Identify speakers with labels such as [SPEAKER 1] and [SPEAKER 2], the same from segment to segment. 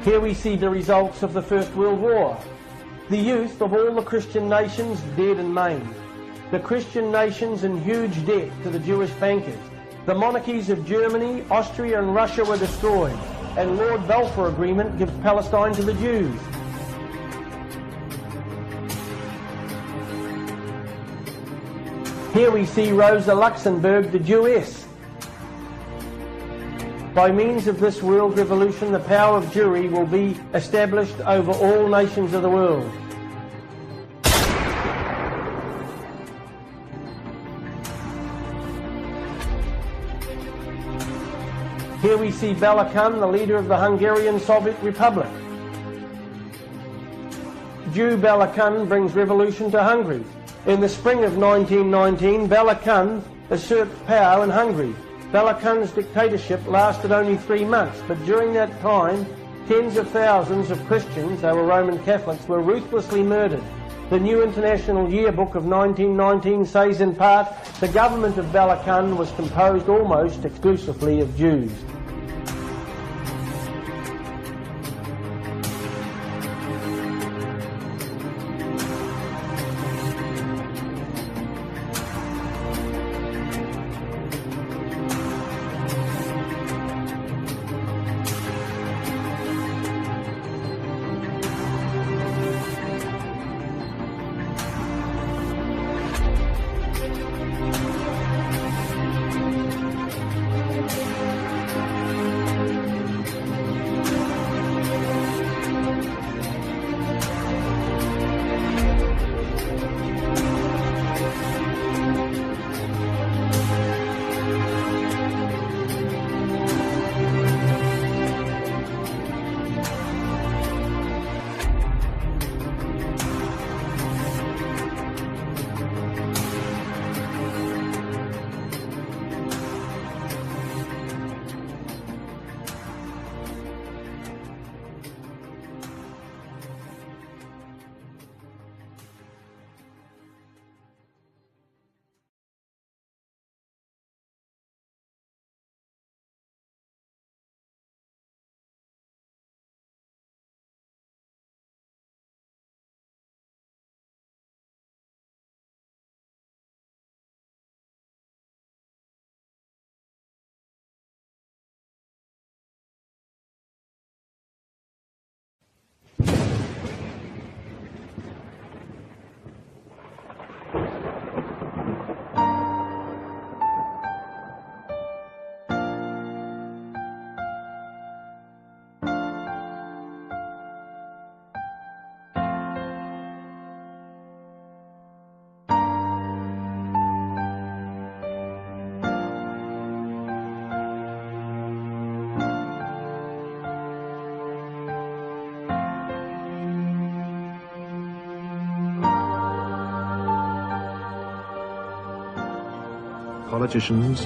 [SPEAKER 1] Here we see the results of the First World War. The youth of all the Christian nations dead and maimed. The Christian nations in huge debt to the Jewish bankers. The monarchies of Germany, Austria and Russia were destroyed, and Lord Balfour Agreement gives Palestine to the Jews. Here we see Rosa Luxemburg, the Jewess. By means of this world revolution, the power of Jewry will be established over all nations of the world. Here we see Bela Kun, the leader of the Hungarian Soviet Republic. Jew Bela Kun brings revolution to Hungary. In the spring of 1919, Bela Kun usurped power in Hungary. Bela Kun's dictatorship lasted only 3 months, but during that time, tens of thousands of Christians, they were Roman Catholics, were ruthlessly murdered. The New International Yearbook of 1919 says in part, the government of Bela Kun was composed almost exclusively of Jews.
[SPEAKER 2] Politicians,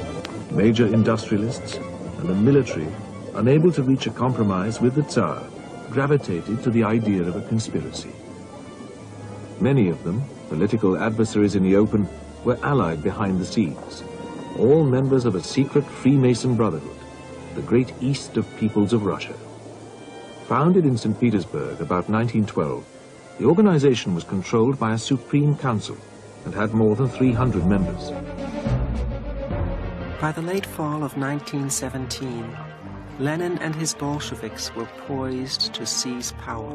[SPEAKER 2] major industrialists, and the military, unable to reach a compromise with the Tsar, gravitated to the idea of a conspiracy. Many of them, political adversaries in the open, were allied behind the scenes, all members of a secret Freemason brotherhood, the Great East of Peoples of Russia. Founded in St. Petersburg about 1912, the organization was controlled by a Supreme Council and had more than 300 members.
[SPEAKER 3] By the late fall of 1917, Lenin and his Bolsheviks were poised to seize power.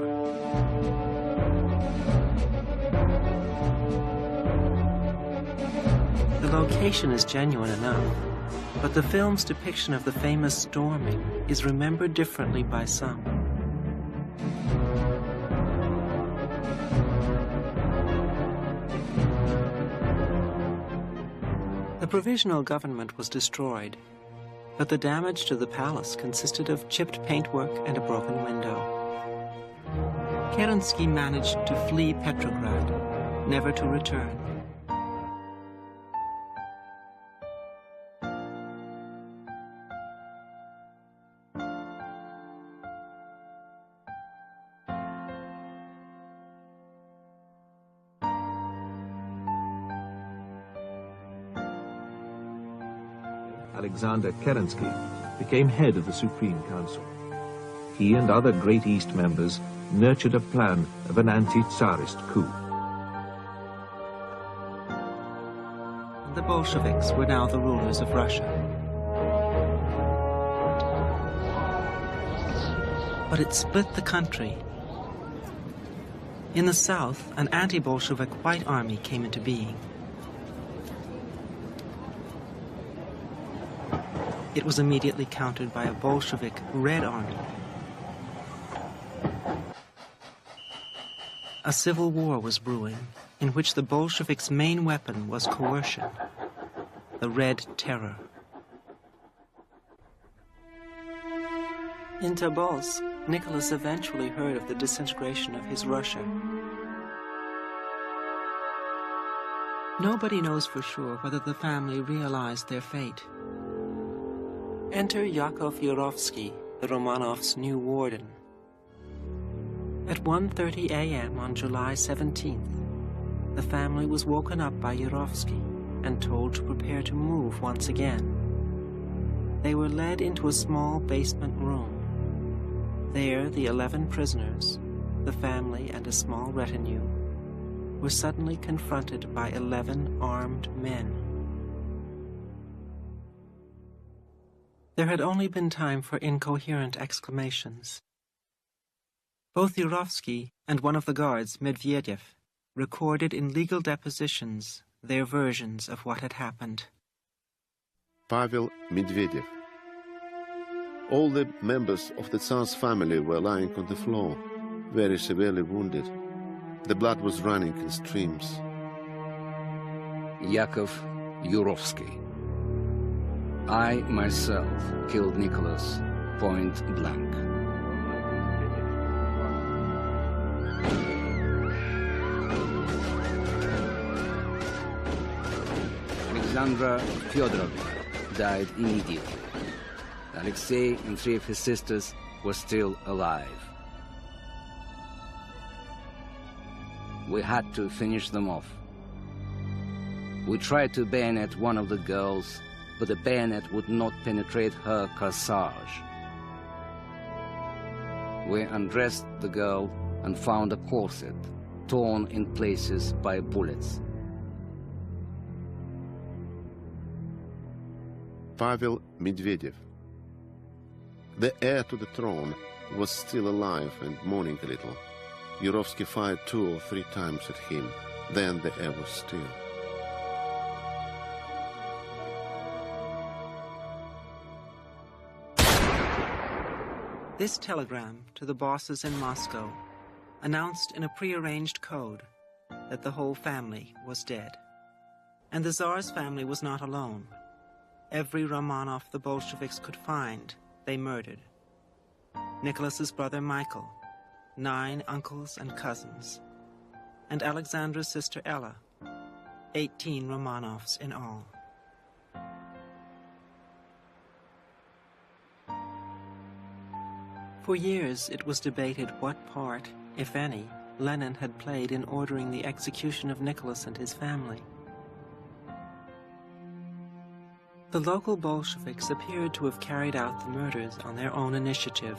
[SPEAKER 3] The location is genuine enough, but the film's depiction of the famous storming is remembered differently by some. The provisional government was destroyed, but the damage to the palace consisted of chipped paintwork and a broken window. Kerensky managed to flee Petrograd, never to return.
[SPEAKER 2] Alexander Kerensky became head of the Supreme Council. he and other Great East members nurtured a plan of an anti-Tsarist coup.
[SPEAKER 3] The Bolsheviks were now the rulers of Russia. But it split the country. In the south, an anti-Bolshevik white army came into being. It was immediately countered by a Bolshevik red army. A civil war was brewing, in which the Bolsheviks' main weapon was coercion, the Red Terror. In Tobolsk, Nicholas eventually heard of the disintegration of his Russia. Nobody knows for sure whether the family realized their fate. Enter Yakov Yurovsky, the Romanovs' new warden. At 1:30 a.m. on July 17th, the family was woken up by Yurovsky and told to prepare to move once again. They were led into a small basement room. There, the 11 prisoners, the family and a small retinue, were suddenly confronted by 11 armed men. There had only been time for incoherent exclamations. Both Yurovsky and one of the guards, Medvedev, recorded in legal depositions their versions of what had happened.
[SPEAKER 4] Pavel Medvedev. All the members of the Tsar's family were lying on the floor, very severely wounded. The blood was running in streams.
[SPEAKER 5] Yakov Yurovsky. I myself killed Nicholas point blank. Alexandra Fyodorovna died immediately. Alexei and 3 of his sisters were still alive. We had to finish them off. We tried to bayonet one of the girls, but the bayonet would not penetrate her corsage. We undressed the girl and found a corset, torn in places by bullets.
[SPEAKER 4] Pavel Medvedev. The heir to the throne was still alive and mourning a little. Yurovsky fired 2 or 3 times at him. Then the air was still.
[SPEAKER 3] This telegram to the bosses in Moscow announced in a prearranged code that the whole family was dead. And the Tsar's family was not alone. Every Romanov the Bolsheviks could find, they murdered. Nicholas's brother Michael, 9 uncles and cousins, and Alexandra's sister Ella, 18 Romanovs in all. For years it was debated what part, if any, Lenin had played in ordering the execution of Nicholas and his family. The local Bolsheviks appeared to have carried out the murders on their own initiative,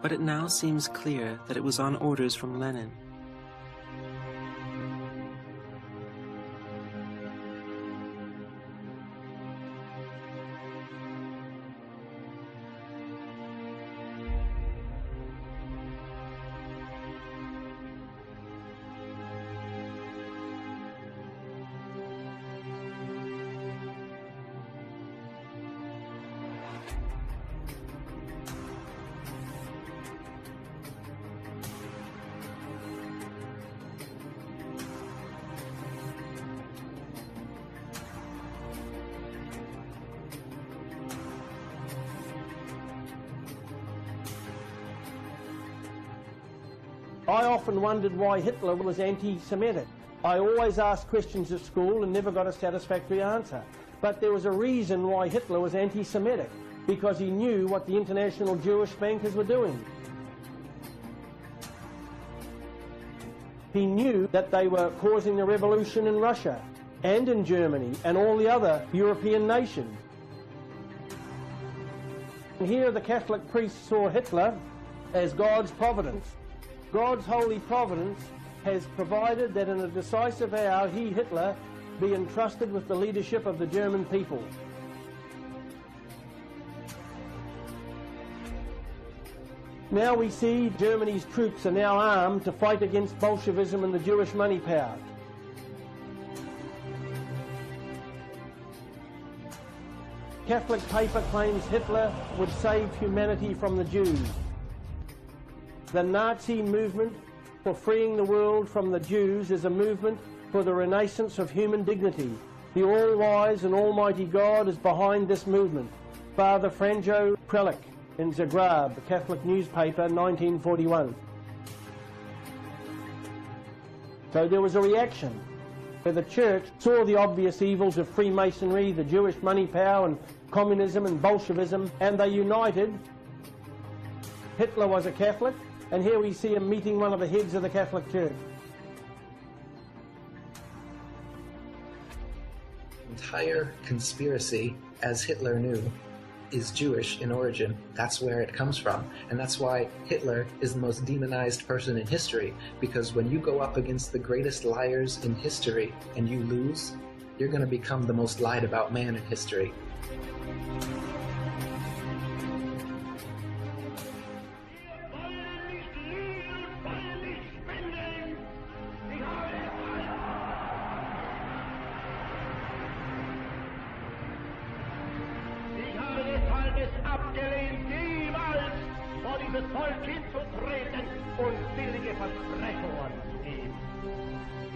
[SPEAKER 3] but it now seems clear that it was on orders from Lenin.
[SPEAKER 1] I often wondered why Hitler was anti-Semitic. I always asked questions at school and never got a satisfactory answer. But there was a reason why Hitler was anti-Semitic, because he knew what the international Jewish bankers were doing. He knew that they were causing the revolution in Russia and in Germany and all the other European nations. Here the Catholic priests saw Hitler as God's providence. God's holy providence has provided that in a decisive hour he, Hitler, be entrusted with the leadership of the German people. Now we see Germany's troops are now armed to fight against Bolshevism and the Jewish money power. Catholic paper claims Hitler would save humanity from the Jews. The Nazi movement for freeing the world from the Jews is a movement for the renaissance of human dignity. The all-wise and almighty God is behind this movement. Father Franjo Prelic in Zagreb, the Catholic newspaper, 1941. So there was a reaction where the church saw the obvious evils of Freemasonry, the Jewish money power and communism and Bolshevism, and they united. Hitler was a Catholic, and here we see him meeting one of the heads of the Catholic Church.
[SPEAKER 6] The entire conspiracy, as Hitler knew, is Jewish in origin. That's where it comes from. And that's why Hitler is the most demonized person in history, because when you go up against the greatest liars in history and you lose, you're going to become the most lied about man in history.
[SPEAKER 7] Abgelehnt, niemals vor dieses Volk hinzutreten und billige Versprechungen zu geben.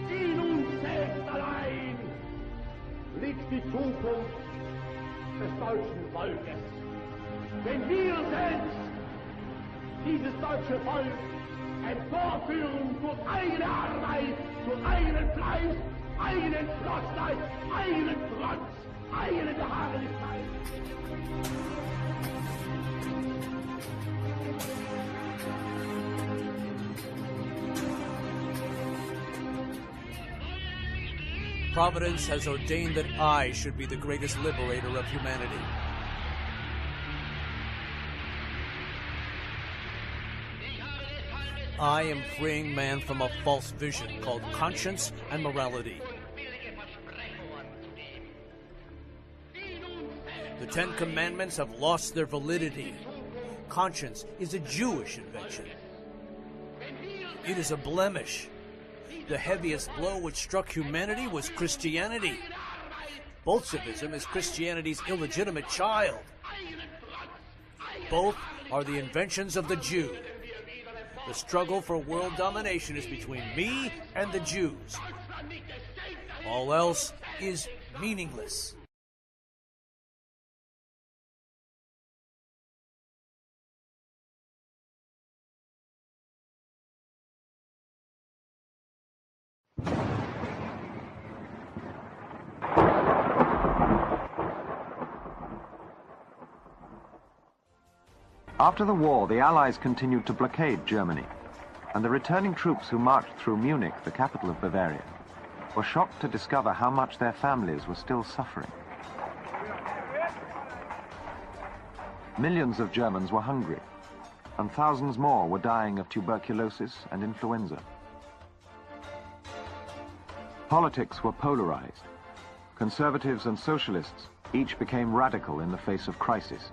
[SPEAKER 7] In uns selbst allein liegt die Zukunft des deutschen Volkes. Wenn wir selbst dieses deutsche Volk emporführen durch eigene Arbeit, durch eigenen Fleiß, eigenen Entschlossenheit, eigenen Trotz, eigene Beharrlichkeit.
[SPEAKER 8] Providence has ordained that I should be the greatest liberator of humanity. I am freeing man from a false vision called conscience and morality. The Ten Commandments have lost their validity. Conscience is a Jewish invention. It is a blemish. The heaviest blow which struck humanity was Christianity. Bolshevism is Christianity's illegitimate child. Both are the inventions of the Jew. The struggle for world domination is between me and the Jews. All else is meaningless.
[SPEAKER 9] After the war, the Allies continued to blockade Germany, and the returning troops who marched through Munich, the capital of Bavaria, were shocked to discover how much their families were still suffering. Millions of Germans were hungry, and thousands more were dying of tuberculosis and influenza. Politics were polarized. Conservatives and socialists each became radical in the face of crisis.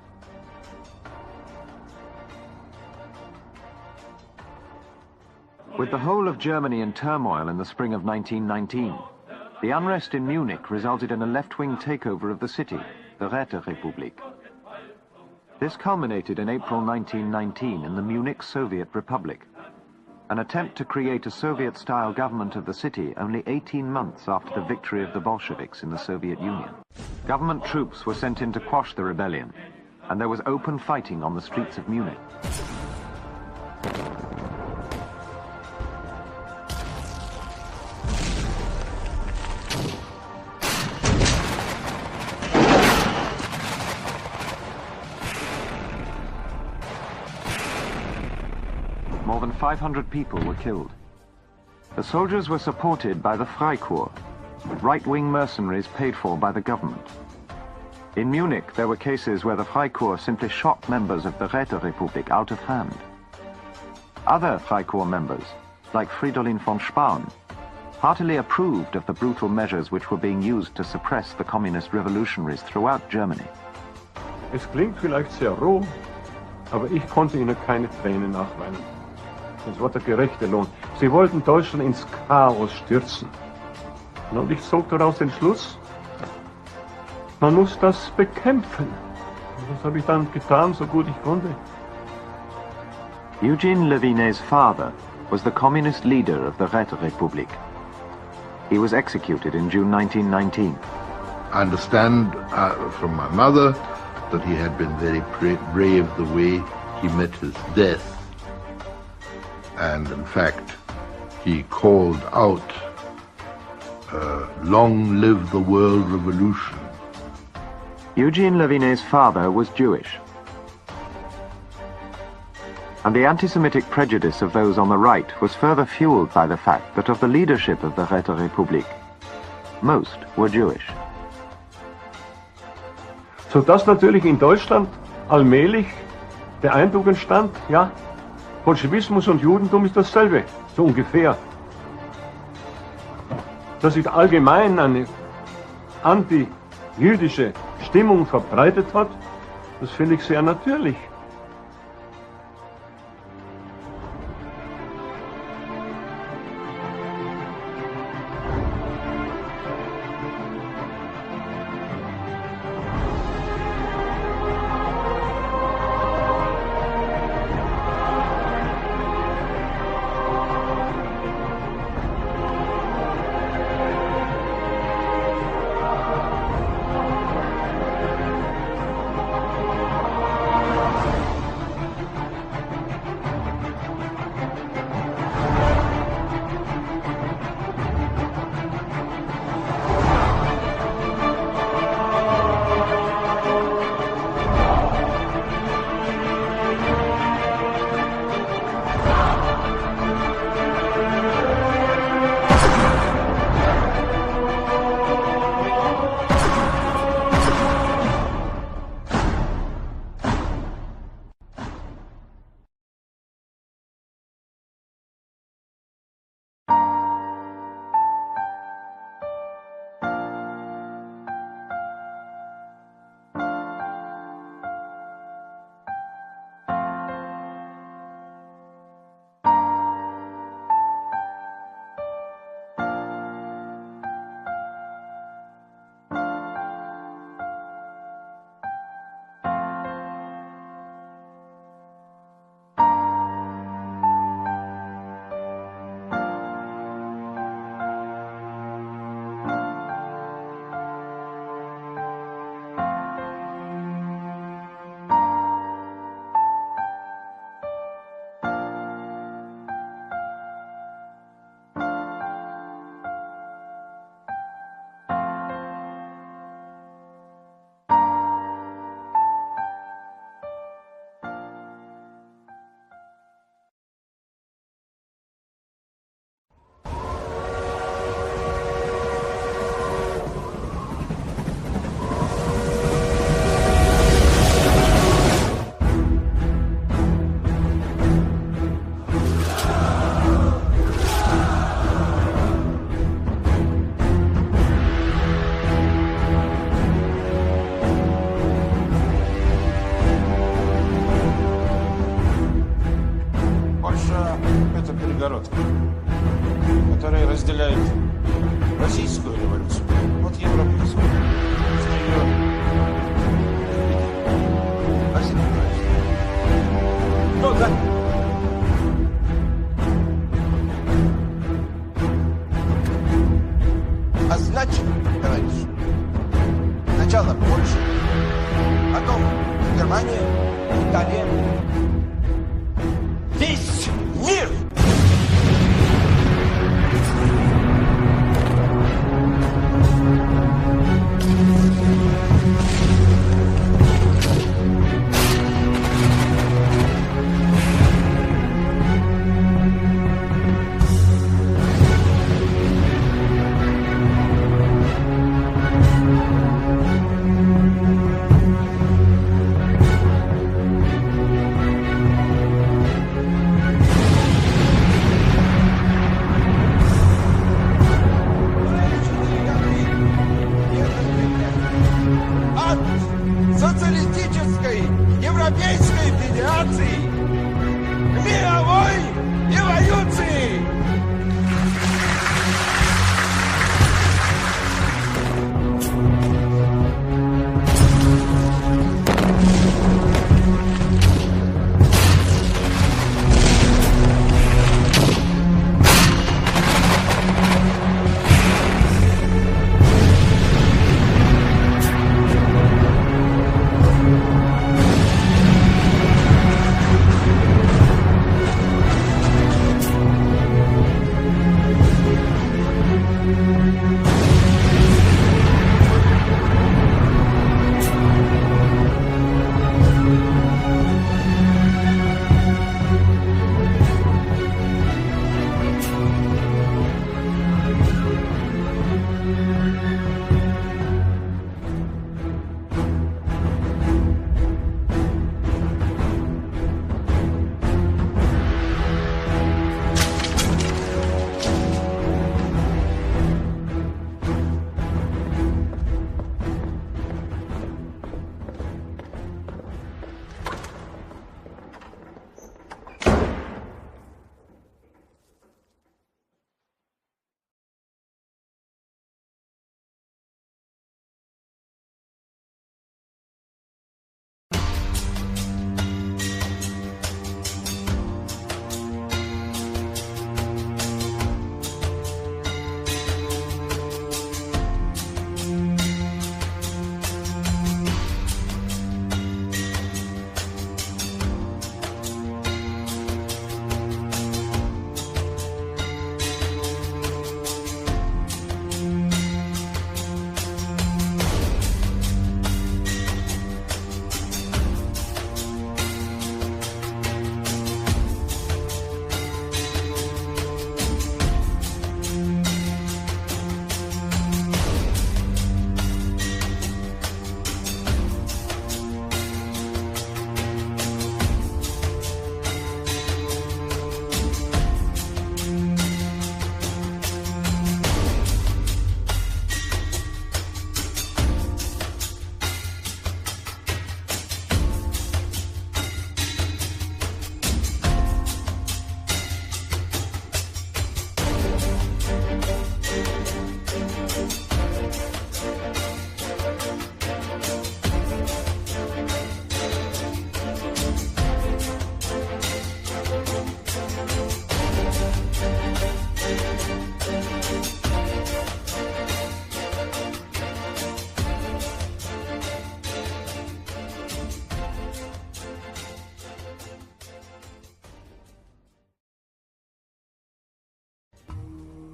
[SPEAKER 9] With the whole of Germany in turmoil in the spring of 1919, the unrest in Munich resulted in a left-wing takeover of the city, the Räterepublik. This culminated in April 1919 in the Munich Soviet Republic, an attempt to create a Soviet-style government of the city only 18 months after the victory of the Bolsheviks in the Soviet Union. Government troops were sent in to quash the rebellion, and there was open fighting on the streets of Munich. More than 500 people were killed. The soldiers were supported by the Freikorps, right-wing mercenaries paid for by the government. In Munich, there were cases where the Freikorps simply shot members of the Räterepublik out of hand. Other Freikorps members, like Fridolin von Spahn, heartily approved of the brutal measures which were being used to suppress the communist revolutionaries throughout Germany.
[SPEAKER 10] Es klingt vielleicht sehr roh, aber ich konnte ihnen keine Tränen nachweinen. Das war der gerechte Lohn. Sie wollten Deutschland ins Chaos stürzen. Und ich zog daraus den Schluss, man muss das bekämpfen. Und das habe ich dann getan, so gut ich konnte.
[SPEAKER 9] Eugene Levinet's father was the communist leader of the Räterepublik. He was executed in June 1919.
[SPEAKER 11] I understand from my mother that he had been very brave the way he met his death. And in fact, he called out, "Long live the world revolution."
[SPEAKER 9] Eugene Levinet's father was Jewish. And the anti-Semitic prejudice of those on the right was further fueled by the fact that of the leadership of the Räterepublik, most were Jewish.
[SPEAKER 10] Sodass natürlich in Deutschland allmählich der Eindruck entstand, ja, Bolschewismus und Judentum ist dasselbe, so ungefähr. Dass sich allgemein eine anti-jüdische Stimmung verbreitet hat, das finde ich sehr natürlich.
[SPEAKER 12] перегородка, которая разделяет российскую революцию от европейской. С нее кто за? А значит, товарищи, сначала Польша, потом Германия, Италия. Весь мир!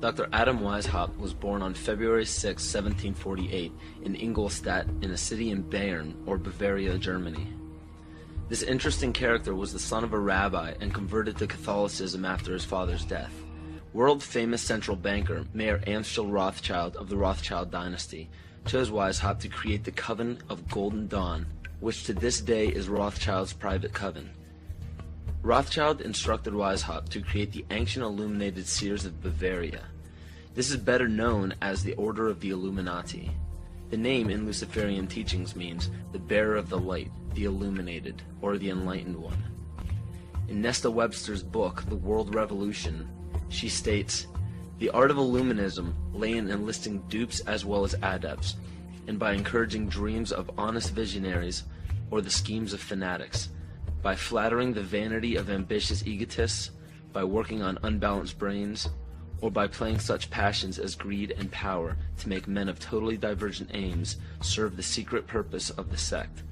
[SPEAKER 13] Dr. Adam Weishaupt was born on February 6, 1748, in Ingolstadt, in a city in Bayern, or Bavaria, Germany. This interesting character was the son of a rabbi and converted to Catholicism after his father's death. World-famous central banker, Mayor Amschel Rothschild of the Rothschild dynasty, chose Weishaupt to create the Coven of Golden Dawn, which to this day is Rothschild's private coven. Rothschild instructed Weishaupt to create the ancient illuminated seers of Bavaria. This is better known as the Order of the Illuminati. The name in Luciferian teachings means the bearer of the light, the illuminated, or the enlightened one. In Nesta Webster's book, The World Revolution, she states, "The art of illuminism lay in enlisting dupes as well as adepts, and by encouraging dreams of honest visionaries or the schemes of fanatics, by flattering the vanity of ambitious egotists, by working on unbalanced brains, or by playing such passions as greed and power to make men of totally divergent aims serve the secret purpose of the sect.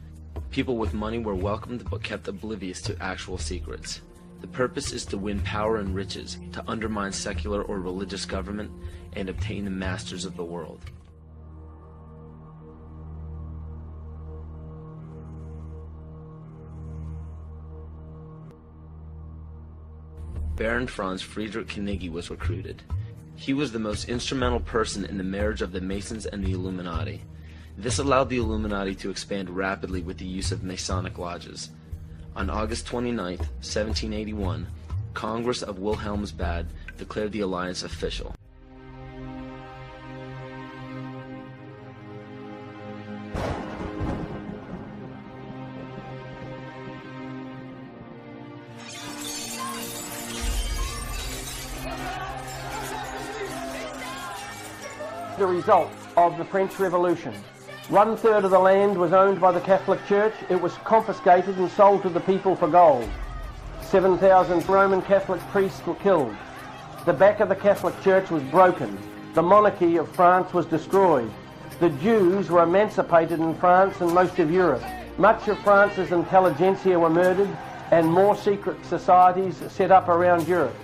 [SPEAKER 13] People with money were welcomed but kept oblivious to actual secrets. The purpose is to win power and riches, to undermine secular or religious government, and obtain the masters of the world." Baron Franz Friedrich Knigge was recruited. He was the most instrumental person in the marriage of the Masons and the Illuminati. This allowed the Illuminati to expand rapidly with the use of Masonic lodges. On August 29, 1781, Congress of Wilhelmsbad declared the alliance official.
[SPEAKER 1] The result of the French Revolution. 1/3 of the land was owned by the Catholic Church. It was confiscated and sold to the people for gold. 7,000 Roman Catholic priests were killed. The back of the Catholic Church was broken. The monarchy of France was destroyed. The Jews were emancipated in France and most of Europe. Much of France's intelligentsia were murdered and more secret societies set up around Europe.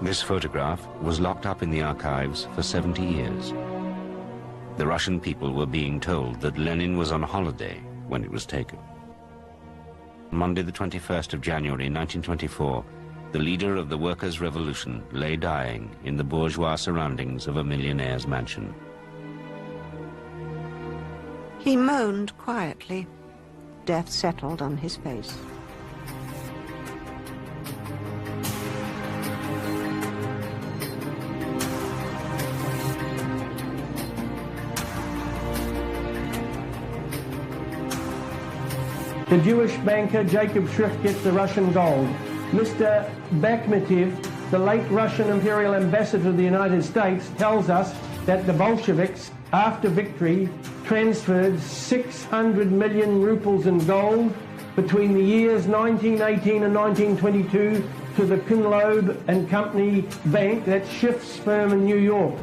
[SPEAKER 14] This photograph was locked up in the archives for 70 years. The Russian people were being told that Lenin was on holiday when it was taken. Monday the 21st of January 1924, the leader of the workers' revolution lay dying in the bourgeois surroundings of a millionaire's mansion.
[SPEAKER 15] He moaned quietly. Death settled on his face.
[SPEAKER 1] The Jewish banker Jacob Schrift gets the Russian gold. Mr. Bakhmetev, the late Russian imperial ambassador to the United States, tells us that the Bolsheviks, after victory, transferred 600 million rubles in gold between the years 1918 and 1922 to the Kunloeb and Company Bank, that's Schiff's firm in New York.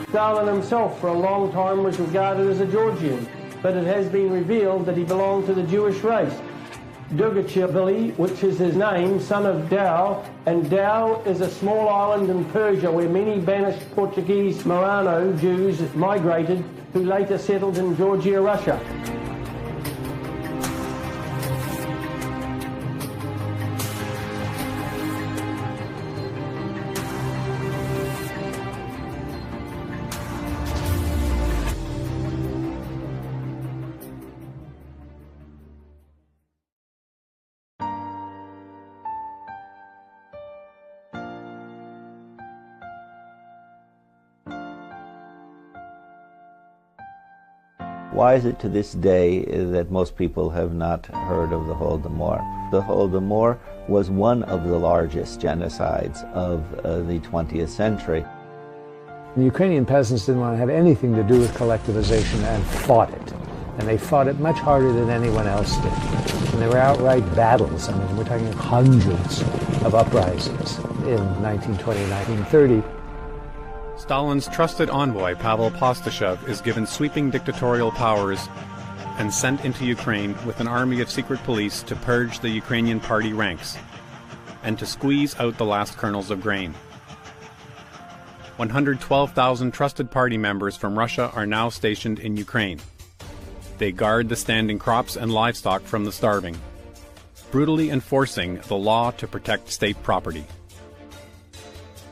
[SPEAKER 1] Stalin himself for a long time was regarded as a Georgian, but it has been revealed that he belonged to the Jewish race. Durgachishvili, which is his name, son of Dao, and Dao is a small island in Persia where many banished Portuguese Marano Jews migrated, who later settled in Georgia, Russia.
[SPEAKER 16] Why is it to this day that most people have not heard of the Holodomor? The Holodomor was one of the largest genocides of the 20th century.
[SPEAKER 17] The Ukrainian peasants didn't want to have anything to do with collectivization and fought it. And they fought it much harder than anyone else did. And there were outright battles. I mean, we're talking hundreds of uprisings in 1920, 1930.
[SPEAKER 18] Stalin's trusted envoy, Pavel Postashev, is given sweeping dictatorial powers and sent into Ukraine with an army of secret police to purge the Ukrainian party ranks and to squeeze out the last kernels of grain. 112,000 trusted party members from Russia are now stationed in Ukraine. They guard the standing crops and livestock from the starving, brutally enforcing the law to protect state property.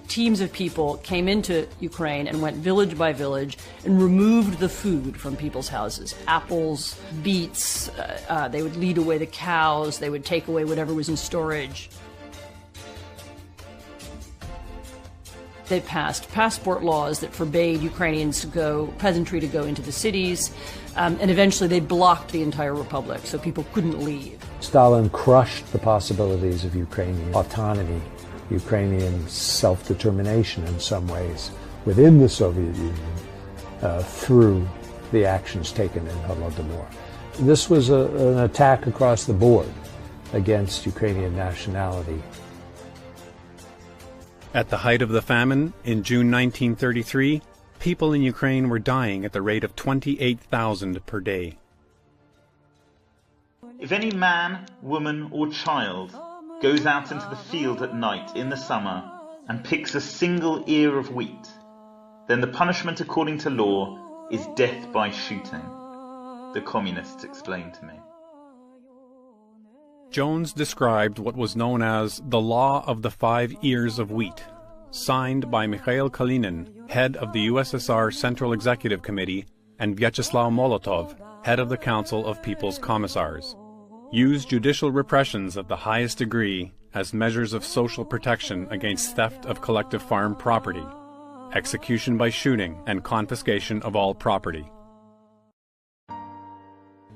[SPEAKER 19] Teams of people came into Ukraine and went village by village and removed the food from people's houses. Apples, beets, they would lead away the cows, they would take away whatever was in storage. They passed passport laws that forbade Ukrainians to go, peasantry to go into the cities, and eventually they blocked the entire republic, so people couldn't leave.
[SPEAKER 17] Stalin crushed the possibilities of Ukrainian autonomy, Ukrainian self-determination in some ways within the Soviet Union through the actions taken in Holodomor. This was an attack across the board against Ukrainian nationality.
[SPEAKER 18] At the height of the famine, in June 1933, people in Ukraine were dying at the rate of 28,000 per day.
[SPEAKER 20] If any man, woman, or child goes out into the field at night in the summer and picks a single ear of wheat, then the punishment according to law is death by shooting, the communists explained to me.
[SPEAKER 18] Jones described what was known as the Law of the 5 Ears of Wheat, signed by Mikhail Kalinin, head of the USSR Central Executive Committee, and Vyacheslav Molotov, head of the Council of People's Commissars. Used judicial repressions of the highest degree as measures of social protection against theft of collective farm property, execution by shooting, and confiscation of all property.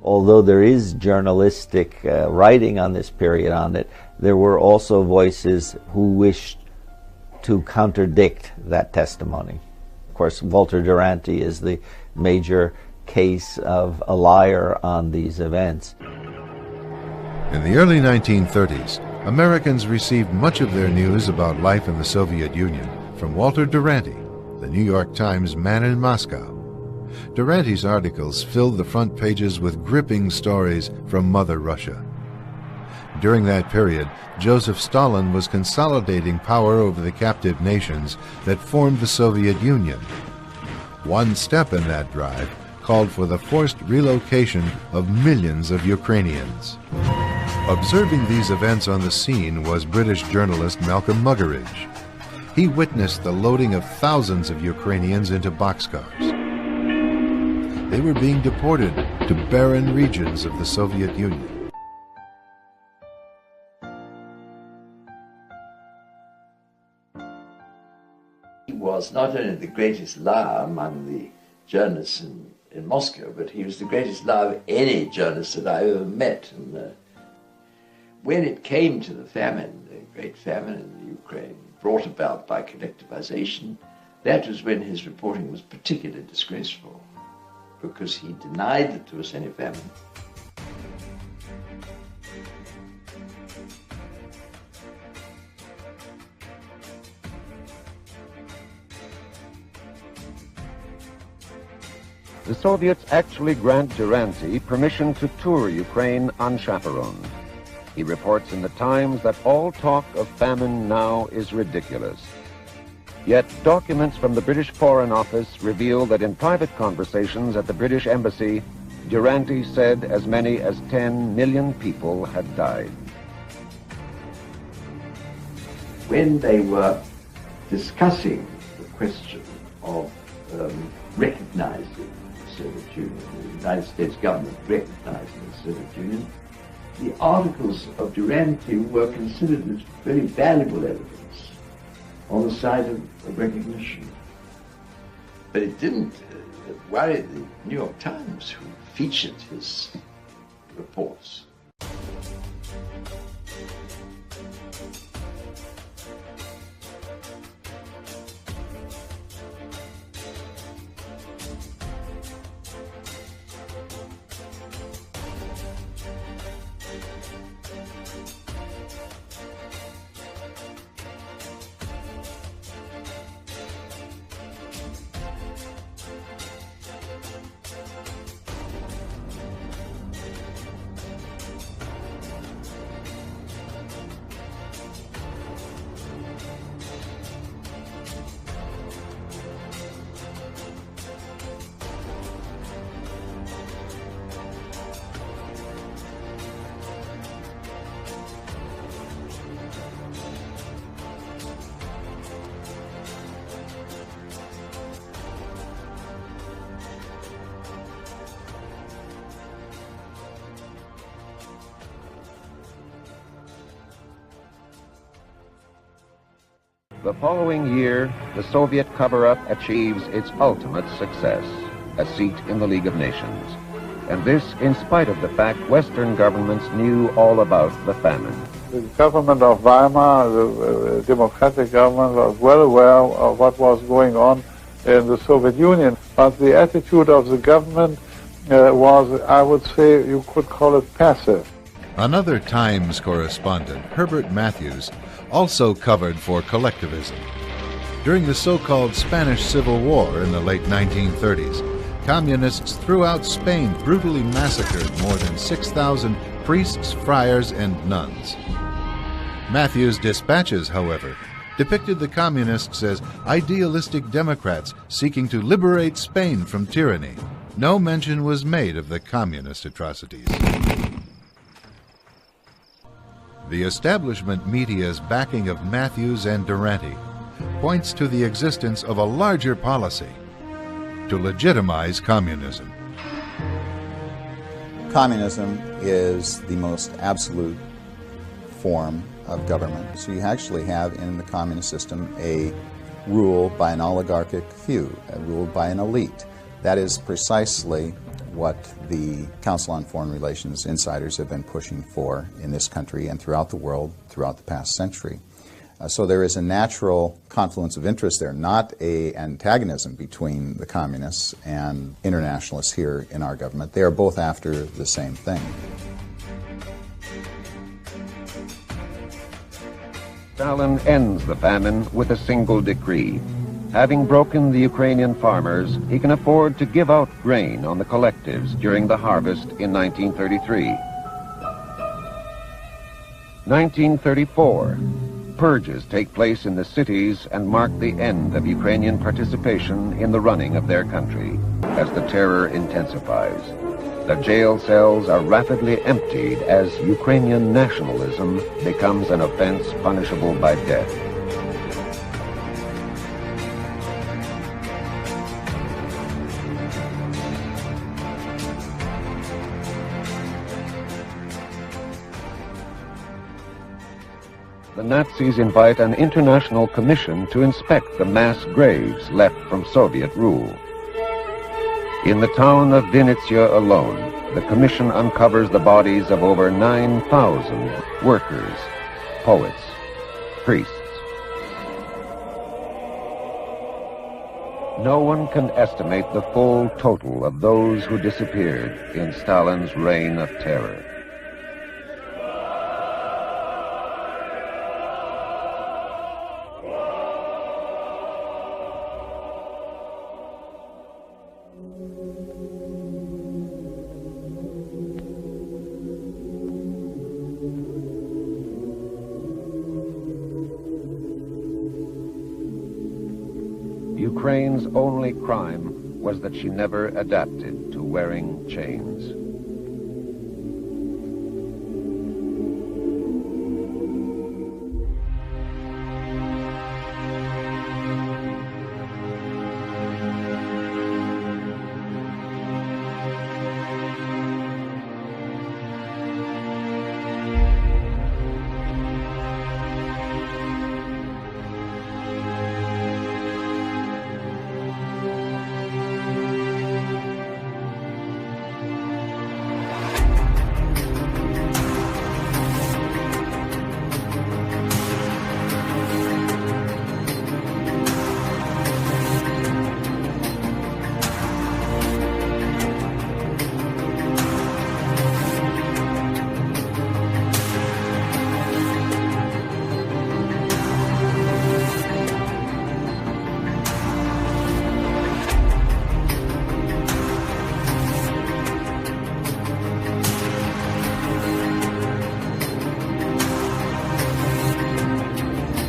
[SPEAKER 16] Although there is journalistic writing on this period on it, there were also voices who wished to contradict that testimony. Of course, Walter Duranty is the major case of a liar on these events.
[SPEAKER 21] In the early 1930s, Americans received much of their news about life in the Soviet Union from Walter Duranty, the New York Times man in Moscow. Duranty's articles filled the front pages with gripping stories from Mother Russia. During that period, Joseph Stalin was consolidating power over the captive nations that formed the Soviet Union. One step in that drive called for the forced relocation of millions of Ukrainians. Observing these events on the scene was British journalist Malcolm Muggeridge. He witnessed the loading of thousands of Ukrainians into boxcars. They were being deported to barren regions of the Soviet Union.
[SPEAKER 2] He was not only the greatest liar among the journalists in Moscow, but he was the greatest liar of any journalist that I ever met. And when it came to the famine, the great famine in Ukraine, brought about by collectivization, that was when his reporting was particularly disgraceful, because he denied that there was any famine.
[SPEAKER 22] The Soviets actually grant Duranty permission to tour Ukraine unchaperoned. He reports in the Times that all talk of famine now is ridiculous. Yet documents from the British Foreign Office reveal that in private conversations at the British Embassy, Duranty said as many as 10 million people had died.
[SPEAKER 2] When they were discussing the question of recognizing the Soviet Union, the United States government recognizing the Soviet Union, the articles of Duranty were considered as very valuable evidence on the side of recognition. But it didn't worry the New York Times, who featured his reports.
[SPEAKER 22] The following year, the Soviet cover-up achieves its ultimate success, a seat in the League of Nations. And this in spite of the fact Western governments knew all about the famine.
[SPEAKER 23] The government of Weimar, the democratic government, was well aware of what was going on in the Soviet Union. But the attitude of the government was, I would say, you could call it passive.
[SPEAKER 21] Another Times correspondent, Herbert Matthews, also covered for collectivism. During the so-called Spanish Civil War in the late 1930s, communists throughout Spain brutally massacred more than 6,000 priests, friars, and nuns. Matthews' dispatches, however, depicted the communists as idealistic Democrats seeking to liberate Spain from tyranny. No mention was made of the communist atrocities. The establishment media's backing of Matthews and Duranty points to the existence of a larger policy to legitimize communism.
[SPEAKER 24] Communism is the most absolute form of government. So you actually have in the communist system a rule by an oligarchic few, a rule by an elite. That is precisely what the Council on Foreign Relations insiders have been pushing for in this country and throughout the world throughout the past century. So there is a natural confluence of interest there, not an antagonism between the communists and internationalists here in our government. They are both after the same thing.
[SPEAKER 22] Stalin ends the famine with a single decree. Having broken the Ukrainian farmers, he can afford to give out grain on the collectives during the harvest in 1933. 1934. Purges take place in the cities and mark the end of Ukrainian participation in the running of their country as the terror intensifies. The jail cells are rapidly emptied as Ukrainian nationalism becomes an offense punishable by death. The Nazis invite an international commission to inspect the mass graves left from Soviet rule. In the town of Vinnytsia alone, the commission uncovers the bodies of over 9,000 workers, poets, priests. No one can estimate the full total of those who disappeared in Stalin's reign of terror. Ukraine's only crime was that she never adapted to wearing chains.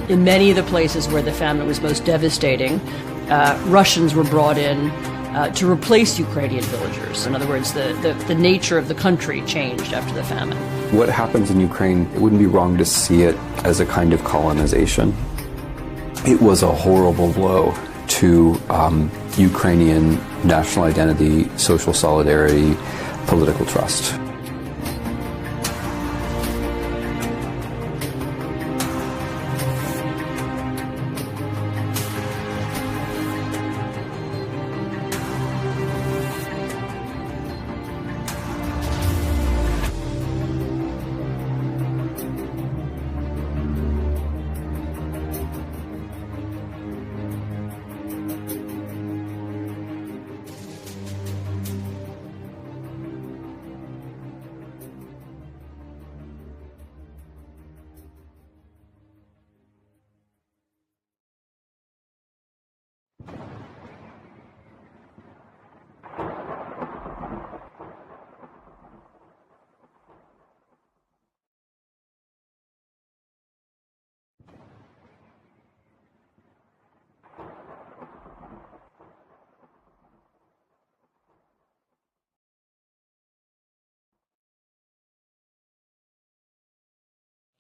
[SPEAKER 19] In many of the places where the famine was most devastating, Russians were brought in to replace Ukrainian villagers. In other words, the nature of the country changed after the famine.
[SPEAKER 3] What happens in Ukraine, it wouldn't be wrong to see it as a kind of colonization. It was a horrible blow to Ukrainian national identity, social solidarity, political trust.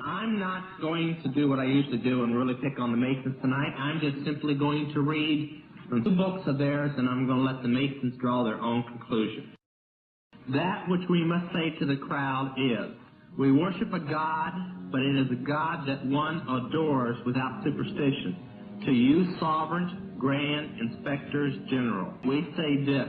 [SPEAKER 4] I'm not going to do what I usually do and really pick on the Masons tonight. I'm just simply going to read from two books of theirs, and I'm going to let the Masons draw their own conclusion. That which we must say to the crowd is, we worship a God, but it is a God that one adores without superstition. To you, sovereign, grand, inspectors general, we say this,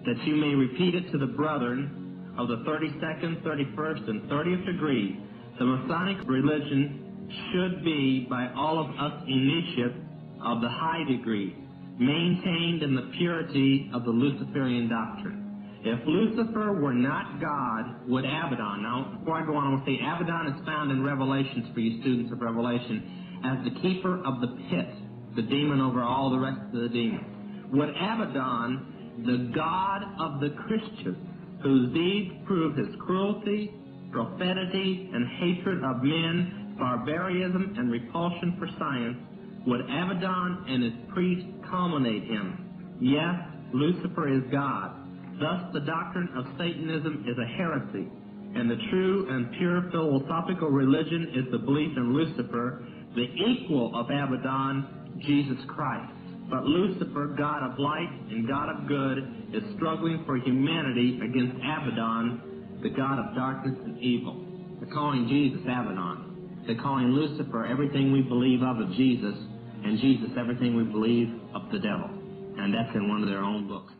[SPEAKER 4] that you may repeat it to the brethren of the 32nd, 31st, and 30th degree. The Masonic religion should be, by all of us initiates, of the high degree, maintained in the purity of the Luciferian doctrine. If Lucifer were not God, would Abaddon, now before I go on, I want to say Abaddon is found in Revelations for you students of Revelation as the keeper of the pit, the demon over all the rest of the demons. Would Abaddon, the God of the Christians, whose deeds prove his cruelty, profanity, and hatred of men, barbarism, and repulsion for science, would Abaddon and his priests culminate him. Yes, Lucifer is God. Thus the doctrine of Satanism is a heresy, and the true and pure philosophical religion is the belief in Lucifer, the equal of Abaddon, Jesus Christ. But Lucifer, God of light and God of good, is struggling for humanity against Abaddon, the God of darkness and evil. They're calling Jesus Abaddon. They're calling Lucifer everything we believe of Jesus, and Jesus everything we believe of the devil. And that's in one of their own books.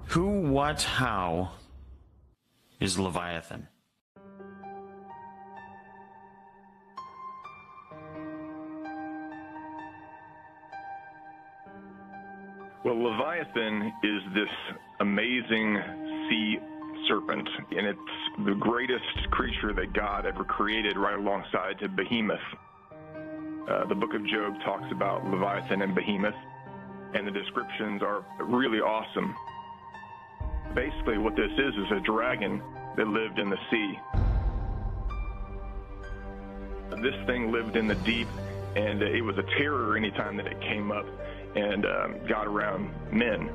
[SPEAKER 5] Who, what, how is Leviathan?
[SPEAKER 6] Well, Leviathan is this amazing sea serpent, and it's the greatest creature that God ever created, right alongside to Behemoth. The book of Job talks about Leviathan and Behemoth, and the descriptions are really awesome. Basically, what this is a dragon that lived in the sea. This thing lived in the deep, and it was a terror anytime that it came up and got around men.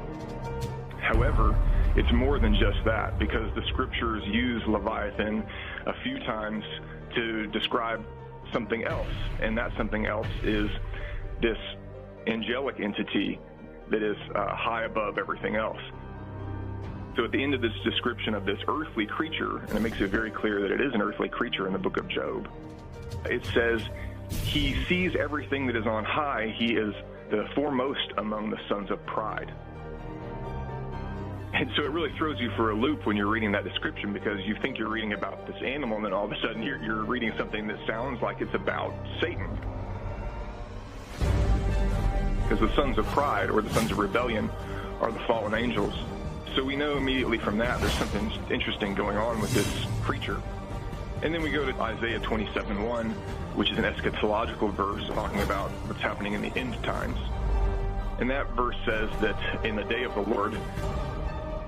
[SPEAKER 6] However, it's more than just that, because the scriptures use Leviathan a few times to describe something else, and that something else is this angelic entity that is high above everything else. So at the end of this description of this earthly creature, and it makes it very clear that it is an earthly creature in the book of Job, it says, he sees everything that is on high. He is the foremost among the sons of pride. And so it really throws you for a loop when you're reading that description, because you think you're reading about this animal, and then all of a sudden you're reading something that sounds like it's about Satan. Because the sons of pride, or the sons of rebellion, are the fallen angels. So we know immediately from that there's something interesting going on with this creature. And then we go to Isaiah 27:1, which is an eschatological verse talking about what's happening in the end times. And that verse says that in the day of the Lord,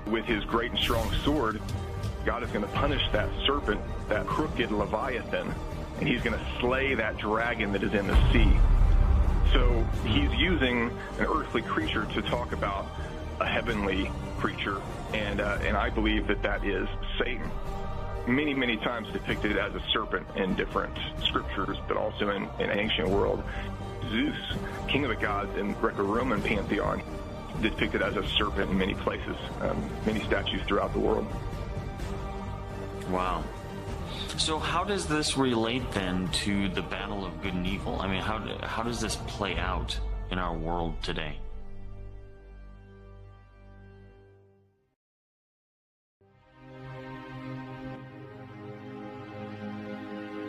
[SPEAKER 6] with his great and strong sword, God is going to punish that serpent, that crooked Leviathan, and he's going to slay that dragon that is in the sea. So he's using an earthly creature to talk about a heavenly creature, and I believe that that is Satan. Many, many times depicted as a serpent in different scriptures, but also in an ancient world. Zeus, king of the gods in Greco-Roman pantheon, depicted as a serpent in many places, many statues throughout the world.
[SPEAKER 5] Wow. So how does this relate then to the battle of good and evil? I mean, how does this play out in our world today?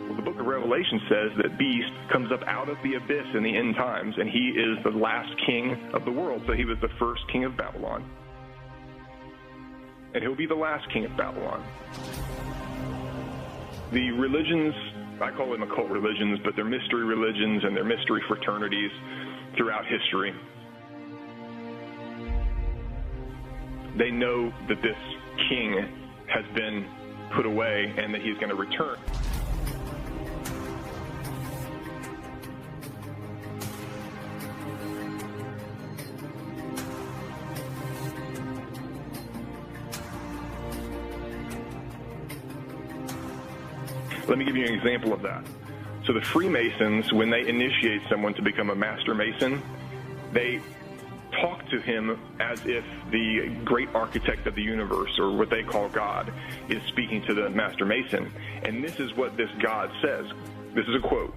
[SPEAKER 6] Well, the book of Revelation says that beast comes up out of the abyss in the end times, and he is the last king of the world. So he was the first king of Babylon, and he'll be the last king of Babylon. The religions, I call them occult religions, but they're mystery religions and they're mystery fraternities throughout history. They know that this king has been put away and that he's going to return. Let me give you an example of that. So the Freemasons, when they initiate someone to become a Master Mason, they talk to him as if the great architect of the universe, or what they call God, is speaking to the Master Mason. And this is what this God says. This is a quote.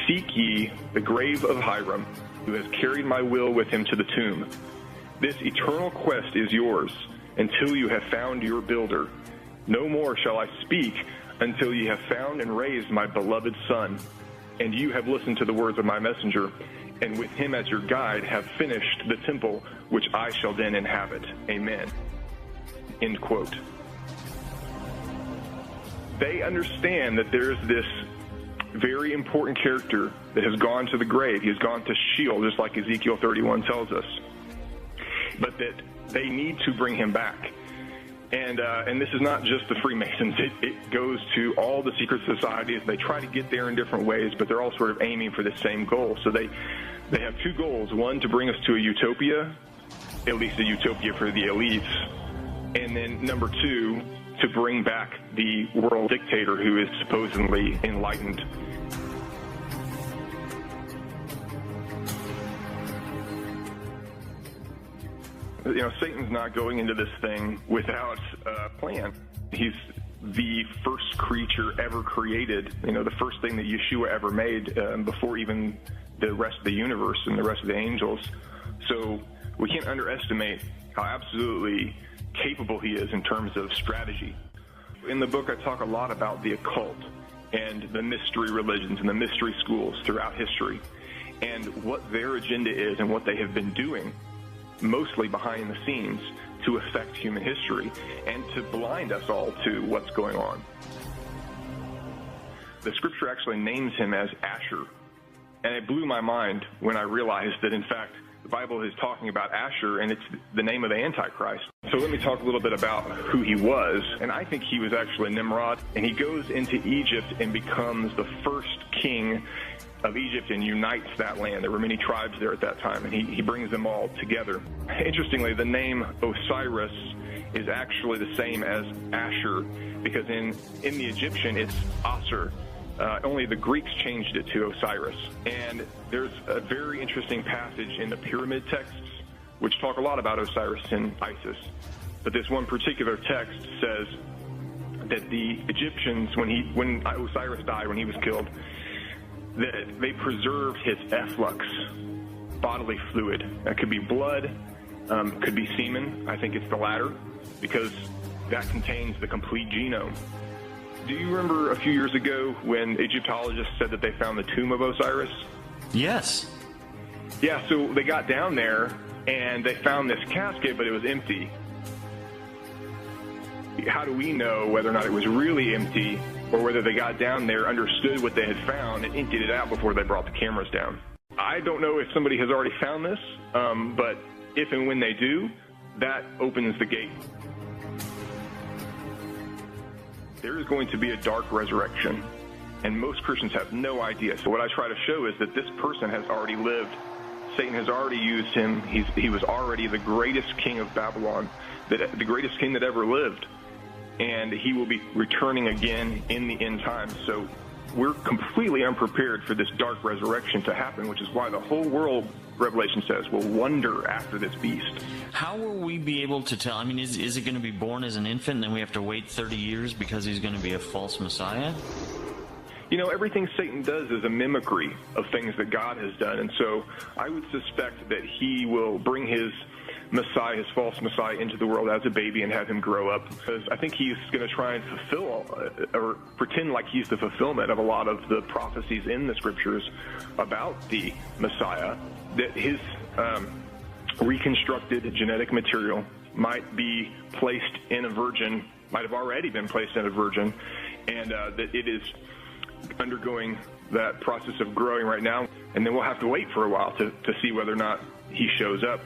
[SPEAKER 6] "Seek ye the grave of Hiram, who has carried my will with him to the tomb. This eternal quest is yours, until you have found your builder. No more shall I speak until ye have found and raised my beloved Son, and you have listened to the words of my messenger, and with him as your guide have finished the temple which I shall then inhabit. Amen." End quote. They understand that there's this very important character that has gone to the grave. He has gone to Sheol, just like Ezekiel 31 tells us. But that they need to bring him back. And this is not just the Freemasons. It goes to all the secret societies. They try to get there in different ways, but they're all sort of aiming for the same goal. So they have two goals. One, to bring us to a utopia, at least a utopia for the elites. And then number two, to bring back the world dictator who is supposedly enlightened. You know, Satan's not going into this thing without a plan. He's the first creature ever created, you know, the first thing that Yeshua ever made before even the rest of the universe and the rest of the angels. So we can't underestimate how absolutely capable he is in terms of strategy. In the book, I talk a lot about the occult and the mystery religions and the mystery schools throughout history and what their agenda is and what they have been doing, mostly behind the scenes, to affect human history and to blind us all to what's going on. The scripture actually names him as Asher, and it blew my mind when I realized that, in fact, the Bible is talking about Asher, and it's the name of the Antichrist. So let me talk a little bit about who he was, and I think he was actually Nimrod, and he goes into Egypt and becomes the first king of Egypt and unites that land. There were many tribes there at that time, and he brings them all together. Interestingly, the name Osiris is actually the same as Asher, because in the Egyptian it's Asur. Only the Greeks changed it to Osiris. And there's a very interesting passage in the pyramid texts which talk a lot about Osiris and Isis. But this one particular text says that the Egyptians, when Osiris died, when he was killed, that they preserved his efflux, bodily fluid. That could be blood, could be semen. I think it's the latter, because that contains the complete genome. Do you remember a few years ago when Egyptologists said that they found the tomb of Osiris?
[SPEAKER 5] Yes.
[SPEAKER 6] Yeah, so they got down there and they found this casket, but it was empty. How do we know whether or not it was really empty, or whether they got down there, understood what they had found, and emptied it out before they brought the cameras down? I don't know if somebody has already found this, but if and when they do, that opens the gate. There is going to be a dark resurrection, and most Christians have no idea. So what I try to show is that this person has already lived. Satan has already used him. He was already the greatest king of Babylon, the greatest king that ever lived. And he will be returning again in the end times. So we're completely unprepared for this dark resurrection to happen, which is why the whole world, Revelation says, will wonder after this beast.
[SPEAKER 5] How will we be able to tell? I mean, is it going to be born as an infant and then we have to wait 30 years because he's going to be a false Messiah?
[SPEAKER 6] You know, everything Satan does is a mimicry of things that God has done. And so I would suspect that he will bring his Messiah, his false Messiah, into the world as a baby and have him grow up, because I think he's going to try and fulfill or pretend like he's the fulfillment of a lot of the prophecies in the scriptures about the Messiah, that his reconstructed genetic material might be placed in a virgin, might have already been placed in a virgin, and that it is undergoing that process of growing right now, and then we'll have to wait for a while to see whether or not he shows up.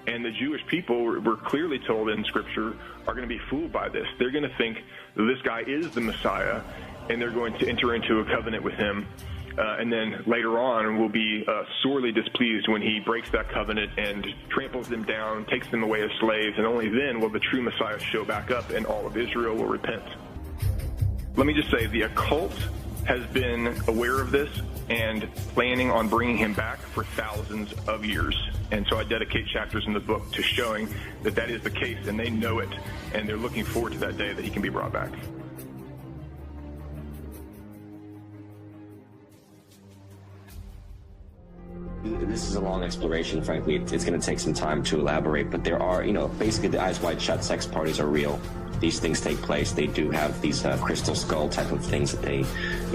[SPEAKER 6] And the Jewish people, we're clearly told in Scripture, are going to be fooled by this. They're going to think that this guy is the Messiah, and they're going to enter into a covenant with him. And then later on will be sorely displeased when he breaks that covenant and tramples them down, takes them away as slaves, and only then will the true Messiah show back up and all of Israel will repent. Let me just say, the occult has been aware of this and planning on bringing him back for thousands of years. And so I dedicate chapters in the book to showing that that is the case, and they know it, and they're looking forward to that day that he can be brought back.
[SPEAKER 7] This is a long exploration, frankly. It's going to take some time to elaborate, but there are, basically the Eyes Wide Shut sex parties are real. These things take place. They do have these crystal skull type of things that they,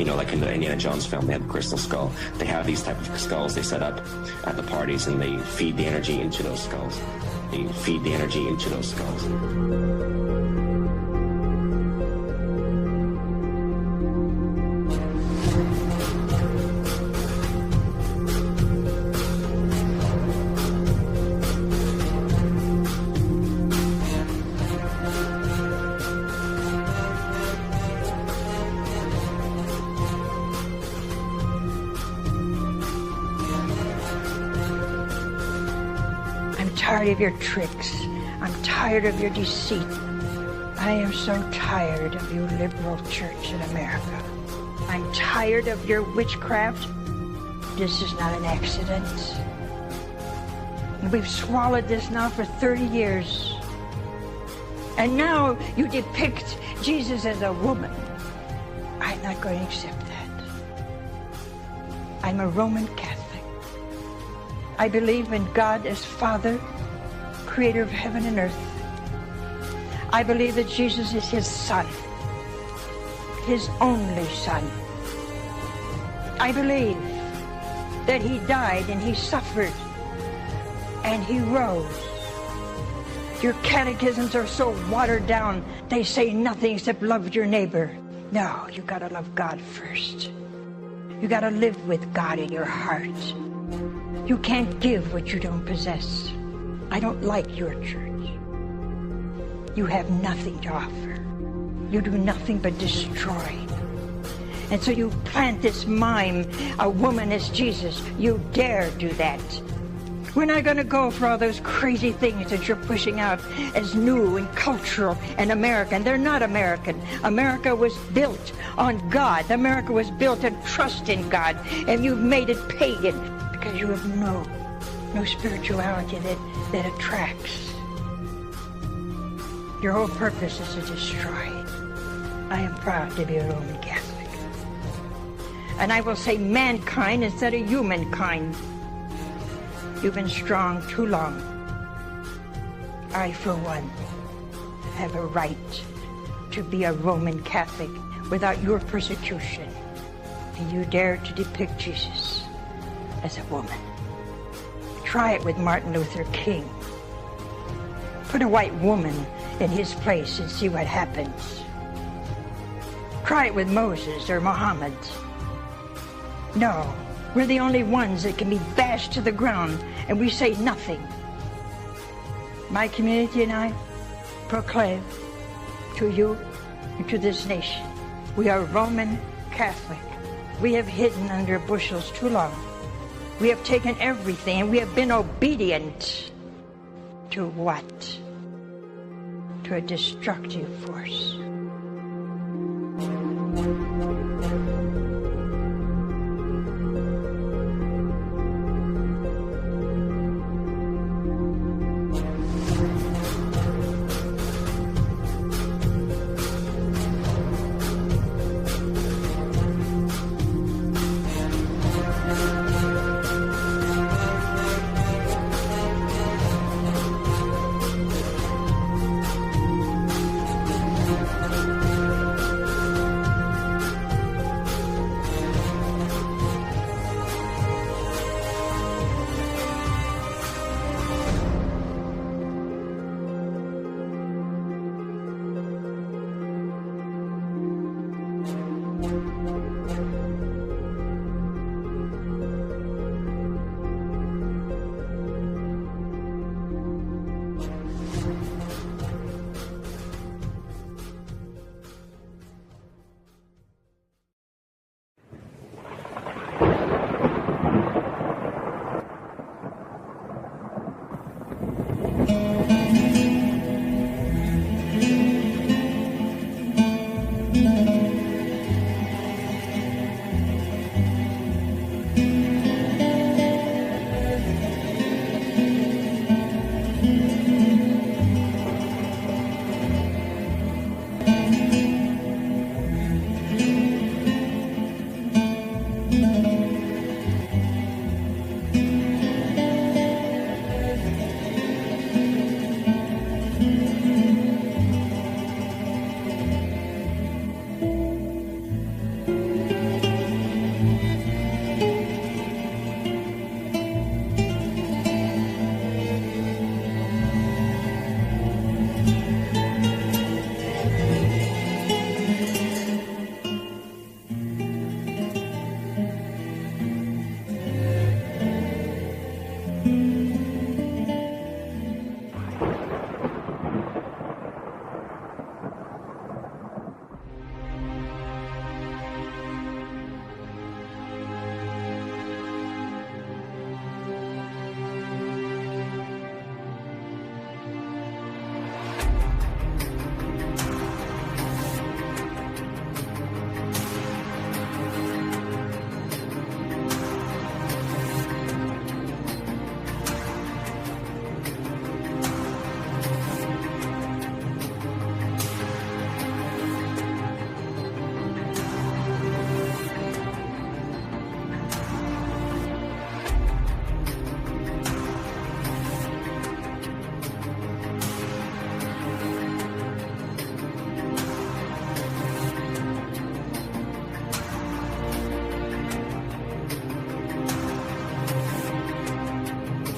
[SPEAKER 7] like in the Indiana Jones film, they have the crystal skull. They have these type of skulls they set up at the parties, and they feed the energy into those skulls. They feed the energy into those skulls.
[SPEAKER 8] tired of your tricks. I'm tired of your deceit. I am so tired of your liberal church in America. I'm tired of your witchcraft. This is not an accident. And we've swallowed this now for 30 years. And now you depict Jesus as a woman. I'm not going to accept that. I'm a Roman Catholic. I believe in God as Father, creator of heaven and earth. I believe that Jesus is his Son, his only Son. I believe that he died and he suffered and he rose. Your catechisms are so watered down, they say nothing except love your neighbor. No, you gotta love God first. You gotta live with God in your heart. You can't give what you don't possess. I don't like your church. You have nothing to offer. You do nothing but destroy. And so you plant this mime, a woman is Jesus. You dare do that. We're not going to go for all those crazy things that you're pushing out as new and cultural and American. They're not American. America was built on God. America was built on trust in God. And you've made it pagan because you have no spirituality that attracts. Your whole purpose is to destroy. I am proud to be a Roman Catholic. And I will say mankind instead of humankind. You've been strong too long. I, for one, have a right to be a Roman Catholic without your persecution. And you dare to depict Jesus as a woman. Try it with Martin Luther King. Put a white woman in his place and see what happens. Try it with Moses or Muhammad. No, we're the only ones that can be bashed to the ground and we say nothing. My community and I proclaim to you and to this nation, we are Roman Catholic. We have hidden under bushels too long. We have taken everything and we have been obedient to what? To a destructive force.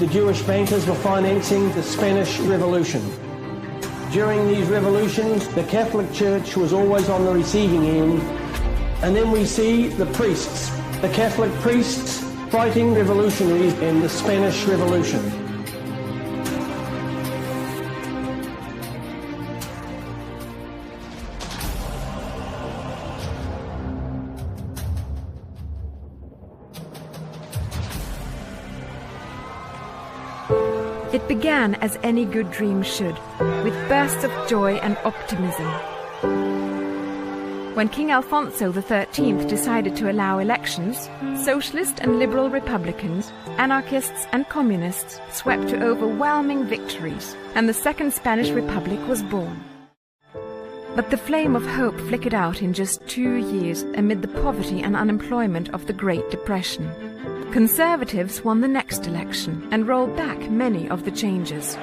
[SPEAKER 1] the Jewish bankers were financing the Spanish Revolution. During these revolutions, the Catholic Church was always on the receiving end. And then we see the priests, the Catholic priests, fighting revolutionaries in the Spanish Revolution.
[SPEAKER 9] It began as any good dream should, with bursts of joy and optimism. When King Alfonso XIII decided to allow elections, socialist and liberal Republicans, anarchists and communists swept to overwhelming victories, and the Second Spanish Republic was born. But the flame of hope flickered out in just 2 years amid the poverty and unemployment of the Great Depression. Conservatives won the next election and rolled back many of the changes.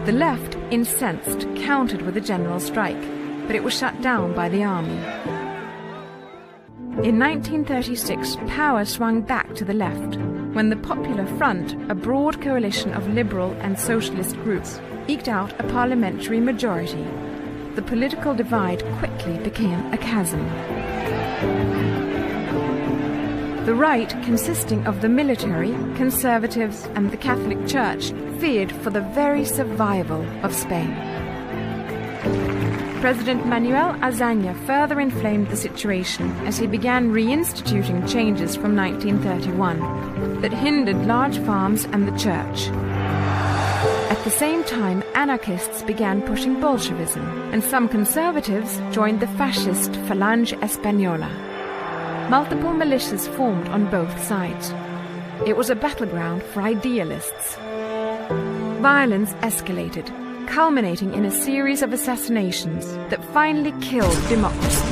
[SPEAKER 9] The left, incensed, countered with a general strike, but it was shut down by the army. In 1936, power swung back to the left, when the Popular Front, a broad coalition of liberal and socialist groups, eked out a parliamentary majority. The political divide quickly became a chasm. The right, consisting of the military, conservatives, and the Catholic Church, feared for the very survival of Spain. President Manuel Azaña further inflamed the situation as he began reinstituting changes from 1931 that hindered large farms and the church. At the same time, anarchists began pushing Bolshevism, and some conservatives joined the fascist Falange Española. Multiple militias formed on both sides. It was a battleground for idealists. Violence escalated, culminating in a series of assassinations that finally killed democracy.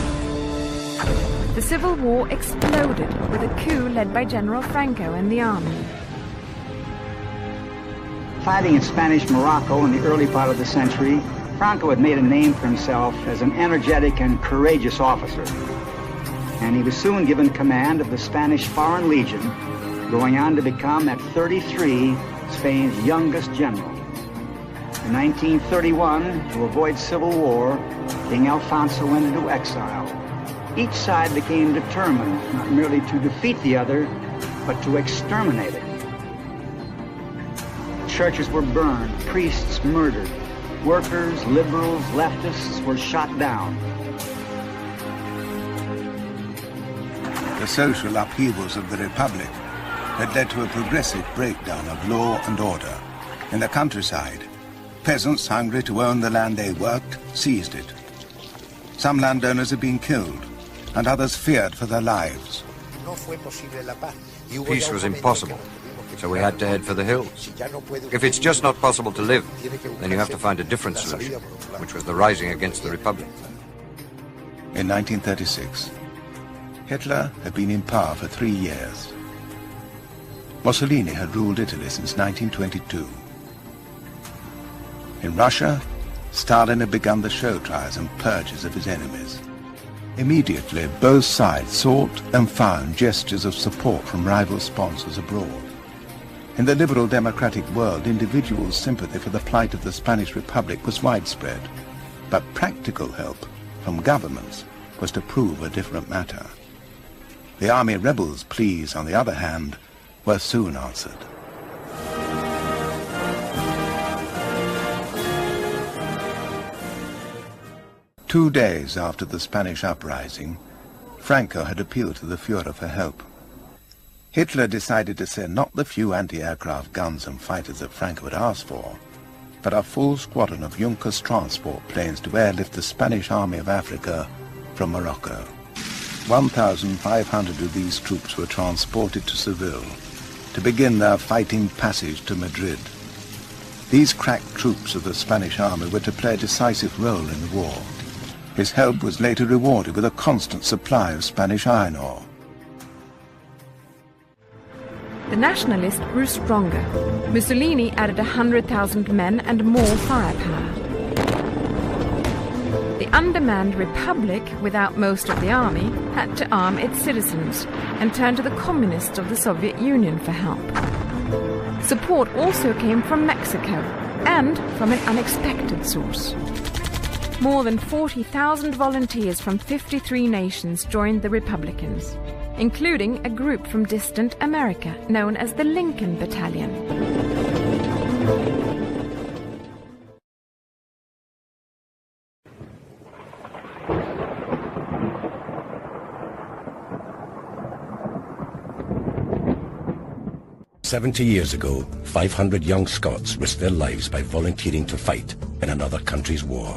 [SPEAKER 9] The Civil War exploded with a coup led by General Franco and the army.
[SPEAKER 10] Fighting in Spanish Morocco in the early part of the century, Franco had made a name for himself as an energetic and courageous officer. And he was soon given command of the Spanish Foreign Legion, going on to become, at 33, Spain's youngest general. In 1931, to avoid civil war, King Alfonso went into exile. Each side became determined not merely to defeat the other, but to exterminate it. Churches were burned, priests murdered, workers, liberals, leftists were shot down.
[SPEAKER 11] The social upheavals of the Republic had led to a progressive breakdown of law and order. In the countryside, peasants hungry to own the land they worked seized it. Some landowners had been killed, and others feared for their lives.
[SPEAKER 12] Peace was impossible, so we had to head for the hills. If it's just not possible to live, then you have to find a different solution, which was the rising against the Republic.
[SPEAKER 11] In 1936, Hitler had been in power for 3 years. Mussolini had ruled Italy since 1922. In Russia, Stalin had begun the show trials and purges of his enemies. Immediately, both sides sought and found gestures of support from rival sponsors abroad. In the liberal democratic world, individual sympathy for the plight of the Spanish Republic was widespread, but practical help from governments was to prove a different matter. The army rebels' pleas, on the other hand, were soon answered. Two days after the Spanish uprising, Franco had appealed to the Führer for help. Hitler decided to send not the few anti-aircraft guns and fighters that Franco had asked for, but a full squadron of Junkers transport planes to airlift the Spanish Army of Africa from Morocco. 1,500 of these troops were transported to Seville to begin their fighting passage to Madrid. These crack troops of the Spanish army were to play a decisive role in the war. His help was later rewarded with a constant supply of Spanish iron ore.
[SPEAKER 9] The nationalists grew stronger. Mussolini added 100,000 men and more firepower. The undermanned Republic, without most of the army, had to arm its citizens and turn to the communists of the Soviet Union for help. Support also came from Mexico, and from an unexpected source. More than 40,000 volunteers from 53 nations joined the Republicans, including a group from distant America known as the Lincoln Battalion.
[SPEAKER 13] "70 years ago, 500 young Scots risked their lives by volunteering to fight in another country's war.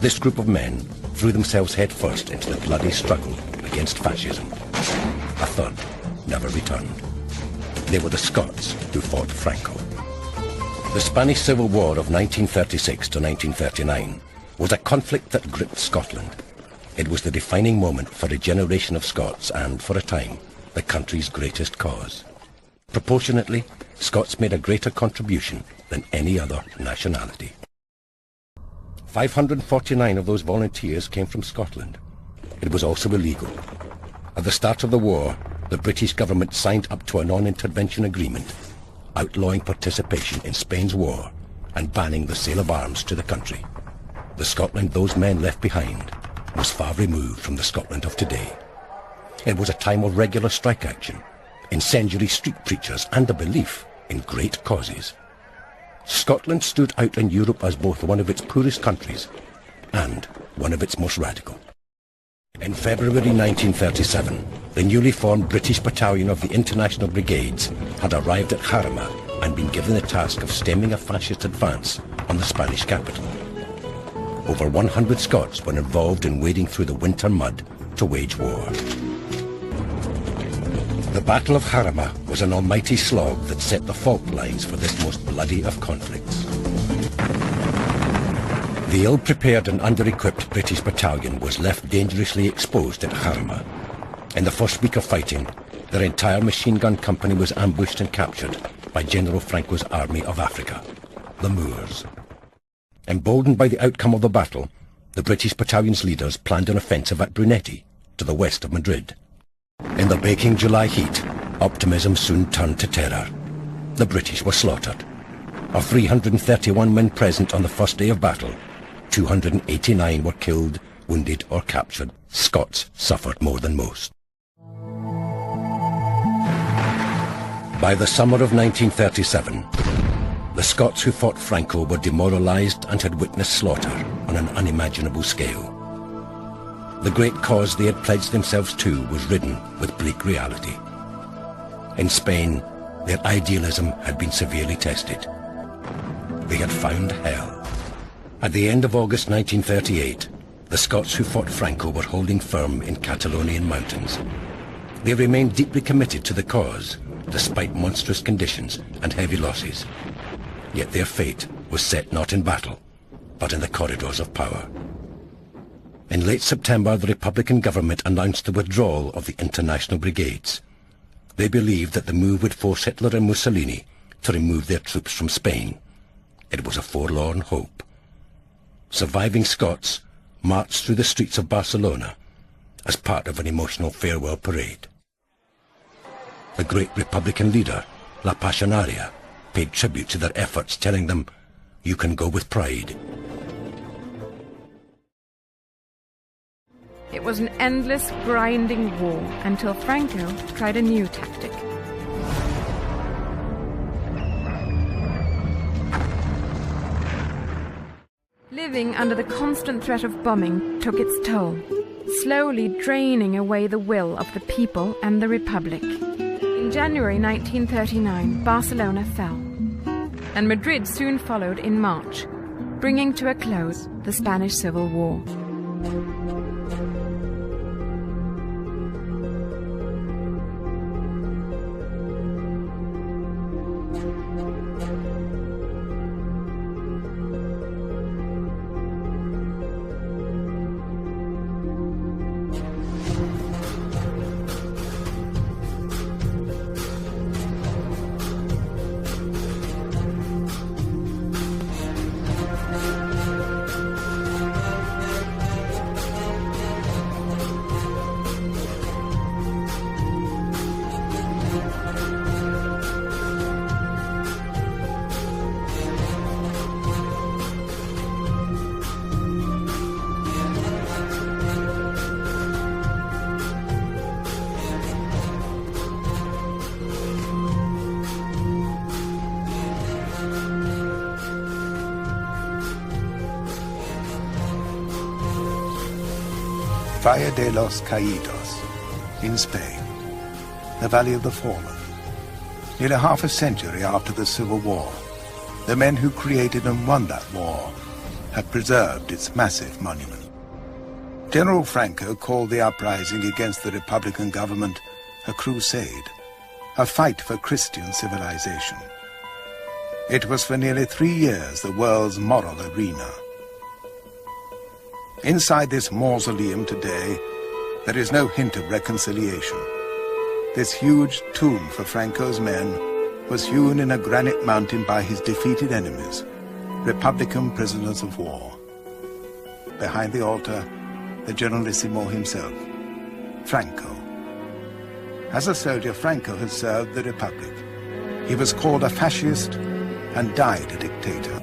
[SPEAKER 13] This group of men threw themselves headfirst into the bloody struggle against fascism. A third never returned. They were the Scots who fought Franco. The Spanish Civil War of 1936 to 1939 was a conflict that gripped Scotland. It was the defining moment for a generation of Scots and, for a time, the country's greatest cause. Proportionately, Scots made a greater contribution than any other nationality. 549 of those volunteers came from Scotland. It was also illegal. At the start of the war, the British government signed up to a non-intervention agreement, outlawing participation in Spain's war and banning the sale of arms to the country. The Scotland those men left behind was far removed from the Scotland of today. It was a time of regular strike action, incendiary street preachers, and a belief in great causes. Scotland stood out in Europe as both one of its poorest countries and one of its most radical. In February 1937, the newly formed British Battalion of the International Brigades had arrived at Jarama and been given the task of stemming a fascist advance on the Spanish capital. Over 100 Scots were involved in wading through the winter mud to wage war. The Battle of Jarama was an almighty slog that set the fault lines for this most bloody of conflicts. The ill-prepared and under-equipped British battalion was left dangerously exposed at Jarama. In the first week of fighting, their entire machine gun company was ambushed and captured by General Franco's Army of Africa, the Moors. Emboldened by the outcome of the battle, the British battalion's leaders planned an offensive at Brunetti, to the west of Madrid. In the baking July heat, optimism soon turned to terror. The British were slaughtered. Of 331 men present on the first day of battle, 289 were killed, wounded or captured. Scots suffered more than most. By the summer of 1937, the Scots who fought Franco were demoralized and had witnessed slaughter on an unimaginable scale. The great cause they had pledged themselves to was ridden with bleak reality. In Spain, their idealism had been severely tested. They had found hell. At the end of August 1938, the Scots who fought Franco were holding firm in Catalonian mountains. They remained deeply committed to the cause, despite monstrous conditions and heavy losses. Yet their fate was set not in battle, but in the corridors of power. In late September, the Republican government announced the withdrawal of the International Brigades. They believed that the move would force Hitler and Mussolini to remove their troops from Spain. It was a forlorn hope. Surviving Scots marched through the streets of Barcelona as part of an emotional farewell parade. The great Republican leader, La Pasionaria, paid tribute to their efforts, telling them, "You can go with pride."
[SPEAKER 9] It was an endless, grinding war until Franco tried a new tactic. Living under the constant threat of bombing took its toll, slowly draining away the will of the people and the Republic. In January 1939, Barcelona fell, and Madrid soon followed in March, bringing to a close the Spanish Civil War.
[SPEAKER 11] Valle de los Caídos in Spain, the Valley of the Fallen. Nearly half a century after the Civil War, the men who created and won that war have preserved its massive monument. General Franco called the uprising against the Republican government a crusade, a fight for Christian civilization. It was for nearly 3 years the world's moral arena. Inside this mausoleum today, there is no hint of reconciliation. This huge tomb for Franco's men was hewn in a granite mountain by his defeated enemies, Republican prisoners of war. Behind the altar, the Generalissimo himself, Franco. As a soldier, Franco had served the Republic. He was called a fascist and died a dictator.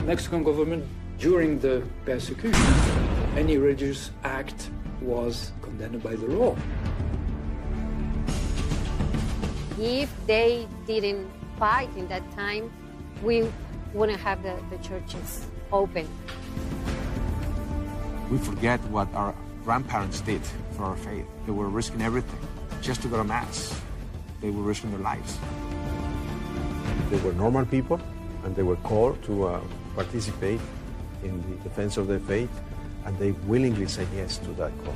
[SPEAKER 14] Mexican government, during the persecution, any religious act was condemned by the law.
[SPEAKER 15] If they didn't fight in that time, we wouldn't have the churches open.
[SPEAKER 17] We forget what our grandparents did for our faith. They were risking everything just to go to Mass. They were risking their lives.
[SPEAKER 20] They were normal people, and they were called to participate in the defense of their faith, and they willingly said yes to that call.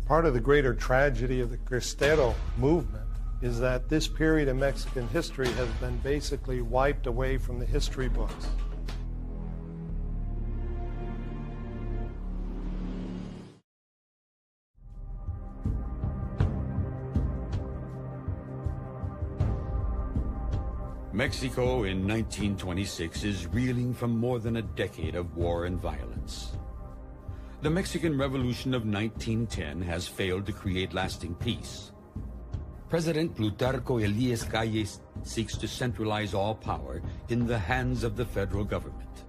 [SPEAKER 25] Part of the greater tragedy of the Cristero movement is that this period in Mexican history has been basically wiped away from the history books.
[SPEAKER 26] Mexico in 1926 is reeling from more than a decade of war and violence. The Mexican Revolution of 1910 has failed to create lasting peace. President Plutarco Elias Calles seeks to centralize all power in the hands of the federal government.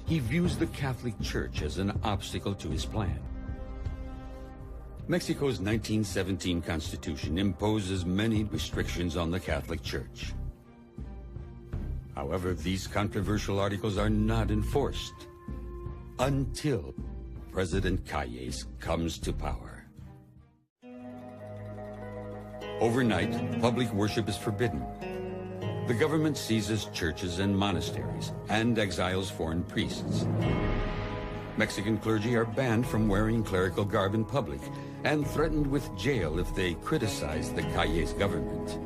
[SPEAKER 26] He views the Catholic Church as an obstacle to his plan. Mexico's 1917 Constitution imposes many restrictions on the Catholic Church. However, these controversial articles are not enforced until President Calles comes to power. Overnight, public worship is forbidden. The government seizes churches and monasteries and exiles foreign priests. Mexican clergy are banned from wearing clerical garb in public and threatened with jail if they criticize the Calles government.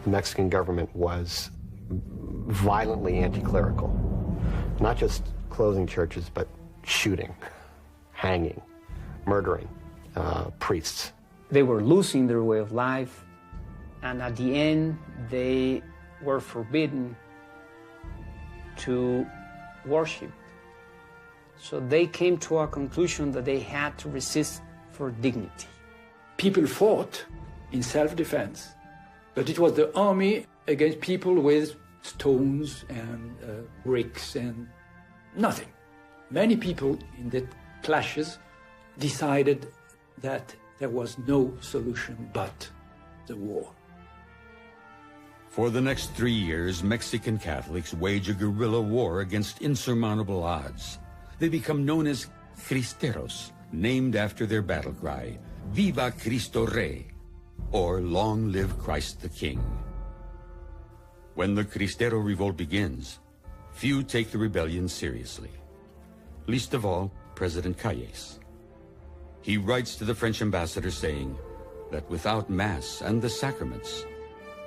[SPEAKER 2] The Mexican government was violently anti-clerical. Not just closing churches, but shooting, hanging, murdering priests.
[SPEAKER 14] They were losing their way of life, and at the end, they were forbidden to worship. So they came to a conclusion that they had to resist for dignity.
[SPEAKER 16] People fought in self-defense, but it was the army against people with stones and bricks and nothing. Many people in the clashes decided that there was no solution but the war.
[SPEAKER 26] For the next 3 years, Mexican Catholics wage a guerrilla war against insurmountable odds. They become known as Cristeros, named after their battle cry, Viva Cristo Rey, or Long Live Christ the King. When the Cristero revolt begins, few take the rebellion seriously. Least of all, President Calles. He writes to the French ambassador saying that without Mass and the sacraments,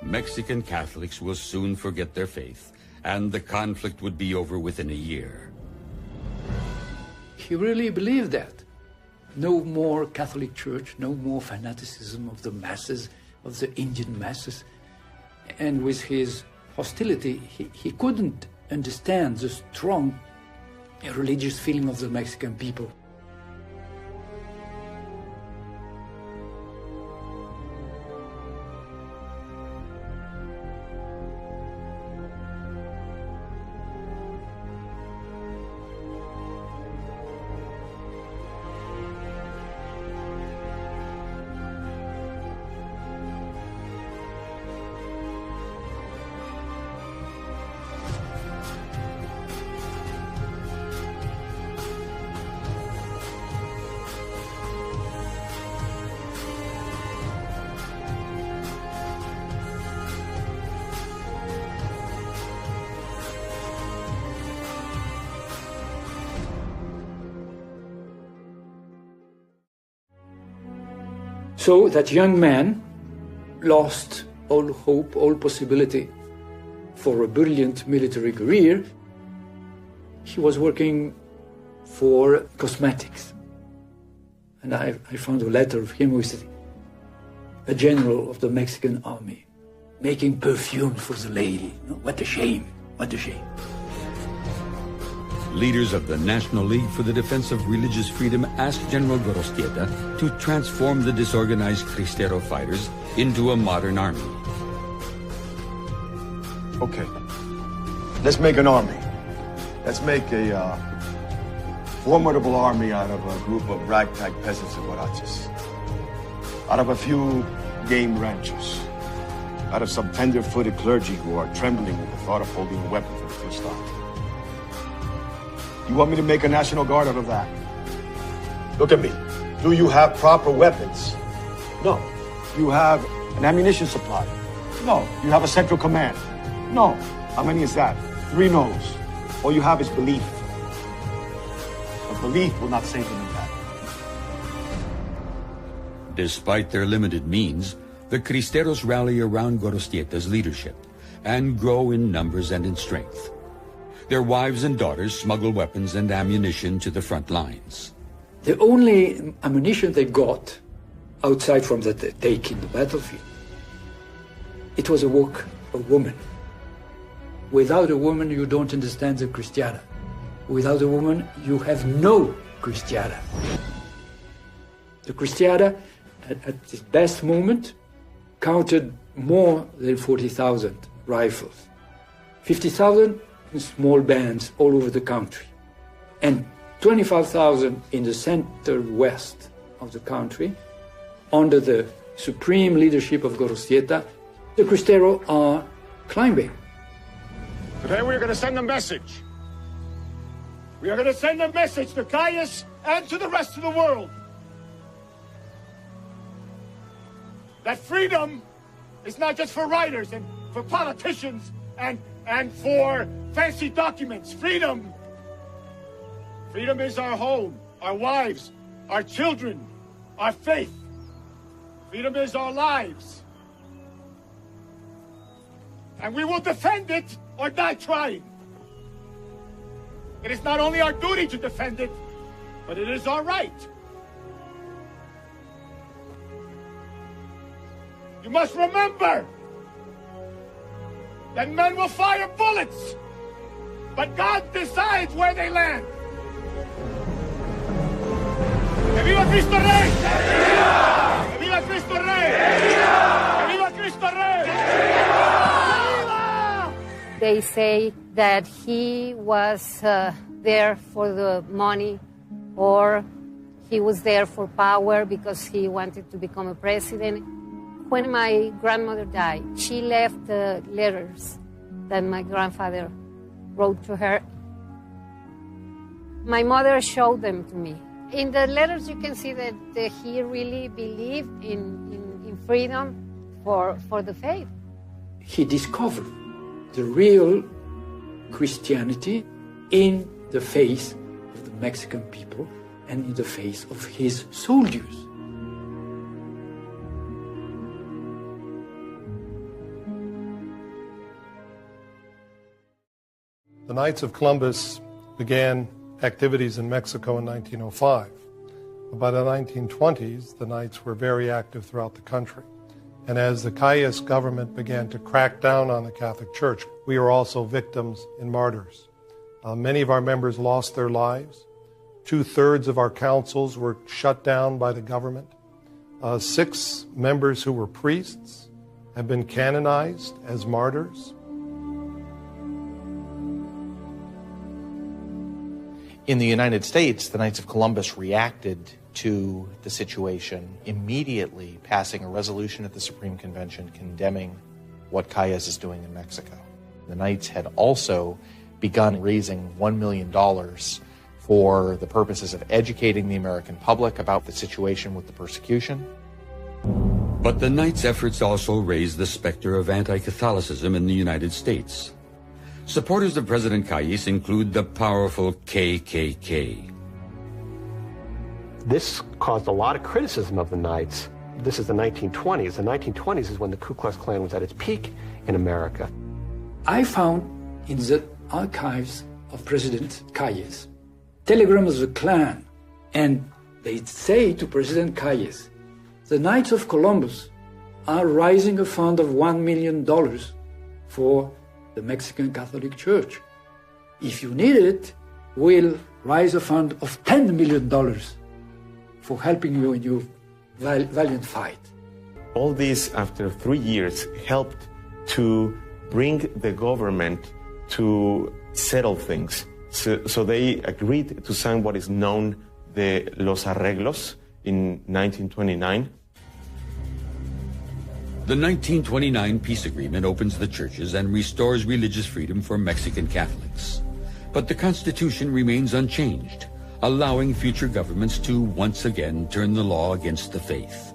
[SPEAKER 26] Mexican Catholics will soon forget their faith, and the conflict would be over within a year.
[SPEAKER 16] He really believed that. No more Catholic Church, no more fanaticism of the masses, of the Indian masses. And with his hostility, he couldn't understand the strong religious feeling of the Mexican people. So that young man lost all hope, all possibility for a brilliant military career. He was working for cosmetics. And I found a letter of him with a general of the Mexican army, making perfume for the lady. What a shame, what a shame.
[SPEAKER 26] Leaders of the National League for the Defense of Religious Freedom asked General Gorostieta to transform the disorganized Cristero fighters into a modern army.
[SPEAKER 18] Okay, let's make an army. Let's make a formidable army out of a group of ragtag peasants and huaraches. Out of a few game ranchers. Out of some tender-footed clergy who are trembling with the thought of holding a weapon for the first time. You want me to make a National Guard out of that? Look at me. Do you have proper weapons? No. You have an ammunition supply? No. You have a central command? No. How many is that? 3 no's. All you have is belief. But belief will not save them in battle.
[SPEAKER 26] Despite their limited means, the Cristeros rally around Gorostieta's leadership and grow in numbers and in strength. Their wives and daughters smuggle weapons and ammunition to the front lines.
[SPEAKER 14] The only ammunition they got, outside from that they take in the battlefield, it was a work of woman. Without a woman, you don't understand the Cristiada. Without a woman, you have no Cristiada. The Cristiada, at its best moment, counted more than 40,000 rifles, 50,000 in small bands all over the country, and 25,000 in the center-west of the country. Under the supreme leadership of Gorostieta, the Cristeros are climbing.
[SPEAKER 18] Today we're going to send a message. We are going to send a message to Caius and to the rest of the world that freedom is not just for writers and for politicians and for fancy documents. Freedom is our home, our wives, our children, our faith. Freedom is our lives. And we will defend it or die trying. It is not only our duty to defend it, but it is our right. You must remember that men will fire bullets, but God decides where they land. ¡Que viva Cristo Rey! ¡Que viva Cristo Rey! ¡Que viva Cristo Rey!
[SPEAKER 15] They say that he was there for the money, or he was there for power because he wanted to become a president. When my grandmother died, she left letters that my grandfather wrote to her. My mother showed them to me. In the letters, you can see that he really believed in freedom for the faith.
[SPEAKER 14] He discovered the real Christianity in the face of the Mexican people and in the face of his soldiers.
[SPEAKER 25] The Knights of Columbus began activities in Mexico in 1905. By the 1920s, the Knights were very active throughout the country. And as the Caius government began to crack down on the Catholic Church, we were also victims and martyrs. Many of our members lost their lives. 2/3 of our councils were shut down by the government. 6 members who were priests have been canonized as martyrs.
[SPEAKER 3] In the United States, the Knights of Columbus reacted to the situation, immediately passing a resolution at the Supreme Convention condemning what Caius is doing in Mexico. The Knights had also begun raising $1 million for the purposes of educating the American public about the situation with the persecution.
[SPEAKER 26] But the Knights' efforts also raised the specter of anti-Catholicism in the United States. Supporters of President Caius include the powerful KKK.
[SPEAKER 2] This caused a lot of criticism of the Knights. This is the 1920s. The 1920s is when the Ku Klux Klan was at its peak in America.
[SPEAKER 14] I found in the archives of President Caius telegrams of the Klan, and they say to President Caius, the Knights of Columbus are raising a fund of $1 million for the Mexican Catholic Church. If you need it, we'll raise a fund of $10 million for helping you in your valiant fight.
[SPEAKER 19] All this, after 3 years, helped to bring the government to settle things. So they agreed to sign what is known the Los Arreglos in 1929.
[SPEAKER 26] The 1929 peace agreement opens the churches and restores religious freedom for Mexican Catholics. But the Constitution remains unchanged, allowing future governments to once again turn the law against the faith.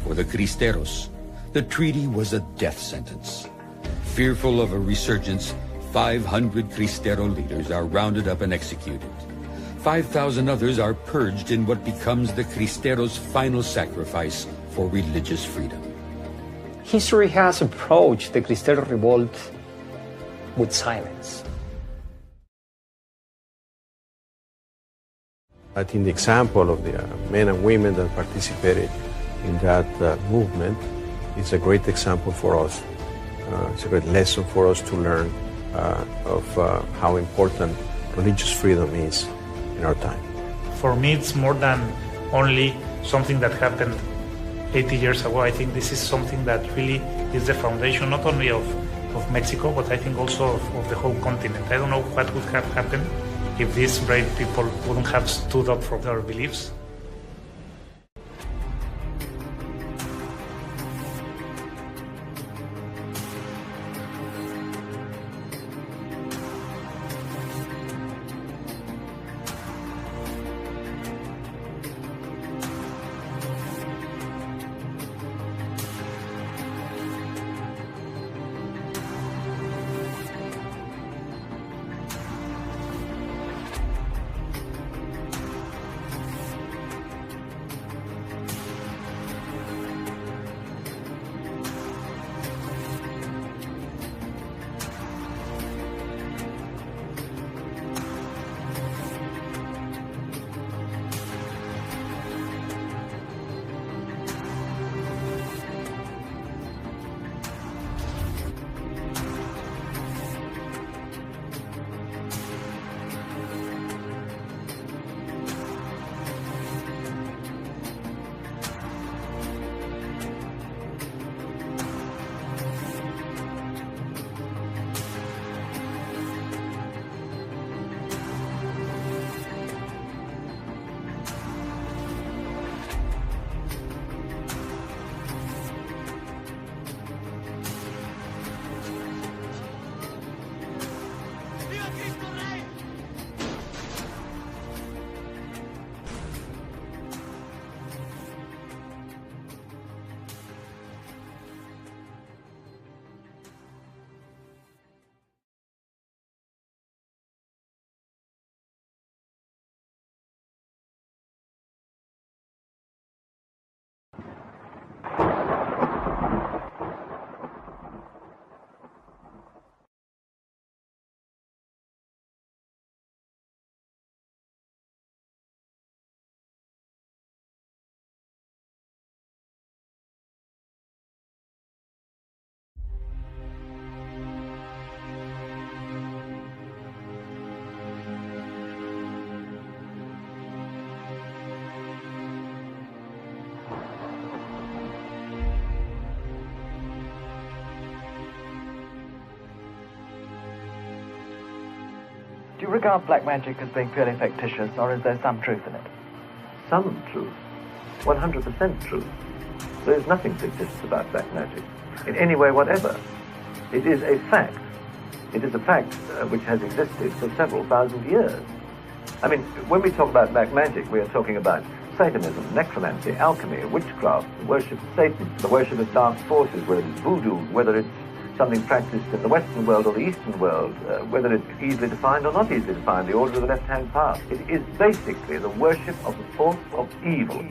[SPEAKER 26] For the Cristeros, the treaty was a death sentence. Fearful of a resurgence, 500 Cristero leaders are rounded up and executed. 5,000 others are purged in what becomes the Cristeros' final sacrifice for religious freedom.
[SPEAKER 4] History has approached the Cristero revolt with silence.
[SPEAKER 20] I think the example of the men and women that participated in that movement is a great example for us. It's a great lesson for us to learn of how important religious freedom is in our time.
[SPEAKER 5] For me, it's more than only something that happened 80 years ago. I think this is something that really is the foundation not only of Mexico, but I think also of the whole continent. I don't know what would have happened if these brave people wouldn't have stood up for their beliefs.
[SPEAKER 21] Do you regard black magic as being purely fictitious, or is there some truth in it?
[SPEAKER 22] Some truth. 100% truth. There is nothing fictitious about black magic, in any way whatever. It is a fact. It is a fact which has existed for several thousand years. I mean, when we talk about black magic, we are talking about Satanism, necromancy, alchemy, witchcraft, the worship of Satan, the worship of dark forces, whether it's voodoo, whether it's something practiced in the Western world or the Eastern world, whether it's easily defined or not easily defined, the order of the left-hand path. It is basically the worship of the force of evil,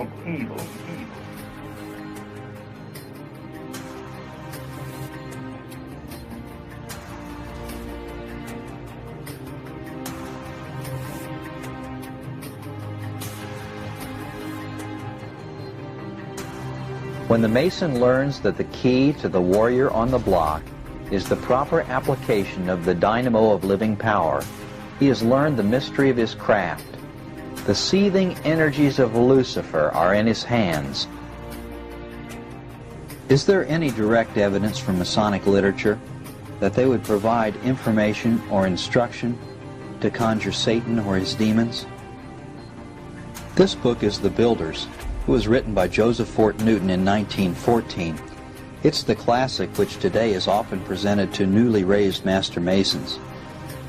[SPEAKER 23] When the Mason learns that the key to the warrior on the block is the proper application of the dynamo of living power, he has learned the mystery of his craft. The seething energies of Lucifer are in his hands. Is there any direct evidence from Masonic literature that they would provide information or instruction to conjure Satan or his demons? This book is The Builders. It was written by Joseph Fort Newton in 1914. It's the classic which today is often presented to newly raised Master Masons.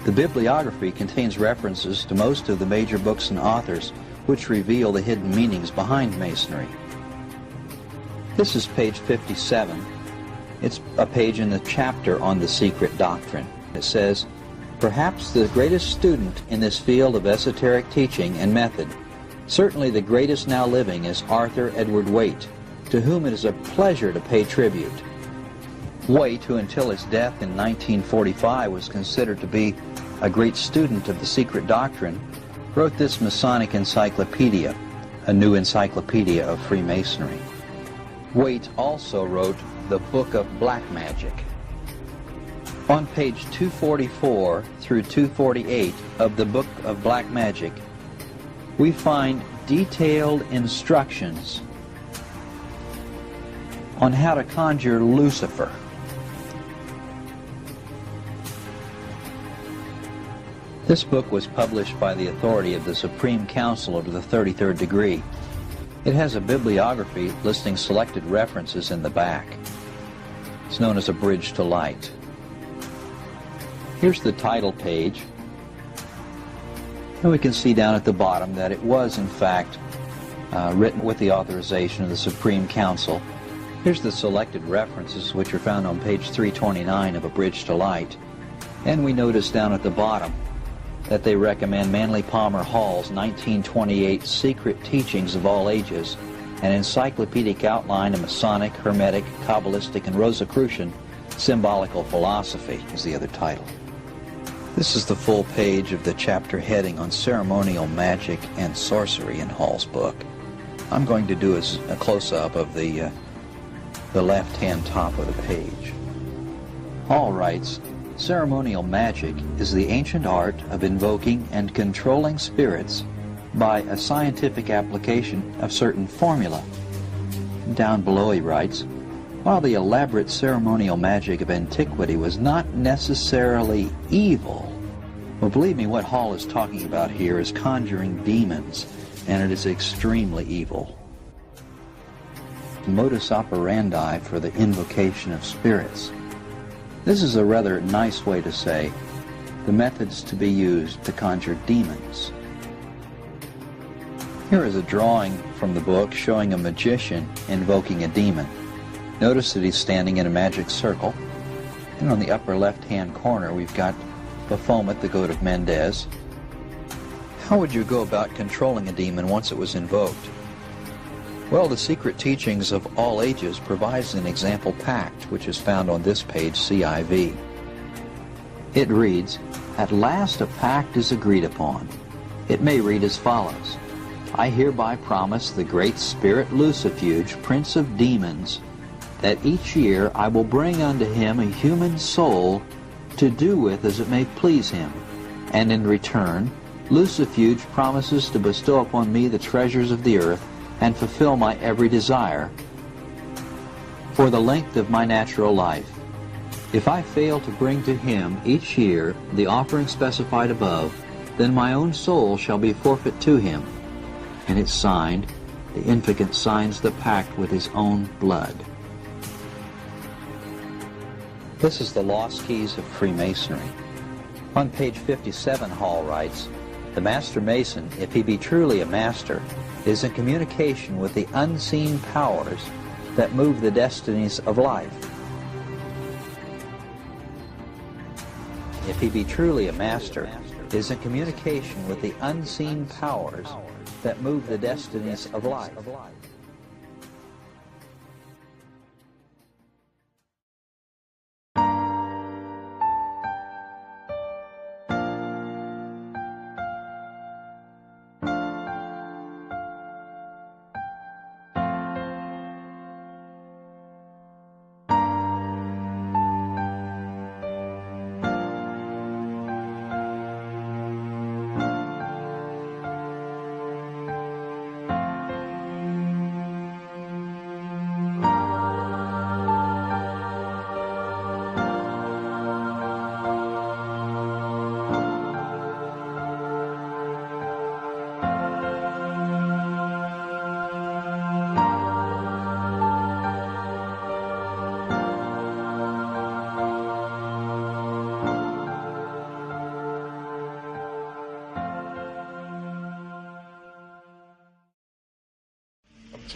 [SPEAKER 23] The bibliography contains references to most of the major books and authors which reveal the hidden meanings behind Masonry. This is page 57. It's a page in the chapter on the secret doctrine. It says, Perhaps the greatest student in this field of esoteric teaching and method, certainly the greatest now living, is Arthur Edward Waite, to whom it is a pleasure to pay tribute. Waite, who until his death in 1945 was considered to be a great student of the secret doctrine, wrote this Masonic encyclopedia, a new encyclopedia of Freemasonry. Waite also wrote the Book of Black Magic. On page 244 through 248 of the Book of Black Magic, we find detailed instructions on how to conjure Lucifer. This book was published by the authority of the Supreme Council of the 33rd Degree. It has a bibliography listing selected references in the back. It's known as a Bridge to Light. Here's the title page. And we can see down at the bottom that it was, in fact, written with the authorization of the Supreme Council. Here's the selected references, which are found on page 329 of A Bridge to Light. And we notice down at the bottom that they recommend Manly Palmer Hall's 1928 Secret Teachings of All Ages, an encyclopedic outline of Masonic, Hermetic, Kabbalistic, and Rosicrucian symbolical philosophy is the other title. This is the full page of the chapter heading on ceremonial magic and sorcery in Hall's book. I'm going to do a close-up of the left-hand top of the page. Hall writes, ceremonial magic is the ancient art of invoking and controlling spirits by a scientific application of certain formula. Down below he writes, while the elaborate ceremonial magic of antiquity was not necessarily evil, well, believe me, what Hall is talking about here is conjuring demons, and it is extremely evil. Modus operandi for the invocation of spirits. This is a rather nice way to say the methods to be used to conjure demons. Here is a drawing from the book showing a magician invoking a demon. Notice that he's standing in a magic circle, and on the upper left-hand corner we've got Baphomet, the goat of Mendez. How would you go about controlling a demon once it was invoked? Well, the Secret Teachings of All Ages provides an example pact, which is found on this page, CIV. It reads, at last a pact is agreed upon. It may read as follows. I hereby promise the great spirit Lucifuge, prince of demons, that each year I will bring unto him a human soul to do with as it may please him, and in return Lucifuge promises to bestow upon me the treasures of the earth and fulfill my every desire for the length of my natural life. If I fail to bring to him each year the offering specified above, then my own soul shall be forfeit to him. And it's signed, the Inficant signs the pact with his own blood. This is the Lost Keys of Freemasonry. On page 57, Hall writes, the Master Mason, if he be truly a master, is in communication with the unseen powers that move the destinies of life. If he be truly a master, is in communication with the unseen powers that move the destinies of life.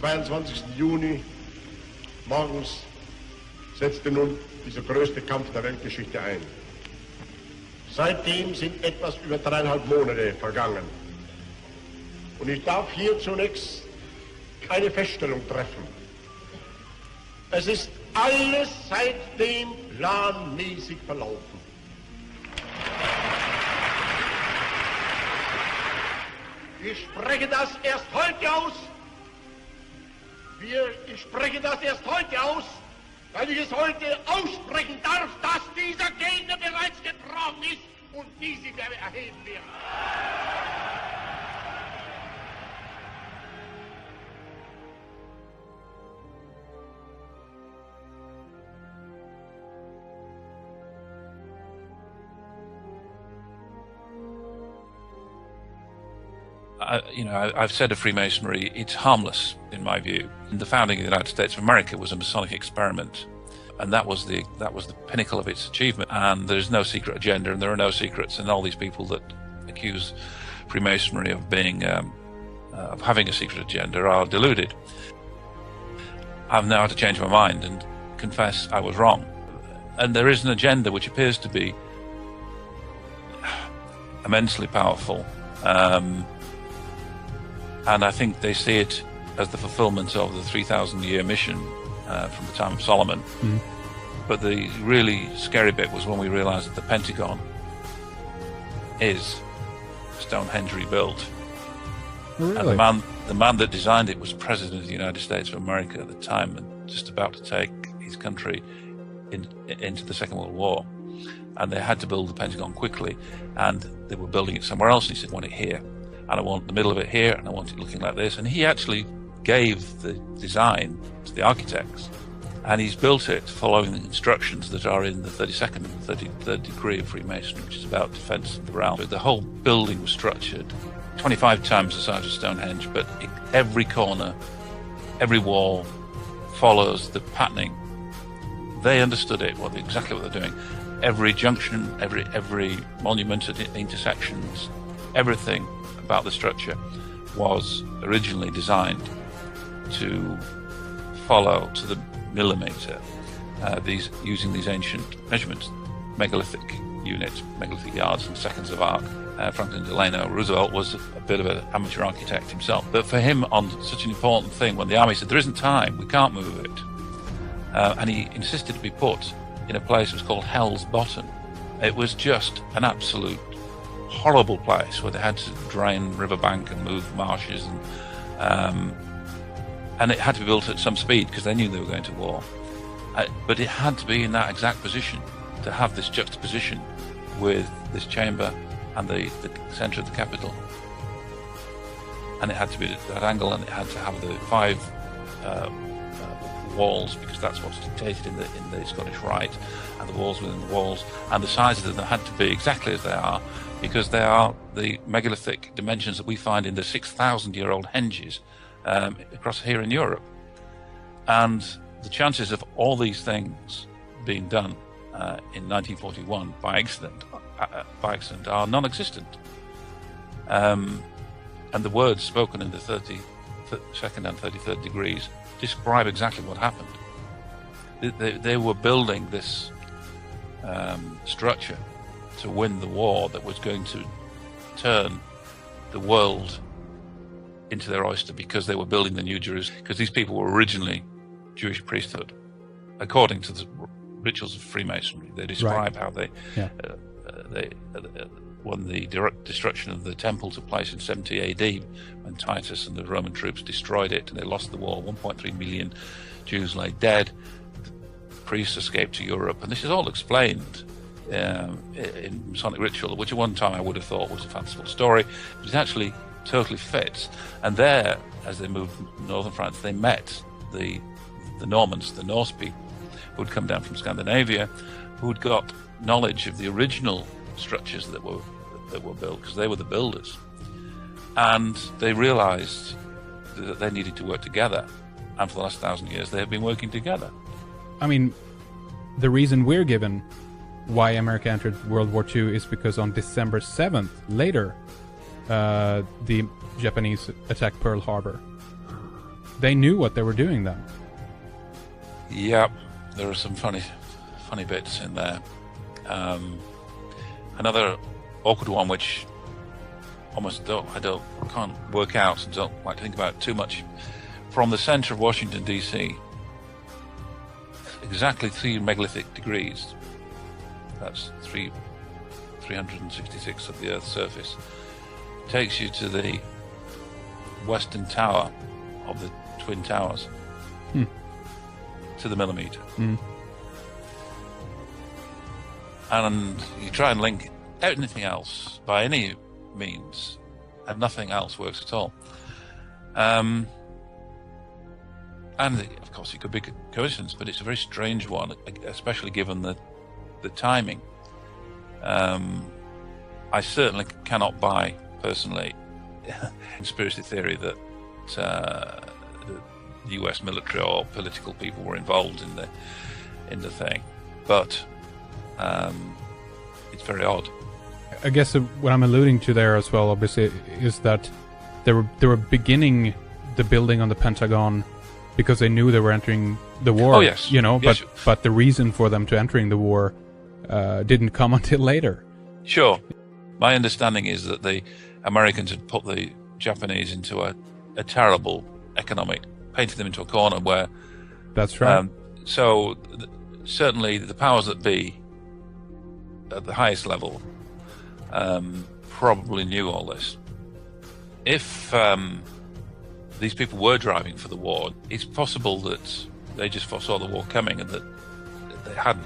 [SPEAKER 18] Am 22. Juni morgens setzte nun dieser größte Kampf der Weltgeschichte ein.
[SPEAKER 1] Seitdem sind etwas über 3,5 Monate vergangen. Und ich darf hier zunächst keine Feststellung treffen. Es ist alles seitdem planmäßig verlaufen. Ich spreche das erst heute aus. Ich spreche das erst heute aus, weil ich es heute aussprechen darf, dass dieser Gegner bereits getroffen ist und die sich erheben werden.
[SPEAKER 6] I've said of Freemasonry, it's harmless in my view. The founding of the United States of America was a Masonic experiment, and that was the pinnacle of its achievement. And there's no secret agenda, and there are no secrets. And all these people that accuse Freemasonry of being of having a secret agenda are deluded. I've now had to change my mind and confess I was wrong. And there is an agenda which appears to be immensely powerful. And I think they see it as the fulfillment of the 3,000-year mission from the time of Solomon. Mm. But the really scary bit was when we realized that the Pentagon is Stonehenge rebuilt.
[SPEAKER 7] Really?
[SPEAKER 6] And the man that designed it was President of the United States of America at the time, and just about to take his country into the Second World War. And they had to build the Pentagon quickly, and they were building it somewhere else, and he said, I want it here. And I want the middle of it here, and I want it looking like this. And he actually gave the design to the architects, and he's built it following the instructions that are in the 32nd and 33rd degree of Freemasonry, which is about defense of the realm. The whole building was structured 25 times the size of Stonehenge, but every corner, every wall follows the patterning. They understood it, exactly what they're doing. Every junction, every monument at intersections, everything about the structure was originally designed to follow to the millimeter using these ancient measurements, megalithic units, megalithic yards and seconds of arc. Franklin Delano Roosevelt was a bit of an amateur architect himself, but for him on such an important thing, when the army said there isn't time, we can't move it, and he insisted to be put in a place that was called Hell's Bottom. It was just an absolute horrible place where they had to drain riverbank and move marshes, and it had to be built at some speed because they knew they were going to war. But it had to be in that exact position to have this juxtaposition with this chamber and the centre of the Capitol. And it had to be at that angle, and it had to have the 5 walls, because that's what's dictated in the Scottish Rite, and the walls within the walls, and the sizes of them had to be exactly as they are, because they are the megalithic dimensions that we find in the 6,000-year-old henges across here in Europe. And the chances of all these things being done in 1941 by accident are non-existent. And the words spoken in the 32nd and 33rd degrees describe exactly what happened. They were building this structure to win the war that was going to turn the world into their oyster, because they were building the New Jerusalem, because these people were originally Jewish priesthood. According to the rituals of Freemasonry, they describe how they when the direct destruction of the temple took place in 70 AD, when Titus and the Roman troops destroyed it and they lost the war. 1.3 million Jews lay dead. Priests escaped to Europe, and this is all explained in Masonic ritual, which at one time I would have thought was a fanciful story, but it actually totally fits. And there, as they moved from northern France, they met the Normans, the Norse people, who had come down from Scandinavia, who had got knowledge of the original structures that were built, because they were the builders, and they realized that they needed to work together, and for the last 1,000 years they have been working together.
[SPEAKER 7] I mean, the reason we're given why America entered World War II is because on December 7th, later, the Japanese attacked Pearl Harbor. They knew what they were doing then. Yep,
[SPEAKER 6] there are some funny bits in there. Another awkward one, which almost can't work out and don't like to think about too much. From the center of Washington, D.C., exactly 3 megalithic degrees, that's 366 of the Earth's surface, takes you to the western tower of the Twin Towers, to the millimeter. And you try and link anything else by any means, and nothing else works at all. And of course, it could be a coincidence, but it's a very strange one, especially given the timing. I certainly cannot buy, personally, conspiracy theory that the US military or political people were involved in the thing, but it's very odd.
[SPEAKER 7] I guess what I'm alluding to there as well, obviously, is that they were beginning the building on the Pentagon because they knew they were entering the war.
[SPEAKER 6] Oh yes,
[SPEAKER 7] yes. But the reason for them to entering the war didn't come until later.
[SPEAKER 6] Sure. My understanding is that the Americans had put the Japanese into a terrible economic, painted them into a corner where...
[SPEAKER 7] That's right.
[SPEAKER 6] So certainly the powers that be at the highest level probably knew all this. If these people were driving for the war, it's possible that they just foresaw the war coming and that they hadn't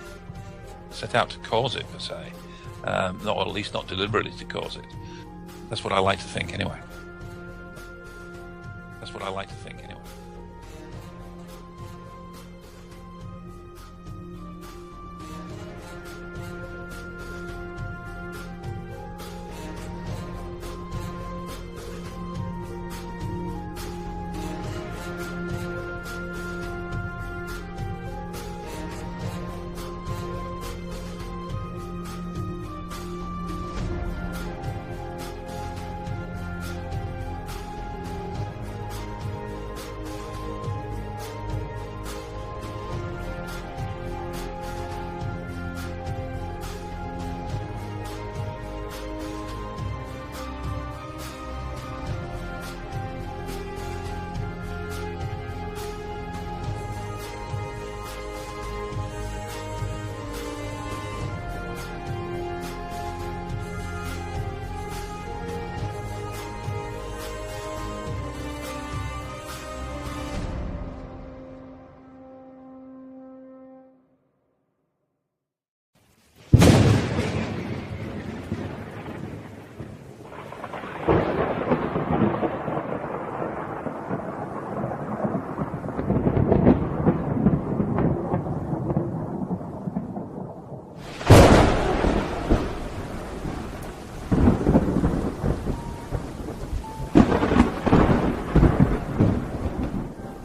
[SPEAKER 6] set out to cause it per se, or at least not deliberately to cause it. That's what I like to think anyway.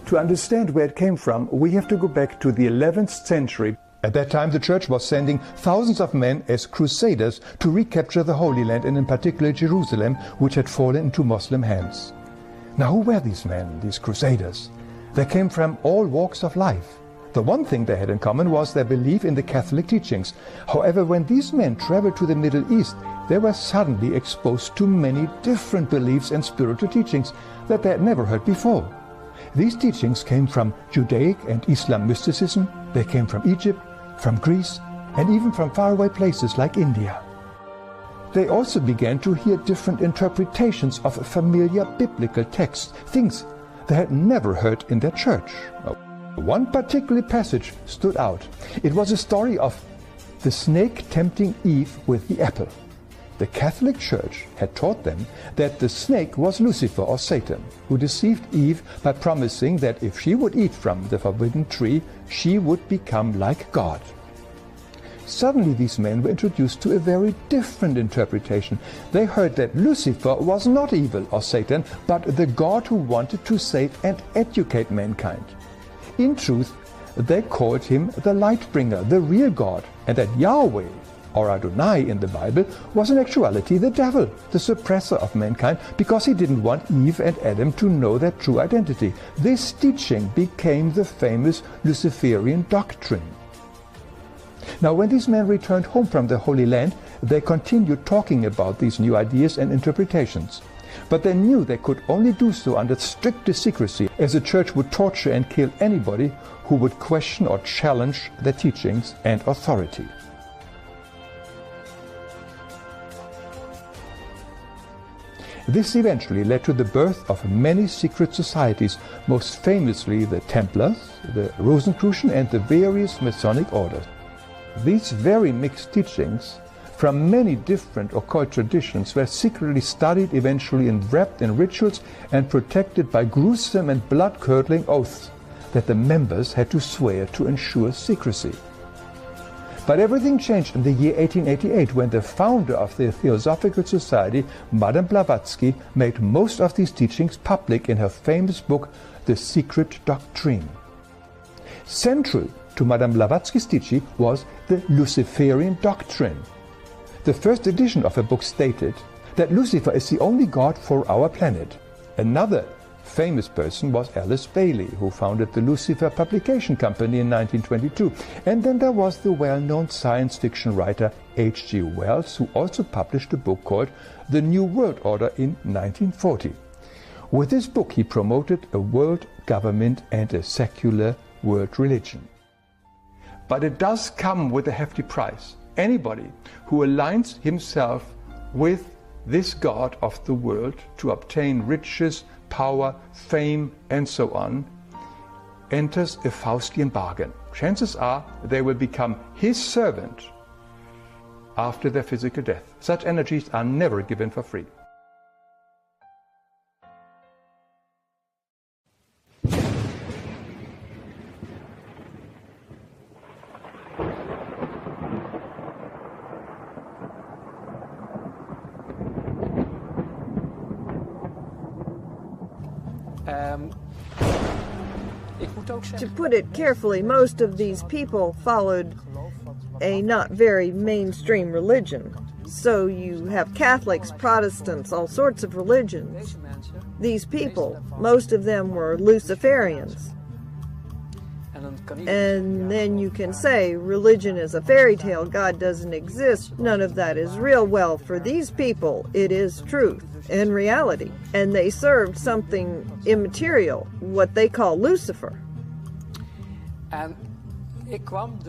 [SPEAKER 8] To understand where it came from, we have to go back to the 11th century. At that time, the church was sending thousands of men as crusaders to recapture the Holy Land, and in particular Jerusalem, which had fallen into Muslim hands. Now, who were these men, these crusaders? They came from all walks of life. The one thing they had in common was their belief in the Catholic teachings. However, when these men traveled to the Middle East, they were suddenly exposed to many different beliefs and spiritual teachings that they had never heard before. These teachings came from Judaic and Islam mysticism, they came from Egypt, from Greece, and even from faraway places like India. They also began to hear different interpretations of familiar biblical texts, things they had never heard in their church. One particular passage stood out. It was a story of the snake tempting Eve with the apple. The Catholic Church had taught them that the snake was Lucifer or Satan, who deceived Eve by promising that if she would eat from the forbidden tree, she would become like God. Suddenly these men were introduced to a very different interpretation. They heard that Lucifer was not evil or Satan, but the God who wanted to save and educate mankind. In truth, they called him the Lightbringer, the real God, and that Yahweh, or Adonai in the Bible, was in actuality the devil, the suppressor of mankind, because he didn't want Eve and Adam to know their true identity. This teaching became the famous Luciferian doctrine. Now, when these men returned home from the Holy Land, they continued talking about these new ideas and interpretations. But they knew they could only do so under strictest secrecy, as the church would torture and kill anybody who would question or challenge their teachings and authority. This eventually led to the birth of many secret societies, most famously the Templars, the Rosicrucian, and the various Masonic orders. These very mixed teachings from many different occult traditions were secretly studied, eventually wrapped in rituals, and protected by gruesome and blood-curdling oaths that the members had to swear to ensure secrecy. But everything changed in the year 1888 when the founder of the Theosophical Society, Madame Blavatsky, made most of these teachings public in her famous book, The Secret Doctrine. Central to Madame Blavatsky's teaching was the Luciferian doctrine. The first edition of her book stated that Lucifer is the only god for our planet. Another famous person was Alice Bailey, who founded the Lucifer Publication Company in 1922. And then there was the well-known science fiction writer H.G. Wells, who also published a book called The New World Order in 1940. With this book, he promoted a world government and a secular world religion. But it does come with a hefty price. Anybody who aligns himself with this god of the world to obtain riches, power, fame, and so on, enters a Faustian bargain. Chances are they will become his servant after their physical death. Such energies are never given for free.
[SPEAKER 9] To put it carefully, most of these people followed a not very mainstream religion. So you have Catholics, Protestants, all sorts of religions. These people, most of them were Luciferians. And then you can say religion is a fairy tale, God doesn't exist, none of that is real. Well, for these people, it is truth and reality. And they served something immaterial, what they call Lucifer.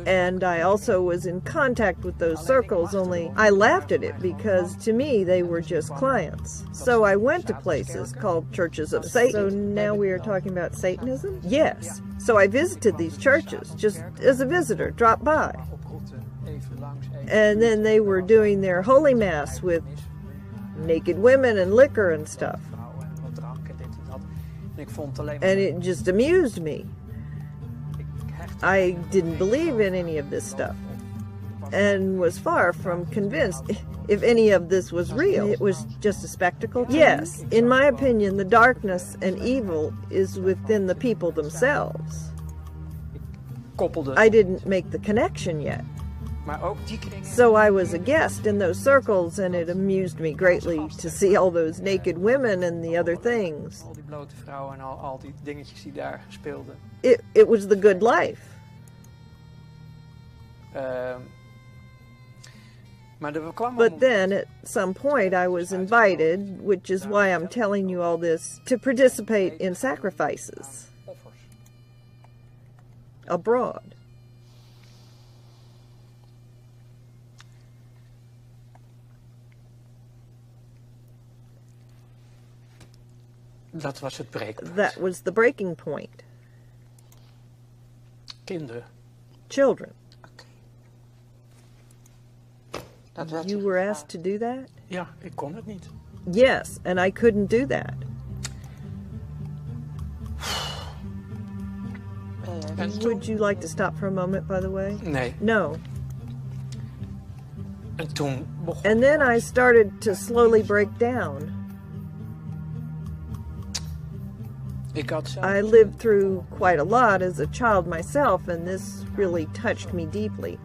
[SPEAKER 9] And I also was in contact with those circles, only I laughed at it because to me they were just clients. So I went to places called churches of Satan. So now we are talking about Satanism? Yes. So I visited these churches just as a visitor, dropped by. And then they were doing their Holy Mass with naked women and liquor and stuff. And it just amused me. I didn't believe in any of this stuff and was far from convinced if any of this was real. It was just a spectacle. Yes, in my opinion, the darkness and evil is within the people themselves. I didn't make the connection yet. So I was a guest in those circles, and it amused me greatly to see all those naked women and the other things. It was the good life. But then at some point I was invited, which is why I'm telling you all this, to participate in sacrifices abroad.
[SPEAKER 14] Dat was het breekpunt.
[SPEAKER 9] That was the breaking point.
[SPEAKER 14] Kinderen.
[SPEAKER 9] Children.
[SPEAKER 14] Okay.
[SPEAKER 9] You were asked to do that?
[SPEAKER 14] Ja, ik kon het niet.
[SPEAKER 9] Yes, and I couldn't do that. Would you like to stop for a moment, by the way?
[SPEAKER 14] Nee.
[SPEAKER 9] No.
[SPEAKER 14] En toen begon...
[SPEAKER 9] And then I started to slowly break down. I lived through quite a lot as a child myself, and this really touched me deeply.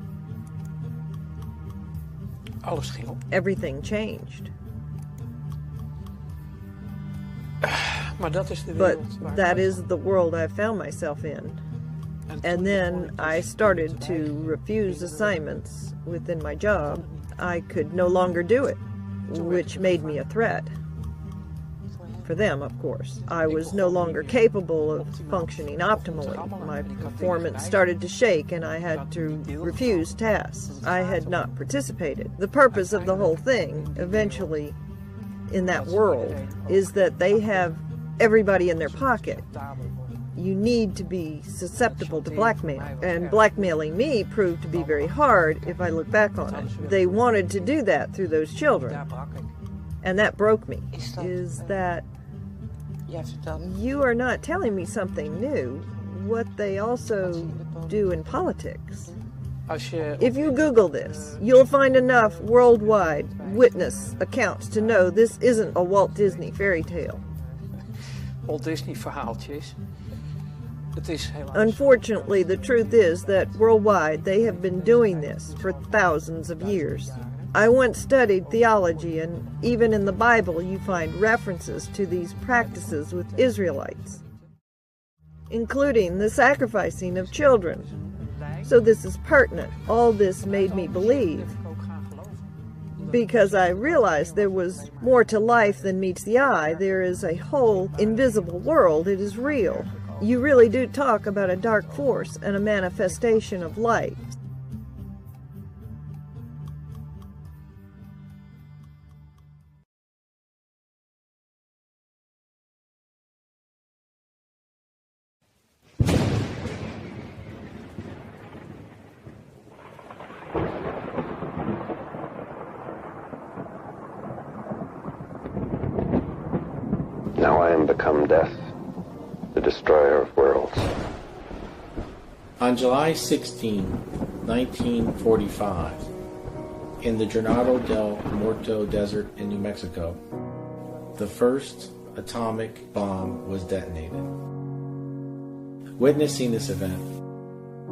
[SPEAKER 14] Alles ging op.
[SPEAKER 9] Everything changed.
[SPEAKER 14] Maar dat is de
[SPEAKER 9] But
[SPEAKER 14] wereld
[SPEAKER 9] that is the world I found myself in. And then I started to refuse assignments within my job. I could no longer do it, which made me a threat. For them, of course. I was no longer capable of functioning optimally. My performance started to shake and I had to refuse tasks. I had not participated. The purpose of the whole thing, eventually, in that world, is that they have everybody in their pocket. You need to be susceptible to blackmail. And blackmailing me proved to be very hard if I look back on it. They wanted to do that through those children. And that broke me, is that you are not telling me something new, what they also do in politics. If you Google this, you'll find enough worldwide witness accounts to know this isn't a Walt Disney fairy tale.
[SPEAKER 4] Walt Disney verhaaltjes.
[SPEAKER 9] Unfortunately, the truth is that worldwide they have been doing this for thousands of years. I once studied theology, and even in the Bible you find references to these practices with Israelites, including the sacrificing of children. So this is pertinent. All this made me believe, because I realized there was more to life than meets the eye. There is a whole invisible world. It is real. You really do talk about a dark force and a manifestation of light.
[SPEAKER 2] Now I am become death, the destroyer of worlds.
[SPEAKER 3] On July 16, 1945, in the Jornado del Muerto Desert in New Mexico, the first atomic bomb was detonated. Witnessing this event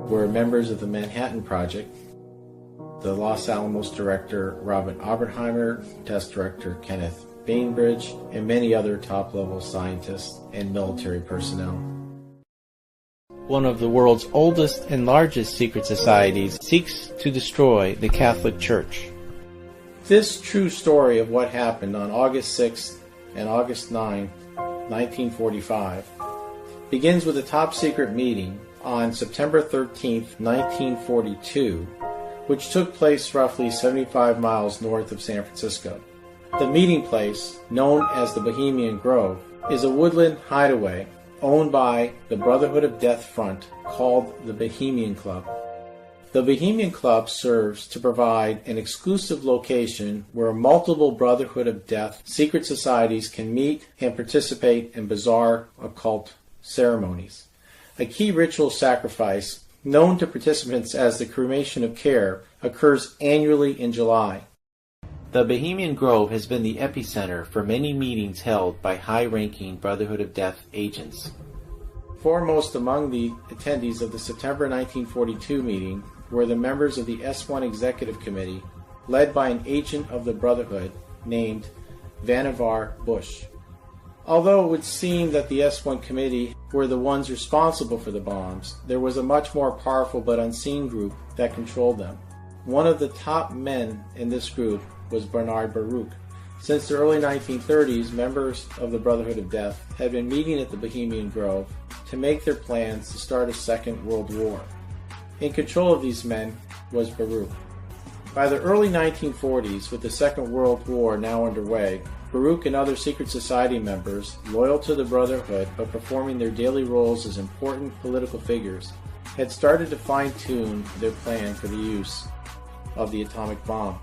[SPEAKER 3] were members of the Manhattan Project, the Los Alamos director Robert Oppenheimer, test director Kenneth Bainbridge, and many other top-level scientists and military personnel. One of the world's oldest and largest secret societies seeks to destroy the Catholic Church. This true story of what happened on August 6th and August 9, 1945, begins with a top-secret meeting on September 13th, 1942, which took place roughly 75 miles north of San Francisco. The meeting place, known as the Bohemian Grove, is a woodland hideaway owned by the Brotherhood of Death Front called the Bohemian Club. The Bohemian Club serves to provide an exclusive location where multiple Brotherhood of Death secret societies can meet and participate in bizarre occult ceremonies. A key ritual sacrifice, known to participants as the cremation of care, occurs annually in July. The Bohemian Grove has been the epicenter for many meetings held by high-ranking Brotherhood of Death agents. Foremost among the attendees of the September 1942 meeting were the members of the S1 Executive Committee, led by an agent of the Brotherhood named Vannevar Bush. Although it would seem that the S1 Committee were the ones responsible for the bombs, there was a much more powerful but unseen group that controlled them. One of the top men in this group was Bernard Baruch. Since the early 1930s, members of the Brotherhood of Death had been meeting at the Bohemian Grove to make their plans to start a Second World War. In control of these men was Baruch. By the early 1940s, with the Second World War now underway, Baruch and other secret society members, loyal to the Brotherhood but performing their daily roles as important political figures, had started to fine-tune their plan for the use of the atomic bomb.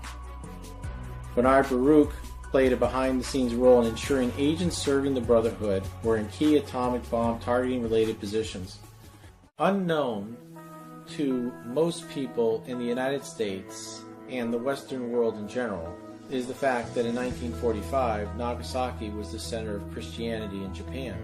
[SPEAKER 3] Bernard Baruch played a behind-the-scenes role in ensuring agents serving the Brotherhood were in key atomic bomb targeting-related positions. Unknown to most people in the United States and the Western world in general is the fact that in 1945, Nagasaki was the center of Christianity in Japan.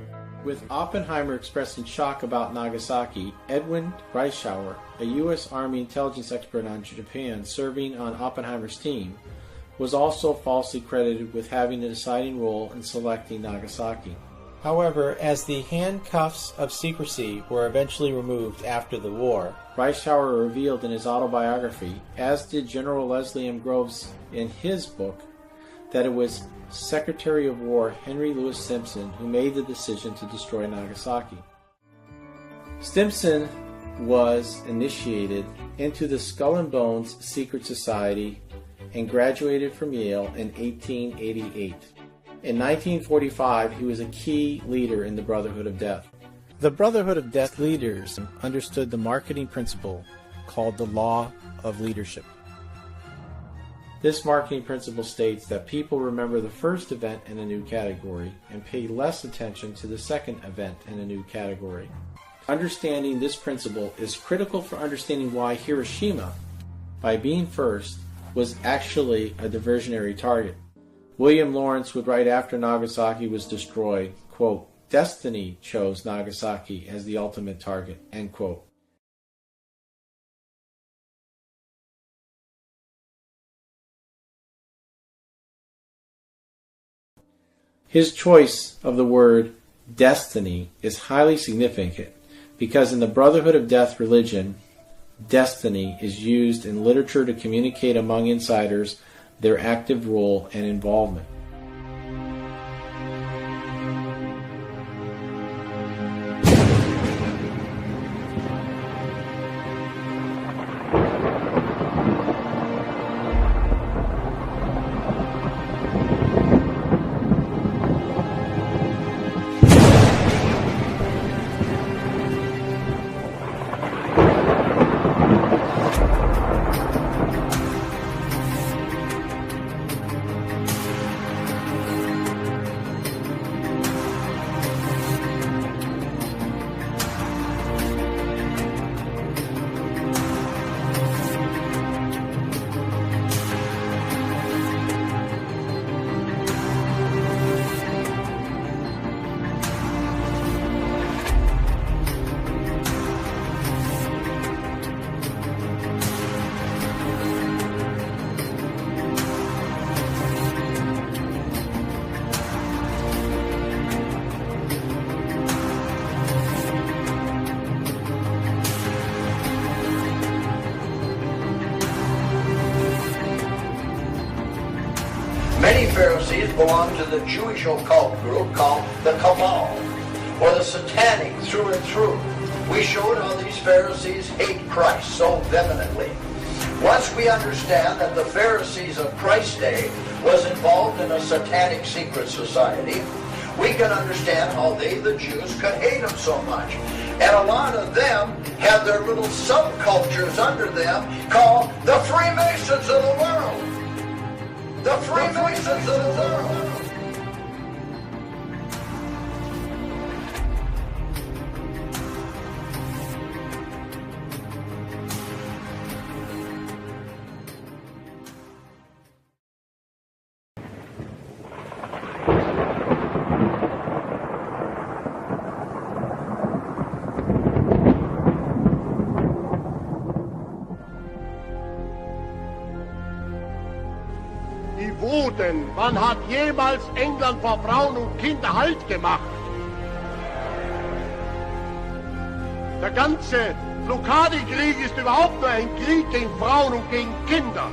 [SPEAKER 3] With Oppenheimer expressing shock about Nagasaki, Edwin Reischauer, a U.S. Army intelligence expert on Japan serving on Oppenheimer's team, was also falsely credited with having a deciding role in selecting Nagasaki. However, as the handcuffs of secrecy were eventually removed after the war, Reischauer revealed in his autobiography, as did General Leslie M. Groves in his book, that it was Secretary of War Henry Louis Stimson who made the decision to destroy Nagasaki. Stimson was initiated into the Skull and Bones Secret Society and graduated from Yale in 1888. In 1945, he was a key leader in the Brotherhood of Death. The Brotherhood of Death leaders understood the marketing principle called the Law of Leadership. This marketing principle states that people remember the first event in a new category and pay less attention to the second event in a new category. Understanding this principle is critical for understanding why Hiroshima, by being first, was actually a diversionary target. William Lawrence would write after Nagasaki was destroyed, quote, "Destiny chose Nagasaki as the ultimate target," end quote. His choice of the word destiny is highly significant because in the Brotherhood of Death religion, destiny is used in literature to communicate among insiders their active role and involvement.
[SPEAKER 10] Many Pharisees belong to the Jewish occult group called the Cabal, or the Satanic through and through. We showed how these Pharisees hate Christ so vehemently. Once we understand that the Pharisees of Christ's day was involved in a Satanic secret society, we can understand how they, the Jews, could hate him so much. And a lot of them had their little subcultures under them called the Freemasons of the world. The Freemasons of the world.
[SPEAKER 1] Wo denn? Wann hat jemals England vor Frauen und Kindern Halt gemacht? Der ganze Blockadekrieg ist überhaupt nur ein Krieg gegen Frauen und gegen Kinder.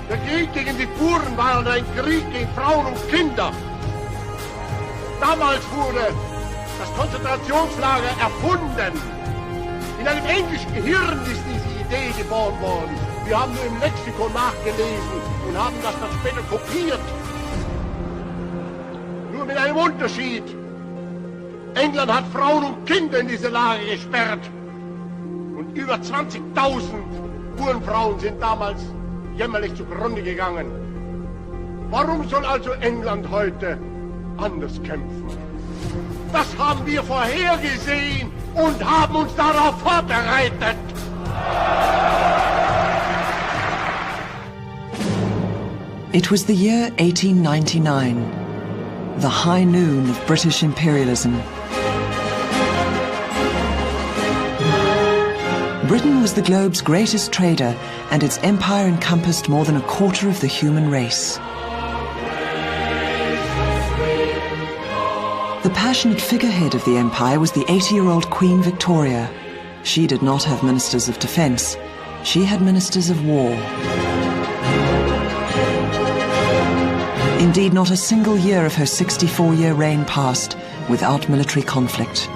[SPEAKER 1] Der Krieg gegen die Buren war ein Krieg gegen Frauen und Kinder. Damals wurde das Konzentrationslager erfunden. In einem englischen Gehirn ist diese Idee geboren worden. Wir haben nur im Lexikon nachgelesen und haben das dann später kopiert. Nur mit einem Unterschied. England hat Frauen und Kinder in diese Lager gesperrt. Und über 20.000 Burenfrauen sind damals jämmerlich zugrunde gegangen. Warum soll also England heute anders kämpfen? Das haben wir vorhergesehen und haben uns darauf vorbereitet.
[SPEAKER 11] It was the year 1899, the high noon of British imperialism. Britain was the globe's greatest trader, and its empire encompassed more than a quarter of the human race. compassionate figurehead of the empire was the 80-year-old Queen Victoria. She did not have ministers of defense. She had ministers of war. Indeed, not a single year of her 64-year reign passed without military conflict.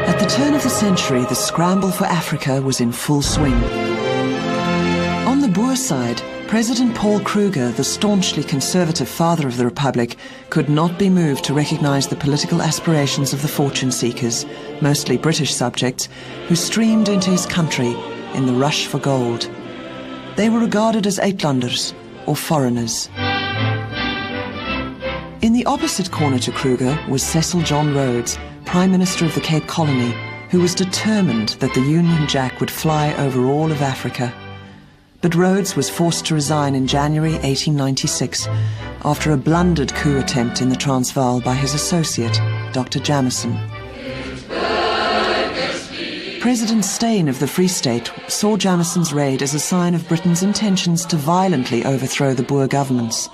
[SPEAKER 11] At the turn of the century, the scramble for Africa was in full swing. On the Boer side, President Paul Kruger, the staunchly conservative father of the Republic, could not be moved to recognize the political aspirations of the fortune seekers, mostly British subjects, who streamed into his country in the rush for gold. They were regarded as Uitlanders, or foreigners. In the opposite corner to Kruger was Cecil John Rhodes, Prime Minister of the Cape Colony, who was determined that the Union Jack would fly over all of Africa. But Rhodes was forced to resign in January 1896 after a blundered coup attempt in the Transvaal by his associate, Dr. Jameson. President Steyn of the Free State saw Jameson's raid as a sign of Britain's intentions to violently overthrow the Boer governments.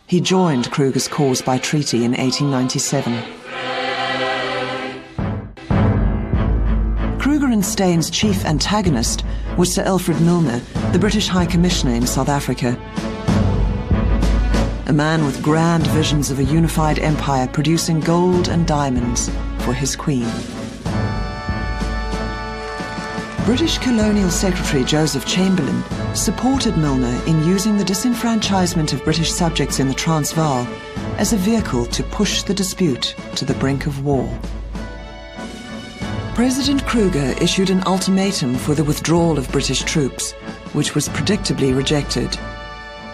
[SPEAKER 11] He joined Kruger's cause by treaty in 1897. Kruger and Steyn's chief antagonist was Sir Alfred Milner, the British High Commissioner in South Africa. A man with grand visions of a unified empire producing gold and diamonds for his queen. British Colonial Secretary Joseph Chamberlain supported Milner in using the disenfranchisement of British subjects in the Transvaal as a vehicle to push the dispute to the brink of war. President Kruger issued an ultimatum for the withdrawal of British troops, which was predictably rejected.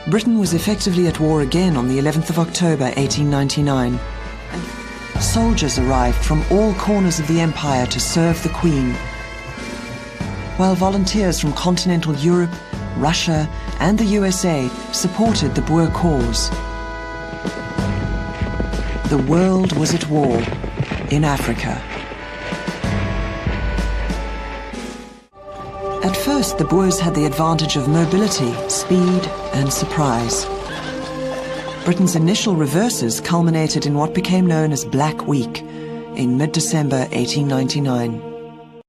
[SPEAKER 11] Britain was effectively at war again on the 11th of October 1899. Soldiers arrived from all corners of the empire to serve the Queen, while volunteers from continental Europe, Russia, and the USA supported the Boer cause. The world was at war in Africa. At first, the Boers had the advantage of mobility, speed, and surprise. Britain's initial reverses culminated in what became known as Black Week in mid-December 1899.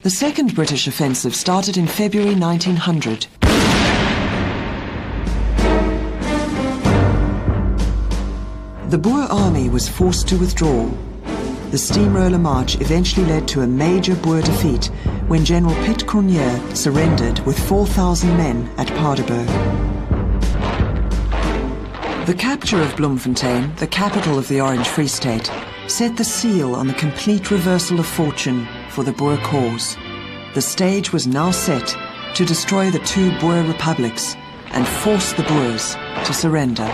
[SPEAKER 11] The second British offensive started in February 1900. The Boer army was forced to withdraw. The steamroller march eventually led to a major Boer defeat when General Piet Cronje surrendered with 4,000 men at Paardeberg. The capture of Bloemfontein, the capital of the Orange Free State, set the seal on the complete reversal of fortune for the Boer cause. The stage was now set to destroy the two Boer republics and force the Boers to surrender.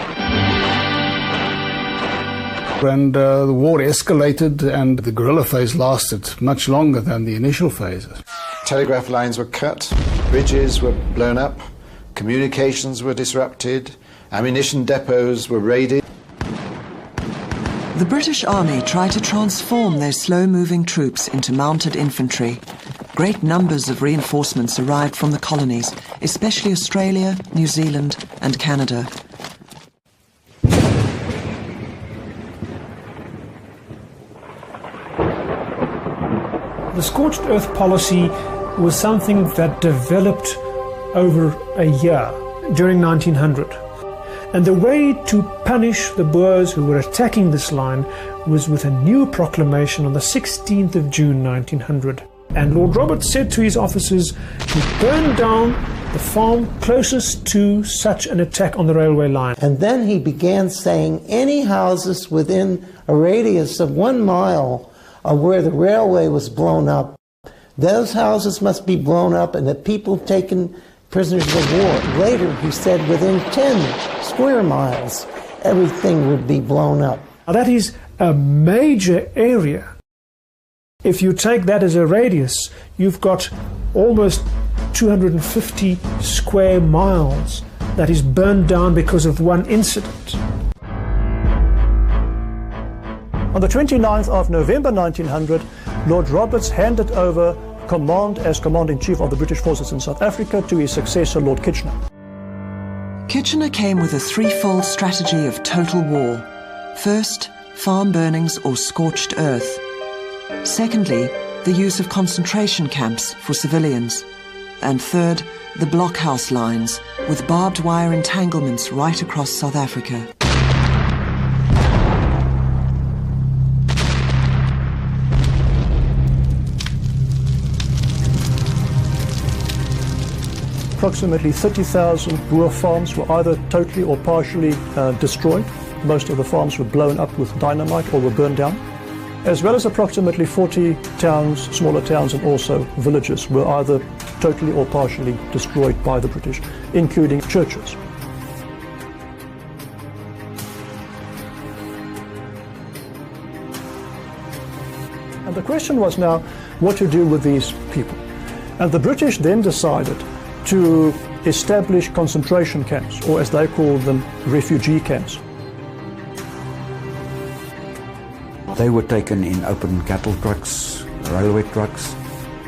[SPEAKER 12] And the war escalated, and the guerrilla phase lasted much longer than the initial phases.
[SPEAKER 13] Telegraph lines were cut, bridges were blown up, communications were disrupted, ammunition depots were raided.
[SPEAKER 11] The British Army tried to transform their slow-moving troops into mounted infantry. Great numbers of reinforcements arrived from the colonies, especially Australia, New Zealand, and Canada.
[SPEAKER 15] The scorched earth policy was something that developed over a year during 1900. And the way to punish the Boers who were attacking this line was with a new proclamation on the 16th of June 1900. And Lord Roberts said to his officers to burn down the farm closest to such an attack on the railway line.
[SPEAKER 16] And then he began saying any houses within a radius of 1 mile of where the railway was blown up, those houses must be blown up and the people taken prisoners of war. Later, he said within 10 square miles, everything would be blown up.
[SPEAKER 15] Now that is a major area. If you take that as a radius, you've got almost 250 square miles that is burned down because of one incident.
[SPEAKER 17] On the 29th of November 1900, Lord Roberts handed over command as Commander-in-Chief of the British forces in South Africa to his successor, Lord Kitchener.
[SPEAKER 11] Kitchener came with a threefold strategy of total war. First, farm burnings or scorched earth. Secondly, the use of concentration camps for civilians. And third, the blockhouse lines, with barbed wire entanglements right across South Africa.
[SPEAKER 17] Approximately 30,000 Boer farms were either totally or partially destroyed. Most of the farms were blown up with dynamite or were burned down. As well as approximately 40 towns, smaller towns and also villages were either totally or partially destroyed by the British, including churches. And the question was now what to do with these people. And the British then decided to establish concentration camps, or as they called them, refugee camps.
[SPEAKER 5] They were taken in open cattle trucks, railway trucks,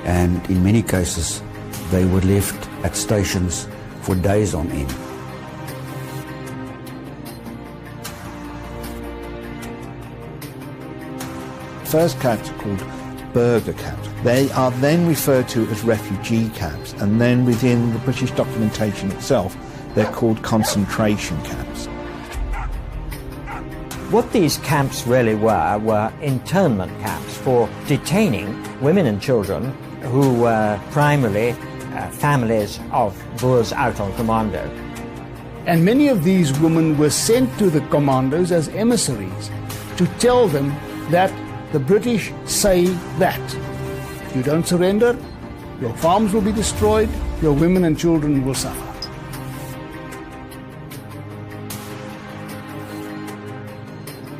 [SPEAKER 5] and in many cases they were left at stations for days on end.
[SPEAKER 19] First camps are called burger camps. They are then referred to as refugee camps, and then within the British documentation itself they're called concentration camps.
[SPEAKER 20] What these camps really were internment camps for detaining women and children who were primarily families of Boers out on commando.
[SPEAKER 12] And many of these women were sent to the commandos as emissaries to tell them that the British say that if you don't surrender, your farms will be destroyed, your women and children will suffer.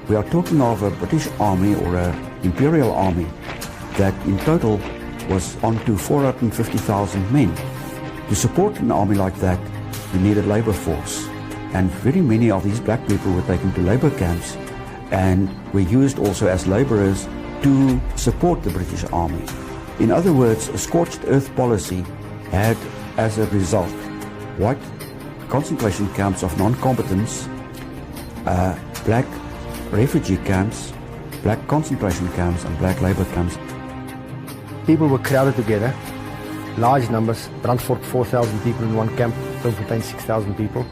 [SPEAKER 5] We are talking of a British army or an imperial army that in total was on to 450,000 men. To support an army like that, you need a labor force. And very many of these black people were taken to labor camps and were used also as laborers to support the British army. In other words, a scorched earth policy had as a result white concentration camps of non-combatants, black refugee camps, black concentration camps and black labor camps.
[SPEAKER 2] People were crowded together, large numbers. Brandfort 4,000 people in one camp, Bloemfontein 6,000 people.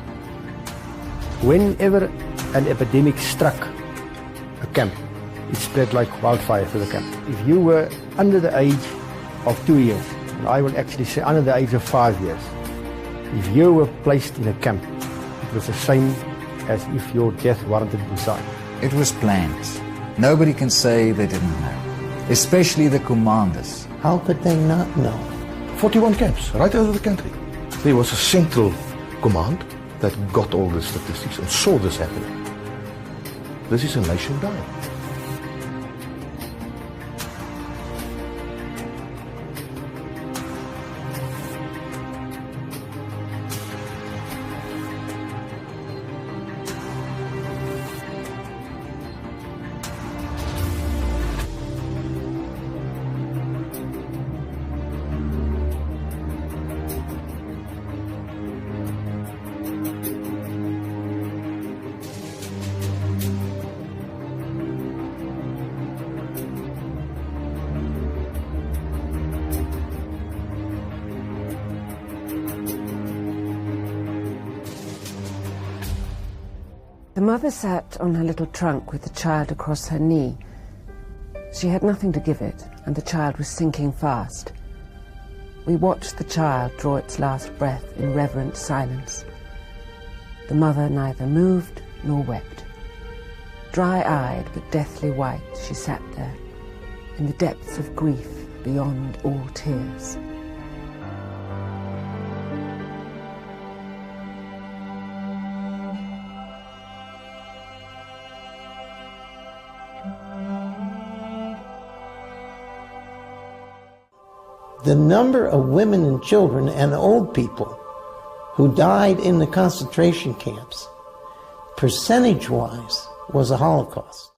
[SPEAKER 2] Whenever an epidemic struck a camp, it spread like wildfire through the camp. If you were under the age of 2 years, and I will actually say under the age of 5 years, if you were placed in a camp, it was the same as if your death warranted inside.
[SPEAKER 24] It was planned. Nobody can say they didn't know, especially the commanders.
[SPEAKER 16] How could they not know?
[SPEAKER 18] 41 camps, right over the country. There was a central command that got all the statistics and saw this happening. This is a nation dying.
[SPEAKER 25] The mother sat on her little trunk with the child across her knee. She had nothing to give it, and the child was sinking fast. We watched the child draw its last breath in reverent silence. The mother neither moved nor wept. Dry-eyed but deathly white, she sat there, in the depths of grief beyond all tears.
[SPEAKER 16] The number of women and children and old people who died in the concentration camps, percentage-wise, was a Holocaust.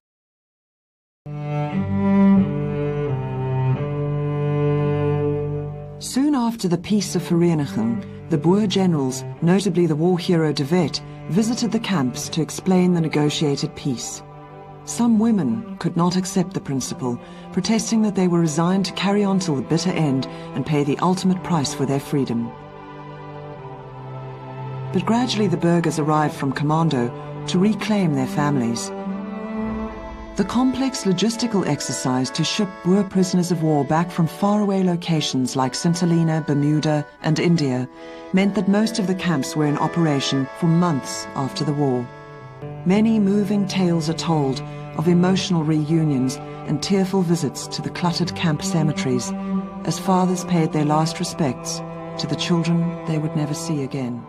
[SPEAKER 11] Soon after the Peace of Vereniging, the Boer generals, notably the war hero de Wet, visited the camps to explain the negotiated peace. Some women could not accept the principle, protesting that they were resigned to carry on till the bitter end and pay the ultimate price for their freedom. But gradually the burghers arrived from commando to reclaim their families. The complex logistical exercise to ship Boer prisoners of war back from faraway locations like St. Helena, Bermuda, and India meant that most of the camps were in operation for months after the war. Many moving tales are told of emotional reunions and tearful visits to the cluttered camp cemeteries as fathers paid their last respects to the children they would never see again.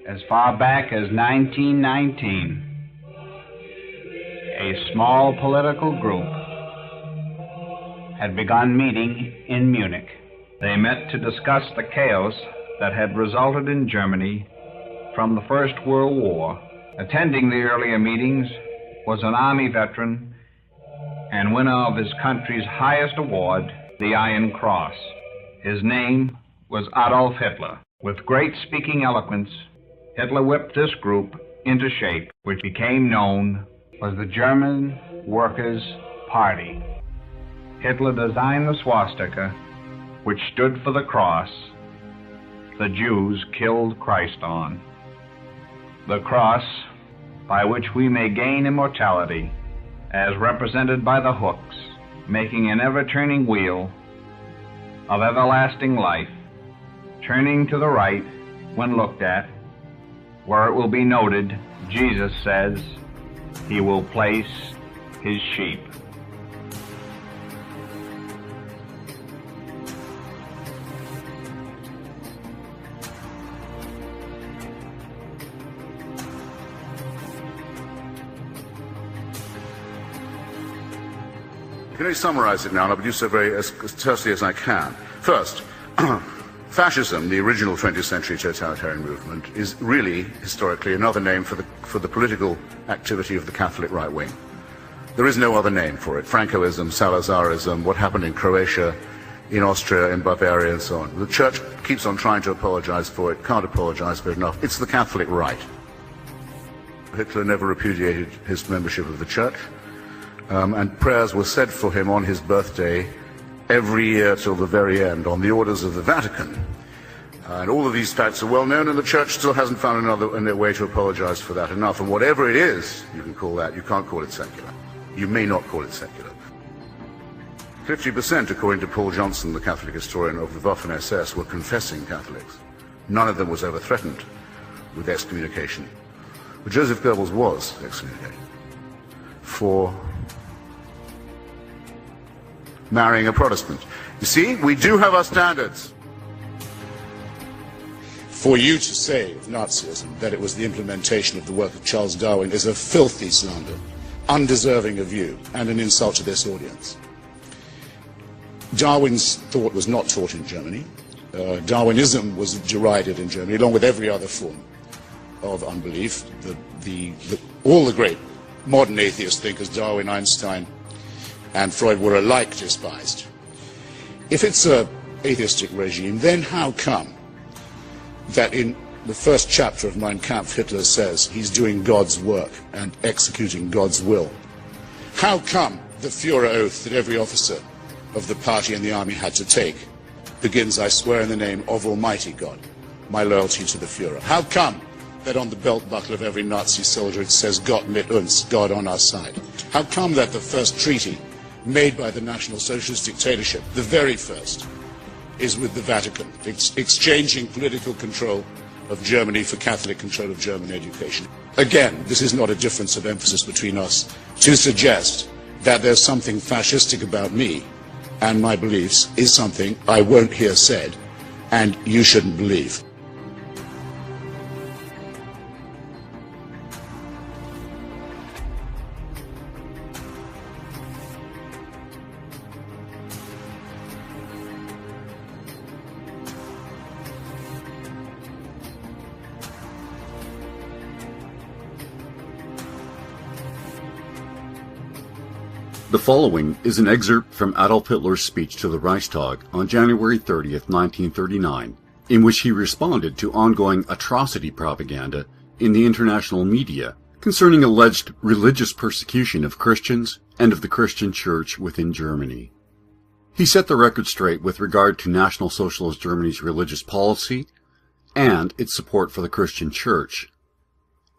[SPEAKER 6] As far back as 1919, a small political group had begun meeting in Munich. They met to discuss the chaos that had resulted in Germany from the First World War. Attending the earlier meetings was an Army veteran and winner of his country's highest award, the Iron Cross. His name was Adolf Hitler. With great speaking eloquence, Hitler whipped this group into shape, which became known as the German Workers' Party. Hitler designed the swastika, which stood for the cross the Jews killed Christ on. The cross by which we may gain immortality, as represented by the hooks, making an ever-turning wheel of everlasting life, turning to the right when looked at, where it will be noted, Jesus says he will place his sheep.
[SPEAKER 7] I can only summarize it now, and I'll do so very as tersely as I can. First, fascism, the original 20th century totalitarian movement, is really, historically, another name for the political activity of the Catholic right wing. There is no other name for it. Francoism, Salazarism, what happened in Croatia, in Austria, in Bavaria, and so on. The Church keeps on trying to apologize for it, can't apologize for it enough. It's the Catholic right. Hitler never repudiated his membership of the Church. And prayers were said for him on his birthday every year till the very end on the orders of the Vatican. And all of these facts are well known, and the Church still hasn't found another way to apologize for that enough. And whatever it is you can call that, you can't call it secular. You may not call it secular. 50%, according to Paul Johnson, the Catholic historian of the Waffen-SS, were confessing Catholics. None of them was ever threatened with excommunication. But Joseph Goebbels was excommunicated for marrying a Protestant. You see, we do have our standards.
[SPEAKER 8] For you to say of Nazism that it was the implementation of the work of Charles Darwin is a filthy slander, undeserving of you, and an insult to this audience. Darwin's thought was not taught in Germany. Darwinism was derided in Germany, along with every other form of unbelief. All the great modern atheist thinkers, Darwin, Einstein, and Freud, were alike despised. If it's an atheistic regime, then how come that in the first chapter of Mein Kampf, Hitler says he's doing God's work and executing God's will? How come the Führer oath that every officer of the party and the army had to take begins, I swear in the name of Almighty God, my loyalty to the Führer? How come that on the belt buckle of every Nazi soldier it says Gott mit uns, God on our side? How come that the first treaty made by the National Socialist dictatorship, the very first, is with the Vatican, exchanging political control of Germany for Catholic control of German education? Again, this is not a difference of emphasis between us to suggest that there's something fascistic about me and my beliefs is something I won't hear said, and you shouldn't believe.
[SPEAKER 21] The following is an excerpt from Adolf Hitler's speech to the Reichstag on January 30th, 1939, in which he responded to ongoing atrocity propaganda in the international media concerning alleged religious persecution of Christians and of the Christian Church within Germany. He set the record straight with regard to National Socialist Germany's religious policy and its support for the Christian Church.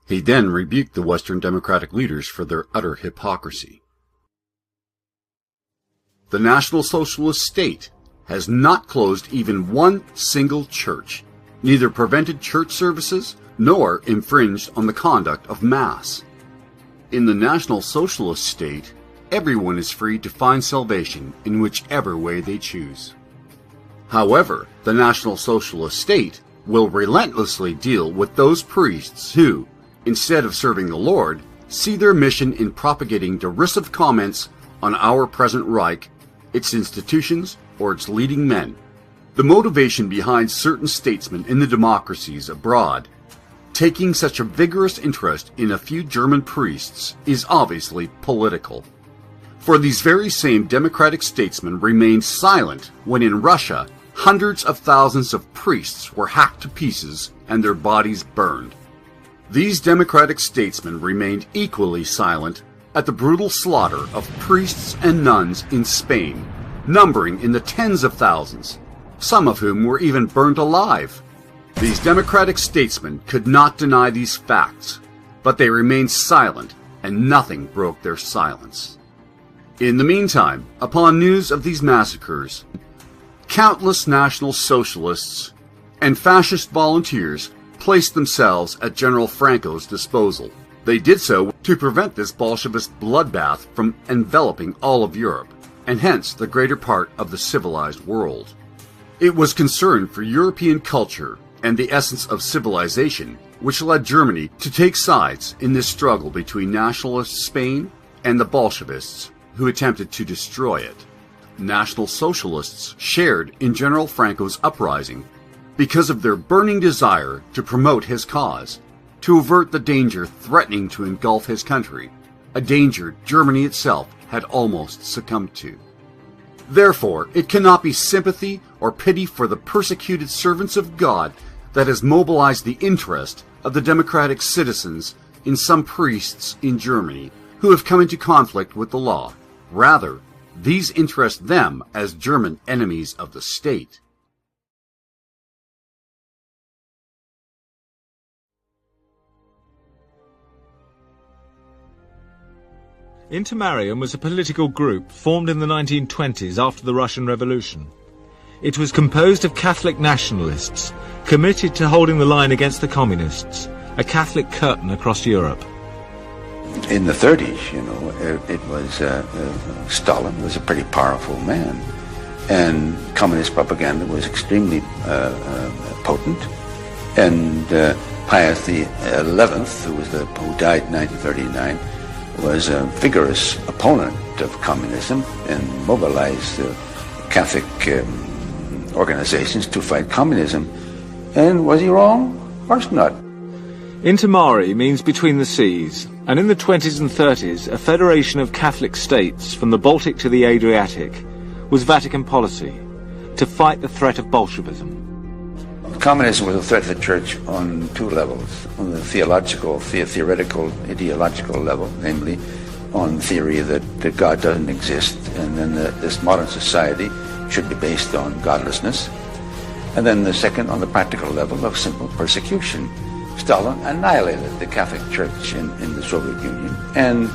[SPEAKER 21] He then rebuked the Western democratic leaders for their utter hypocrisy. The National Socialist state has not closed even one single church, neither prevented church services nor infringed on the conduct of Mass. In the National Socialist state, everyone is free to find salvation in whichever way they choose. However, the National Socialist state will relentlessly deal with those priests who, instead of serving the Lord, see their mission in propagating derisive comments on our present Reich, its institutions, or its leading men. The motivation behind certain statesmen in the democracies abroad taking such a vigorous interest in a few German priests is obviously political. For these very same democratic statesmen remained silent when in Russia hundreds of thousands of priests were hacked to pieces and their bodies burned. These democratic statesmen remained equally silent at the brutal slaughter of priests and nuns in Spain, numbering in the tens of thousands, some of whom were even burned alive. These democratic statesmen could not deny these facts, but they remained silent, and nothing broke their silence. In the meantime, upon news of these massacres, countless National Socialists and fascist volunteers placed themselves at General Franco's disposal. They did so to prevent this Bolshevist bloodbath from enveloping all of Europe, and hence the greater part of the civilized world. It was concern for European culture and the essence of civilization which led Germany to take sides in this struggle between nationalist Spain and the Bolshevists who attempted to destroy it. National Socialists shared in General Franco's uprising because of their burning desire to promote his cause, to avert the danger threatening to engulf his country, a danger Germany itself had almost succumbed to. Therefore, it cannot be sympathy or pity for the persecuted servants of God that has mobilized the interest of the democratic citizens in some priests in Germany who have come into conflict with the law. Rather, these interest them as German enemies of the state.
[SPEAKER 4] Intermarium was a political group formed in the 1920s after the Russian Revolution. It was composed of Catholic nationalists committed to holding the line against the communists, a Catholic curtain across Europe.
[SPEAKER 9] In the 30s, it was Stalin was a pretty powerful man, and communist propaganda was extremely potent. And Pius XI, who died in 1939, was a vigorous opponent of communism and mobilized Catholic organizations to fight communism. And was he wrong? Of course not.
[SPEAKER 4] Intermari means between the seas, and in the 20s and 30s, a federation of Catholic states from the Baltic to the Adriatic was Vatican policy, to fight the threat of Bolshevism.
[SPEAKER 9] Communism was a threat to the Church on two levels: on the theoretical, ideological level, namely on theory that God doesn't exist, and then this modern society should be based on godlessness. And then the second, on the practical level, of simple persecution. Stalin annihilated the Catholic Church in the Soviet Union, and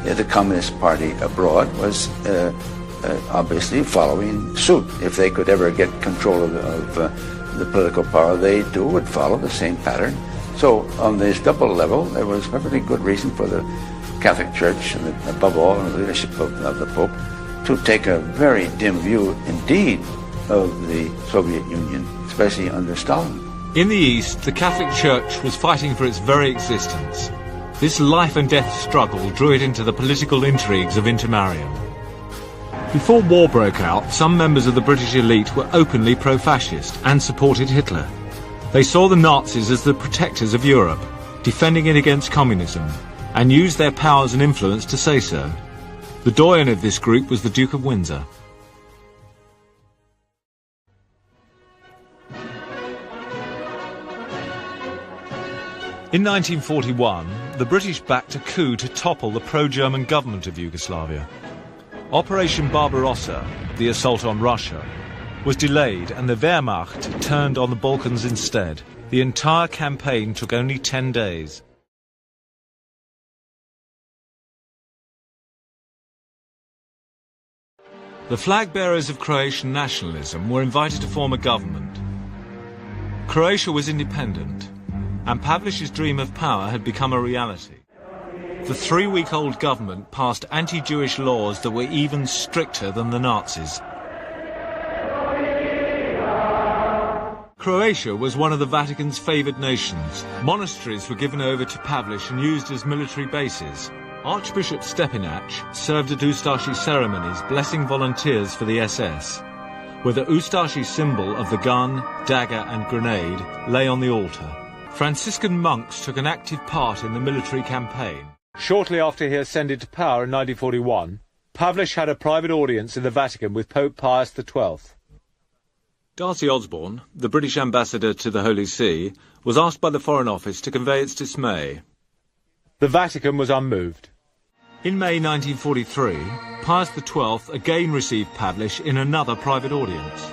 [SPEAKER 9] the Communist Party abroad was obviously following suit. If they could ever get control of the political power, they too would follow the same pattern. So on this double level, there was perfectly good reason for the Catholic Church, and above all in the leadership of the Pope, to take a very dim view indeed of the Soviet Union, especially under Stalin.
[SPEAKER 4] In the East, the Catholic Church was fighting for its very existence. This life and death struggle drew it into the political intrigues of Intermarium. Before war broke out, some members of the British elite were openly pro-fascist and supported Hitler. They saw the Nazis as the protectors of Europe, defending it against communism, and used their powers and influence to say so. The doyen of this group was the Duke of Windsor. In 1941, the British backed a coup to topple the pro-German government of Yugoslavia. Operation Barbarossa, the assault on Russia, was delayed and the Wehrmacht turned on the Balkans instead. The entire campaign took only 10 days. The flag bearers of Croatian nationalism were invited to form a government. Croatia was independent, and Pavlish's dream of power had become a reality. The 3-week-old government passed anti-Jewish laws that were even stricter than the Nazis. Croatia was one of the Vatican's favoured nations. Monasteries were given over to Pavlish and used as military bases. Archbishop Stepinac served at Ustashi ceremonies blessing volunteers for the SS, where the Ustashi symbol of the gun, dagger and grenade lay on the altar. Franciscan monks took an active part in the military campaign. Shortly after he ascended to power in 1941, Pavlish had a private audience in the Vatican with Pope Pius XII. Darcy Osborne, the British ambassador to the Holy See, was asked by the Foreign Office to convey its dismay. The Vatican was unmoved. In May 1943, Pius XII again received Pavlish in another private audience.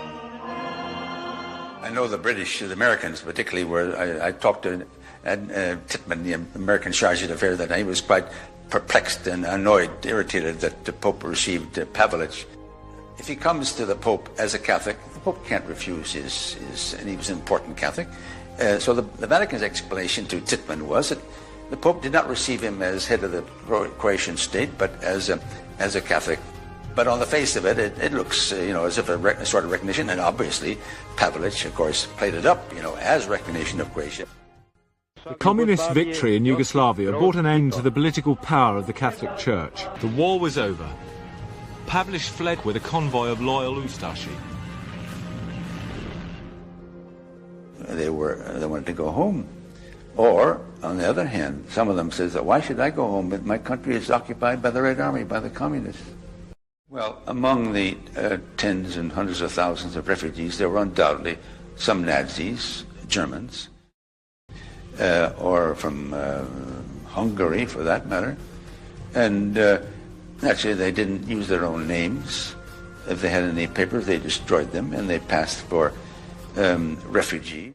[SPEAKER 9] I know the British, the Americans particularly, were. I talked to Titman, the American charge d'affaires, that he was quite perplexed and annoyed, irritated that the Pope received Pavlish. If he comes to the Pope as a Catholic, the Pope can't refuse his and he was an important Catholic, So the Vatican's explanation to Titman was that the Pope did not receive him as head of the Croatian state, but as a Catholic. But on the face of it, it looks, as if a sort of recognition, and obviously Pavelić, of course, played it up, as recognition of Croatia.
[SPEAKER 4] The communist victory in Yugoslavia brought an end to the political power of the Catholic Church. The war was over. Pavelić fled with a convoy of loyal Ustashi.
[SPEAKER 9] They wanted to go home. Or, on the other hand, some of them says, why should I go home? But my country is occupied by the Red Army, by the communists. Well, among the tens and hundreds of thousands of refugees, there were undoubtedly some Nazis, Germans, or from Hungary, for that matter. And actually, they didn't use their own names. If they had any papers, they destroyed them, and they passed for refugee.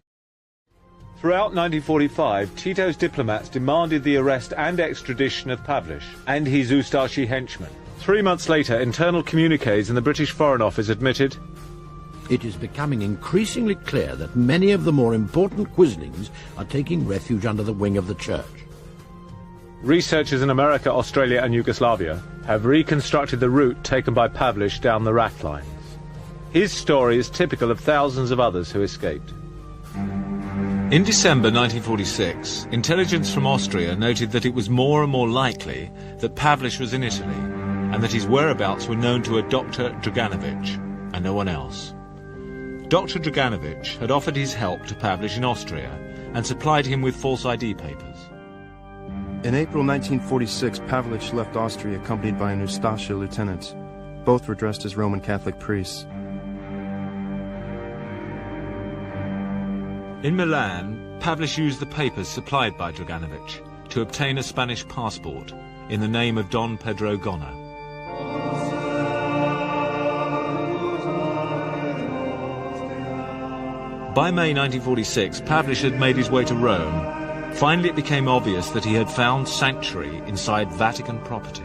[SPEAKER 4] Throughout 1945, Tito's diplomats demanded the arrest and extradition of Pavelić and his Ustashi henchmen. 3 months later, internal communiques in the British Foreign Office admitted,
[SPEAKER 3] "It is becoming increasingly clear that many of the more important quislings are taking refuge under the wing of the Church."
[SPEAKER 4] Researchers in America, Australia and Yugoslavia have reconstructed the route taken by Pavelić down the rack lines. His story is typical of thousands of others who escaped. In December 1946, intelligence from Austria noted that it was more and more likely that Pavelić was in Italy, and that his whereabouts were known to a Dr. Draganovic, and no one else. Dr. Draganovic had offered his help to Pavelić in Austria, and supplied him with false ID papers.
[SPEAKER 10] In April 1946, Pavelić left Austria accompanied by an Ustashi lieutenant. Both were dressed as Roman Catholic priests.
[SPEAKER 4] In Milan, Pavelić used the papers supplied by Draganovic to obtain a Spanish passport in the name of Don Pedro Gona. By May 1946, Pavelić had made his way to Rome. Finally, it became obvious that he had found sanctuary inside Vatican property.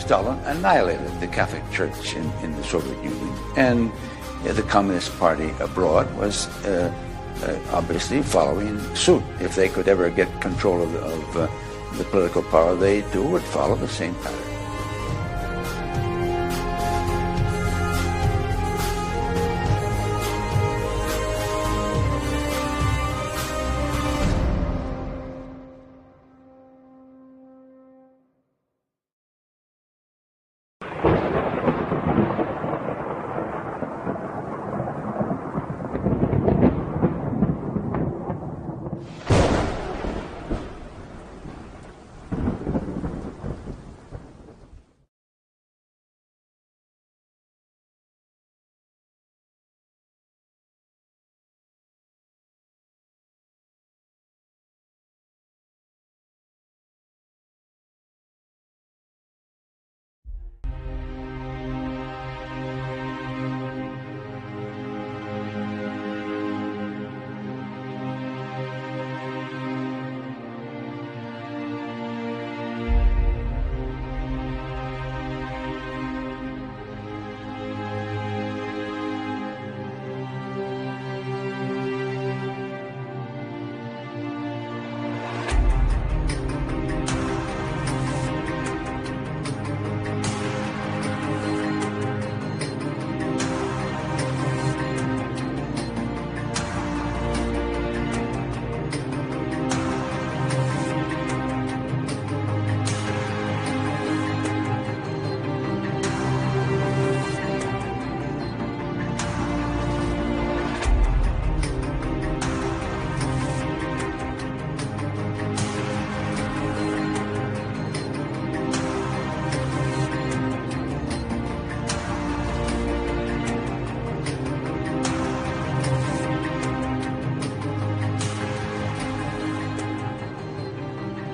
[SPEAKER 9] Stalin annihilated the Catholic Church in the Soviet Union, and the Communist Party abroad was obviously following suit. If they could ever get control of the political power, they too would follow the same pattern.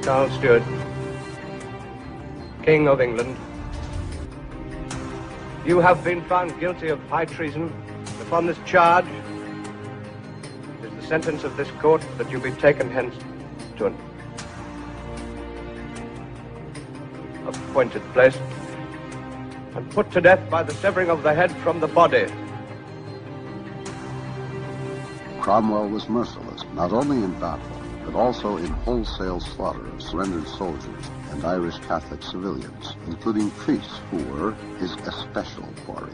[SPEAKER 1] Charles Stuart, King of England, you have been found guilty of high treason. Upon this charge, it is the sentence of this court that you be taken hence to an appointed place and put to death by the severing of the head from the body.
[SPEAKER 21] Cromwell was merciless, not only in battle, but also in wholesale slaughter of surrendered soldiers and Irish Catholic civilians, including priests who were his especial quarry.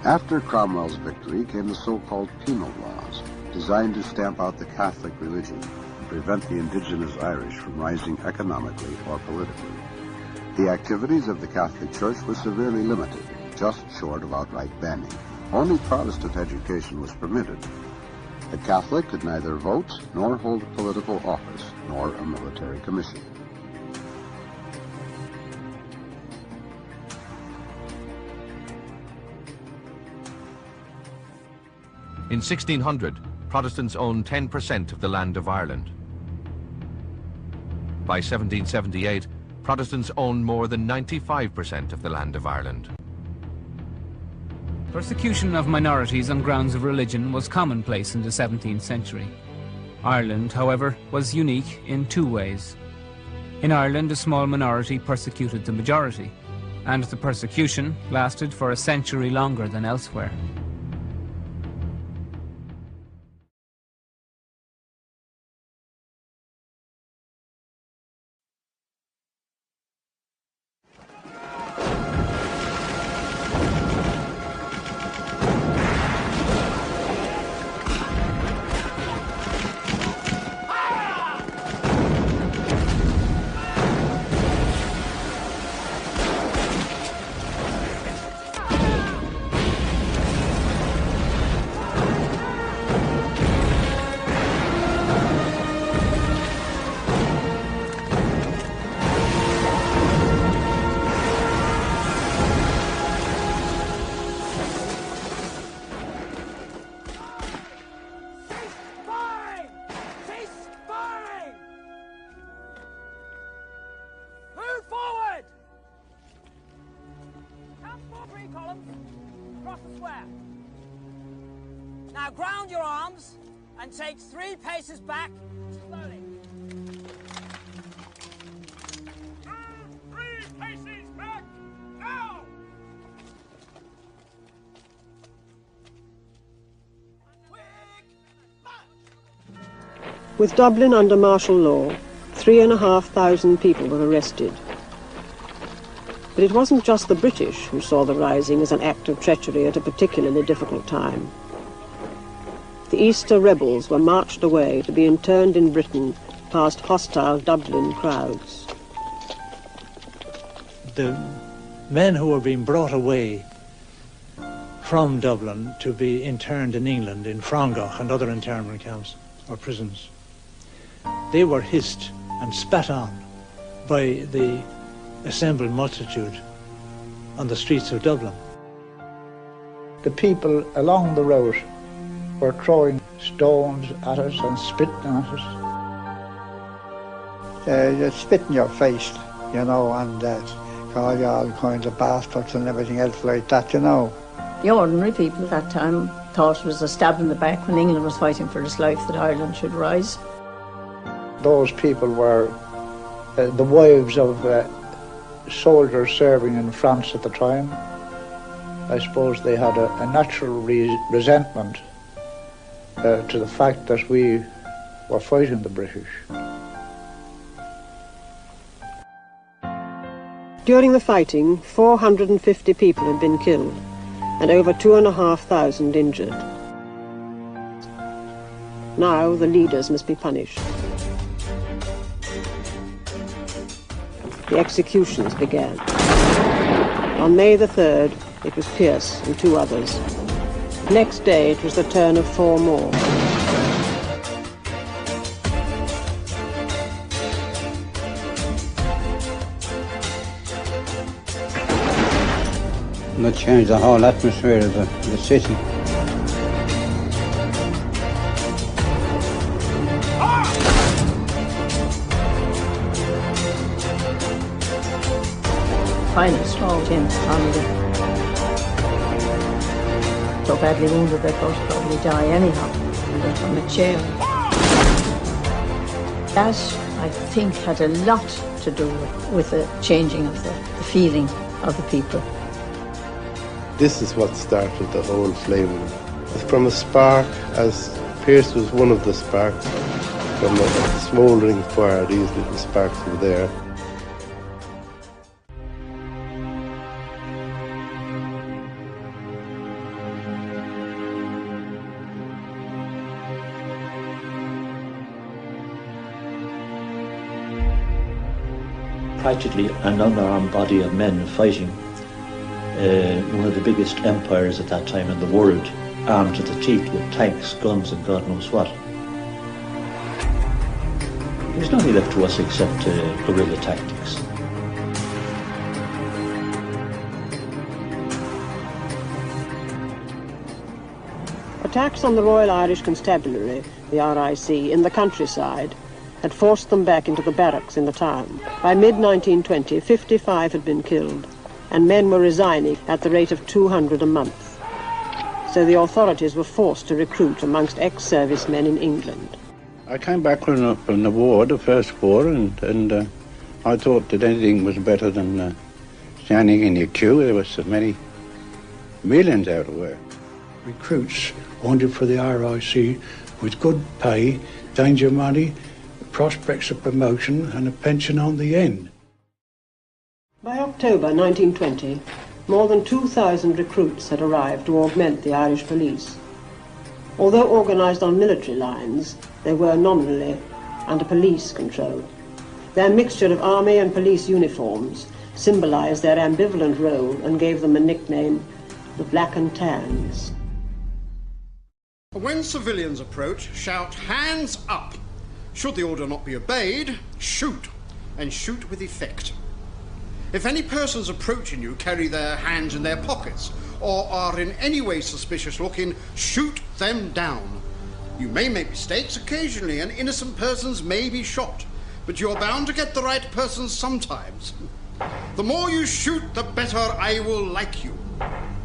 [SPEAKER 21] After Cromwell's victory came the so-called penal laws, designed to stamp out the Catholic religion and prevent the indigenous Irish from rising economically or politically. The activities of the Catholic Church were severely limited, just short of outright banning. Only Protestant education was permitted. The Catholic could neither vote nor hold a political office, nor a military commission.
[SPEAKER 13] In 1600, Protestants owned 10% of the land of Ireland. By 1778, Protestants owned more than 95% of the land of Ireland.
[SPEAKER 14] Persecution of minorities on grounds of religion was commonplace in the 17th century. Ireland, however, was unique in two ways. In Ireland, a small minority persecuted the majority, and the persecution lasted for a century longer than elsewhere.
[SPEAKER 22] Now ground your arms and take 3 paces back slowly.
[SPEAKER 23] 3 paces back now!
[SPEAKER 26] With Dublin under martial law, 3,500 people were arrested. But it wasn't just the British who saw the rising as an act of treachery at a particularly difficult time. The Easter rebels were marched away to be interned in Britain past hostile Dublin crowds.
[SPEAKER 27] The men who were being brought away from Dublin to be interned in England, in Frongach and other internment camps or prisons, they were hissed and spat on by the assembled multitude on the streets of Dublin.
[SPEAKER 28] The people along the route were throwing stones at us and spitting at us. They spit in your face, you know, and call you all kinds of bastards and everything else like that, you know.
[SPEAKER 29] The ordinary people at that time thought it was a stab in the back when England was fighting for its life that Ireland should rise.
[SPEAKER 28] Those people were the wives of soldiers serving in France at the time. I suppose they had a natural resentment to the fact that we were fighting the British.
[SPEAKER 26] During the fighting, 450 people had been killed and over 2,500 injured. Now the leaders must be punished. The executions began. On May the 3rd, it was Pierce and 2 others. Next day, it was the turn of 4 more.
[SPEAKER 30] That changed the whole atmosphere of the city.
[SPEAKER 29] final straw came on them. So badly wounded they thought he'd probably die anyhow, and then from a chair. That, I think, had a lot to do with the changing of the feeling of the people.
[SPEAKER 2] This is what started the whole flame. From a spark, as Pearse was one of the sparks, from a smouldering fire, these little sparks were there.
[SPEAKER 5] Practically an unarmed body of men fighting one of the biggest empires at that time in the world, armed to the teeth with tanks, guns and God knows what. There's nothing left to us except guerrilla tactics.
[SPEAKER 26] Attacks on the Royal Irish Constabulary, the RIC, in the countryside had forced them back into the barracks in the town. By mid-1920, 55 had been killed, and men were resigning at the rate of 200 a month. So the authorities were forced to recruit amongst ex-servicemen in England.
[SPEAKER 30] I came back from the war, the first war, and I thought that anything was better than standing in your queue. There were so many millions out of work.
[SPEAKER 27] Recruits wanted for the RIC with good pay, danger money, prospects of promotion and a pension on the end.
[SPEAKER 26] By October 1920, more than 2,000 recruits had arrived to augment the Irish police. Although organised on military lines, they were nominally under police control. Their mixture of army and police uniforms symbolised their ambivalent role and gave them a nickname, the Black and Tans.
[SPEAKER 12] When civilians approach, shout, "Hands up!" Should the order not be obeyed, shoot, and shoot with effect. If any persons approaching you carry their hands in their pockets or are in any way suspicious looking, shoot them down. You may make mistakes occasionally and innocent persons may be shot, but you're bound to get the right persons sometimes. The more you shoot, the better I will like you.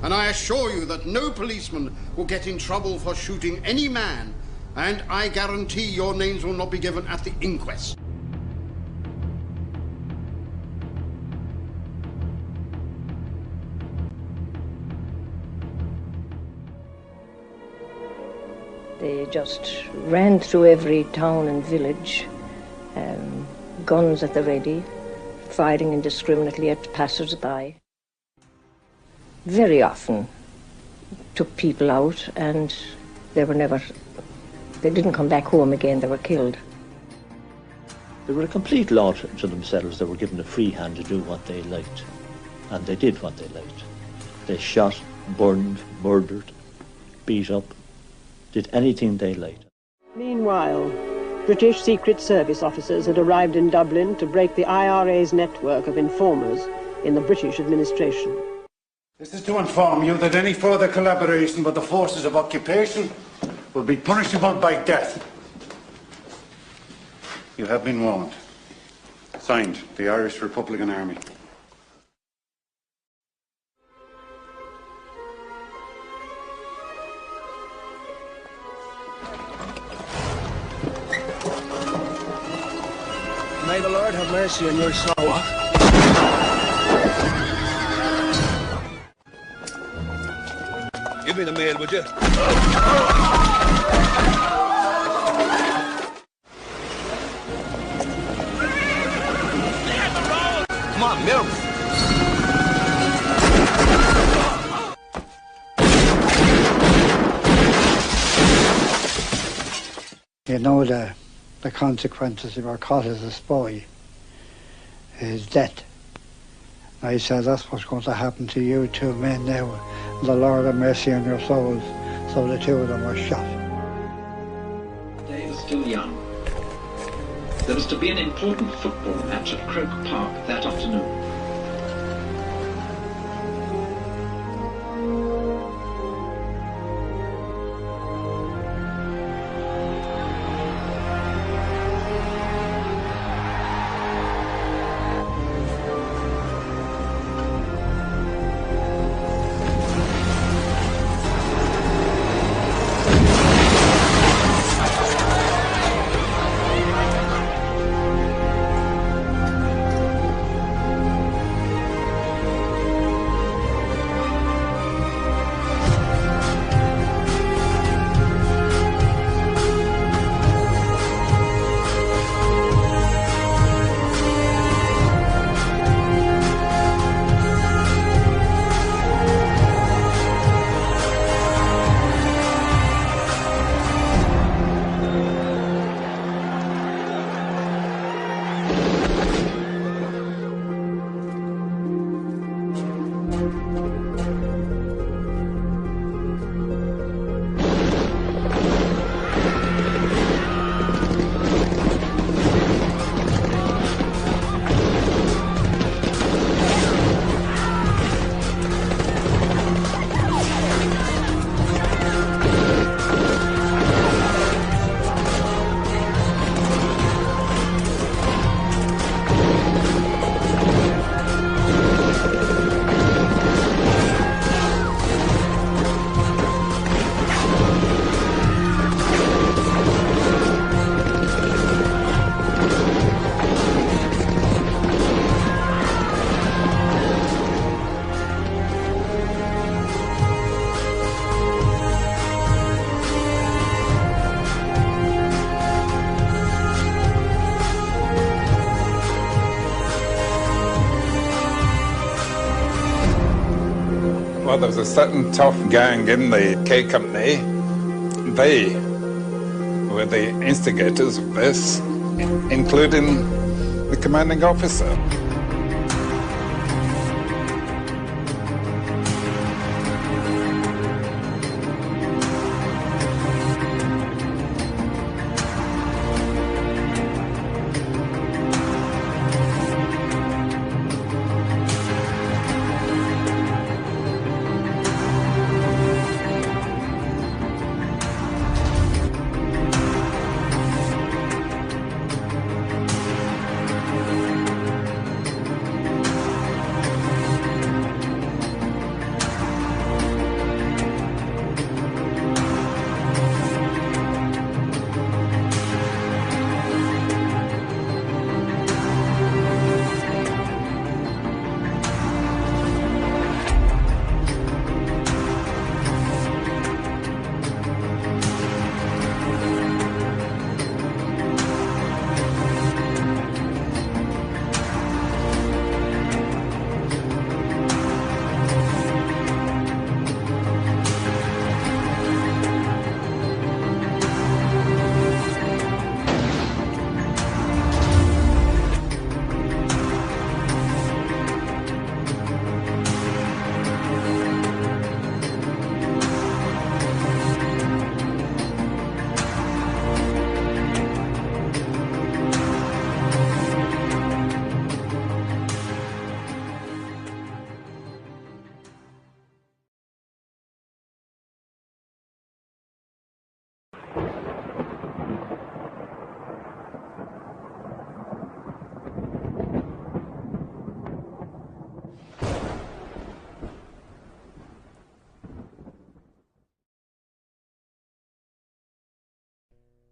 [SPEAKER 12] And I assure you that no policeman will get in trouble for shooting any man, and I guarantee your names will not be given at the inquest.
[SPEAKER 29] They just ran through every town and village, guns at the ready, firing indiscriminately at passers-by. Very often took people out and they didn't come back home again, they were killed.
[SPEAKER 5] They were a complete law to themselves. They were given a free hand to do what they liked, and they did what they liked. They shot, burned, murdered, beat up, did anything they liked.
[SPEAKER 26] Meanwhile, British Secret Service officers had arrived in Dublin to break the IRA's network of informers in the British administration.
[SPEAKER 8] This is to inform you that any further collaboration with the forces of occupation will be punishable by death. You have been warned. Signed, the Irish Republican Army.
[SPEAKER 23] May the Lord have mercy on your soul. Give me the mail, would you? Come on, move.
[SPEAKER 28] You know the consequences if you're caught as a spy is death. And I said, that's what's going to happen to you two men now. The Lord have mercy on your souls. So the two of them were shot.
[SPEAKER 15] The day is still young. There was to be an important football match at Croke Park that afternoon.
[SPEAKER 6] Well, there was a certain tough gang in the K Company. They were the instigators of this, including the commanding officer.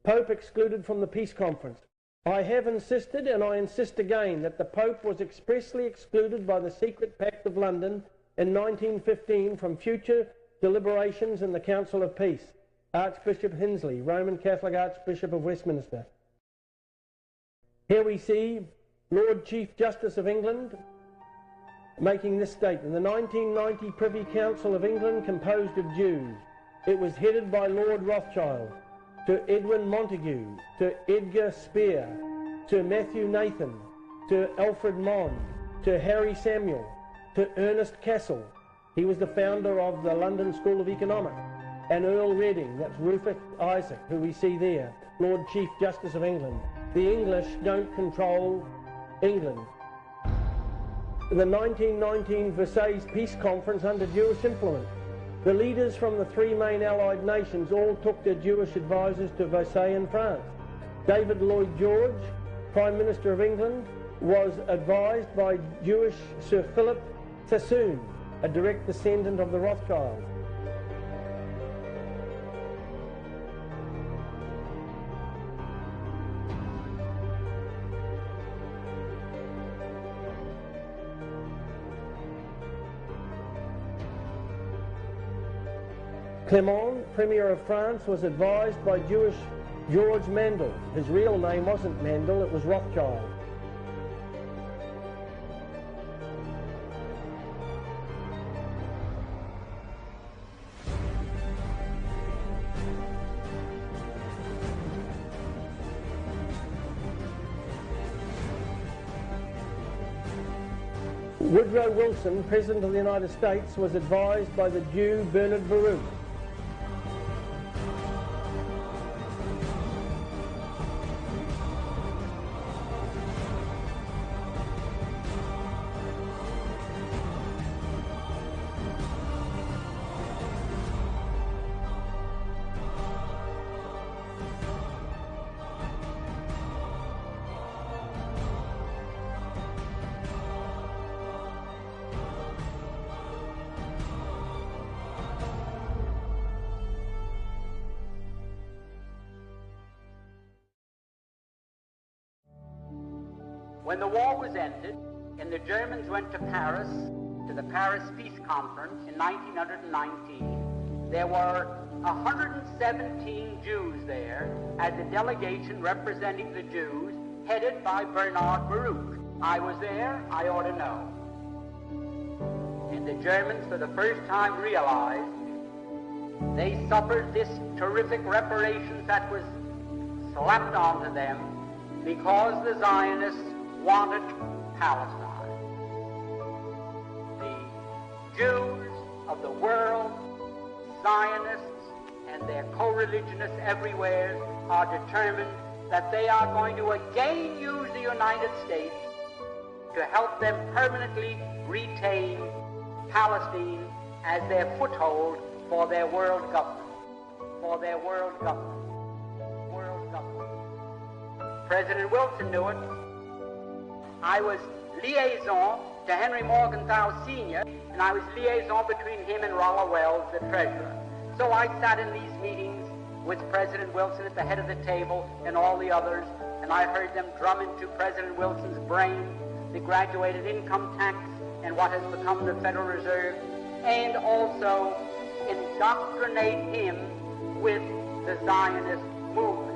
[SPEAKER 7] Pope excluded from the peace conference. I have insisted, and I insist again, that the Pope was expressly excluded by the Secret Pact of London in 1915 from future deliberations in the Council of Peace. Archbishop Hinsley, Roman Catholic Archbishop of Westminster. Here we see Lord Chief Justice of England making this statement. The 1990 Privy Council of England composed of Jews. It was headed by Lord Rothschild. To Edwin Montagu, to Edgar Spear, to Matthew Nathan, to Alfred Mond, to Harry Samuel, to Ernest Cassel. He was the founder of the London School of Economics. And Earl Reading, that's Rufus Isaac, who we see there, Lord Chief Justice of England. The English don't control England. The 1919 Versailles Peace Conference under Jewish influence. The leaders from the three main Allied nations all took their Jewish advisors to Versailles in France. David Lloyd George, Prime Minister of England, was advised by Jewish Sir Philip Sassoon, a direct descendant of the Rothschilds. Clermont, Premier of France, was advised by Jewish George Mandel. His real name wasn't Mandel, it was Rothschild. Woodrow Wilson, President of the United States, was advised by the Jew Bernard Baruch.
[SPEAKER 11] When the war was ended and the Germans went to Paris, to the Paris Peace Conference in 1919, there were 117 Jews there as a delegation representing the Jews, headed by Bernard Baruch. I was there, I ought to know. And the Germans for the first time realized they suffered this terrific reparations that was slapped onto them because the Zionists wanted Palestine. The Jews of the world, Zionists, and their co-religionists everywhere are determined that they are going to again use the United States to help them permanently retain Palestine as their foothold for their world government. For their world government. World government. President Wilson knew it. I was liaison to Henry Morgenthau Sr., and I was liaison between him and Rolla Wells, the treasurer. So I sat in these meetings with President Wilson at the head of the table and all the others, and I heard them drum into President Wilson's brain the graduated income tax and what has become the Federal Reserve, and also indoctrinate him with the Zionist movement.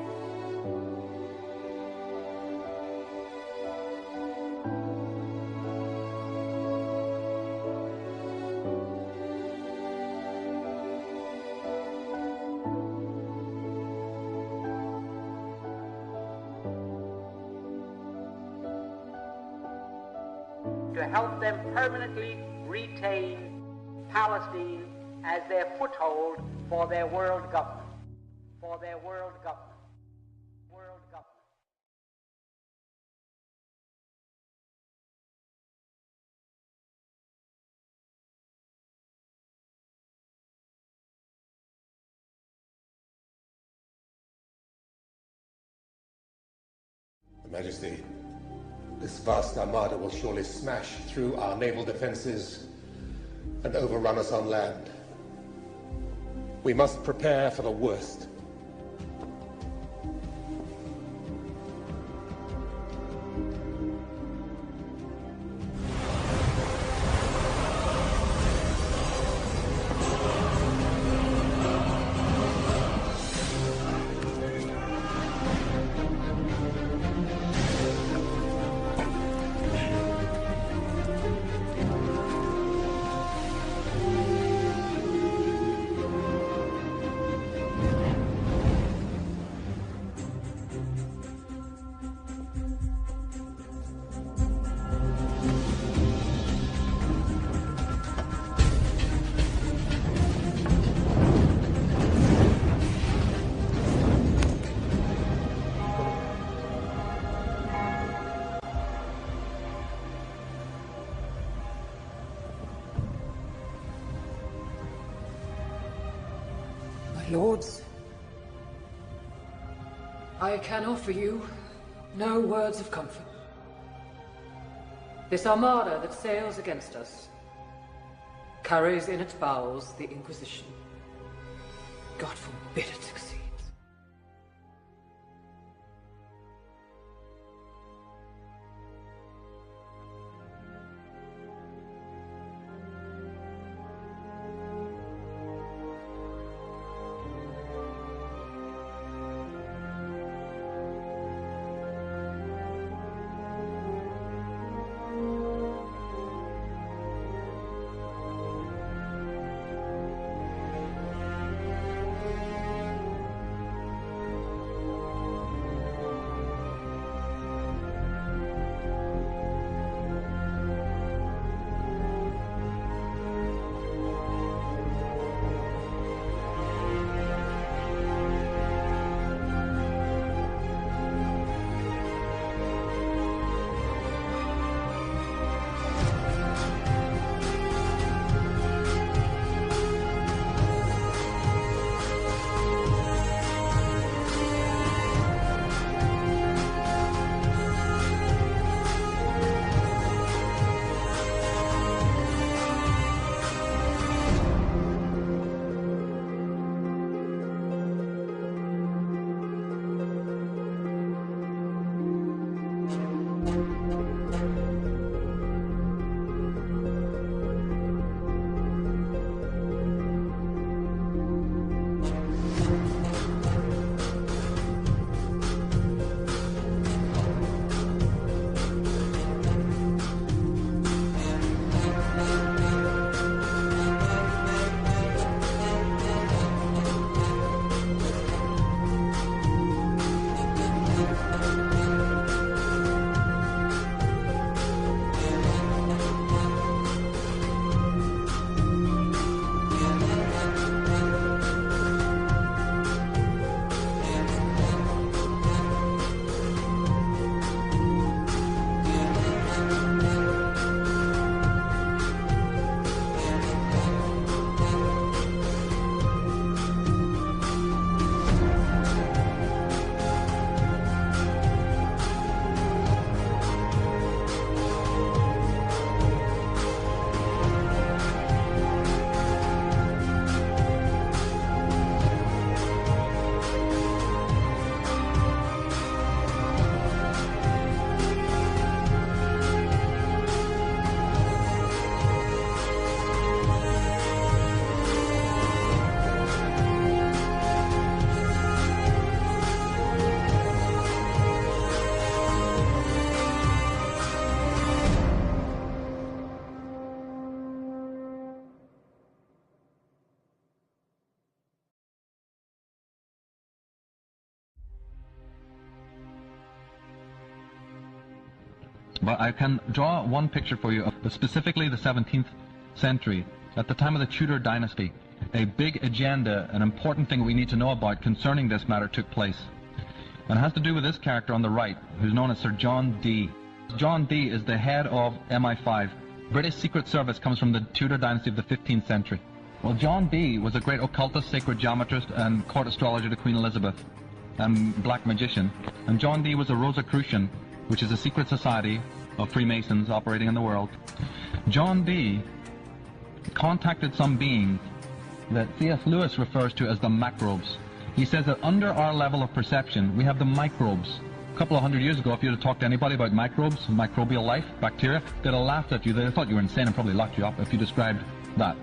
[SPEAKER 11] To help them permanently retain Palestine as their foothold for their world government. For their world government. World government.
[SPEAKER 3] Your Majesty, this vast armada will surely smash through our naval defenses and overrun us on land. We must prepare for the worst.
[SPEAKER 4] Lords, I can offer you no words of comfort. This armada that sails against us carries in its bowels the Inquisition. God forbid it succeed.
[SPEAKER 1] But I can draw one picture for you of specifically the 17th century, at the time of the Tudor dynasty. A big agenda, an important thing we need to know about concerning this matter took place. And it has to do with this character on the right, who's known as Sir John Dee. John Dee is the head of MI5. British Secret Service comes from the Tudor dynasty of the 15th century. Well, John Dee was a great occultist, sacred geometrist, and court astrologer to Queen Elizabeth, and black magician. And John Dee was a Rosicrucian, which is a secret society of Freemasons operating in the world. John Dee contacted some beings that C.S. Lewis refers to as the macrobes. He says that under our level of perception, we have the microbes. A couple of hundred years ago, if you had talked to anybody about microbes, microbial life, bacteria, they'd have laughed at you. They'd have thought you were insane and probably locked you up if you described that.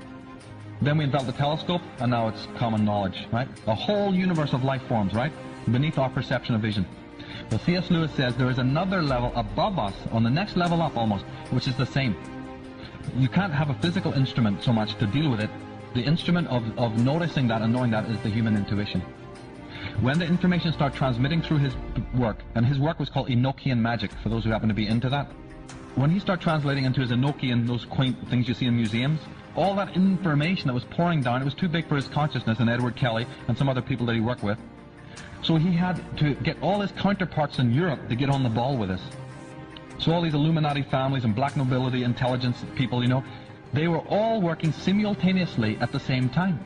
[SPEAKER 1] Then we invented the telescope, and now it's common knowledge, right? A whole universe of life forms, right? Beneath our perception of vision. Well, C.S. Lewis says there is another level above us, on the next level up almost, which is the same. You can't have a physical instrument so much to deal with it. The instrument of noticing that and knowing that is the human intuition. When the information starts transmitting through his work, and his work was called Enochian magic, for those who happen to be into that, when he started translating into his Enochian, those quaint things you see in museums, all that information that was pouring down, it was too big for his consciousness and Edward Kelly and some other people that he worked with. So he had to get all his counterparts in Europe to get on the ball with this. So all these Illuminati families and black nobility, intelligence people, you know, they were all working simultaneously at the same time.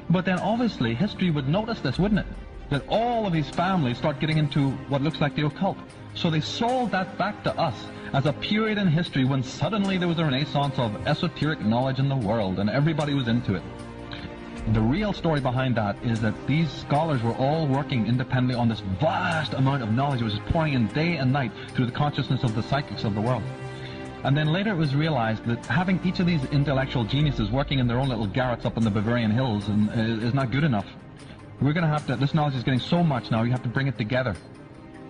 [SPEAKER 1] But then obviously history would notice this, wouldn't it? That all of these families start getting into what looks like the occult. So they sold that back to us as a period in history when suddenly there was a renaissance of esoteric knowledge in the world and everybody was into it. The real story behind that is that these scholars were all working independently on this vast amount of knowledge that was pouring in day and night through the consciousness of the psychics of the world. And then later it was realized that having each of these intellectual geniuses working in their own little garrets up in the Bavarian hills is not good enough. We're going to have to, this knowledge is getting so much now, you have to bring it together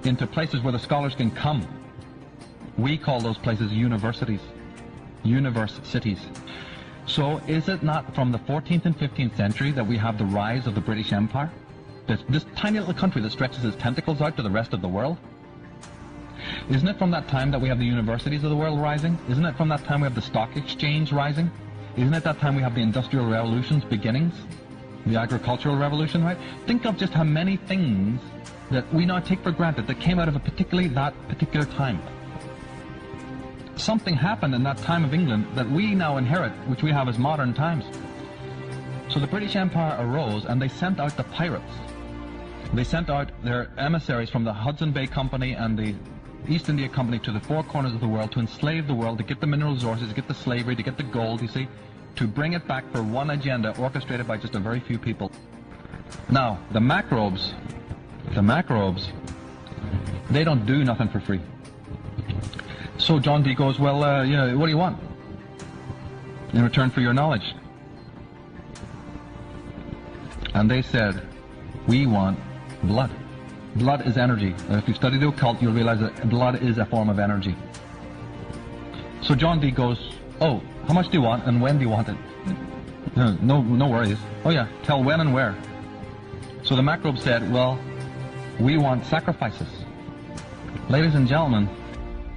[SPEAKER 1] into places where the scholars can come. We call those places universities, universe cities. So is it not from the 14th and 15th century that we have the rise of the British Empire? This tiny little country that stretches its tentacles out to the rest of the world? Isn't it from that time that we have the universities of the world rising? Isn't it from that time we have the stock exchange rising? Isn't it that time we have the Industrial Revolution's beginnings? The agricultural revolution, right? Think of just how many things that we now take for granted that came out of that particular time. Something happened in that time of England that we now inherit, which we have as modern times. So the British Empire arose and they sent out the pirates. They sent out their emissaries from the Hudson Bay Company and the East India Company to the four corners of the world to enslave the world, to get the mineral resources, to get the slavery, to get the gold, you see, to bring it back for one agenda orchestrated by just a very few people. Now, the macrobes, they don't do nothing for free. So John Dee goes, well, what do you want in return for your knowledge? And they said, we want blood. Blood is energy. If you study the occult, you'll realize that blood is a form of energy. So John Dee goes, oh, how much do you want and when do you want it? No worries. Oh yeah, tell when and where. So the macrobe said, well, we want sacrifices. Ladies and gentlemen,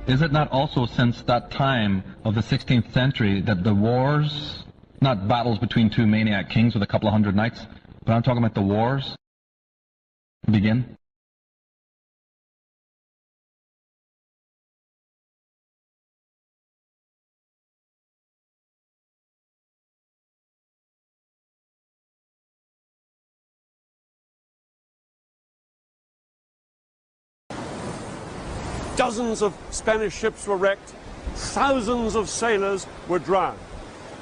[SPEAKER 1] is it not also since that time of the 16th century that the wars, not battles between two maniac kings with a couple of hundred knights, but I'm talking about the wars, begin?
[SPEAKER 9] Dozens of Spanish ships were wrecked, thousands of sailors were drowned.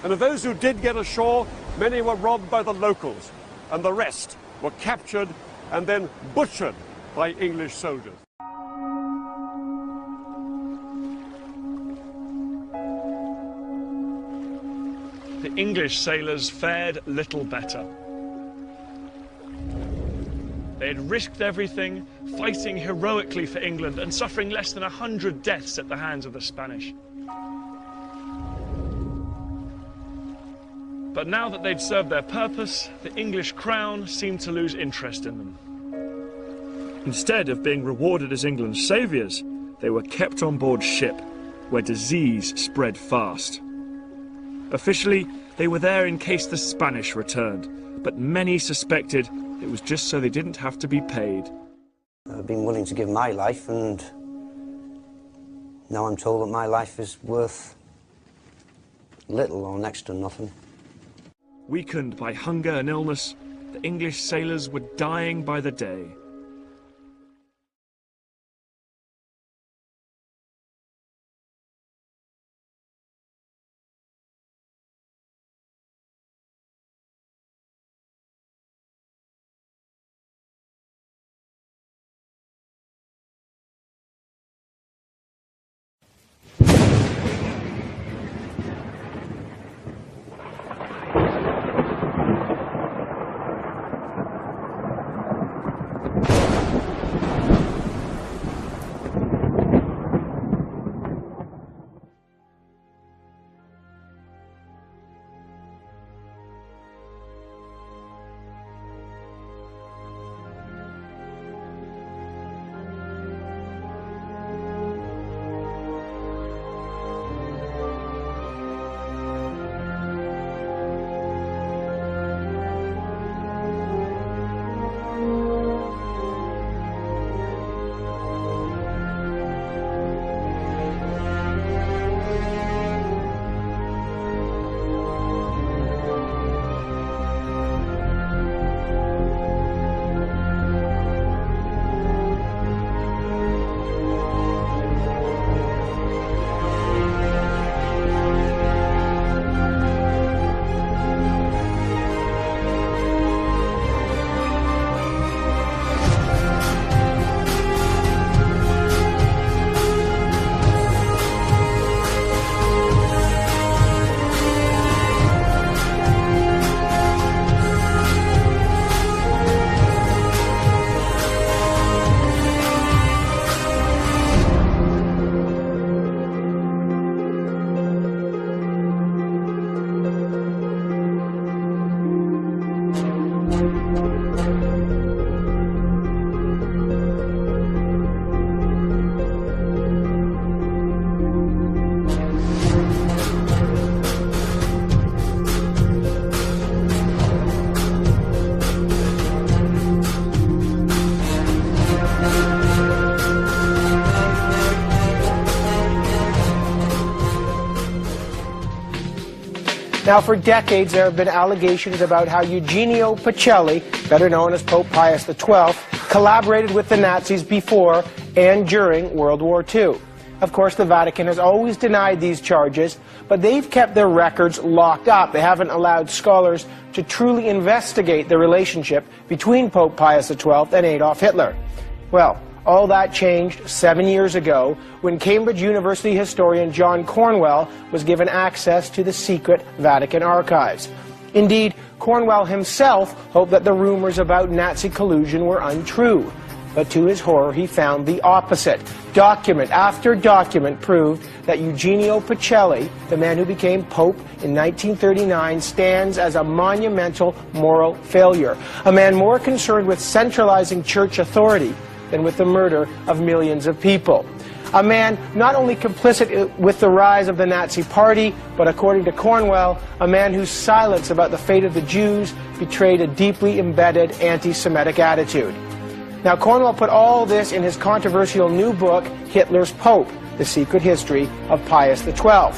[SPEAKER 9] And of those who did get ashore, many were robbed by the locals, and the rest were captured and then butchered by English soldiers.
[SPEAKER 10] The English sailors fared little better. They had risked everything, fighting heroically for England and suffering less than 100 deaths at the hands of the Spanish. But now that they'd served their purpose, the English crown seemed to lose interest in them. Instead of being rewarded as England's saviours, they were kept on board ship, where disease spread fast. Officially, they were there in case the Spanish returned, but many suspected it was just so they didn't have to be paid.
[SPEAKER 13] I've been willing to give my life, and now I'm told that my life is worth little or next to nothing.
[SPEAKER 10] Weakened by hunger and illness, the English sailors were dying by the day.
[SPEAKER 7] Now, for decades, there have been allegations about how Eugenio Pacelli, better known as Pope Pius XII, collaborated with the Nazis before and during World War II. Of course, the Vatican has always denied these charges, but they've kept their records locked up. They haven't allowed scholars to truly investigate the relationship between Pope Pius XII and Adolf Hitler. Well, all that changed 7 years ago when Cambridge University historian John Cornwell was given access to the secret Vatican archives. Indeed, Cornwell himself hoped that the rumors about Nazi collusion were untrue. But to his horror, he found the opposite. Document after document proved that Eugenio Pacelli, the man who became Pope in 1939, stands as a monumental moral failure. A man more concerned with centralizing church authority than with the murder of millions of people. A man not only complicit with the rise of the Nazi Party, but according to Cornwell, a man whose silence about the fate of the Jews betrayed a deeply embedded anti-Semitic attitude. Now, Cornwell put all this in his controversial new book, Hitler's Pope, The Secret History of Pius XII.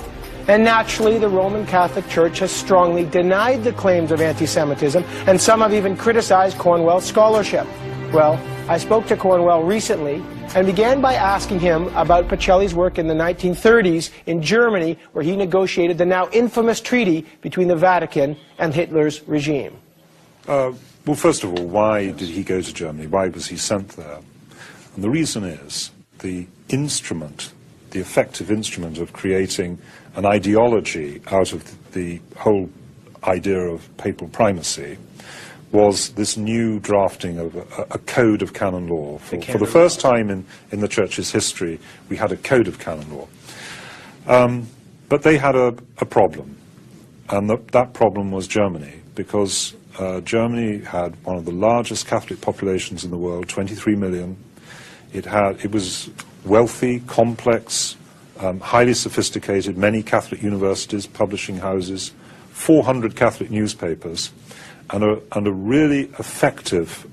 [SPEAKER 7] And naturally, the Roman Catholic Church has strongly denied the claims of anti-Semitism, and some have even criticized Cornwell's scholarship. Well, I spoke to Cornwell recently and began by asking him about Pacelli's work in the 1930s in Germany, where he negotiated the now infamous treaty between the Vatican and Hitler's regime.
[SPEAKER 14] Well, first of all, why did he go to Germany? Why was he sent there? And the reason is the instrument, the effective instrument of creating an ideology out of the whole idea of papal primacy was this new drafting of a code of canon law. For the first time in the Church's history, we had a code of canon law. But they had a problem, and that problem was Germany, because Germany had one of the largest Catholic populations in the world, 23 million. It was wealthy, complex, highly sophisticated, many Catholic universities, publishing houses, 400 Catholic newspapers, and a really effective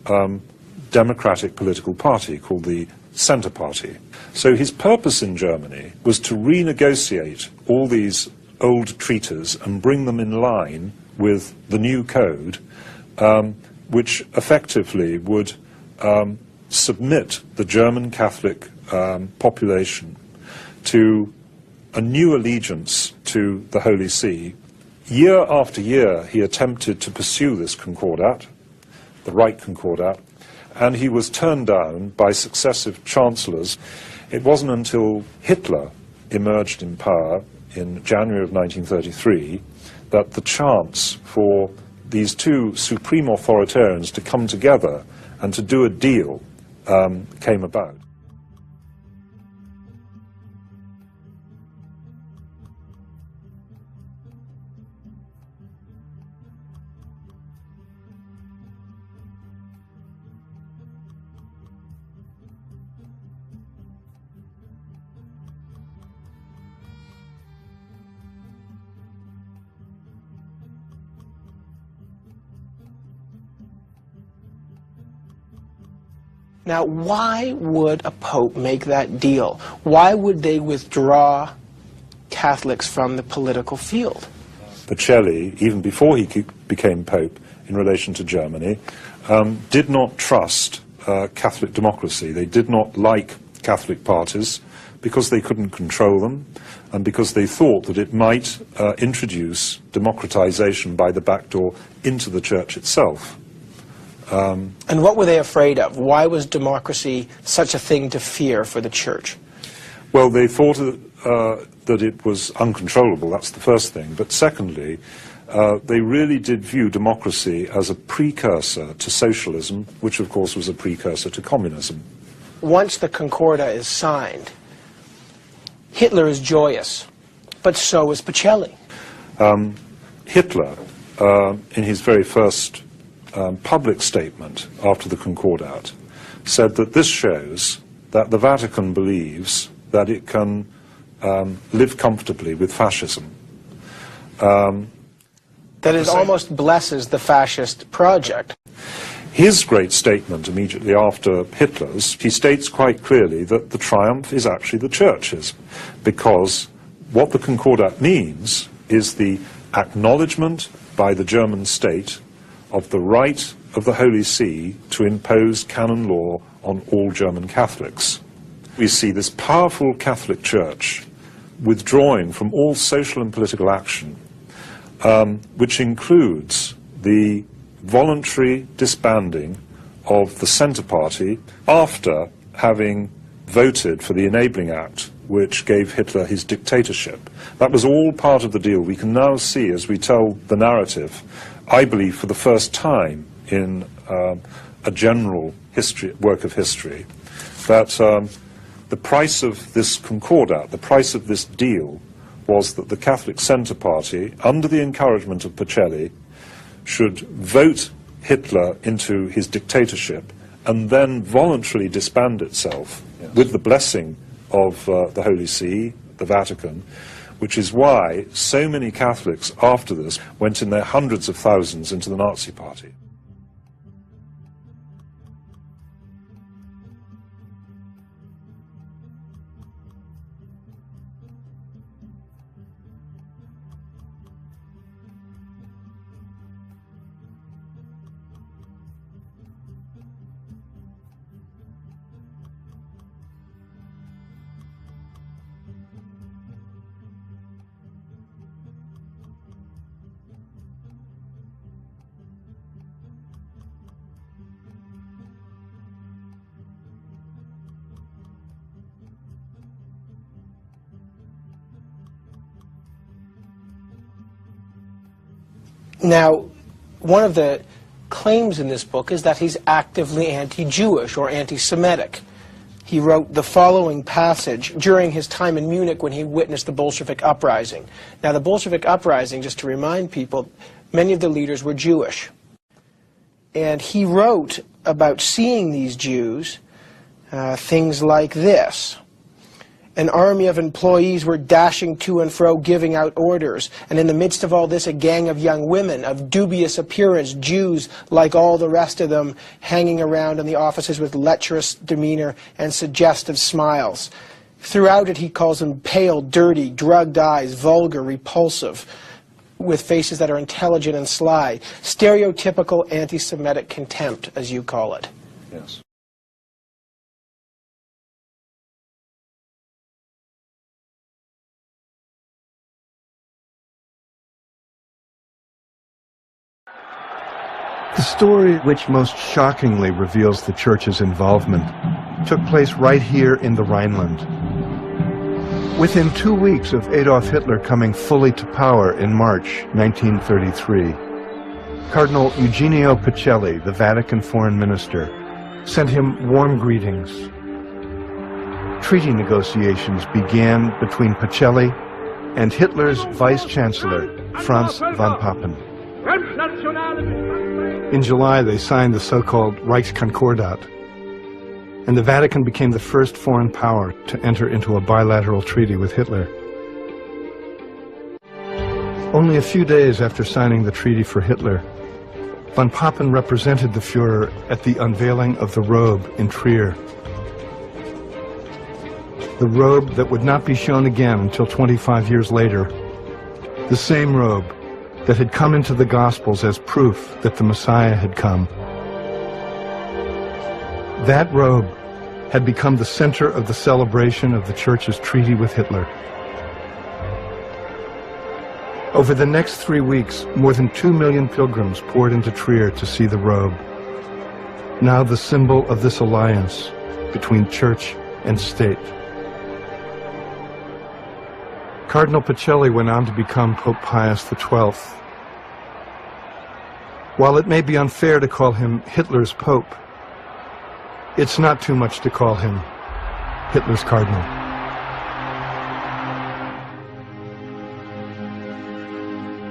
[SPEAKER 14] democratic political party called the Centre Party. So his purpose in Germany was to renegotiate all these old treaties and bring them in line with the new code, which effectively would submit the German Catholic population to a new allegiance to the Holy See. Year after year he attempted to pursue this concordat, the Reich Concordat, and he was turned down by successive chancellors. It wasn't until Hitler emerged in power in January of 1933 that the chance for these two supreme authoritarians to come together and to do a deal came about.
[SPEAKER 2] Now, why would a pope make that deal? Why would they withdraw Catholics from the political field?
[SPEAKER 14] Pacelli, even before he became pope in relation to Germany, did not trust Catholic democracy. They did not like Catholic parties because they couldn't control them and because they thought that it might introduce democratization by the back door into the church itself.
[SPEAKER 2] And what were they afraid of? Why was democracy such a thing to fear for the church?
[SPEAKER 14] Well, they thought that it was uncontrollable, that's the first thing. But secondly, they really did view democracy as a precursor to socialism, which of course was a precursor to communism.
[SPEAKER 2] Once the Concordat is signed, Hitler is joyous, but so is Pacelli.
[SPEAKER 14] Hitler, in his very first public statement after the Concordat, said that this shows that the Vatican believes that it can live comfortably with fascism.
[SPEAKER 2] That it almost blesses the fascist project.
[SPEAKER 14] His great statement immediately after Hitler's, he states quite clearly that the triumph is actually the church's, because what the Concordat means is the acknowledgement by the German state of the right of the Holy See to impose canon law on all German Catholics. We see this powerful Catholic Church withdrawing from all social and political action, which includes the voluntary disbanding of the Centre Party after having voted for the Enabling Act, which gave Hitler his dictatorship. That was all part of the deal. We can now see, as we tell the narrative, I believe for the first time in a general work of history, that the price of this Concordat, the price of this deal, was that the Catholic Centre Party, under the encouragement of Pacelli, should vote Hitler into his dictatorship and then voluntarily disband itself with the blessing of the Holy See, the Vatican, which is why so many Catholics after this went in their hundreds of thousands into the Nazi Party.
[SPEAKER 2] Now, one of the claims in this book is that he's actively anti-Jewish or anti-Semitic. He wrote the following passage during his time in Munich when he witnessed the Bolshevik uprising. Now, the Bolshevik uprising, just to remind people, many of the leaders were Jewish. And he wrote about seeing these Jews things like this. An army of employees were dashing to and fro giving out orders, and in the midst of all this a gang of young women of dubious appearance, Jews like all the rest of them, hanging around in the offices with lecherous demeanor and suggestive smiles. Throughout it he calls them pale, dirty, drugged eyes, vulgar, repulsive, with faces that are intelligent and sly. Stereotypical anti-Semitic contempt, as you call it.
[SPEAKER 14] Yes.
[SPEAKER 16] The story which most shockingly reveals the Church's involvement took place right here in the Rhineland. Within 2 weeks of Adolf Hitler coming fully to power in March 1933, Cardinal Eugenio Pacelli, the Vatican foreign minister, sent him warm greetings. Treaty negotiations began between Pacelli and Hitler's vice-chancellor, Franz von Papen. In July, they signed the so-called Reichskonkordat, and the Vatican became the first foreign power to enter into a bilateral treaty with Hitler. Only a few days after signing the treaty for Hitler, von Papen represented the Führer at the unveiling of the robe in Trier. The robe that would not be shown again until 25 years later. The same robe that had come into the Gospels as proof that the Messiah had come. That robe had become the center of the celebration of the Church's treaty with Hitler. Over the next 3 weeks, more than 2 million pilgrims poured into Trier to see the robe, now the symbol of this alliance between church and state. Cardinal Pacelli went on to become Pope Pius XII. While it may be unfair to call him Hitler's Pope, it's not too much to call him Hitler's Cardinal.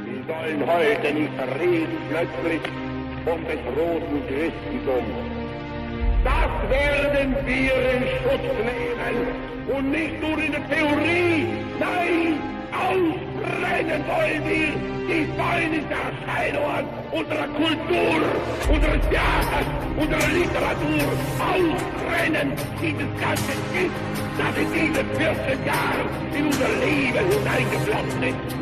[SPEAKER 17] Wir sollen heute nicht reden plötzlich des roten Christentums. Das werden wir in Schutz nehmen und nicht nur in der Theorie, nein, ausbrennen wollen wir die feindliche Erscheinungen unserer Kultur, unseres Theaters, unserer Literatur, ausbrennen dieses ganze Gift, das in diesen 14 Jahren in unser Leben hineingeflossen ist.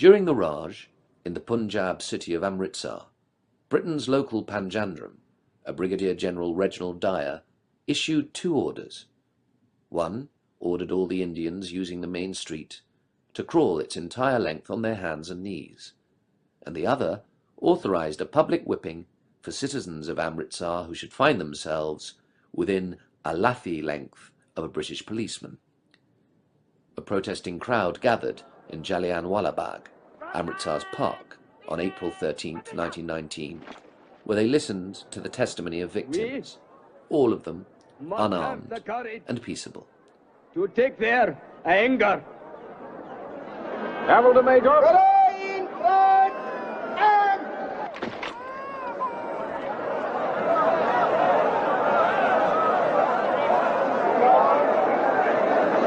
[SPEAKER 12] During the Raj, in the Punjab city of Amritsar, Britain's local Panjandrum, a Brigadier General Reginald Dyer, issued 2 orders. One ordered all the Indians using the main street to crawl its entire length on their hands and knees, and the other authorized a public whipping for citizens of Amritsar who should find themselves within a lathi length of a British policeman. A protesting crowd gathered in Jallianwala Bagh, Amritsar's park, on April 13, 1919, where they listened to the testimony of victims, all of them unarmed and peaceable.
[SPEAKER 17] To take their anger. Hamilton Major.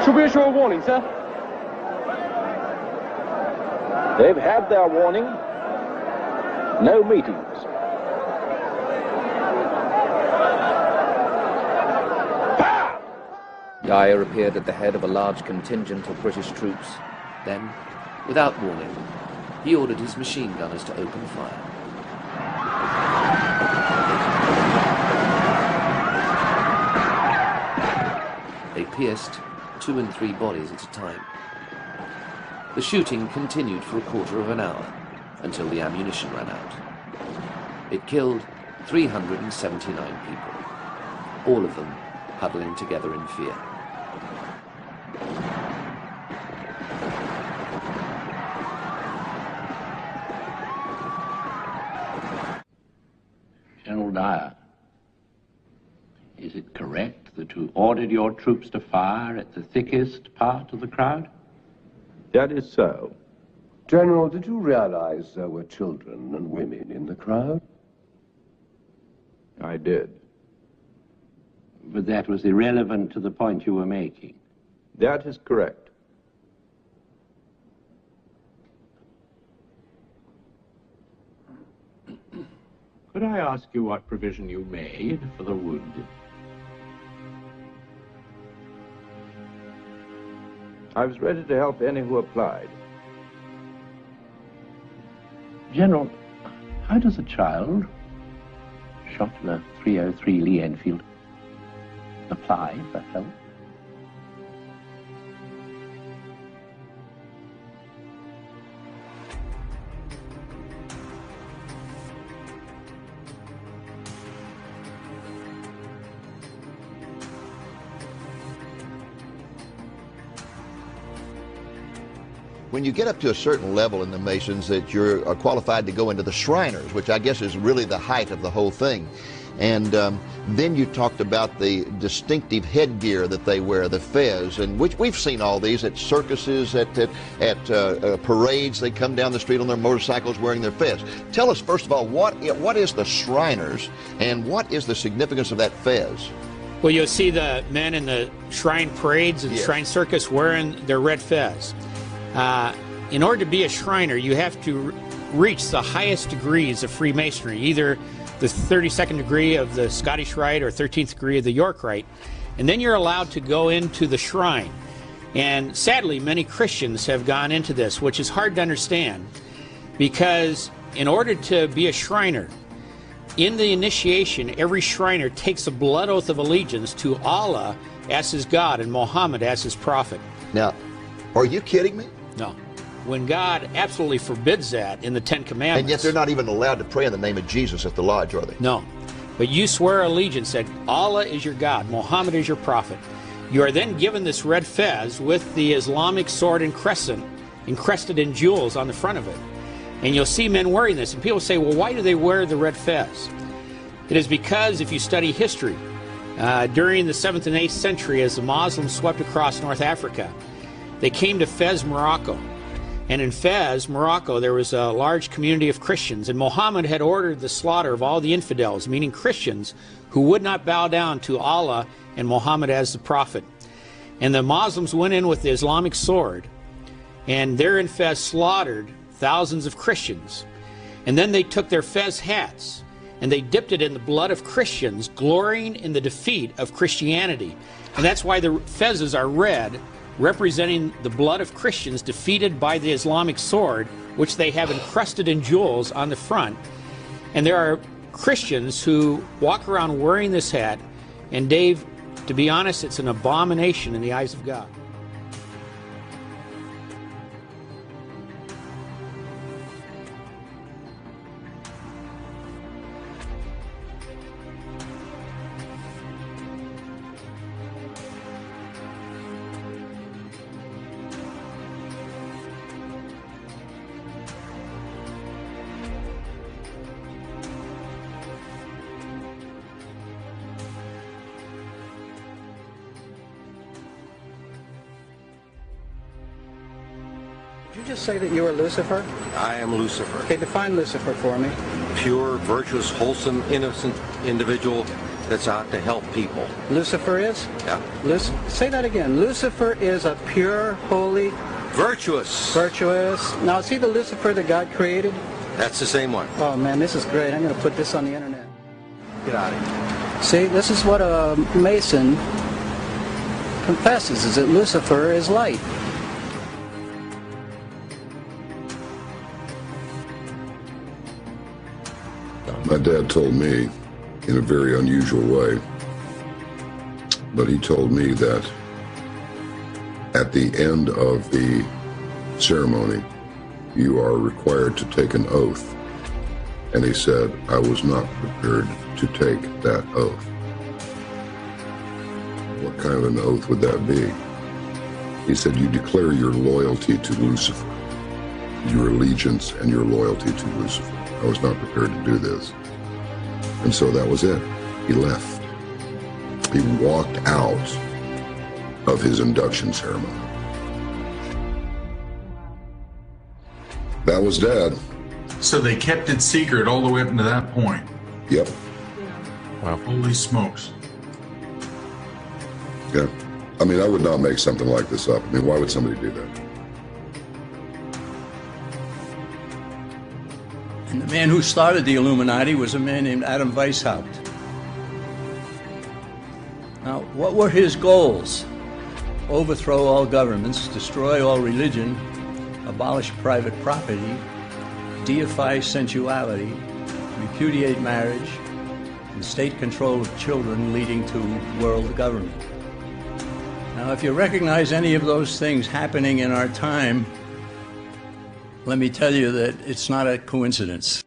[SPEAKER 17] Should we issue a warning, sir? They've had their warning. No meetings.
[SPEAKER 12] Dyer appeared at the head of a large contingent of British troops. Then, without warning, he ordered his machine gunners to open fire. They pierced 2 and 3 bodies at a time. The shooting continued for a quarter of an hour until the ammunition ran out. It killed 379 people, all of them huddling together in fear.
[SPEAKER 18] General Dyer, is it correct that you ordered your troops to fire at the thickest part of the crowd?
[SPEAKER 19] That is so. General, did you realize there were children and women in the crowd?
[SPEAKER 18] I did. But that was irrelevant to the point you were making.
[SPEAKER 19] That is correct.
[SPEAKER 18] Could I ask you what provision you made for the wounded?
[SPEAKER 19] I was ready to help any who applied.
[SPEAKER 18] General, how does a child shot in a 303 Lee Enfield apply for help?
[SPEAKER 20] When you get up to a certain level in the Masons that you're qualified to go into the Shriners, which I guess is really the height of the whole thing. And then you talked about the distinctive headgear that they wear, the fez, and which we've seen all these at circuses, at parades. They come down the street on their motorcycles wearing their fez. Tell us, first of all, what is the Shriners, and what is the significance of that fez?
[SPEAKER 21] Well, you'll see the men in the shrine parades and shrine circus wearing their red fez. In order to be a Shriner, you have to reach the highest degrees of Freemasonry, either the 32nd degree of the Scottish Rite or 13th degree of the York Rite, and then you're allowed to go into the shrine. And sadly, many Christians have gone into this, which is hard to understand, because in order to be a Shriner, in the initiation, every Shriner takes a blood oath of allegiance to Allah as his God and Muhammad as his prophet.
[SPEAKER 20] Now, are you kidding me?
[SPEAKER 21] No. When God absolutely forbids that in the 10 Commandments.
[SPEAKER 20] And yet they're not even allowed to pray in the name of Jesus at the lodge, are they?
[SPEAKER 21] No. But you swear allegiance that Allah is your God, Muhammad is your prophet. You are then given this red fez with the Islamic sword encrusted in jewels on the front of it. And you'll see men wearing this. And people say, well, why do they wear the red fez? It is because if you study history, during the 7th and 8th century, as the Muslims swept across North Africa, they came to Fez, Morocco. And in Fez, Morocco, there was a large community of Christians, and Muhammad had ordered the slaughter of all the infidels, meaning Christians, who would not bow down to Allah and Muhammad as the prophet. And the Muslims went in with the Islamic sword, and there in Fez slaughtered thousands of Christians. And then they took their Fez hats, and they dipped it in the blood of Christians, glorying in the defeat of Christianity. And that's why the Fezes are red, representing the blood of Christians defeated by the Islamic sword, which they have encrusted in jewels on the front. And there are Christians who walk around wearing this hat. And Dave, to be honest, it's an abomination in the eyes of God.
[SPEAKER 5] Did you just say that you were Lucifer?
[SPEAKER 8] I am Lucifer.
[SPEAKER 5] Okay, define Lucifer for me.
[SPEAKER 8] Pure, virtuous, wholesome, innocent individual that's out to help people.
[SPEAKER 5] Lucifer is?
[SPEAKER 8] Yeah.
[SPEAKER 5] Say that again. Lucifer is a pure, holy...
[SPEAKER 8] Virtuous.
[SPEAKER 5] Virtuous. Now, is he the Lucifer that God created?
[SPEAKER 8] That's the same one.
[SPEAKER 5] Oh, man, this is great. I'm going to put this on the internet.
[SPEAKER 8] Get out of here.
[SPEAKER 5] See, this is what a Mason confesses, is that Lucifer is light.
[SPEAKER 22] My dad told me in a very unusual way, but he told me that at the end of the ceremony, you are required to take an oath. And he said, I was not prepared to take that oath. What kind of an oath would that be? He said, you declare your loyalty to Lucifer, your allegiance and your loyalty to Lucifer. I was not prepared to do this. And so that was it. He left. He walked out of his induction ceremony. That was Dad.
[SPEAKER 23] So they kept it secret all the way up to that point.
[SPEAKER 22] Yep.
[SPEAKER 23] Wow. Holy smokes.
[SPEAKER 22] Yeah. I mean, I would not make something like this up. I mean, why would somebody do that?
[SPEAKER 24] And the man who started the Illuminati was a man named Adam Weishaupt. Now, what were his goals? Overthrow all governments, destroy all religion, abolish private property, deify sensuality, repudiate marriage, and state control of children leading to world government. Now, if you recognize any of those things happening in our time, let me tell you that it's not a coincidence.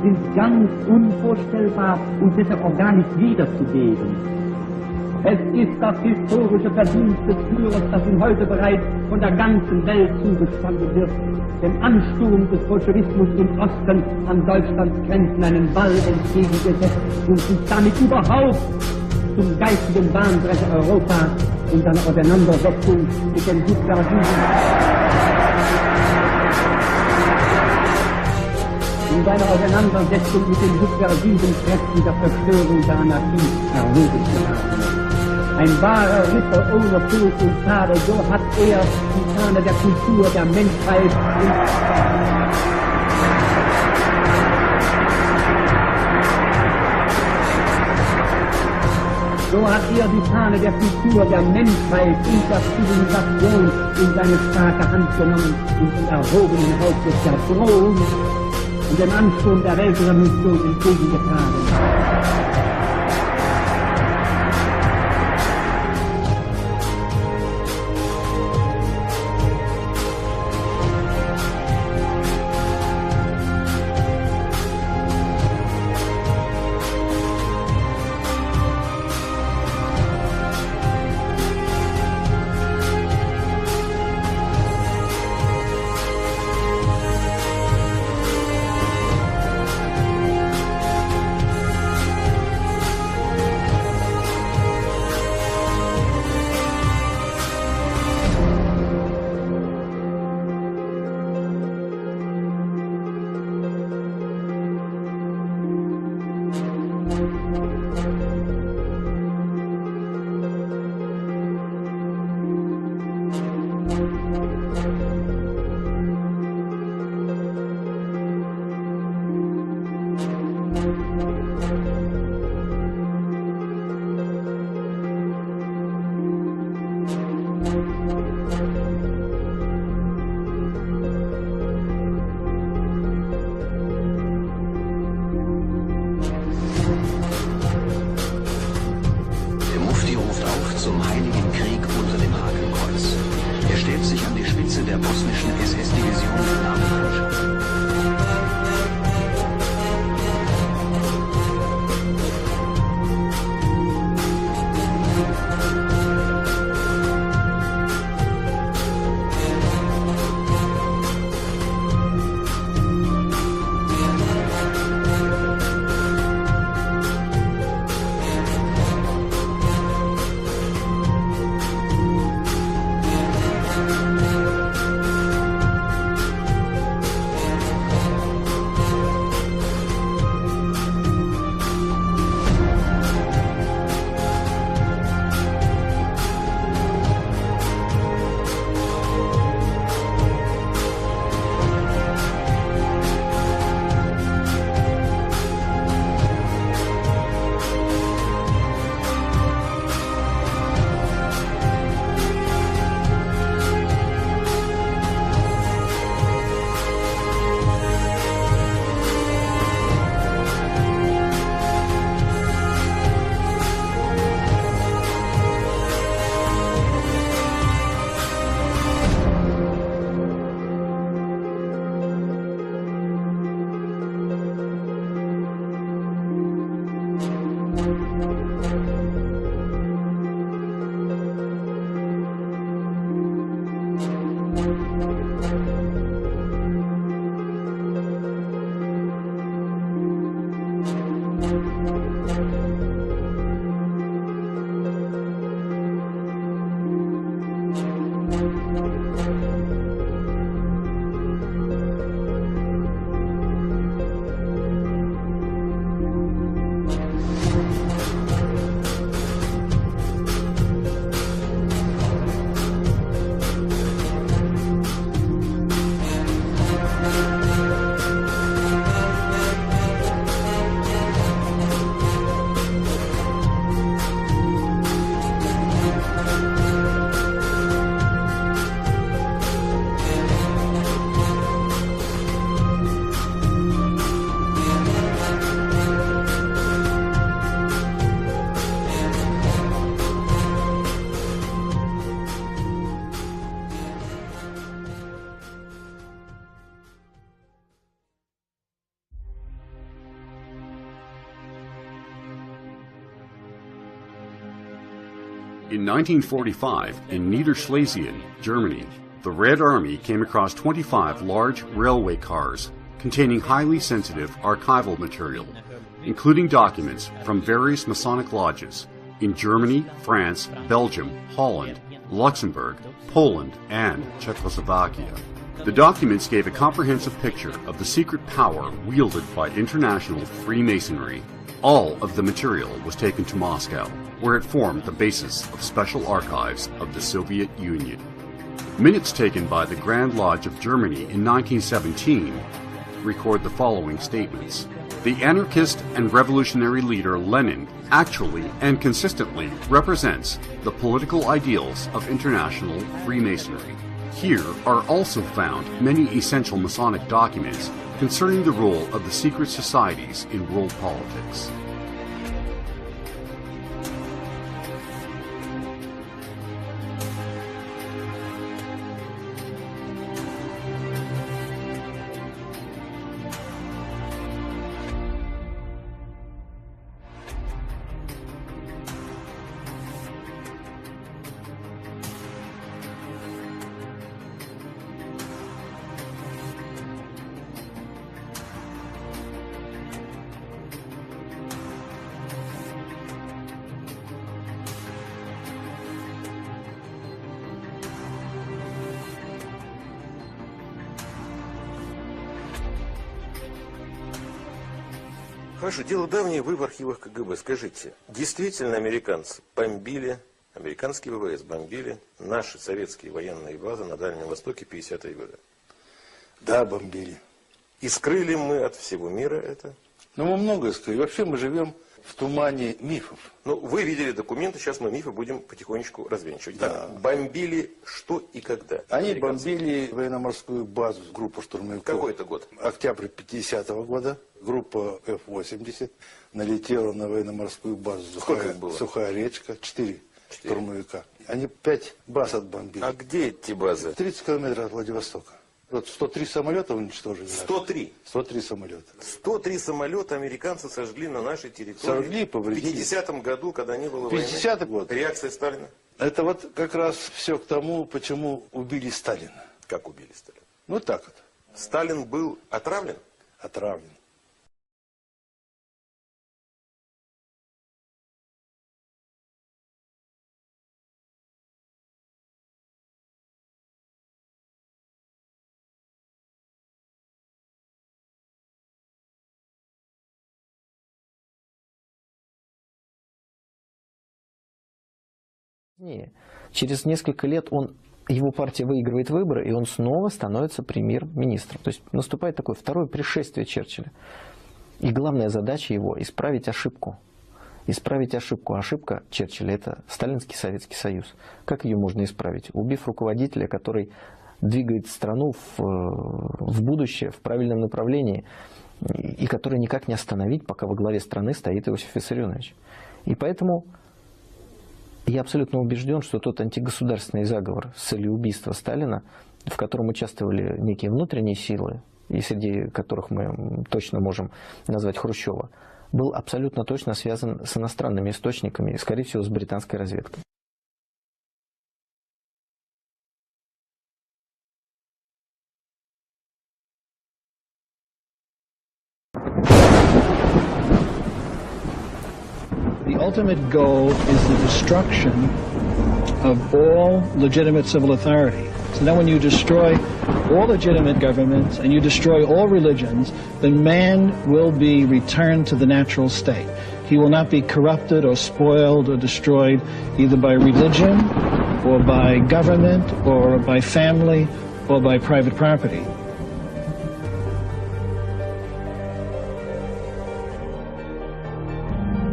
[SPEAKER 3] sind ganz unvorstellbar und deshalb auch gar nicht wiederzugeben. Es ist das historische Verdienst des Führers, das ihm heute bereits von der ganzen Welt zugestanden wird, dem Ansturm des Bolschewismus im Osten an Deutschlands Grenzen einen Ball entgegengesetzt und sich damit überhaupt zum geistigen Bahnbrecher Europa in seiner Auseinandersetzung mit den subversiven Kräften der Zerstörung der Anarchie erhoben zu haben. Ein wahrer Ritter ohne Furcht und Tadel, so hat er die Fahne der Kultur der Menschheit die Fahne der Kultur der Menschheit und der Zivilisation in seine starke Hand genommen und den erhobenen Hauptes der Drohung und dem Ansturm der Weltrevolution entgegengetragen.
[SPEAKER 4] In 1945, in Niederschlesien, Germany, the Red Army came across 25 large railway cars containing highly sensitive archival material, including documents from various Masonic lodges in Germany, France, Belgium, Holland, Luxembourg, Poland, and Czechoslovakia. The documents gave a comprehensive picture of the secret power wielded by international Freemasonry. All of the material was taken to Moscow, where it formed the basis of special archives of the Soviet Union. Minutes taken by the Grand Lodge of Germany in 1917 record the following statements. The anarchist and revolutionary leader Lenin actually and consistently represents the political ideals of international Freemasonry. Here are also found many essential Masonic documents concerning the role of the secret societies in world politics.
[SPEAKER 6] Хорошо, дело давнее, вы в архивах КГБ. Скажите, действительно американцы бомбили, американские ВВС бомбили наши советские военные базы на Дальнем Востоке в 50-е годы?
[SPEAKER 11] Да, бомбили.
[SPEAKER 6] И скрыли мы от всего мира это?
[SPEAKER 11] Ну, мы многое скрыли. Вообще мы живем в тумане мифов.
[SPEAKER 6] Ну, вы видели документы, сейчас мы мифы будем потихонечку развенчивать.
[SPEAKER 11] Да.
[SPEAKER 6] Бомбили что и когда?
[SPEAKER 11] Они бомбили военно-морскую базу, группу штурмовиков.
[SPEAKER 6] Какой это год?
[SPEAKER 11] Октябрь 50-го года. Группа F-80 налетела на военно-морскую базу.
[SPEAKER 6] Сколько их было?
[SPEAKER 11] Сухая речка, 4 штурмовика. Они 5 баз отбомбили.
[SPEAKER 6] А где эти базы?
[SPEAKER 11] 30 километров от Владивостока. Вот 103 самолета уничтожили.
[SPEAKER 6] 103?
[SPEAKER 11] 103 самолета.
[SPEAKER 6] 103 самолета американцы сожгли на нашей территории.
[SPEAKER 11] Сожгли и повредили.
[SPEAKER 6] В 50-м году, когда не было
[SPEAKER 11] 50-й год.
[SPEAKER 6] Реакция Сталина?
[SPEAKER 11] Это вот как раз все к тому, почему убили Сталина.
[SPEAKER 6] Как убили Сталина?
[SPEAKER 11] Ну так вот.
[SPEAKER 6] Сталин был отравлен?
[SPEAKER 11] Отравлен.
[SPEAKER 15] Через несколько лет его партия выигрывает выборы, и он снова становится премьер-министром. То есть наступает такое второе пришествие Черчилля. И главная задача его – исправить ошибку. Исправить ошибку. Ошибка Черчилля – это сталинский Советский Союз. Как ее можно исправить? Убив руководителя, который двигает страну в будущее, в правильном направлении, и который никак не остановить, пока во главе страны стоит Иосиф Виссарионович. И поэтому я абсолютно убежден, что тот антигосударственный заговор с целью убийства Сталина, в котором участвовали некие внутренние силы, и среди которых мы точно можем назвать Хрущева, был абсолютно точно связан с иностранными источниками, скорее всего, с британской разведкой.
[SPEAKER 25] The ultimate goal is the destruction of all legitimate civil authority. So then when you destroy all legitimate governments and you destroy all religions, then man will be returned to the natural state. He will not be corrupted or spoiled or destroyed either by religion or by government or by family or by private property.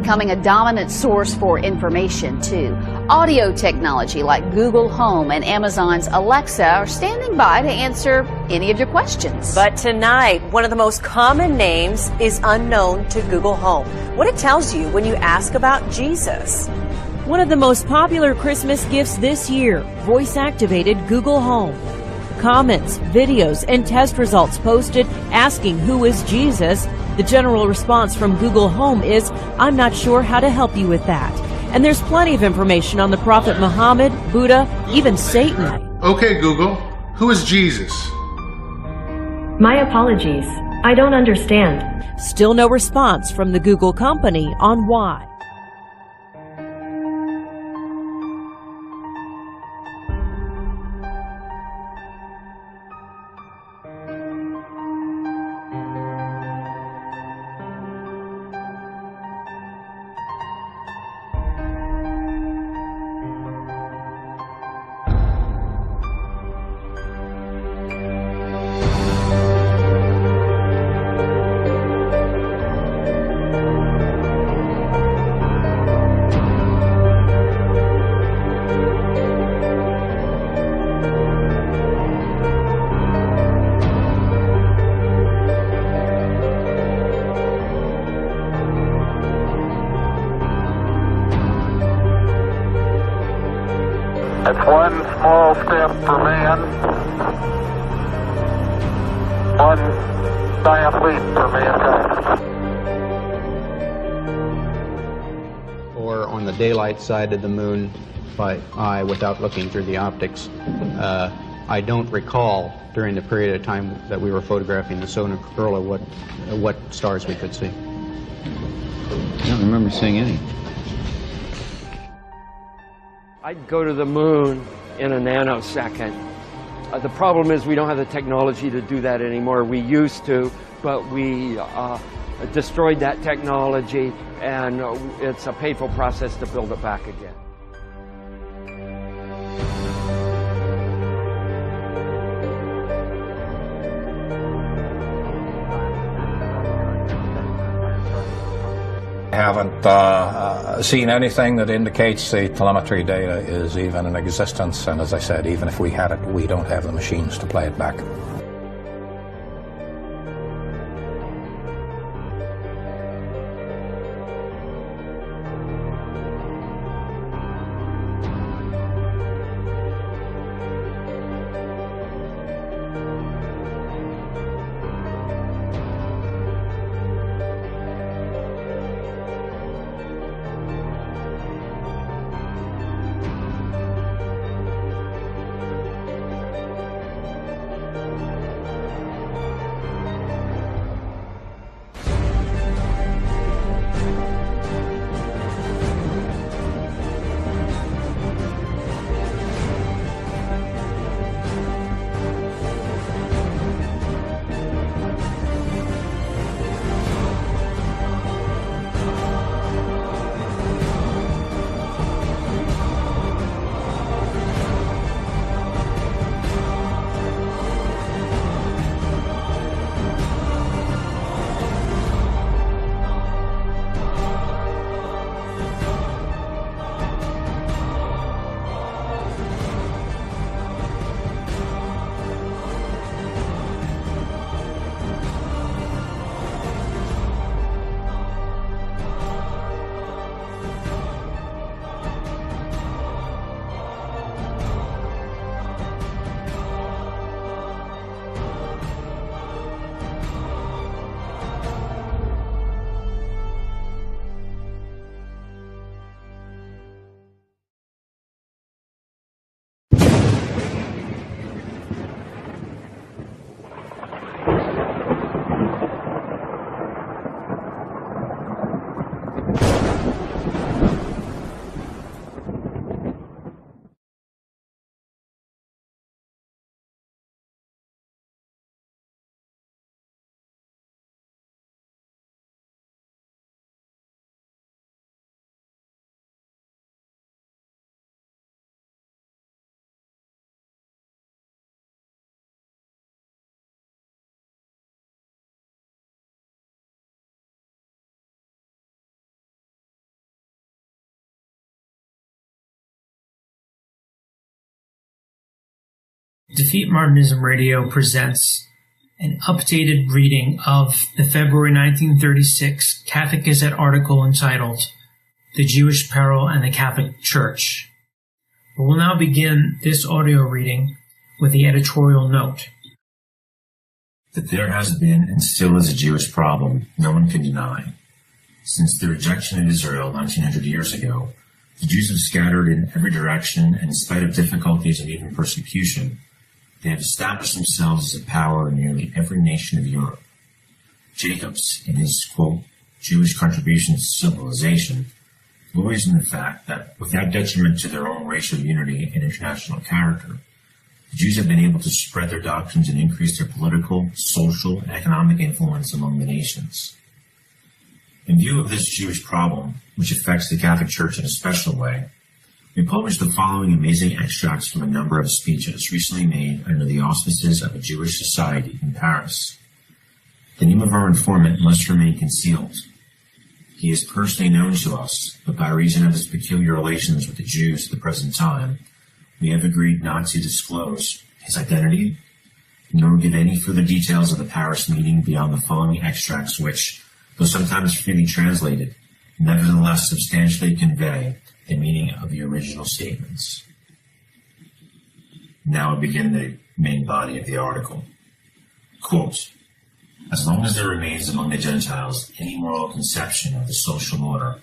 [SPEAKER 26] Becoming a dominant source for information, too. Audio technology like Google Home and Amazon's Alexa are standing by to answer any of your questions.
[SPEAKER 27] But tonight, one of the most common names is unknown to Google Home. What it tells you when you ask about Jesus.
[SPEAKER 28] One of the most popular Christmas gifts this year, voice-activated Google Home. Comments, videos, and test results posted asking who is Jesus. The general response from Google Home is, I'm not sure how to help you with that. And there's plenty of information on the Prophet Muhammad, Buddha, even Satan.
[SPEAKER 23] Okay, Google, who is Jesus?
[SPEAKER 1] My apologies. I don't understand.
[SPEAKER 28] Still no response from the Google company on why.
[SPEAKER 2] It's one small step for man, one giant leap for mankind.
[SPEAKER 7] Or on the daylight side of the moon by eye without looking through the optics. I don't recall during the period of time that we were photographing the solar corona what stars we could see.
[SPEAKER 9] I don't remember seeing any.
[SPEAKER 10] I'd go to the moon in a nanosecond. The problem is we don't have the technology to do that anymore. We used to, but we destroyed that technology, and it's a painful process to build it back again.
[SPEAKER 13] I haven't seen anything that indicates the telemetry data is even in existence, and as I said, even if we had it, we don't have the machines to play it back.
[SPEAKER 14] Defeat Martynism Radio presents an updated reading of the February 1936 Catholic Gazette article entitled The Jewish Peril and the Catholic Church. We will now begin this audio reading with the editorial note.
[SPEAKER 16] That there has been and still is a Jewish problem, no one can deny. Since the rejection of Israel 1900 years ago, The Jews have scattered in every direction, and in spite of difficulties and even persecution, they have established themselves as a power in nearly every nation of Europe. Jacobs, in his, quote, Jewish contributions to civilization, glories in the fact that, without detriment to their own racial unity and international character, the Jews have been able to spread their doctrines and increase their political, social, and economic influence among the nations. In view of this Jewish problem, which affects the Catholic Church in a special way, we published the following amazing extracts from a number of speeches recently made under the auspices of a Jewish society in Paris. The name of our informant must remain concealed. He is personally known to us, but by reason of his peculiar relations with the Jews at the present time, we have agreed not to disclose his identity, nor give any further details of the Paris meeting beyond the following extracts which, though sometimes freely translated, nevertheless substantially convey the meaning of the original statements. Now we begin the main body of the article. Quote, as long as there remains among the Gentiles any moral conception of the social order,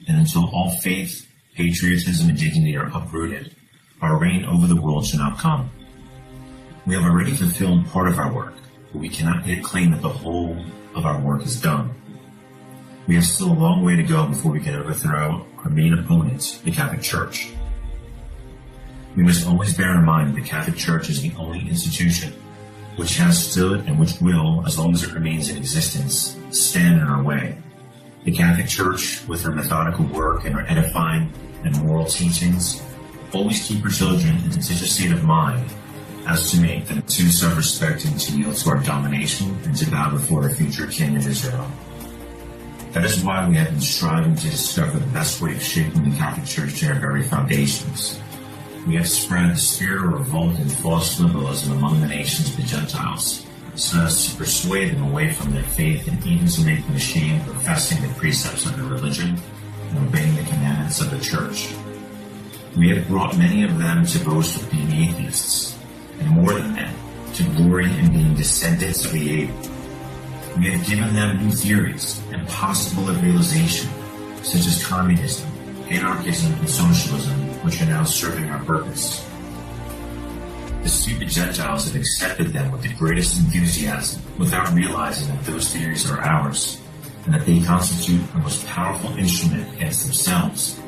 [SPEAKER 16] and until all faith, patriotism, and dignity are uprooted, our reign over the world shall not come. We have already fulfilled part of our work, but we cannot yet claim that the whole of our work is done. We have still a long way to go before we can overthrow our main opponent, the Catholic Church. We must always bear in mind that the Catholic Church is the only institution which has stood and which will, as long as it remains in existence, stand in our way. The Catholic Church, with her methodical work and her edifying and moral teachings, always keep her children in such a state of mind as to make them to self-respect and to yield to our domination and to bow before our future King of Israel. That is why we have been striving to discover the best way of shaping the Catholic Church to our very foundations. We have spread the spirit of revolt and false liberalism among the nations of the Gentiles, so as to persuade them away from their faith and even to make them ashamed of professing the precepts of their religion and obeying the commandments of the Church. We have brought many of them to boast of being atheists, and more than that, to glory in being descendants of the able. We have given them new theories, impossible of realization, such as communism, anarchism, and socialism, which are now serving our purpose. The stupid Gentiles have accepted them with the greatest enthusiasm, without realizing that those theories are ours, and that they constitute a most powerful instrument against themselves.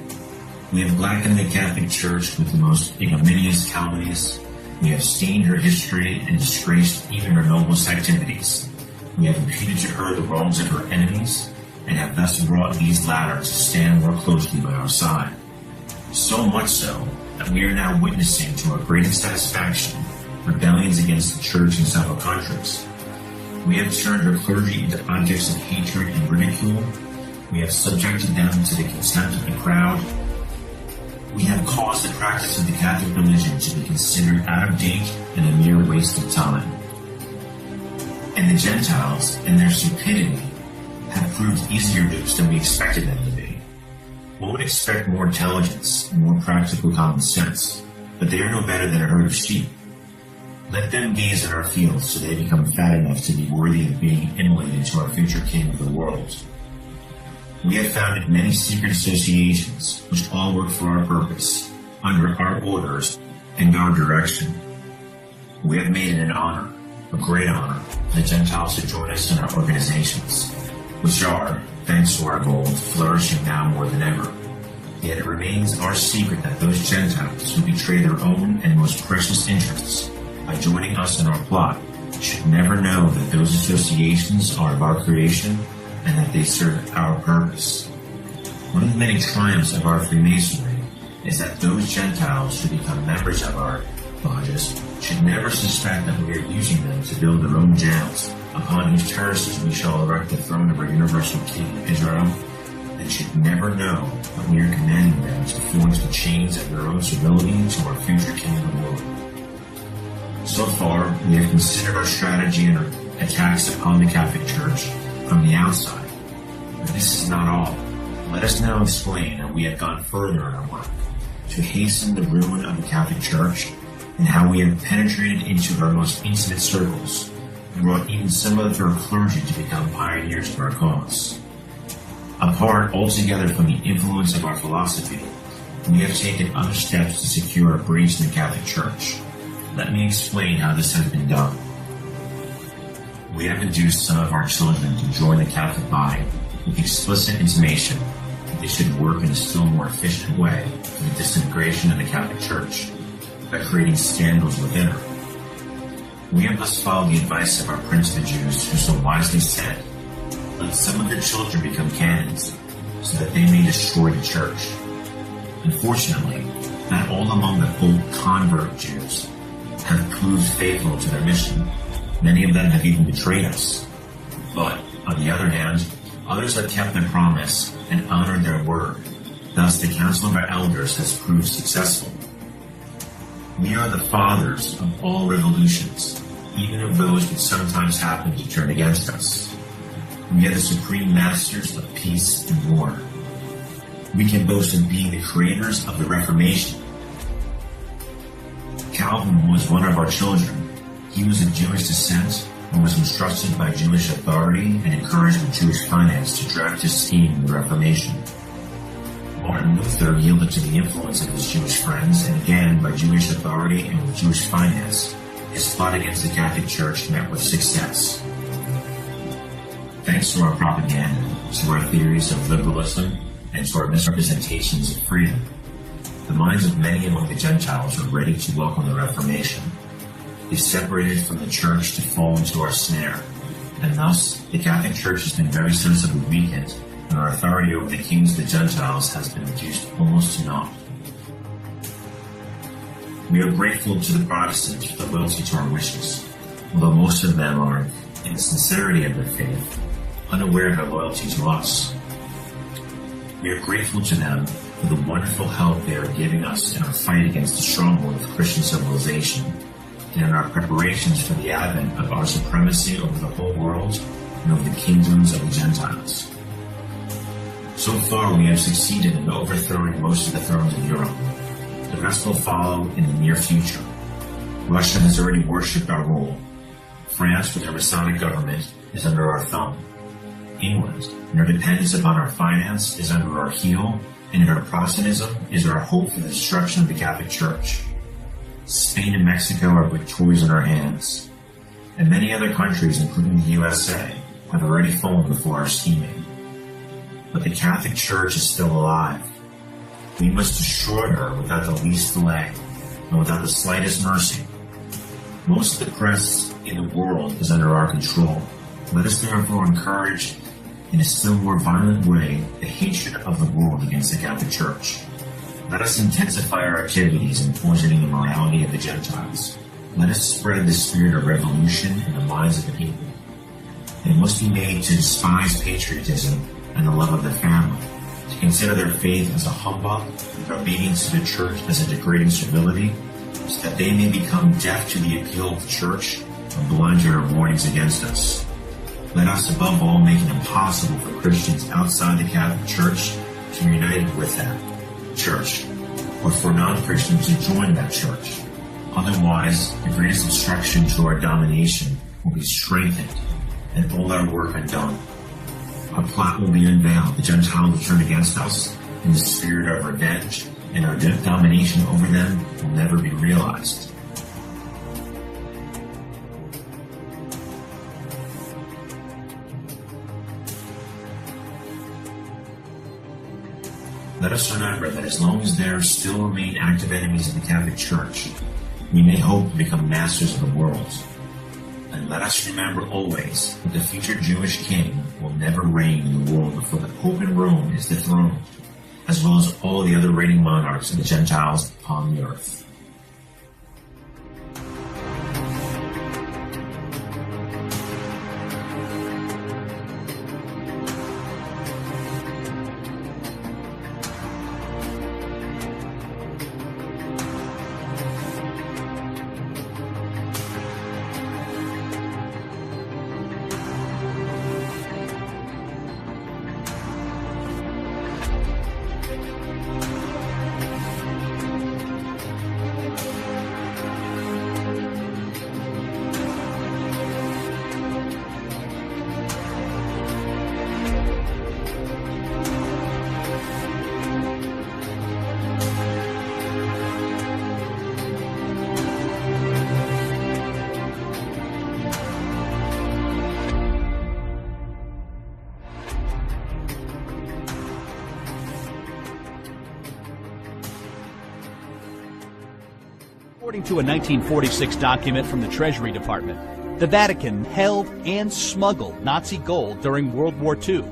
[SPEAKER 16] We have blackened the Catholic Church with the most ignominious calumnies. We have stained her history and disgraced even her noblest activities. We have imputed to her the wrongs of her enemies, and have thus brought these latter to stand more closely by our side. So much so, that we are now witnessing to our greatest satisfaction rebellions against the Church in several countries. We have turned our clergy into objects of hatred and ridicule. We have subjected them to the contempt of the crowd. We have caused the practice of the Catholic religion to be considered out of date and a mere waste of time. And the Gentiles, in their stupidity, have proved easier dupes than we expected them to be. One would expect more intelligence and more practical common sense, but they are no better than a herd of sheep. Let them gaze at our fields so they become fat enough to be worthy of being immolated to our future King of the world. We have founded many secret associations, which all work for our purpose, under our orders and our direction. We have made it an honor, a great honor, for the Gentiles to join us in our organizations, which are, thanks to our gold, flourishing now more than ever. Yet it remains our secret that those Gentiles who betray their own and most precious interests by joining us in our plot should never know that those associations are of our creation and that they serve our purpose. One of the many triumphs of our Freemasonry is that those Gentiles who become members of our lodges should never suspect that we are using them to build their own jails, upon whose terraces we shall erect the throne of our universal King of Israel, and should never know that we are commanding them to forge the chains of their own servility to our future King of the world. So far, we have considered our strategy and our attacks upon the Catholic Church from the outside. But this is not all. Let us now explain how we have gone further in our work to hasten the ruin of the Catholic Church, and how we have penetrated into her most intimate circles and brought even some of her clergy to become pioneers of our cause. Apart altogether from the influence of our philosophy, we have taken other steps to secure a breach in the Catholic Church. Let me explain how this has been done. We have induced some of our children to join the Catholic body with explicit intimation that they should work in a still more efficient way for the disintegration of the Catholic Church by creating scandals within her. We have thus followed the advice of our Prince of the Jews, who so wisely said, "Let some of your children become canons, so that they may destroy the Church." Unfortunately, not all among the quote convert Jews have proved faithful to their mission. Many of them have even betrayed us. But, on the other hand, others have kept their promise and honored their word. Thus, the Council of our Elders has proved successful. We are the fathers of all revolutions, even of those which sometimes happen to turn against us. We are the supreme masters of peace and war. We can boast of being the creators of the Reformation. Calvin was one of our children. He was of Jewish descent and was instructed by Jewish authority and encouraged with Jewish finance to draft his scheme in the Reformation. Martin Luther yielded to the influence of his Jewish friends, and again, by Jewish authority and with Jewish finance, his plot against the Catholic Church met with success. Thanks to our propaganda, to our theories of liberalism, and to our misrepresentations of freedom, the minds of many among the Gentiles were ready to welcome the Reformation. They separated from the Church to fall into our snare, and thus the Catholic Church has been very sensibly weakened, and our authority over the kings of the Gentiles has been reduced almost to naught. We are grateful to the Protestants for the loyalty to our wishes, although most of them are, in the sincerity of their faith, unaware of their loyalty to us. We are grateful to them for the wonderful help they are giving us in our fight against the stronghold of Christian civilization and in our preparations for the advent of our supremacy over the whole world and over the kingdoms of the Gentiles. So far, we have succeeded in overthrowing most of the thrones of Europe. The rest will follow in the near future. Russia has already worshipped our rule. France, with her Masonic government, is under our thumb. England, in our dependence upon our finance, is under our heel, and in our Protestantism is our hope for the destruction of the Catholic Church. Spain and Mexico are but toys in our hands. And many other countries, including the USA, have already fallen before our scheming. But the Catholic Church is still alive. We must destroy her without the least delay, and without the slightest mercy. Most of the press in the world is under our control. Let us therefore encourage, in a still more violent way, the hatred of the world against the Catholic Church. Let us intensify our activities in poisoning the morality of the Gentiles. Let us spread the spirit of revolution in the minds of the people. They must be made to despise patriotism and the love of the family, to consider their faith as a humbug, their obedience to the Church as a degrading servility, so that they may become deaf to the appeal of the Church and blind to her warnings against us. Let us above all make it impossible for Christians outside the Catholic Church to be united with that Church, or for non-Christians to join that Church. Otherwise, the greatest obstruction to our domination will be strengthened and all our work undone. Our plot will be unveiled, the Gentiles will turn against us in the spirit of revenge, and our domination over them will never be realized. Let us remember that as long as there still remain active enemies of the Catholic Church, we may hope to become masters of the world. And let us remember always that the future Jewish king will never reign in the world before the Pope in Rome is dethroned, as well as all the other reigning monarchs of the Gentiles upon the earth.
[SPEAKER 5] According to a 1946 document from the Treasury Department, the Vatican held and smuggled Nazi gold during World War II.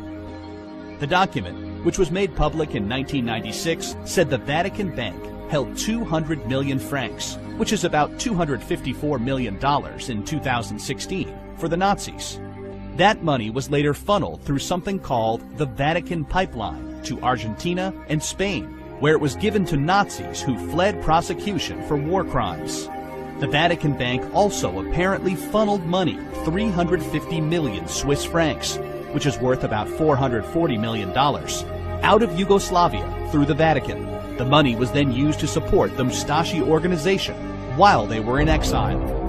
[SPEAKER 5] The document, which was made public in 1996, said the Vatican Bank held 200 million francs, which is about $254 million in 2016, for the Nazis. That money was later funneled through something called the Vatican Pipeline to Argentina and Spain, where it was given to Nazis who fled prosecution for war crimes. The Vatican Bank also apparently funneled money, 350 million Swiss francs, which is worth about $440 million, out of Yugoslavia through the Vatican. The money was then used to support the Mustache organization while they were in exile.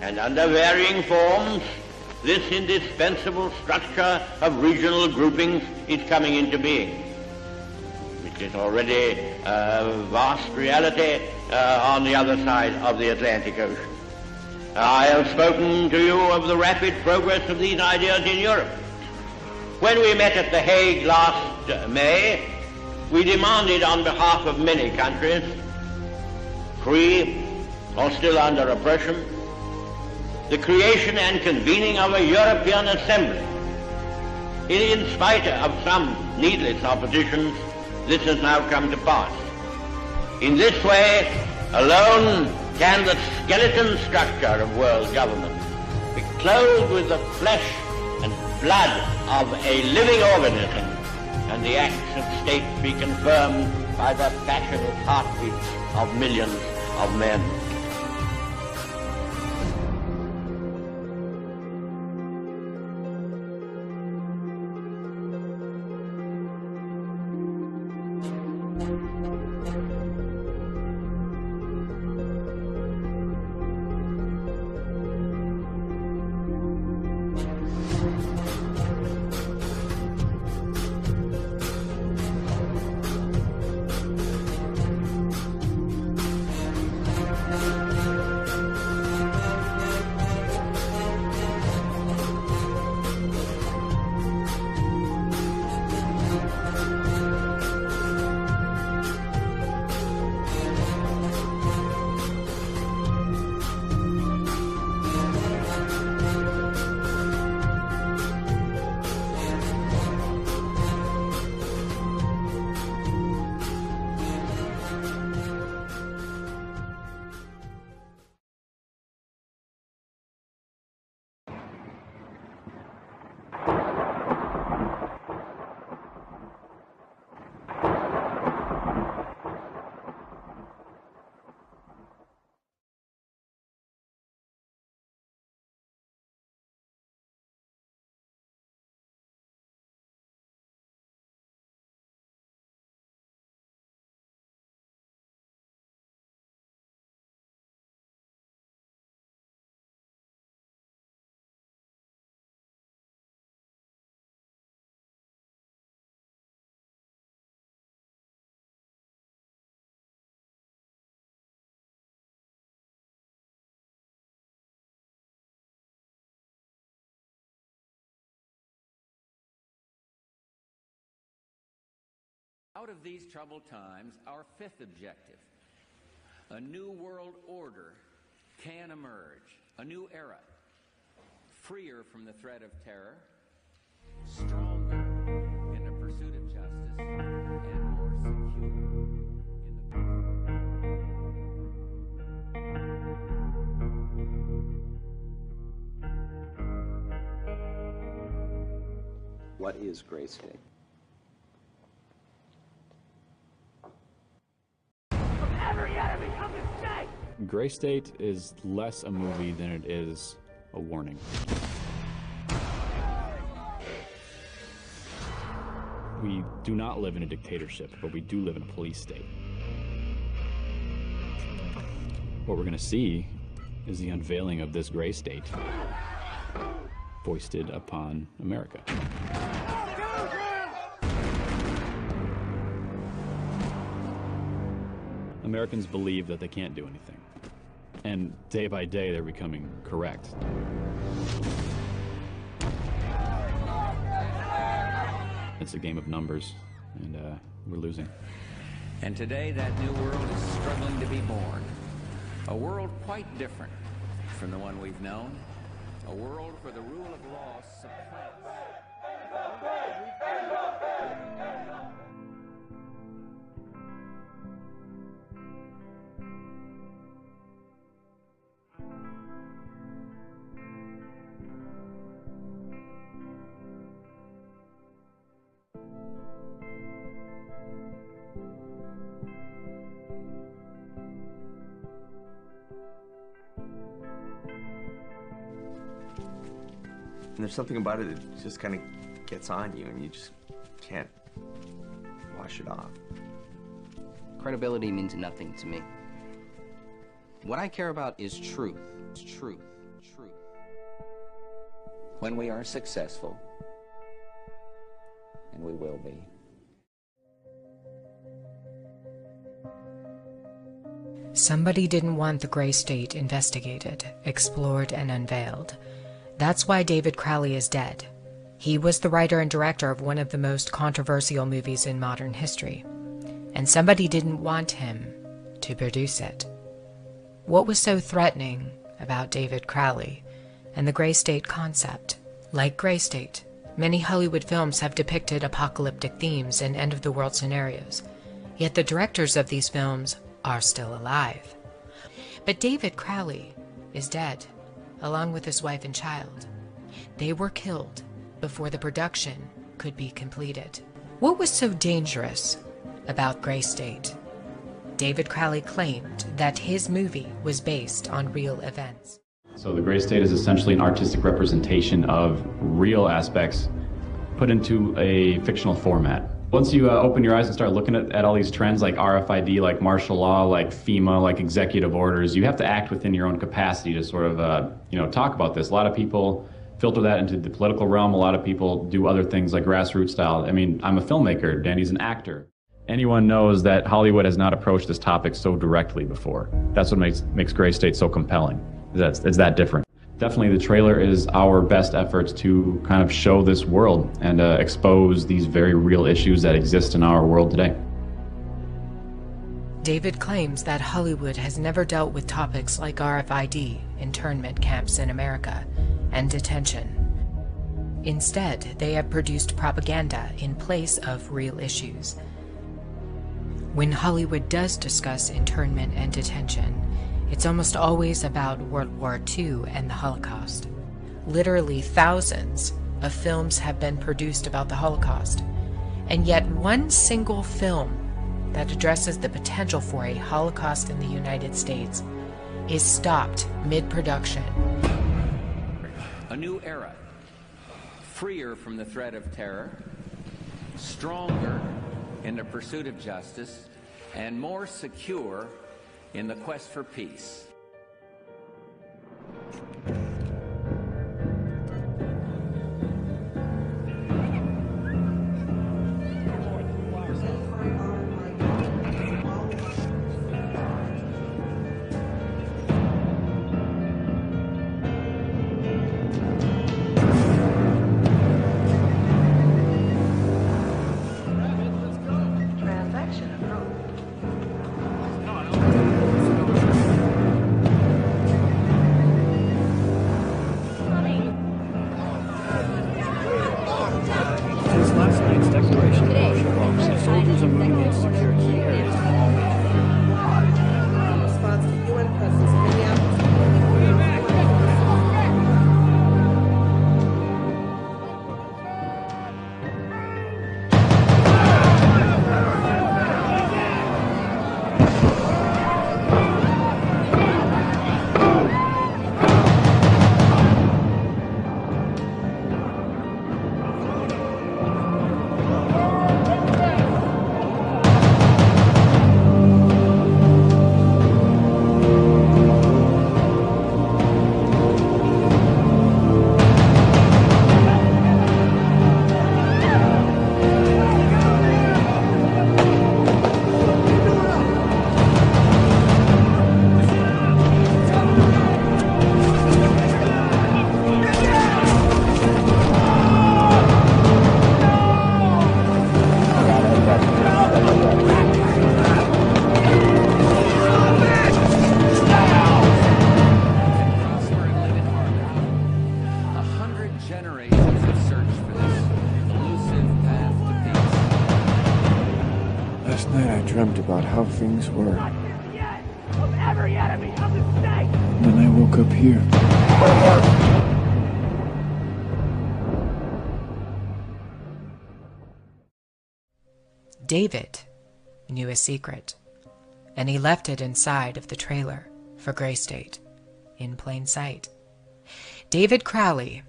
[SPEAKER 8] And under varying forms, this indispensable structure of regional groupings is coming into being. It is already a vast reality on the other side of the Atlantic Ocean. I have spoken to you of the rapid progress of these ideas in Europe. When we met at The Hague last May, we demanded on behalf of many countries, free or still under oppression, the creation and convening of a European Assembly. In spite of some needless oppositions, this has now come to pass. In this way alone can the skeleton structure of world government be clothed with the flesh and blood of a living organism, and the acts of state be confirmed by the passionate heartbeats of millions of men.
[SPEAKER 12] Out of these troubled times, our fifth objective, a new world order can emerge, a new era, freer from the threat of terror, stronger in the pursuit of justice, and more secure in the...
[SPEAKER 17] What is Gray State?
[SPEAKER 18] Gray State is less a movie than it is a warning. We do not live in a dictatorship, but we do live in a police state. What we're going to see is the unveiling of this Gray State foisted upon America. Americans believe that they can't do anything. And day by day, they're becoming correct. It's a game of numbers, and we're losing.
[SPEAKER 12] And today, that new world is struggling to be born. A world quite different from the one we've known. A world where the rule of law supplants.
[SPEAKER 3] And there's something about it that just kind of gets on you and you just can't wash it off.
[SPEAKER 4] Credibility means nothing to me. What I care about is truth. Truth. Truth.
[SPEAKER 12] When we are successful, and we will be.
[SPEAKER 17] Somebody didn't want the gray state investigated, explored, and unveiled. That's why David Crowley is dead. He was the writer and director of one of the most controversial movies in modern history. And somebody didn't want him to produce it. What was so threatening about David Crowley and the gray state concept? Like Gray State, many Hollywood films have depicted apocalyptic themes and end-of-the-world scenarios. Yet the directors of these films are still alive. But David Crowley is dead, along with his wife and child. They were killed before the production could be completed. What was so dangerous about Gray State? David Crowley claimed that his movie was based on real events.
[SPEAKER 18] So the Gray State is essentially an artistic representation of real aspects put into a fictional format. Once you open your eyes and start looking at all these trends like RFID, like martial law, like FEMA, like executive orders, you have to act within your own capacity to sort of, talk about this. A lot of people filter that into the political realm. A lot of people do other things like grassroots style. I mean, I'm a filmmaker, Danny's an actor. Anyone knows that Hollywood has not approached this topic so directly before. That's what makes Gray State so compelling. It's that different. Definitely the trailer is our best efforts to kind of show this world and expose these very real issues that exist in our world today.
[SPEAKER 17] David claims that Hollywood has never dealt with topics like RFID, internment camps in America, and detention. Instead, they have produced propaganda in place of real issues. When Hollywood does discuss internment and detention, it's almost always about World War II and the Holocaust. Literally thousands of films have been produced about the Holocaust, and yet one single film that addresses the potential for a Holocaust in the United States is stopped mid-production.
[SPEAKER 12] A new era, freer from the threat of terror, stronger in the pursuit of justice, and more secure in the quest for peace.
[SPEAKER 6] dreamt about how things were.
[SPEAKER 2] Of every enemy of the state!
[SPEAKER 6] And then I woke up here.
[SPEAKER 17] David knew a secret, and he left it inside of the trailer for Gray State, in plain sight. David Crowley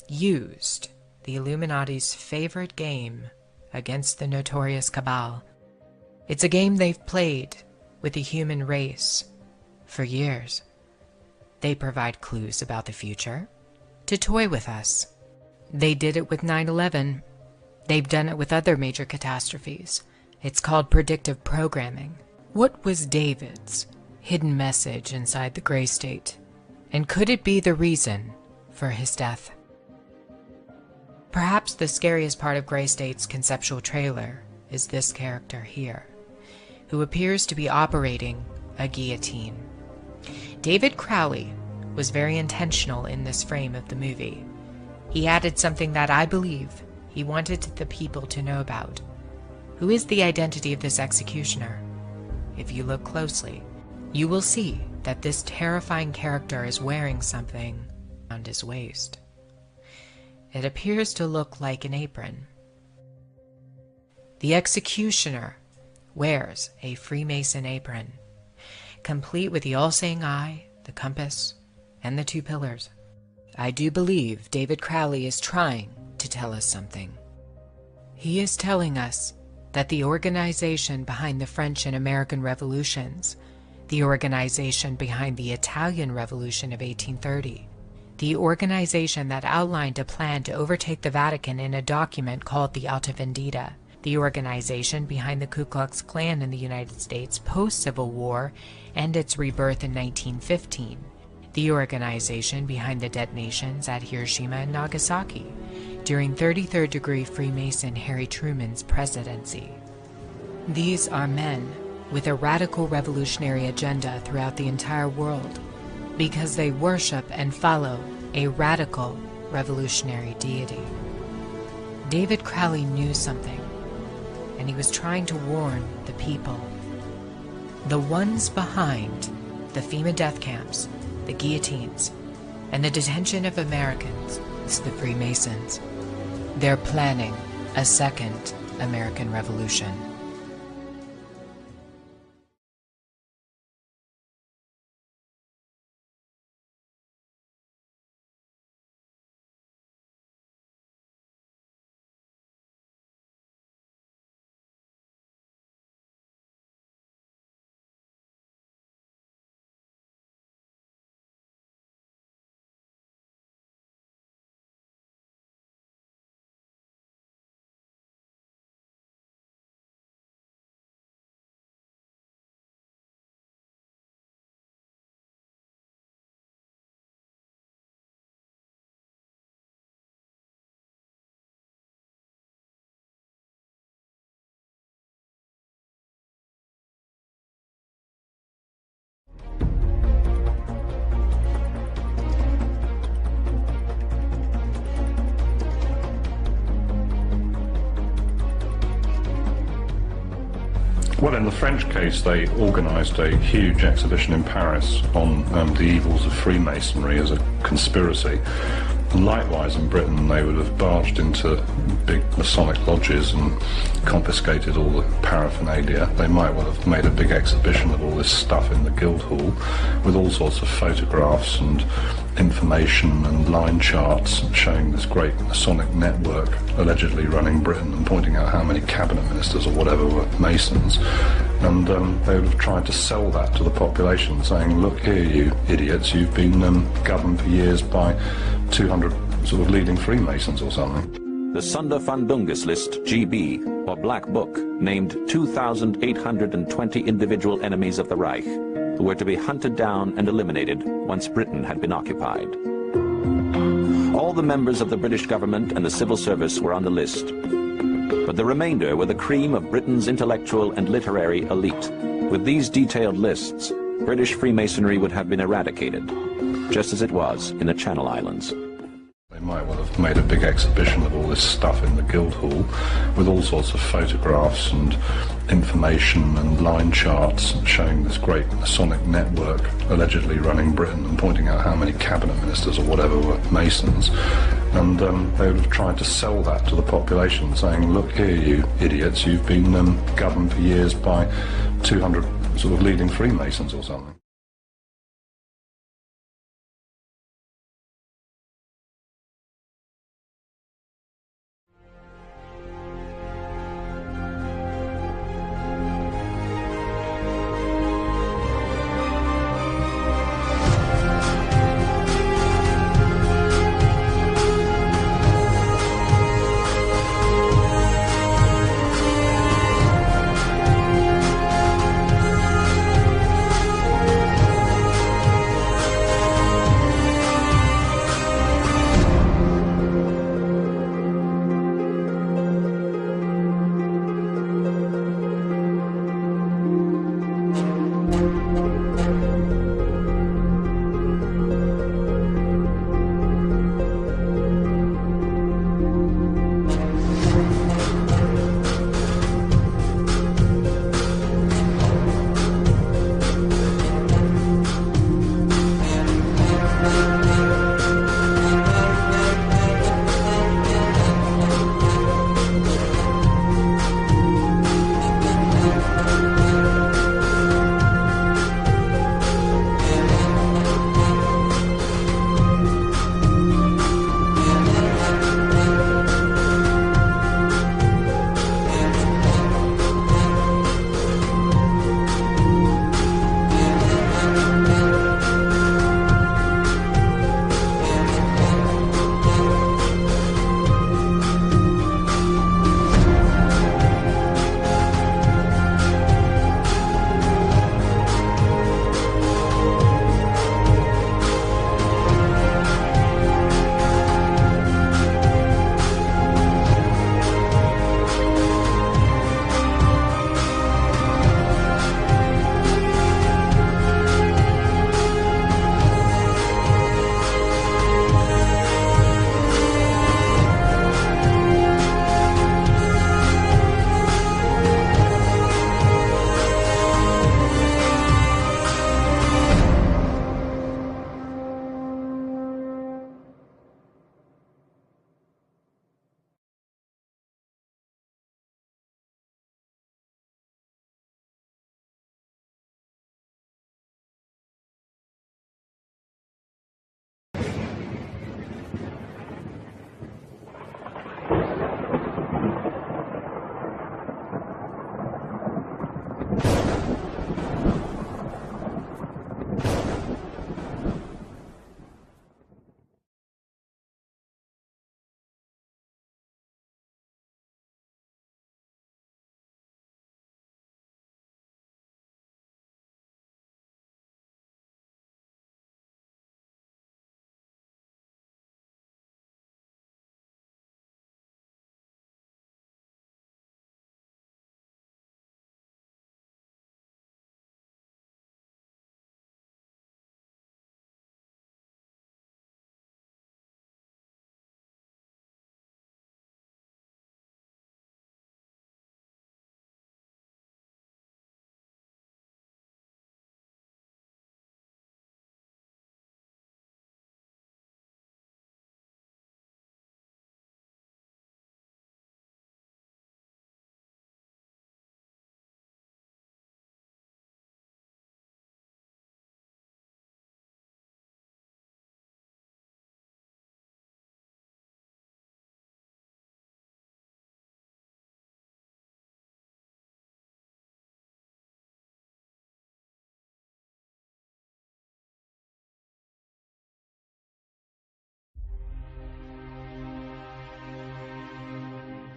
[SPEAKER 17] used the Illuminati's favorite game against the notorious Cabal. It's a game they've played with the human race for years. They provide clues about the future to toy with us. They did it with 9/11. They've done it with other major catastrophes. It's called predictive programming. What was David's hidden message inside the Gray State? And could it be the reason for his death? Perhaps the scariest part of Gray State's conceptual trailer is this character here, who appears to be operating a guillotine. David Crowley was very intentional in this frame of the movie. He added something that I believe he wanted the people to know about. Who is the identity of this executioner? If you look closely, you will see that this terrifying character is wearing something around his waist. It appears to look like an apron. The executioner wears a Freemason apron, complete with the all-seeing eye, the compass, and the two pillars. I do believe David Crowley is trying to tell us something. He is telling us that the organization behind the French and American revolutions, the organization behind the Italian Revolution of 1830, the organization that outlined a plan to overtake the Vatican in a document called the Alta Vendita, the organization behind the Ku Klux Klan in the United States post-Civil War and its rebirth in 1915, the organization behind the detonations at Hiroshima and Nagasaki during 33rd degree Freemason Harry Truman's presidency. These are men with a radical revolutionary agenda throughout the entire world because they worship and follow a radical revolutionary deity. David Crowley knew something, and he was trying to warn the people. The ones behind the FEMA death camps, the guillotines, and the detention of Americans is the Freemasons. They're planning a second American Revolution.
[SPEAKER 23] Well, in the French case, they organised a huge exhibition in Paris on the evils of Freemasonry as a conspiracy. And likewise, in Britain, they would have barged into big Masonic lodges and confiscated all the paraphernalia. They might well have made a big exhibition of all this stuff in the Guildhall with all sorts of photographs and information and line charts showing this great Masonic network allegedly running Britain and pointing out how many cabinet ministers or whatever were Masons. And they would have tried to sell that to the population, saying, look here, you idiots, you've been governed for years by 200 sort of leading Freemasons or something.
[SPEAKER 11] The Sonderfundungus List, GB, or Black Book, named 2,820 individual enemies of the Reich, who were to be hunted down and eliminated once Britain had been occupied. All the members of the British government and the civil service were on the list, but the remainder were the cream of Britain's intellectual and literary elite. With these detailed lists, British Freemasonry would have been eradicated, just as it was in the Channel Islands.
[SPEAKER 23] They might well have made a big exhibition of all this stuff in the Guildhall with all sorts of photographs and information and line charts showing this great Masonic network allegedly running Britain and pointing out how many cabinet ministers or whatever were Masons. And they would have tried to sell that to the population, saying, look here, you idiots, you've been governed for years by 200 sort of leading Freemasons or something.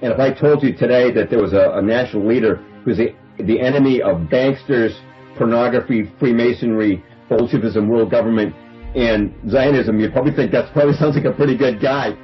[SPEAKER 15] And if I told you today that there was a national leader who's the enemy of banksters, pornography, Freemasonry, Bolshevism, world government, and Zionism, you'd probably think that probably sounds like a pretty good guy.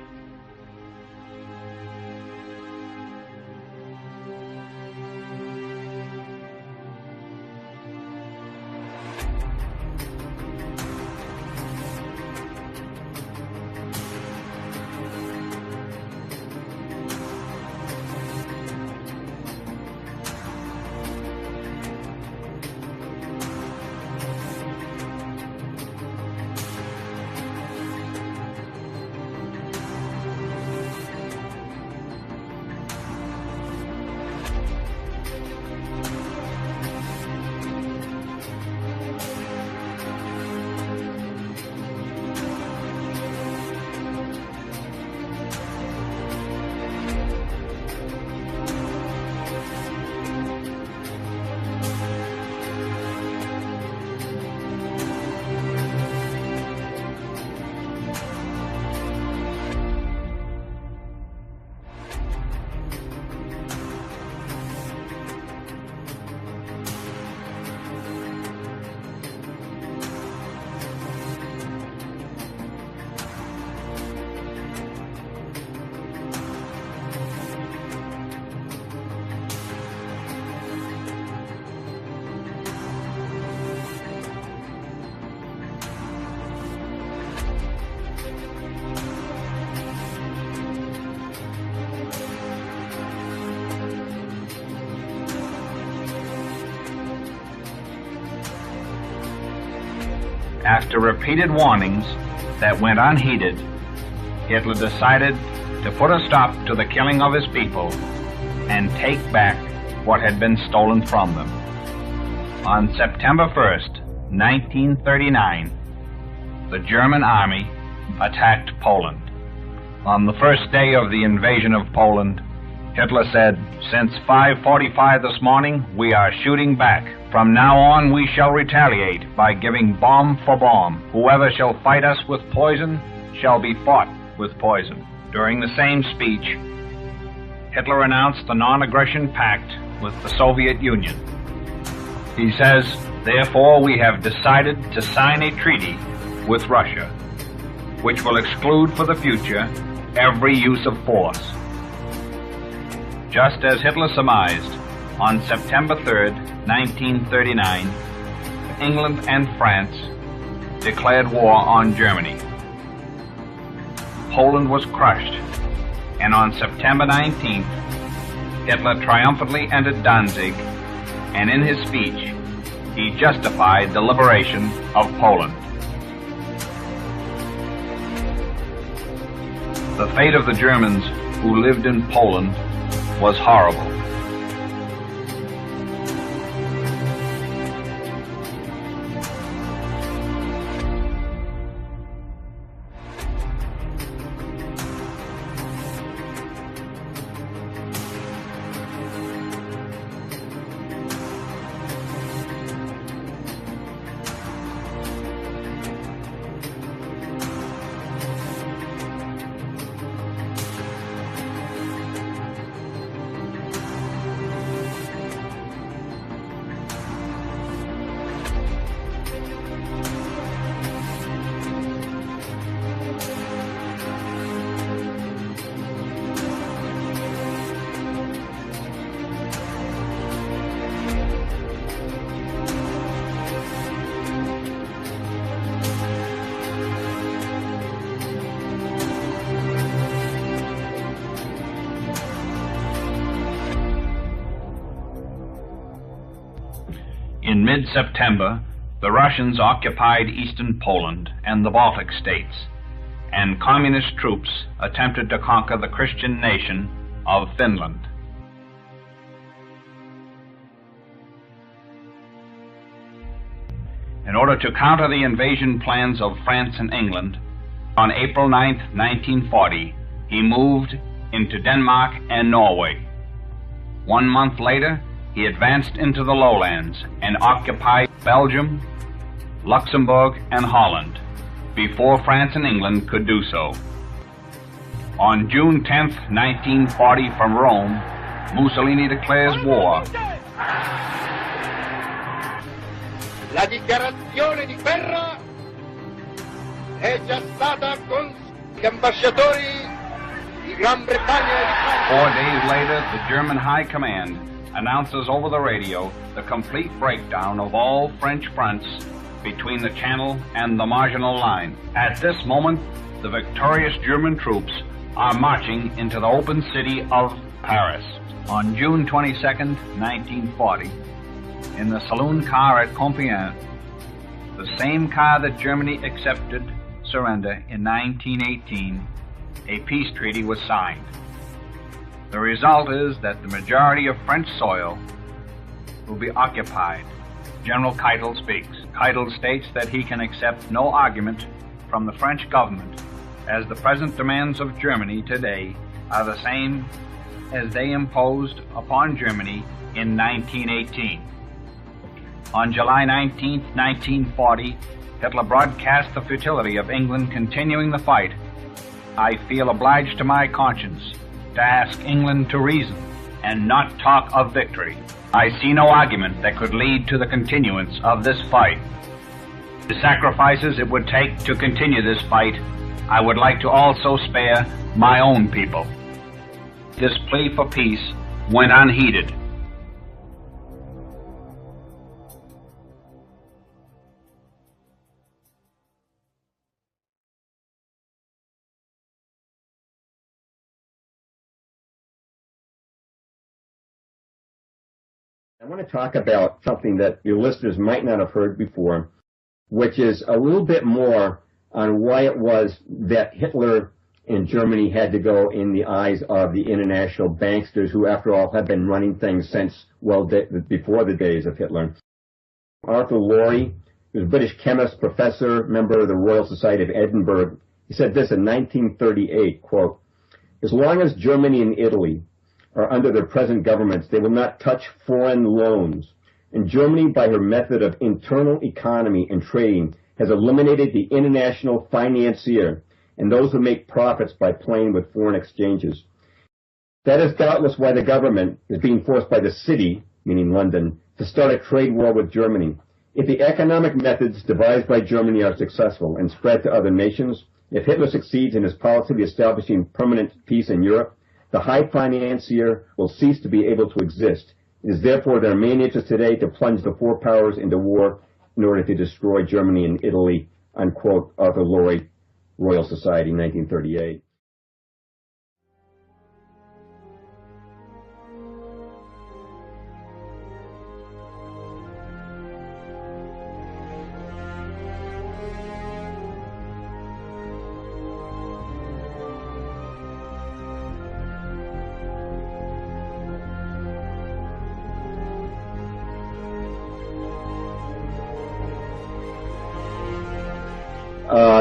[SPEAKER 19] After repeated warnings that went unheeded, Hitler decided to put a stop to the killing of his people and take back what had been stolen from them. On September 1st, 1939, the German army attacked Poland. On the first day of the invasion of Poland, Hitler said, "Since 5:45 this morning, we are shooting back. From now on, we shall retaliate by giving bomb for bomb. Whoever shall fight us with poison shall be fought with poison." During the same speech, Hitler announced the non-aggression pact with the Soviet Union. He says, "Therefore, we have decided to sign a treaty with Russia, which will exclude for the future every use of force." Just as Hitler surmised, on September 3rd, 1939, England and France declared war on Germany. Poland was crushed, and on September 19th, Hitler triumphantly entered Danzig, and in his speech, he justified the liberation of Poland. The fate of the Germans who lived in Poland was horrible. In mid-September, the Russians occupied eastern Poland and the Baltic states, and communist troops attempted to conquer the Christian nation of Finland. In order to counter the invasion plans of France and England, on April 9, 1940, he moved into Denmark and Norway. 1 month later, he advanced into the lowlands and occupied Belgium, Luxembourg, and Holland before France and England could do so. On June 10, 1940, from Rome, Mussolini declares war.
[SPEAKER 20] La dichiarazione di guerra è già stata con gli ambasciatori di Gran Bretagna e di Francia.
[SPEAKER 19] 4 days later, the German High Command announces over the radio the complete breakdown of all French fronts between the Channel and the Maginot Line. At this moment, the victorious German troops are marching into the open city of Paris. On June 22, 1940, in the saloon car at Compiègne, the same car that Germany accepted surrender in 1918, a peace treaty was signed. The result is that the majority of French soil will be occupied. General Keitel speaks. Keitel states that he can accept no argument from the French government, as the present demands of Germany today are the same as they imposed upon Germany in 1918. On July 19, 1940, Hitler broadcast the futility of England continuing the fight. "I feel obliged to my conscience to ask England to reason and not talk of victory. I see no argument that could lead to the continuance of this fight. The sacrifices it would take to continue this fight, I would like to also spare my own people." This plea for peace went unheeded.
[SPEAKER 15] I want to talk about something that your listeners might not have heard before. which is a little bit more on why it was that Hitler and Germany had to go in the eyes of the international banksters, who, after all, have been running things since, well, before the days of Hitler. Arthur Laurie, who was a British chemist, professor, member of the Royal Society of Edinburgh, he said this in 1938, quote, "As long as Germany and Italy are under their present governments, they will not touch foreign loans. And Germany, by her method of internal economy and trading, has eliminated the international financier and those who make profits by playing with foreign exchanges. That is doubtless why the government is being forced by the city, meaning London, to start a trade war with Germany. If the economic methods devised by Germany are successful and spread to other nations, if Hitler succeeds in his policy of establishing permanent peace in Europe, the high financier will cease to be able to exist. It is therefore their main interest today to plunge the four powers into war in order to destroy Germany and Italy," unquote, Arthur Laurie, Royal Society, 1938.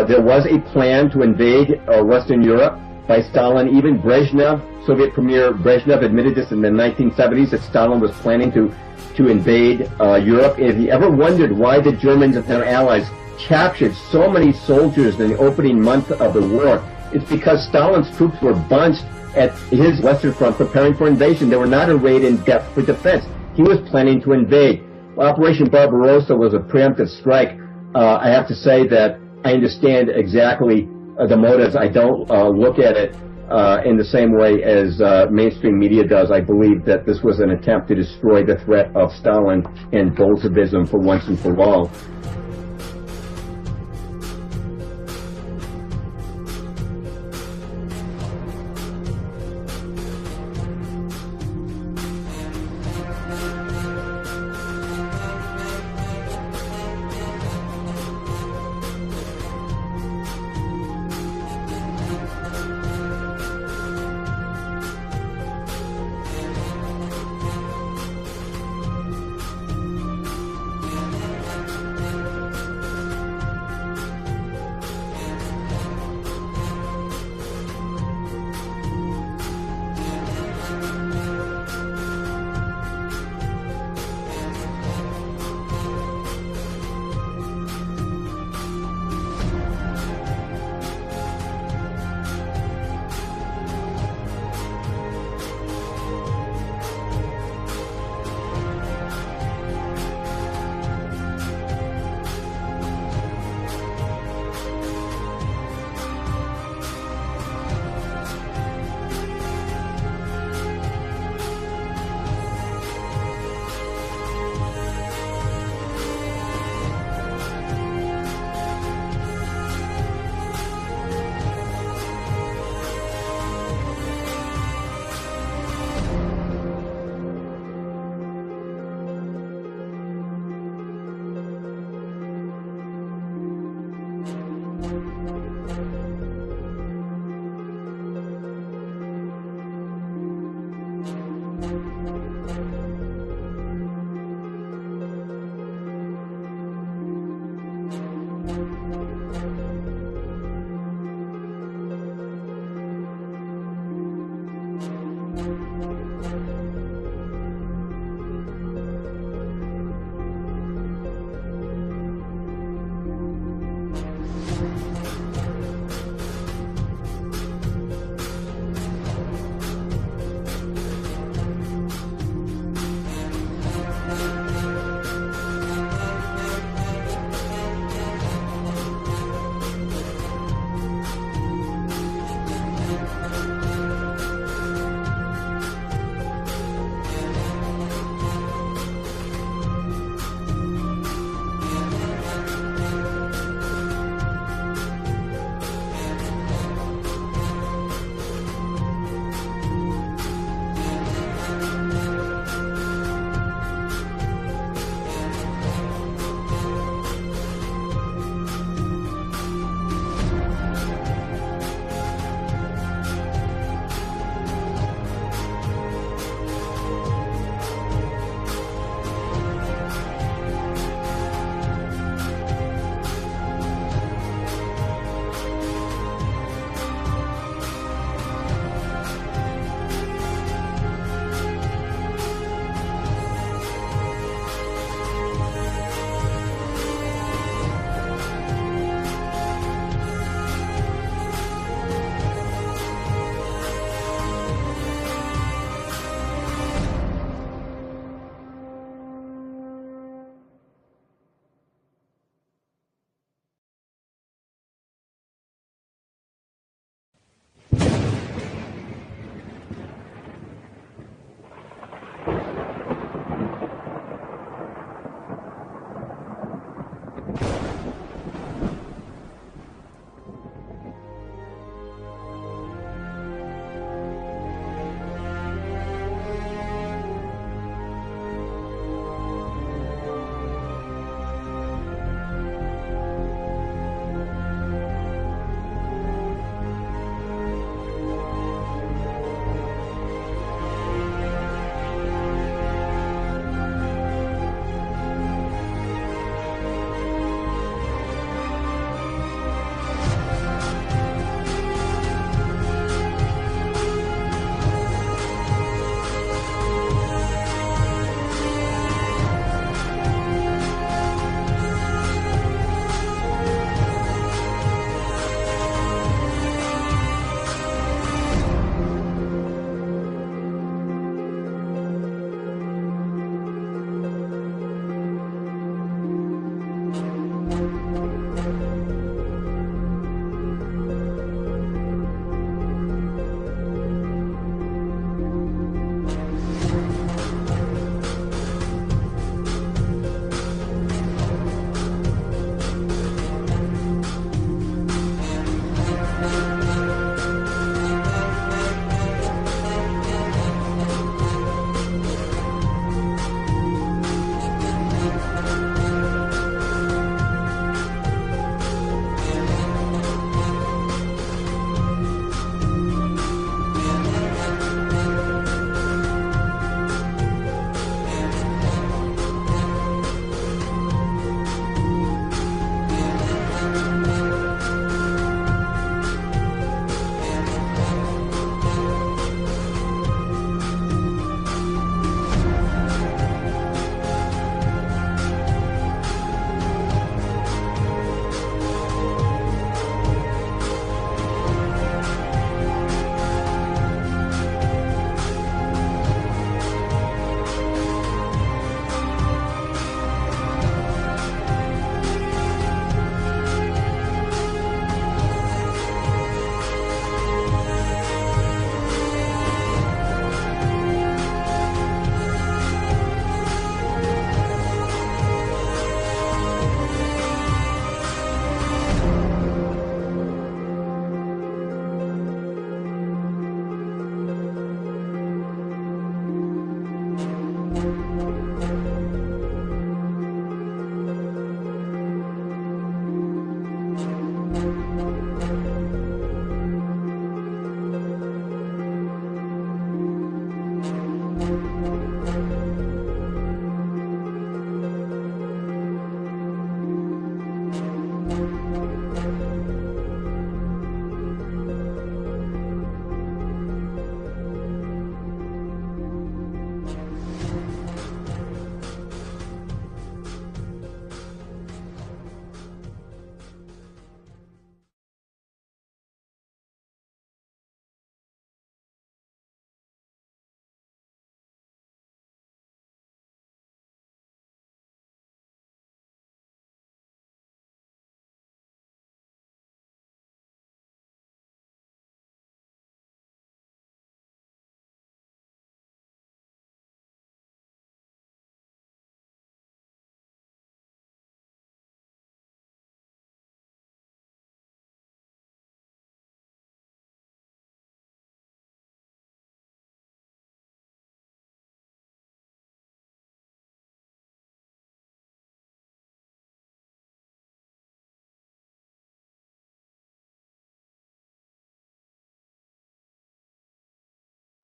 [SPEAKER 15] There was a plan to invade Western Europe by Stalin. Even Brezhnev, Soviet Premier Brezhnev, admitted this in the 1970s, that Stalin was planning to invade Europe. If he ever wondered why the Germans and their allies captured so many soldiers in the opening month of the war, it's because Stalin's troops were bunched at his Western Front preparing for invasion. They were not arrayed in depth for defense. He was planning to invade. Operation Barbarossa was a preemptive strike. I have to say that I understand exactly the motives. I don't look at it in the same way as mainstream media does. I believe that this was an attempt to destroy the threat of Stalin and Bolshevism for once and for all.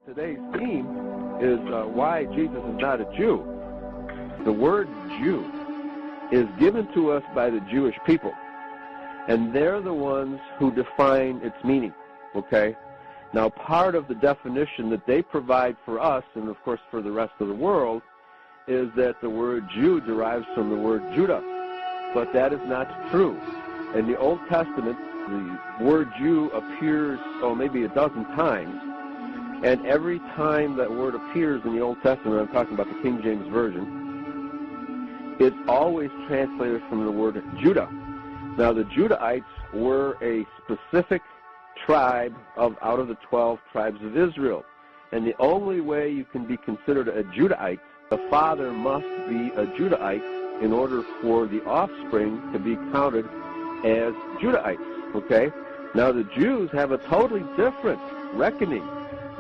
[SPEAKER 1] Today's theme is why Jesus is not a Jew. The word Jew is given to us by the Jewish people, and they're the ones who define its meaning, okay? Now, part of the definition that they provide for us, and of course for the rest of the world, is that the word Jew derives from the word Judah, but that is not true. In the Old Testament, the word Jew appears, maybe a dozen times, and every time that word appears in the Old Testament, I'm talking about the King James Version, it's always translated from the word Judah. Now, the Judahites were a specific tribe out of the 12 tribes of Israel. And the only way you can be considered a Judahite, the father must be a Judahite in order for the offspring to be counted as Judahites, okay? Now, the Jews have a totally different reckoning.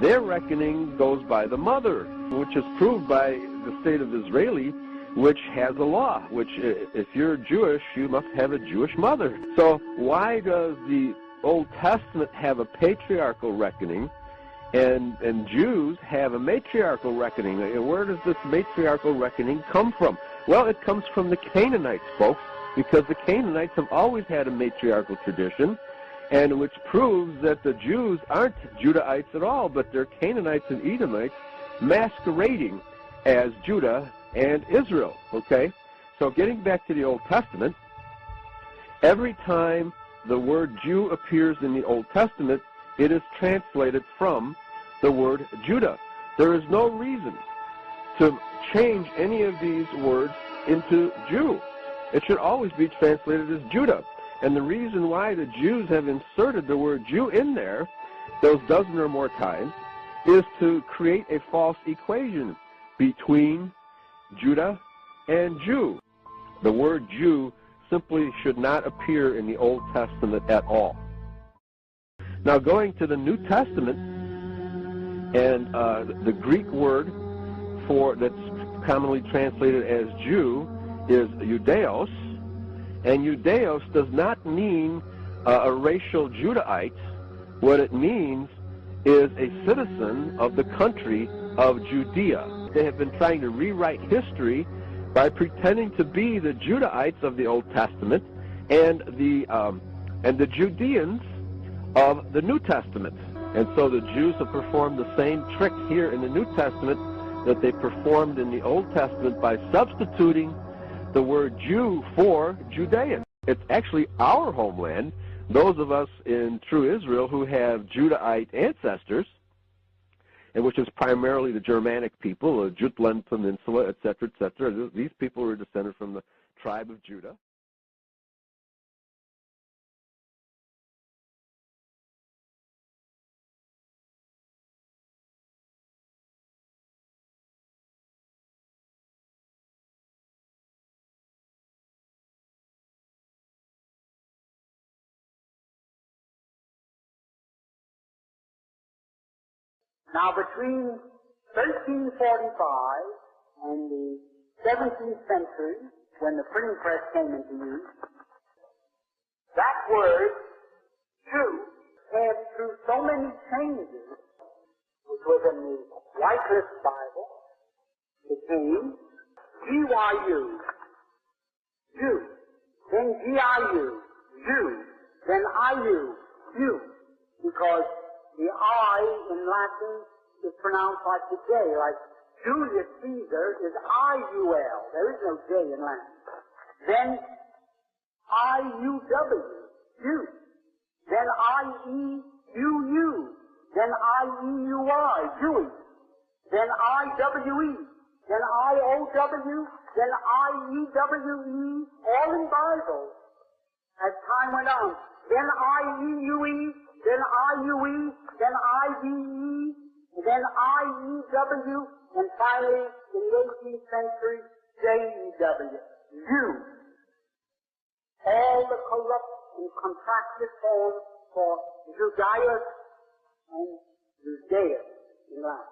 [SPEAKER 1] Their reckoning goes by the mother, which is proved by the state of Israeli, which has a law, which if you're Jewish, you must have a Jewish mother. So why does the Old Testament have a patriarchal reckoning and Jews have a matriarchal reckoning? Where does this matriarchal reckoning come from? Well, it comes from the Canaanites, folks, because the Canaanites have always had a matriarchal tradition, and which proves that the Jews aren't Judahites at all, but they're Canaanites and Edomites masquerading as Judah and Israel, okay? So getting back to the Old Testament, every time the word Jew appears in the Old Testament, it is translated from the word Judah. There is no reason to change any of these words into Jew. It should always be translated as Judah. And the reason why the Jews have inserted the word Jew in there, those dozen or more times, is to create a false equation between Judah and Jew. The word Jew simply should not appear in the Old Testament at all. Now, going to the New Testament, and the Greek word that's commonly translated as Jew is Judeos, and Judeos does not mean a racial Judahite. What it means is a citizen of the country of Judea. They have been trying to rewrite history by pretending to be the Judahites of the Old Testament and the Judeans of the New Testament. And so the Jews have performed the same trick here in the New Testament that they performed in the Old Testament by substituting the word Jew for Judean. It's actually our homeland, those of us in true Israel who have Judahite ancestors, and which is primarily the Germanic people, the Jutland Peninsula, etc., etc. These people were descended from the tribe of Judah.
[SPEAKER 21] Now, between 1345 and the 17th century, when the printing press came into use, that word, Jew, passed through so many changes, which was in the Wycliffe Bible, became G-Y-U, Jew, then G-I-U, Jew, then I-U, Jew, because the I in Latin is pronounced like the J, like Julius Caesar is I-U-L. There is no J in Latin. Then I-U-W, Jew. Then I-E-U-U. Then I-E-U-I, Jewy. Then I-W-E. Then I-O-W. Then I-E-W-E, all in Bible, as time went on. Then I-E-U-E. Then I-U-E, then I-V-E, then I-E-W, and finally, in the 18th century, J-E-W, Jew. All the corrupt and contracted forms for Judaeus and Judaeus in Latin.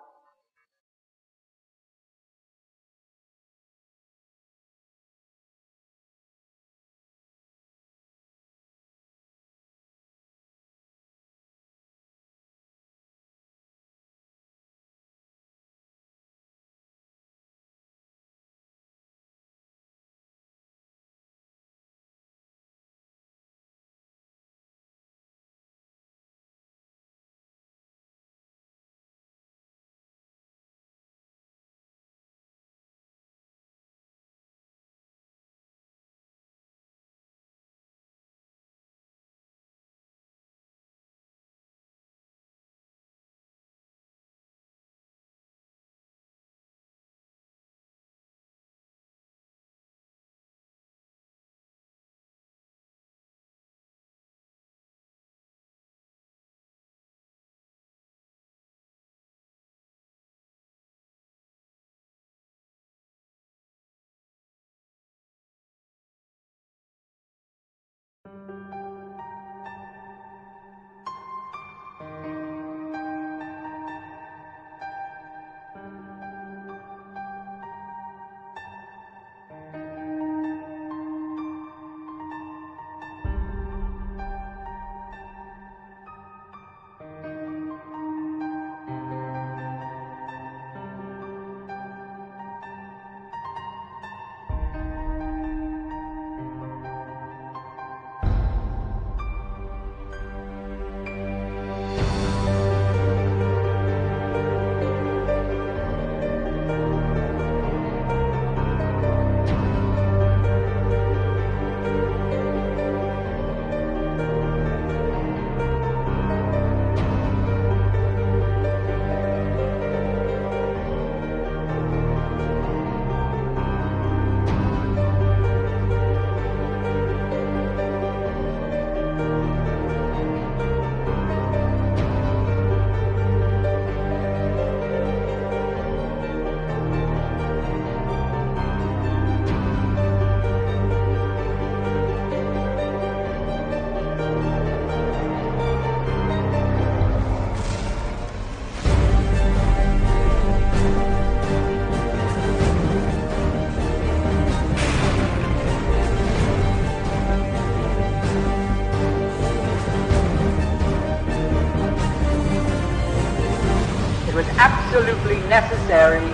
[SPEAKER 21] was absolutely necessary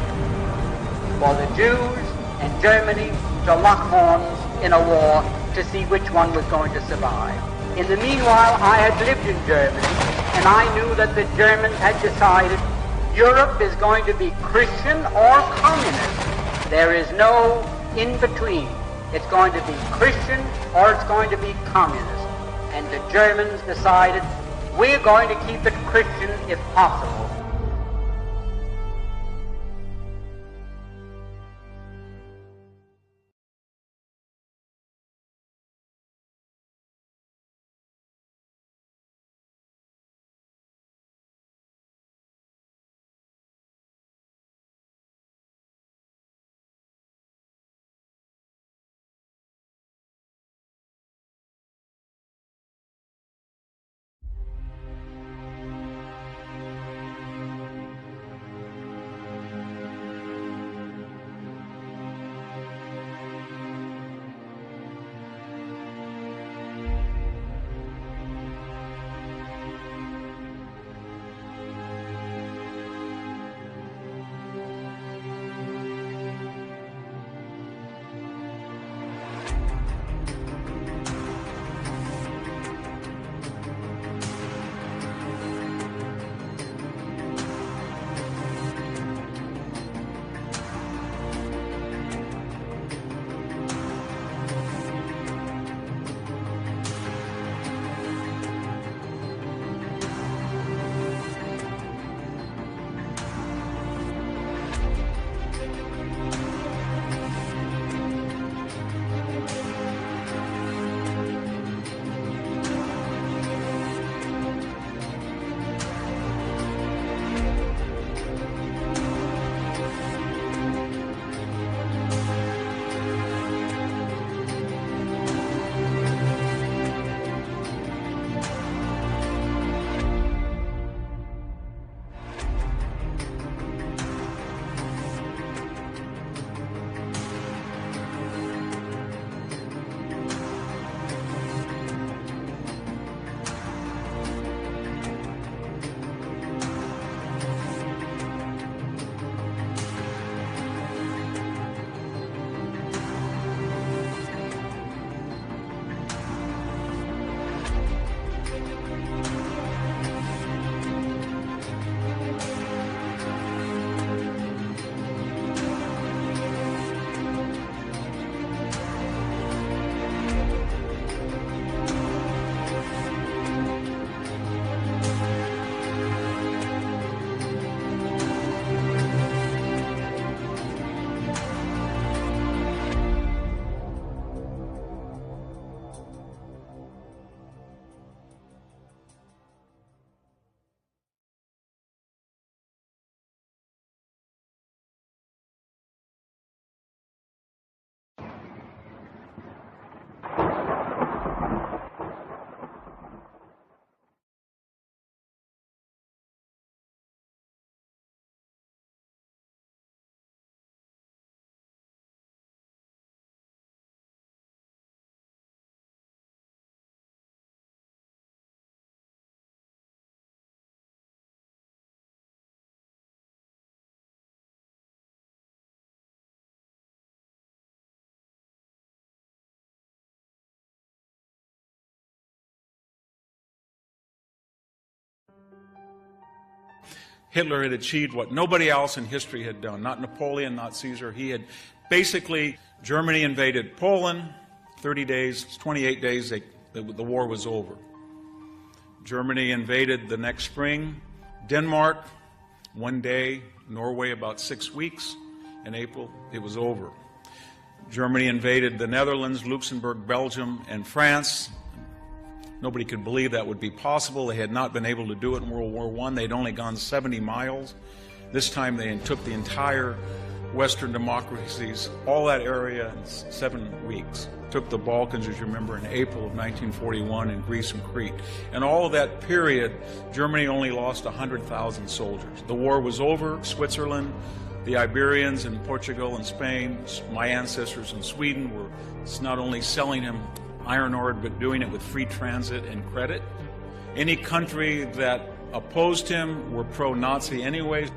[SPEAKER 21] for the Jews and Germany to lock horns in a war to see which one was going to survive. In the meanwhile, I had lived in Germany, and I knew that the Germans had decided Europe is going to be Christian or communist. There is no in-between. It's going to be Christian or it's going to be communist. And the Germans decided, we're going to keep it Christian if possible.
[SPEAKER 7] Hitler had achieved what nobody else in history had done. Not Napoleon, not Caesar. He had basically, Germany invaded Poland, 30 days, 28 days, the war was over. Germany invaded the next spring, Denmark, 1 day, Norway about 6 weeks. In April, it was over. Germany invaded the Netherlands, Luxembourg, Belgium, and France. Nobody could believe that would be possible. They had not been able to do it in World War I. They'd only gone 70 miles. This time they took the entire Western democracies, all that area, in 7 weeks. Took the Balkans, as you remember, in April of 1941 in Greece and Crete. And all of that period, Germany only lost 100,000 soldiers. The war was over. Switzerland, the Iberians in Portugal and Spain, my ancestors in Sweden were not only selling him iron ore, but doing it with free transit and credit. Any country that opposed him were pro-Nazi anyways.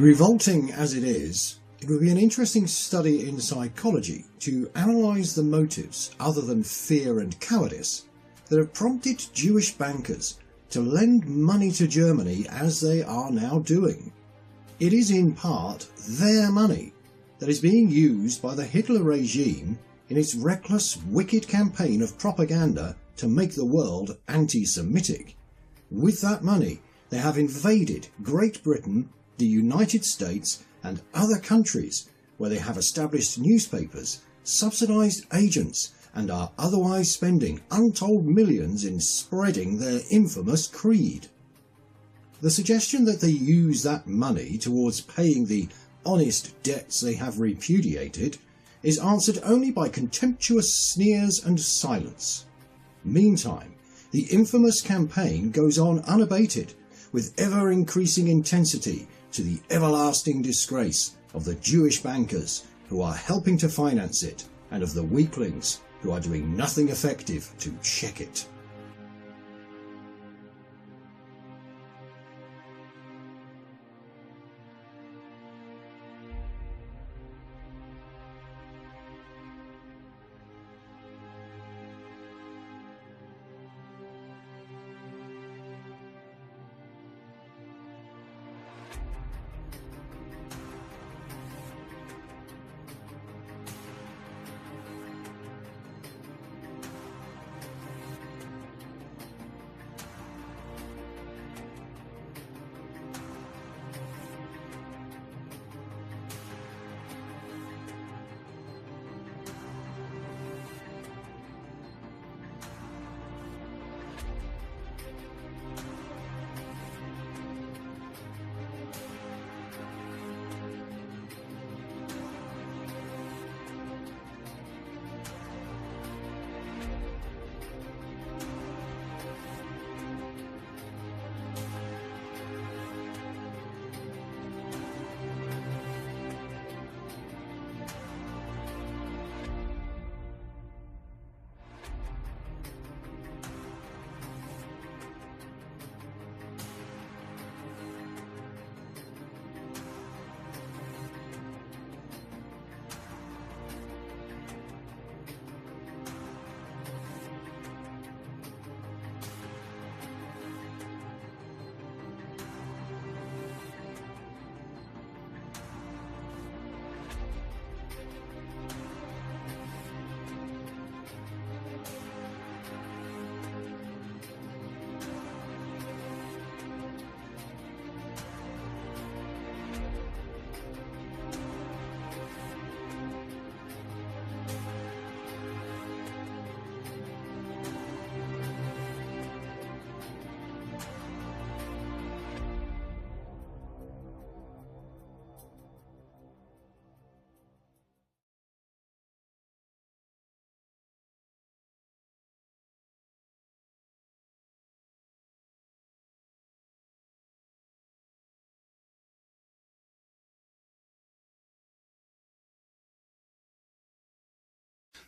[SPEAKER 9] Revolting as it is, it would be an interesting study in psychology to analyse the motives, other than fear and cowardice, that have prompted Jewish bankers to lend money to Germany as they are now doing. It is in part their money that is being used by the Hitler regime in its reckless, wicked campaign of propaganda to make the world anti-Semitic. With that money, they have invaded Great Britain, the United States and other countries where they have established newspapers, subsidised agents and are otherwise spending untold millions in spreading their infamous creed. The suggestion that they use that money towards paying the honest debts they have repudiated is answered only by contemptuous sneers and silence. Meantime, the infamous campaign goes on unabated, with ever-increasing intensity, to the everlasting disgrace of the Jewish bankers who are helping to finance it, and of the weaklings who are doing nothing effective to check it.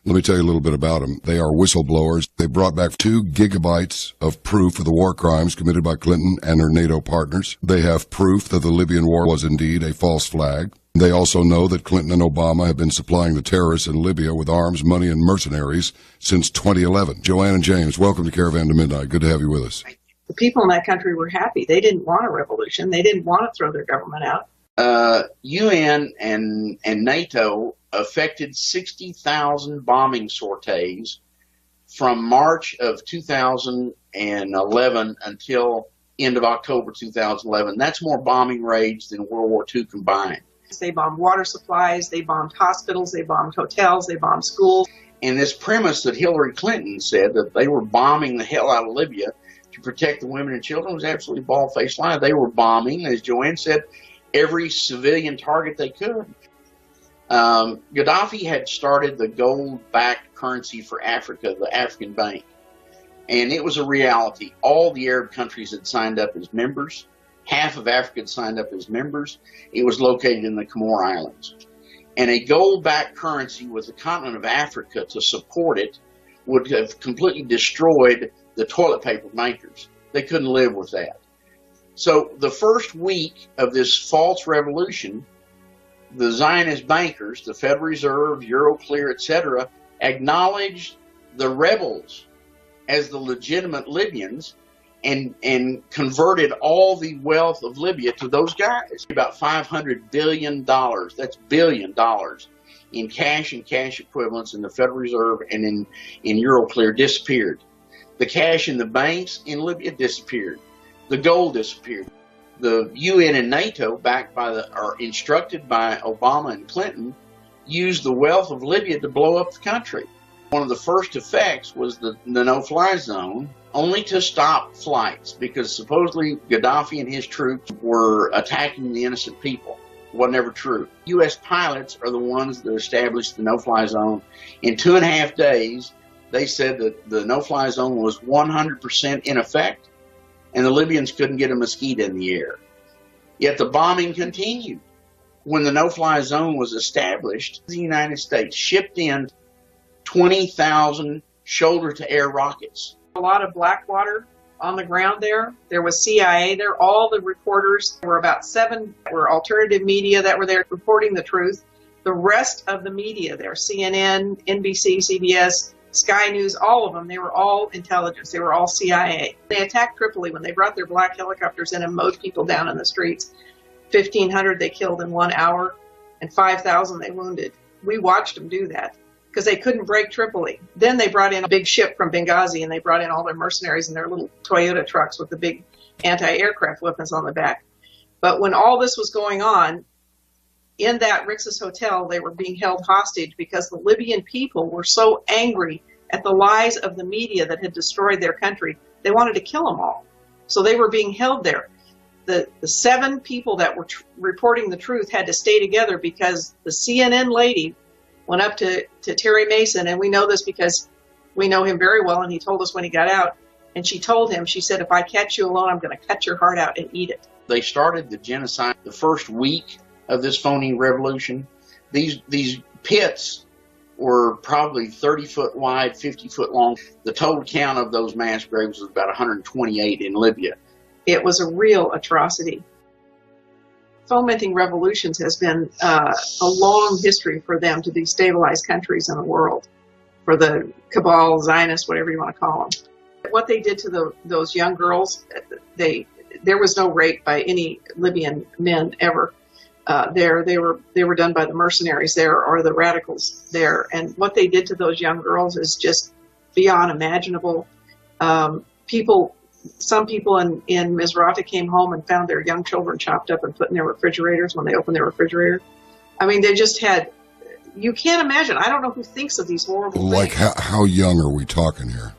[SPEAKER 10] Let me tell you a little bit about them. They are whistleblowers. They brought back 2 gigabytes of proof of the war crimes committed by Clinton and her NATO partners. They have proof that the Libyan war was indeed a false flag. They also know that Clinton and Obama have been supplying the terrorists in Libya with arms, money, and mercenaries since 2011. Joanne and James, welcome to Caravan to Midnight. Good to have you with us.
[SPEAKER 13] The people in that country were happy. They didn't want a revolution. They didn't want to throw their government out.
[SPEAKER 22] UN and NATO affected 60,000 bombing sorties from March of 2011 until end of October 2011. That's more bombing raids than World War II combined.
[SPEAKER 13] They bombed water supplies, they bombed hospitals, they bombed hotels, they bombed schools.
[SPEAKER 22] And this premise that Hillary Clinton said that they were bombing the hell out of Libya to protect the women and children was absolutely bald-faced lie. They were bombing, as Joanne said, every civilian target they could. Gaddafi had started the gold-backed currency for Africa, the African Bank, and it was a reality. All the Arab countries had signed up as members. Half of Africa had signed up as members. It was located in the Comore Islands. And a gold-backed currency with the continent of Africa to support it would have completely destroyed the toilet paper makers. They couldn't live with that. So the first week of this false revolution, the Zionist bankers, the Federal Reserve, Euroclear, etc., acknowledged the rebels as the legitimate Libyans and converted all the wealth of Libya to those guys. About $500 billion, that's $1 billion, in cash and cash equivalents in the Federal Reserve and in Euroclear disappeared. The cash in the banks in Libya disappeared. The gold disappeared. The UN and NATO, backed by or instructed by Obama and Clinton, used the wealth of Libya to blow up the country. One of the first effects was the no-fly zone, only to stop flights, because supposedly Gaddafi and his troops were attacking the innocent people. It wasn't ever true. U.S. pilots are the ones that established the no-fly zone. In 2.5 days, they said that the no-fly zone was 100% in effect, and the Libyans couldn't get a mosquito in the air. Yet the bombing continued. When the no-fly zone was established, the United States shipped in 20,000 shoulder-to-air rockets.
[SPEAKER 13] A lot of Blackwater on the ground there. There was CIA there. All the reporters, there were about 7 were alternative media that were there reporting the truth. The rest of the media there, CNN, NBC, CBS, Sky News, all of them, they were all intelligence. They were all CIA. They attacked Tripoli when they brought their black helicopters in and mowed people down in the streets. 1,500 they killed in 1 hour, and 5,000 they wounded. We watched them do that because they couldn't break Tripoli. Then they brought in a big ship from Benghazi, and they brought in all their mercenaries in their little Toyota trucks with the big anti-aircraft weapons on the back. But when all this was going on, in that Rixos Hotel, they were being held hostage because the Libyan people were so angry at the lies of the media that had destroyed their country. They wanted to kill them all. So they were being held there. The 7 people that were reporting the truth had to stay together because the CNN lady went up to Terry Mason, and we know this because we know him very well, and he told us when he got out, and she told him, she said, if I catch you alone, I'm going to cut your heart out and eat it.
[SPEAKER 22] They started the genocide the first week of this phony revolution. These pits were probably 30-foot wide, 50-foot long. The total count of those mass graves was about 128 in Libya.
[SPEAKER 13] It was a real atrocity. Fomenting revolutions has been a long history for them to destabilize countries in the world, for the cabal, Zionists, whatever you want to call them. What they did to those young girls, there was no rape by any Libyan men ever. They were done by the mercenaries there or the radicals there, and what they did to those young girls is just beyond imaginable. Some people in Misrata came home and found their young children chopped up and put in their refrigerators when they opened their refrigerator. I mean, they just had, you can't imagine. I don't know who thinks of these horrible things.
[SPEAKER 10] Like how young are we talking here?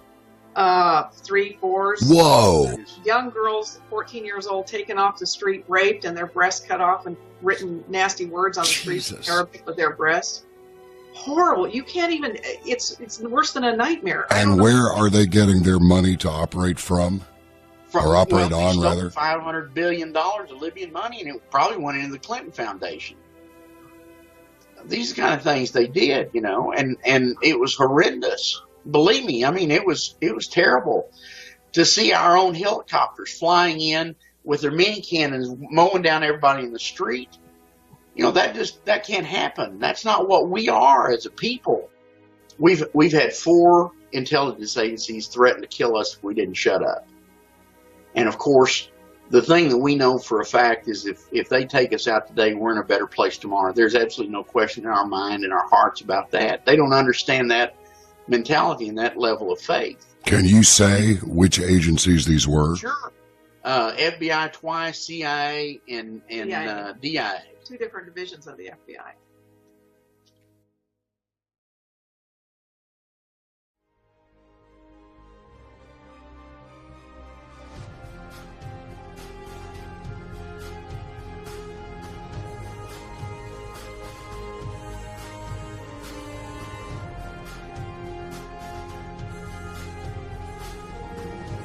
[SPEAKER 13] 3, 4.
[SPEAKER 10] Whoa.
[SPEAKER 13] Young girls, 14 years old, taken off the street, raped, and their breasts cut off and written nasty words on the streets in Arabic with their breasts. Horrible. You can't even, it's worse than a nightmare.
[SPEAKER 10] And where are they getting their money to operate from? Or operate on, rather?
[SPEAKER 22] $500 billion of Libyan money, and it probably went into the Clinton Foundation. these kind of things they did, you know, and it was horrendous. Believe me, I mean, it was terrible to see our own helicopters flying in with their mini cannons mowing down everybody in the street. You know, that can't happen. That's not what we are as a people. We've had 4 intelligence agencies threaten to kill us if we didn't shut up. And of course, the thing that we know for a fact is if they take us out today, we're in a better place tomorrow. There's absolutely no question in our mind and our hearts about that. They don't understand that mentality and that level of faith.
[SPEAKER 10] Can you say which agencies these were?
[SPEAKER 22] Sure. FBI twice, CIA, and DIA.
[SPEAKER 13] 2 different divisions of the FBI.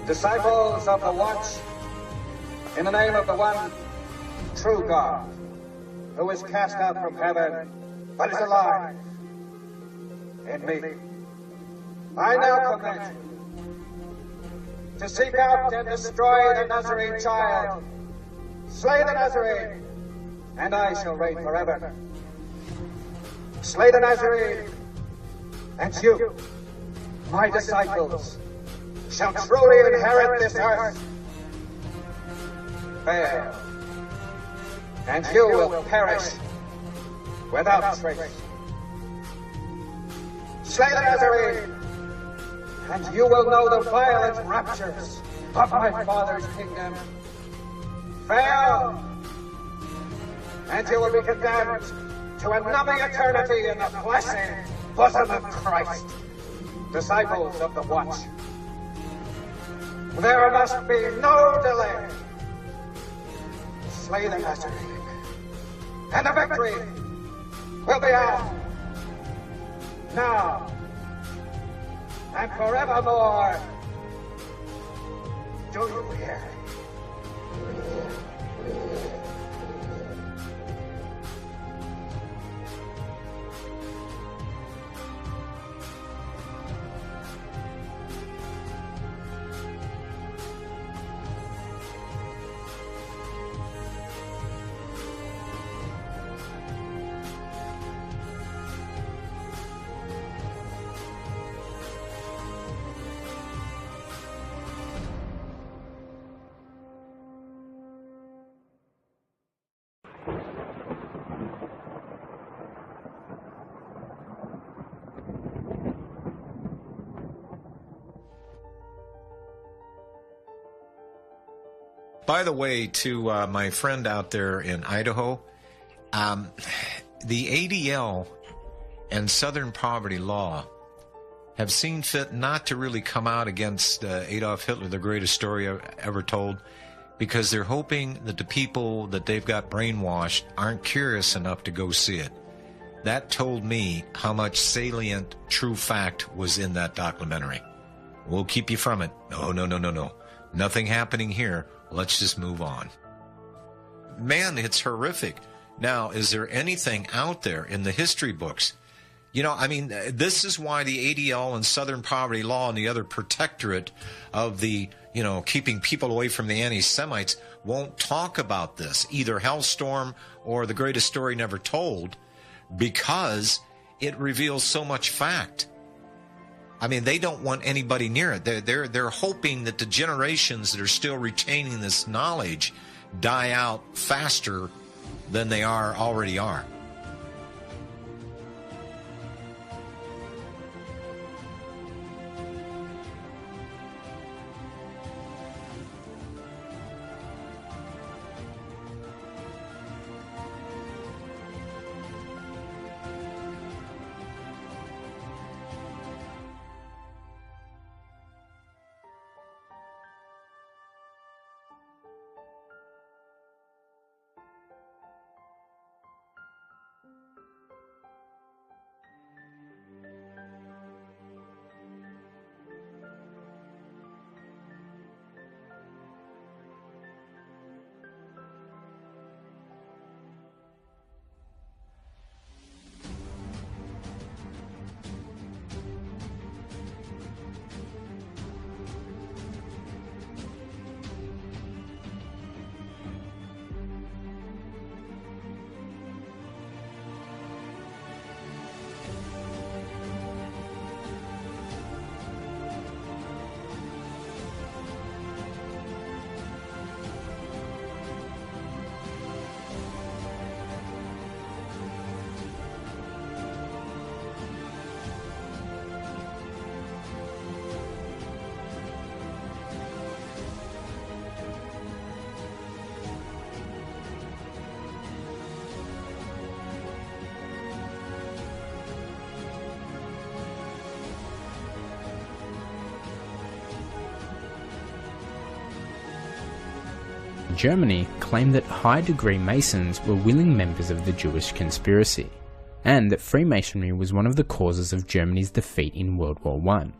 [SPEAKER 5] Disciples of the Watch, in the name of the one true God, who is cast out from heaven, but is alive in me, I now command you to seek out and destroy the Nazarene child, slay the Nazarene, and I shall reign forever. Slay the Nazarene, and you, my disciples, shall truly inherit this earth. Fail, and you will perish without trace. Slay the Nazarene, and you will know the violent raptures of my Father's kingdom. Fail, and you will be condemned to a numbing eternity in the blessed bosom of Christ. Disciples of the Watch, there must be no delay. Slay the Nazarene, and the victory will be ours. Now and forevermore. Do you hear?
[SPEAKER 14] By the way, to my friend out there in Idaho, the ADL and Southern Poverty Law have seen fit not to really come out against Adolf Hitler, the greatest story ever told, because they're hoping that the people that they've got brainwashed aren't curious enough to go see it. That told me how much salient true fact was in that documentary. We'll keep you from it. No. Nothing happening here. Let's just move on. Man, it's horrific. Now, is there anything out there in the history books? You know, I mean, this is why the ADL and Southern Poverty Law and the other protectorate of the, you know, keeping people away from the anti-Semites won't talk about this, either Hellstorm or The Greatest Story Never Told, because it reveals so much fact. I mean, they don't want anybody near it. They're hoping that the generations that are still retaining this knowledge die out faster than they already are.
[SPEAKER 3] Germany claimed that high-degree Masons were willing members of the Jewish conspiracy, and that Freemasonry was one of the causes of Germany's defeat in World War I.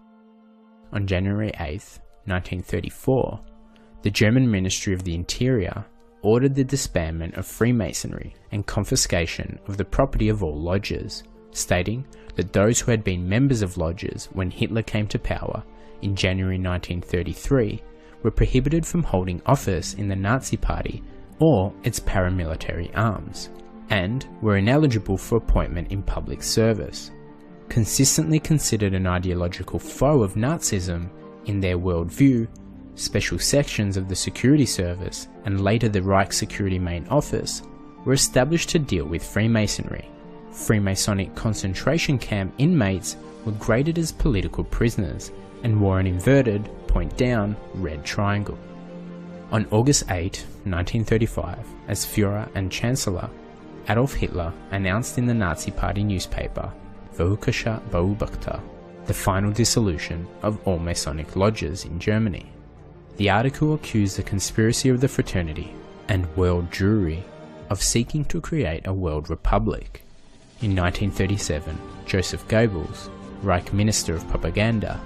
[SPEAKER 3] On January 8, 1934, the German Ministry of the Interior ordered the disbandment of Freemasonry and confiscation of the property of all lodges, stating that those who had been members of lodges when Hitler came to power in January 1933 were prohibited from holding office in the Nazi Party or its paramilitary arms, and were ineligible for appointment in public service. Consistently considered an ideological foe of Nazism in their worldview, special sections of the security service and later the Reich Security Main Office were established to deal with Freemasonry. Freemasonic concentration camp inmates were graded as political prisoners and wore an inverted, point-down, red triangle. On August 8, 1935, as Führer and Chancellor, Adolf Hitler announced in the Nazi Party newspaper, Völkischer Beobachter, the final dissolution of all Masonic lodges in Germany. The article accused the conspiracy of the fraternity and world Jewry of seeking to create a world republic. In 1937, Joseph Goebbels, Reich Minister of Propaganda,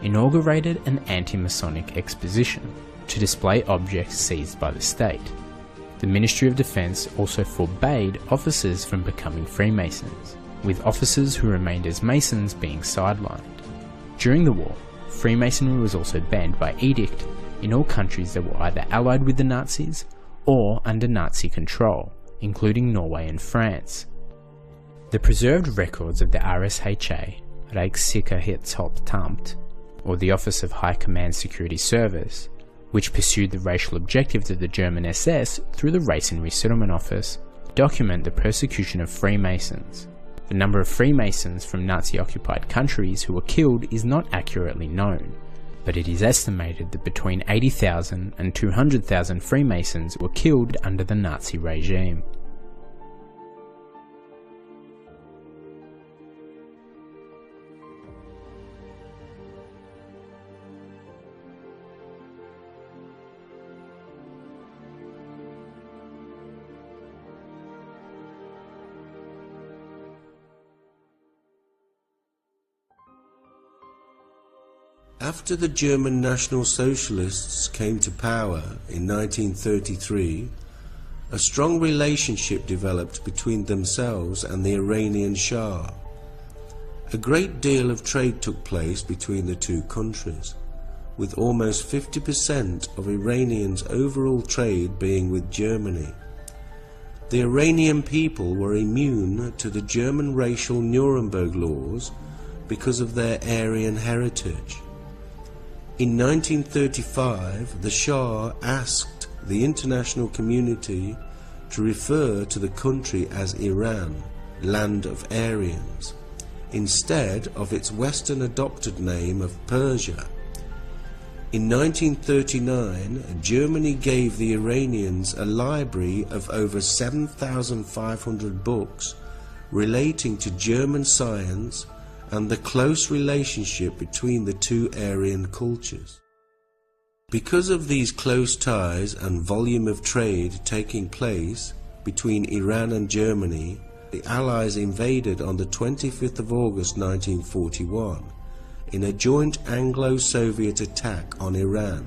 [SPEAKER 3] inaugurated an anti-Masonic exposition to display objects seized by the state. The Ministry of Defense also forbade officers from becoming Freemasons, with officers who remained as Masons being sidelined. During the war, Freemasonry was also banned by edict in all countries that were either allied with the Nazis or under Nazi control, including Norway and France. The preserved records of the RSHA, Reichssicherheitshauptamt, or the Office of High Command Security Service, which pursued the racial objectives of the German SS through the Race and Resettlement Office, document the persecution of Freemasons. The number of Freemasons from Nazi-occupied countries who were killed is not accurately known, but it is estimated that between 80,000 and 200,000 Freemasons were killed under the Nazi regime.
[SPEAKER 8] After the German National Socialists came to power in 1933, a strong relationship developed between themselves and the Iranian Shah. A great deal of trade took place between the two countries, with almost 50% of Iranians' overall trade being with Germany. The Iranian people were immune to the German racial Nuremberg laws because of their Aryan heritage. In 1935, the Shah asked the international community to refer to the country as Iran, land of Aryans, instead of its Western adopted name of Persia. In 1939, Germany gave the Iranians a library of over 7,500 books relating to German science and the close relationship between the two Aryan cultures. Because of these close ties and volume of trade taking place between Iran and Germany, the Allies invaded on the 25th of August 1941 in a joint Anglo-Soviet attack on Iran.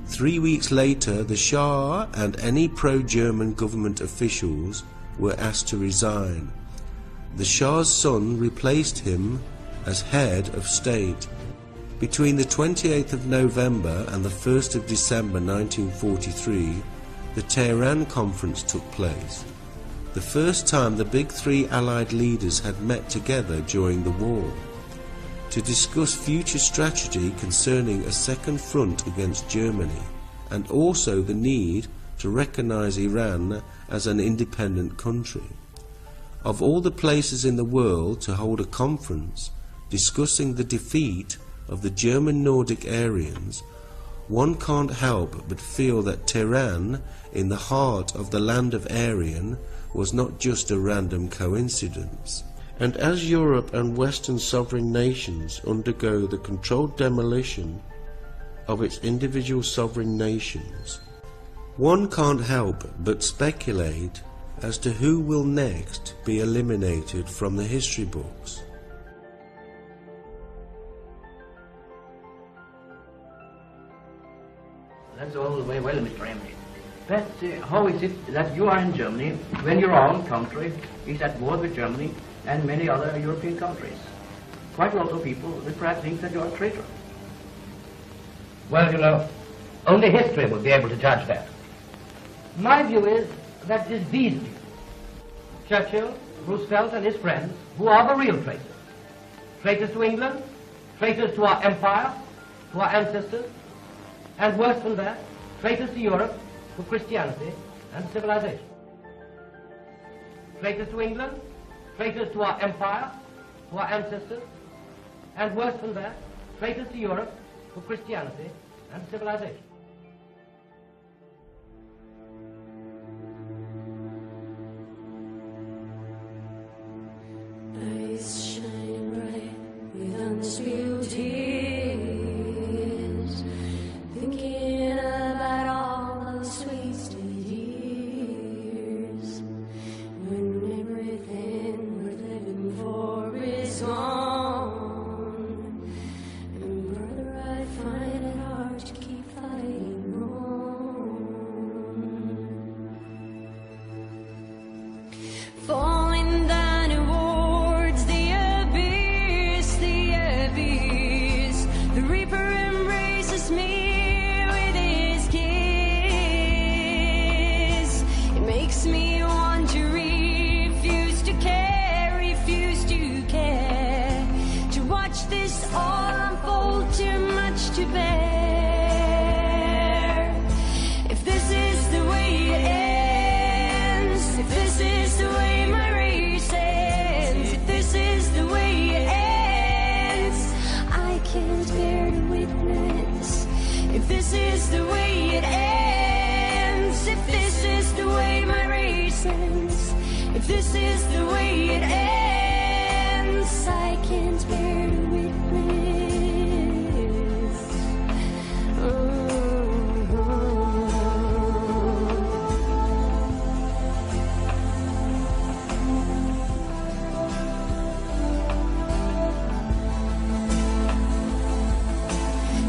[SPEAKER 8] 3 weeks later, the Shah and any pro-German government officials were asked to resign. The Shah's son replaced him as head of state. Between the 28th of November and the 1st of December 1943, the Tehran Conference took place, the first time the big three Allied leaders had met together during the war, to discuss future strategy concerning a second front against Germany, and also the need to recognize Iran as an independent country. Of all the places in the world to hold a conference discussing the defeat of the German Nordic Aryans, one can't help but feel that Tehran, in the heart of the land of Aryan, was not just a random coincidence. And as Europe and Western sovereign nations undergo the controlled demolition of its individual sovereign nations, One can't help but speculate as to who will next be eliminated from the history books.
[SPEAKER 4] That's all very well, Mr. Emily. But how is it that you are in Germany when your own country is at war with Germany and many other European countries? Quite a lot of people will perhaps think that you are a traitor. Well, you know, only history will be able to judge that. My view is that it is these people, Churchill, Roosevelt and his friends, who are the real traitors. Traitors to England, traitors to our empire, to our ancestors, and worse than that, traitors to Europe, to Christianity and civilization. Traitors to England, traitors to our empire, to our ancestors, and worse than that, traitors to Europe, to Christianity and civilization.
[SPEAKER 16] Eyes shine bright with unspilled tears, thinking about all those wasted years when everything worth living for is gone. And brother, I find it hard to keep fighting on. Falling down towards the abyss, the reaper embraces me with his kiss. It makes me want to refuse to care, to watch this all unfold, too much to bear. If this is the way it ends, if this is the way my race ends, if this is the way it ends, I can't bear to witness. If this is the way it ends, if this is the way my race ends, if this is the way it ends, I can't bear to witness.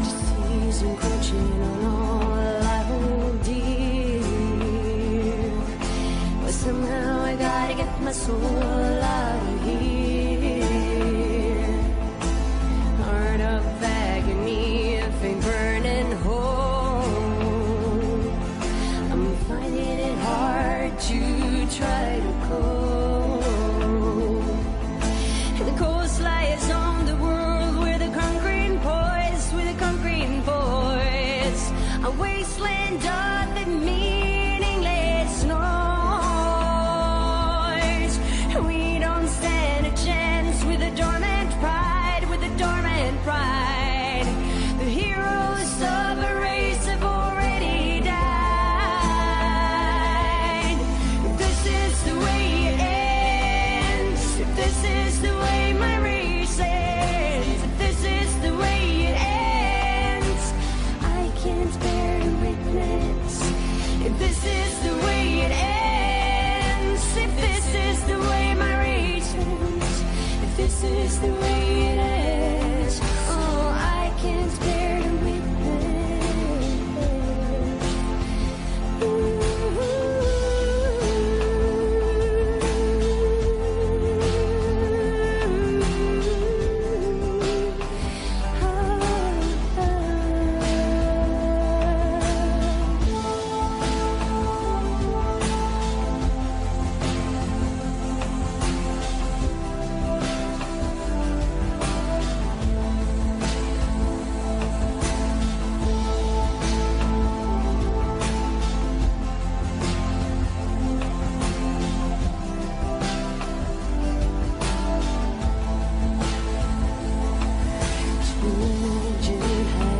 [SPEAKER 16] Disease encroaching on all I hold dear, but somehow I gotta get my soul out of here. Heart of agony, fame burning hole. I'm finding it hard to try to cope. And the coast lies on the world with a conquering poise, a wasteland of the meaningless noise. We don't stand a chance with a dormant pride, The heroes of a race have already died. If this is the way it ends, if this is the way my race ends, if this is the way it ends, I can't bear to witness. If this is the way it ends, if this is the way my race ends, if this is the way it ends, oh, I can't bear to witness.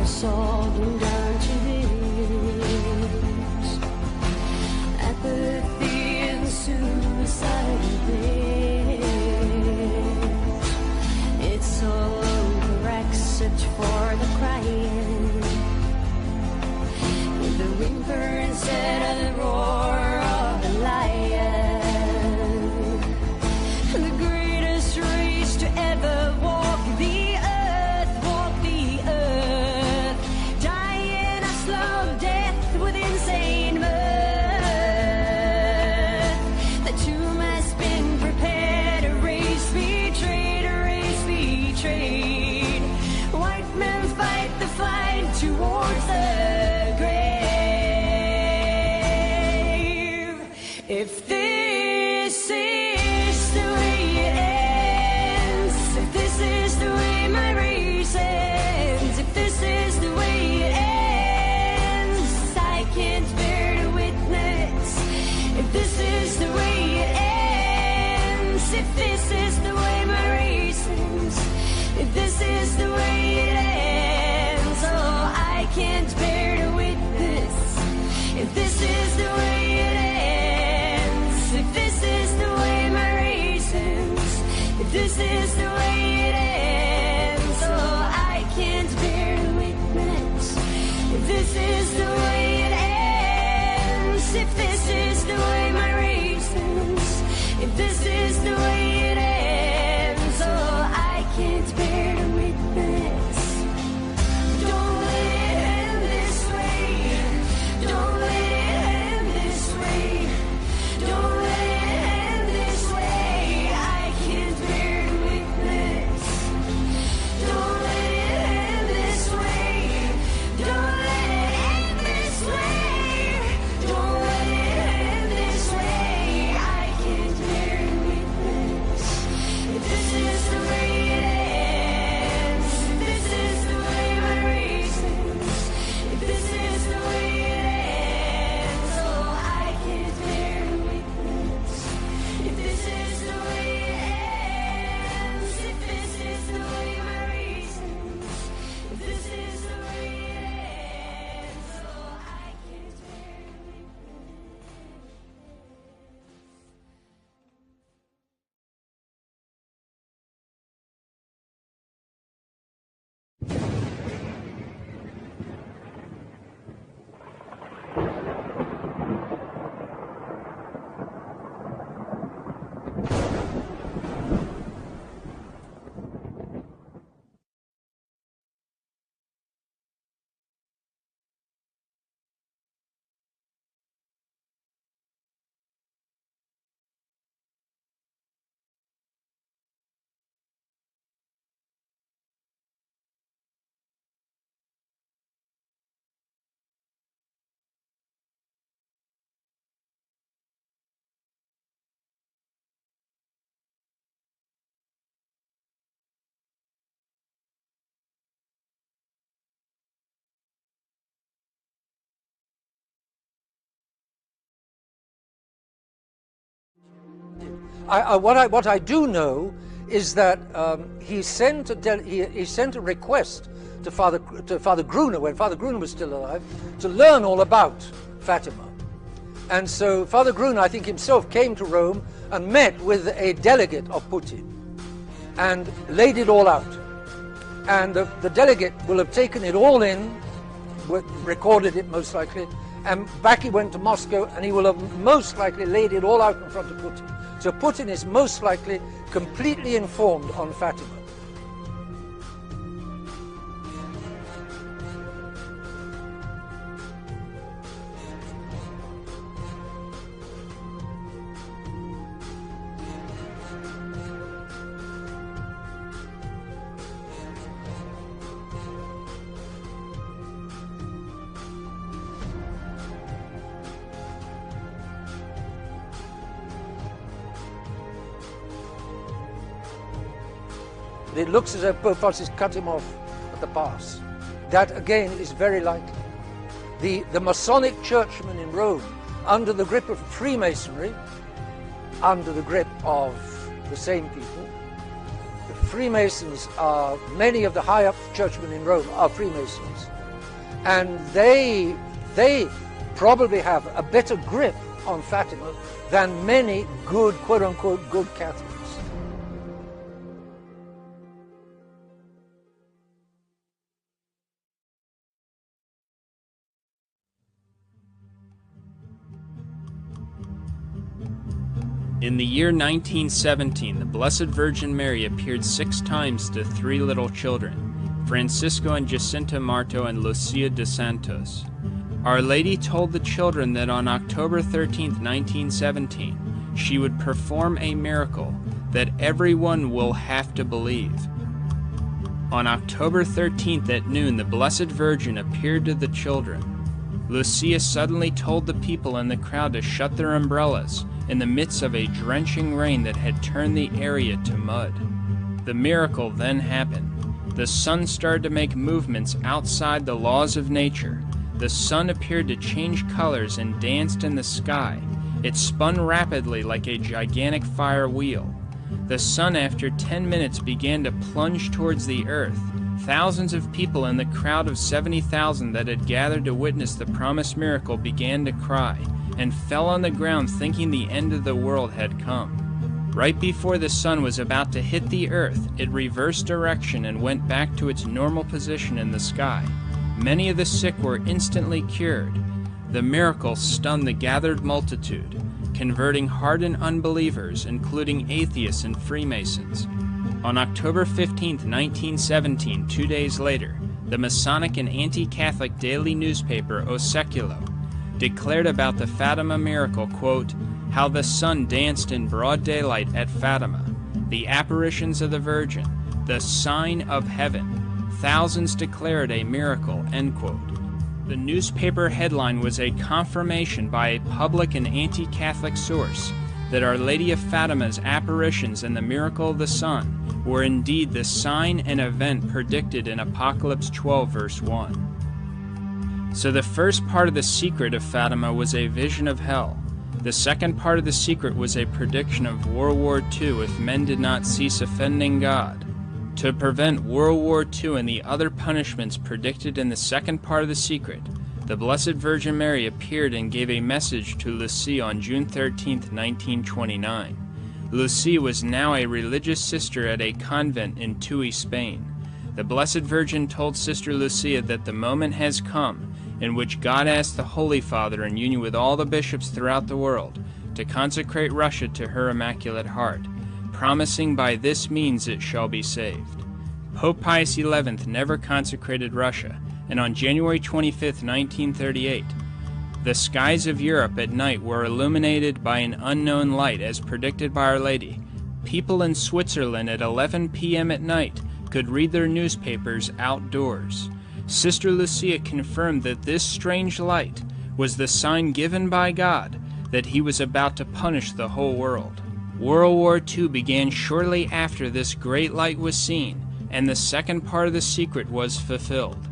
[SPEAKER 16] Sodden down to this apathy and suicide bliss. It's all over, except for the crying, the whimper instead towards the grave. If this is the way it ends, if this is the way my race ends, if this is the way it ends, I can't bear to witness. If this is the way it ends, if this is the way my race ends, if this is the way it ends, oh, I can't bear to witness. If this is the way it ends, if this is the way my race ends, if this is the way it ends, oh, I can't bear to witness. If this is the way it ends, if this is the way my race ends, if this is the way it ends, oh, I can't bear to witness. Don't let it end this way. Don't let it end this way. Don't let it end this way. I can't bear to witness. Don't let it end this way. Don't let it end this way. Don't let it end this way. I can't bear to witness. If this is the way it ends, if this is the way my race ends, if this is the way it ends, oh, I can't bear to witness. If this is the way it ends, if this is the way my race ends, if this is the way it ends, oh, I can't bear to
[SPEAKER 2] What I do know is that he sent a request to Father Gruner, when Father Gruner was still alive, to learn all about Fatima. And so Father Gruner, I think himself, came to Rome and met with a delegate of Putin and laid it all out. And the delegate will have taken it all in, recorded it most likely, and back he went to Moscow, and he will have most likely laid it all out in front of Putin. So Putin is most likely completely informed on Fatima. It looks as though Pope Francis cut him off at the pass. That again is very likely. The Masonic churchmen in Rome, under the grip of Freemasonry, under the grip of the same people, the Freemasons are, many of the high-up churchmen in Rome are Freemasons, and they probably have a better grip on Fatima than many good, quote-unquote, good Catholics.
[SPEAKER 3] In the year 1917, the Blessed Virgin Mary appeared 6 times to 3 little children, Francisco and Jacinta Marto and Lucia de Santos. Our Lady told the children that on October 13, 1917, she would perform a miracle that everyone will have to believe. On October 13th at noon, the Blessed Virgin appeared to the children. Lucia suddenly told the people in the crowd to shut their umbrellas in the midst of a drenching rain that had turned the area to mud. The miracle then happened. The sun started to make movements outside the laws of nature. The sun appeared to change colors and danced in the sky. It spun rapidly like a gigantic fire wheel. The sun, after 10 minutes, began to plunge towards the earth. Thousands of people in the crowd of 70,000 that had gathered to witness the promised miracle began to cry and fell on the ground thinking the end of the world had come. Right before the sun was about to hit the earth, it reversed direction and went back to its normal position in the sky. Many of the sick were instantly cured. The miracle stunned the gathered multitude, converting hardened unbelievers, including atheists and Freemasons. On October 15, 1917, 2 days later, the Masonic and anti-Catholic daily newspaper O Seculo declared about the Fatima miracle, quote, "How the sun danced in broad daylight at Fatima, the apparitions of the Virgin, the sign of heaven. Thousands declared a miracle," end quote. The newspaper headline was a confirmation by a public and anti-Catholic source that Our Lady of Fatima's apparitions and the miracle of the sun were indeed the sign and event predicted in Apocalypse 12, verse 1. So the first part of the secret of Fatima was a vision of hell. The second part of the secret was a prediction of World War II if men did not cease offending God. To prevent World War II and the other punishments predicted in the second part of the secret, the Blessed Virgin Mary appeared and gave a message to Lucia on June 13, 1929. Lucia was now a religious sister at a convent in Tui, Spain. The Blessed Virgin told Sister Lucia that the moment has come in which God asked the Holy Father, in union with all the bishops throughout the world, to consecrate Russia to her Immaculate Heart, promising by this means it shall be saved. Pope Pius XI never consecrated Russia, and on January 25, 1938, the skies of Europe at night were illuminated by an unknown light as predicted by Our Lady. People in Switzerland at 11 p.m. at night could read their newspapers outdoors. Sister Lucia confirmed that this strange light was the sign given by God that he was about to punish the whole world. World War II began shortly after this great light was seen, and the second part of the secret was fulfilled.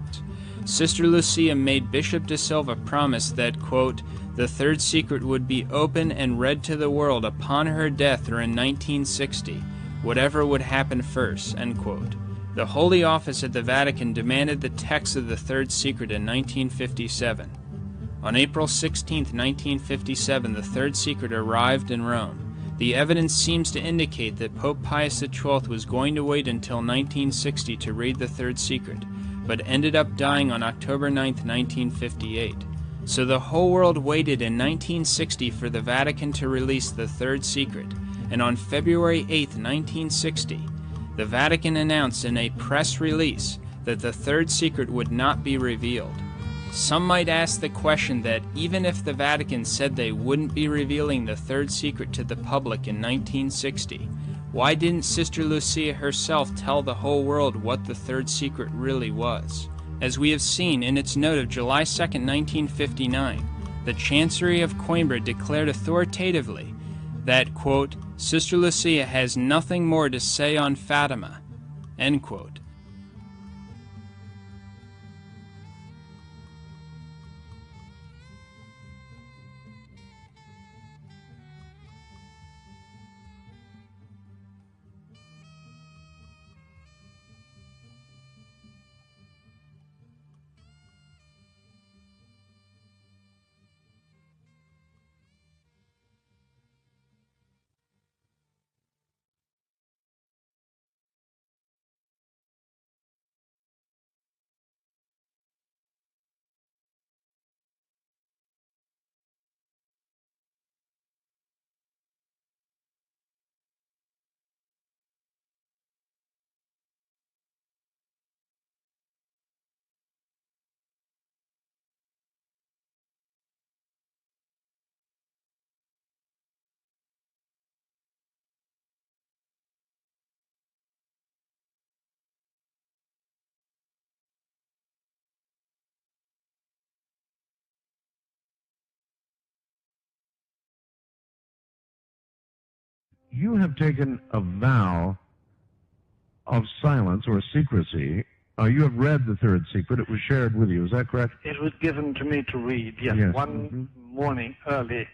[SPEAKER 3] Sister Lucia made Bishop de Silva promise that, quote, the third secret would be open and read to the world upon her death or in 1960, whatever would happen first, end quote. The Holy Office at the Vatican demanded the text of the third secret in 1957. On April 16, 1957, the third secret arrived in Rome. The evidence seems to indicate that Pope Pius XII was going to wait until 1960 to read the third secret, but ended up dying on October 9, 1958. So the whole world waited in 1960 for the Vatican to release the third secret, and on February 8, 1960, the Vatican announced in a press release that the third secret would not be revealed. Some might ask the question that even if the Vatican said they wouldn't be revealing the third secret to the public in 1960, why didn't Sister Lucia herself tell the whole world what the third secret really was? As we have seen in its note of July 2, 1959, the Chancery of Coimbra declared authoritatively that, quote, Sister Lucia has nothing more to say on Fatima, end quote.
[SPEAKER 6] you have taken a vow of silence or secrecy. You have read the third secret. It was shared with you. Is that correct?
[SPEAKER 12] It was given to me to read, yes.
[SPEAKER 6] Yes.
[SPEAKER 12] One morning early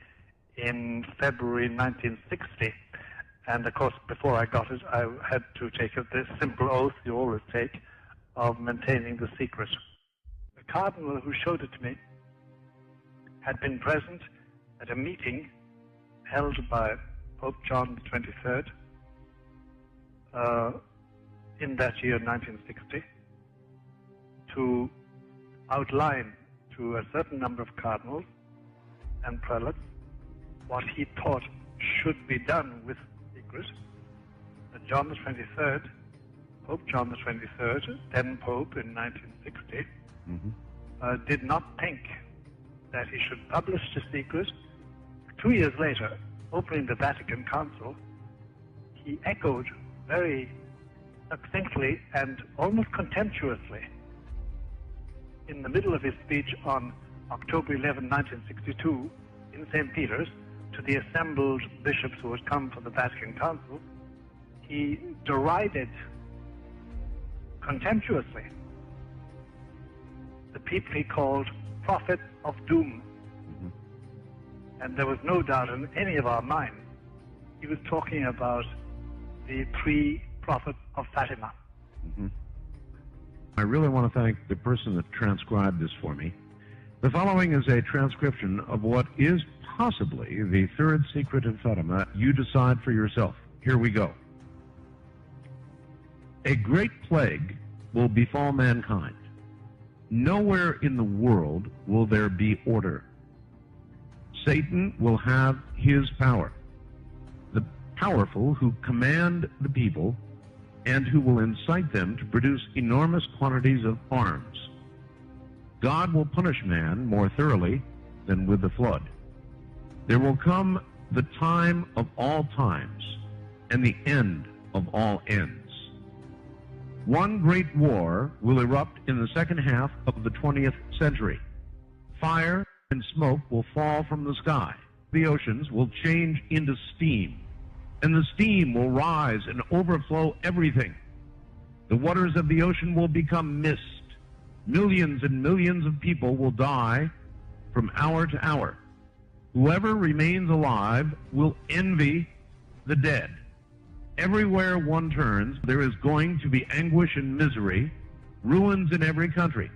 [SPEAKER 12] in February 1960. And, of course, before I got it, I had to take this simple oath you always take of maintaining the secret. The cardinal who showed it to me had been present at a meeting held by Pope John XXIII in that year, 1960, to outline to a certain number of cardinals and prelates what he thought should be done with the secret. That John XXIII, Pope John XXIII, then Pope in 1960, did not think that he should publish the secret. 2 years later, opening the Vatican Council, he echoed very succinctly and almost contemptuously in the middle of his speech on October 11, 1962, in St. Peter's, to the assembled bishops who had come for the Vatican Council, he derided contemptuously the people he called prophets of doom. And there was no doubt in any of our minds he was talking about the three prophets of Fatima.
[SPEAKER 6] I really want to thank the person that transcribed this for me. The following is a transcription of what is possibly the third secret of Fatima. You decide for yourself. Here we go. A great plague will befall mankind. Nowhere in the world will there be order. Satan will have his power. The powerful who command the people and who will incite them to produce enormous quantities of arms. God will punish man more thoroughly than with the flood. There will come the time of all times and the end of all ends. One great war will erupt in the second half of the 20th century. Fire and smoke will fall from the sky. The oceans will change into steam, and the steam will rise and overflow everything. The waters of the ocean will become mist. Millions and millions of people will die from hour to hour. Whoever remains alive will envy the dead. Everywhere one turns, there is going to be anguish and misery, ruins in every country.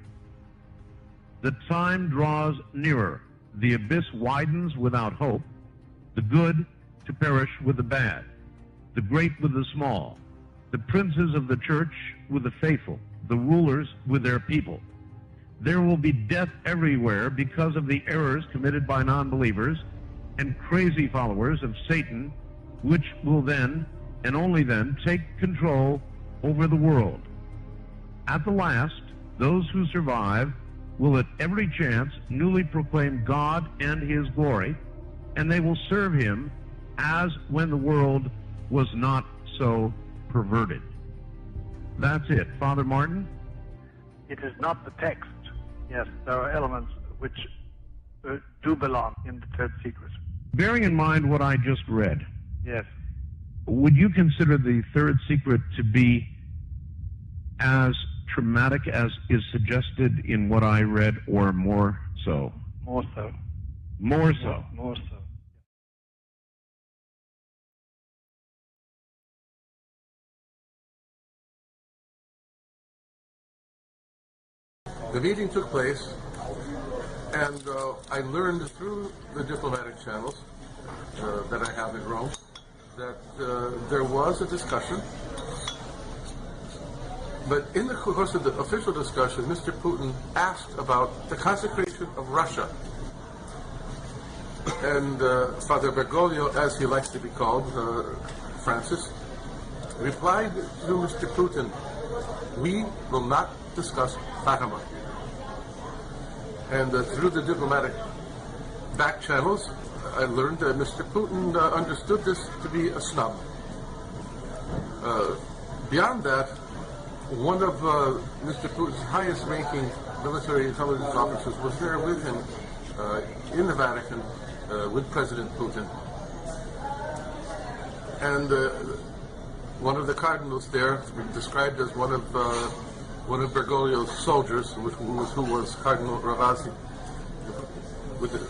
[SPEAKER 6] The time draws nearer. The abyss widens without hope. The good to perish with the bad. The great with the small. The princes of the church with the faithful. The rulers with their people. There will be death everywhere because of the errors committed by non-believers and crazy followers of Satan, which will then, and only then, take control over the world. At the last, those who survive will at every chance newly proclaim God and his glory, and they will serve him as when the world was not so perverted. That's it. Father Martin?
[SPEAKER 12] It is not the text. Yes, there are elements which do belong in the third secret.
[SPEAKER 6] Bearing in mind what I just read,
[SPEAKER 12] Yes.
[SPEAKER 6] would you consider the third secret to be as traumatic as is suggested in what I read, or more so?
[SPEAKER 12] More so.
[SPEAKER 6] More so.
[SPEAKER 12] More so.
[SPEAKER 18] The meeting took place, and I learned through the diplomatic channels that I have in Rome that there was a discussion. But in the course of the official discussion, Mr. Putin asked about the consecration of Russia. And Father Bergoglio, as he likes to be called, Francis, replied to Mr. Putin, "We will not discuss Fatima." And through the diplomatic back channels, I learned that Mr. Putin understood this to be a snub. Beyond that, one of Mr. Putin's highest-ranking military intelligence officers was there with him in the Vatican with President Putin. And one of the cardinals there, described as one of Bergoglio's soldiers, who was Cardinal Ravasi,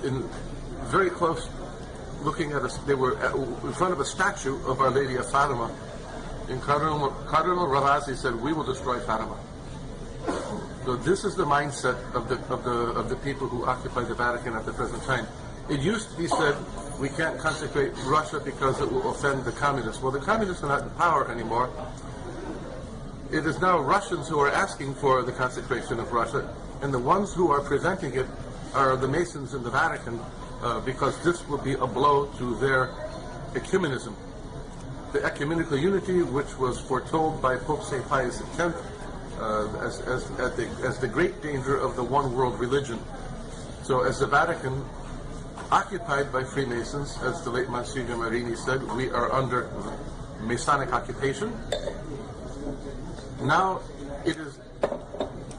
[SPEAKER 18] in very close, looking at us. They were in front of a statue of Our Lady of Fatima, and Cardinal Ravasi said, "We will destroy Fatima." So this is the mindset of the people who occupy the Vatican at the present time. It used to be said, we can't consecrate Russia because it will offend the communists. Well, the communists are not in power anymore. It is now Russians who are asking for the consecration of Russia, and the ones who are preventing it are the Masons in the Vatican, because this will be a blow to their ecumenism. The ecumenical unity, which was foretold by Pope St. Pius X as the great danger of the one world religion. So as the Vatican, occupied by Freemasons, as the late Monsignor Marini said, we are under Masonic occupation. Now it is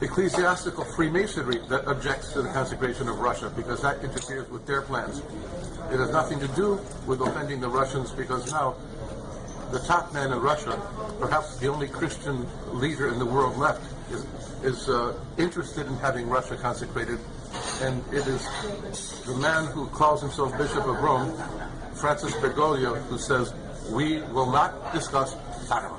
[SPEAKER 18] ecclesiastical Freemasonry that objects to the consecration of Russia, because that interferes with their plans. It has nothing to do with offending the Russians, because now the top man in Russia, perhaps the only Christian leader in the world left, is interested in having Russia consecrated, and it is the man who calls himself Bishop of Rome, Francis Bergoglio, who says, "We will not discuss Fatima."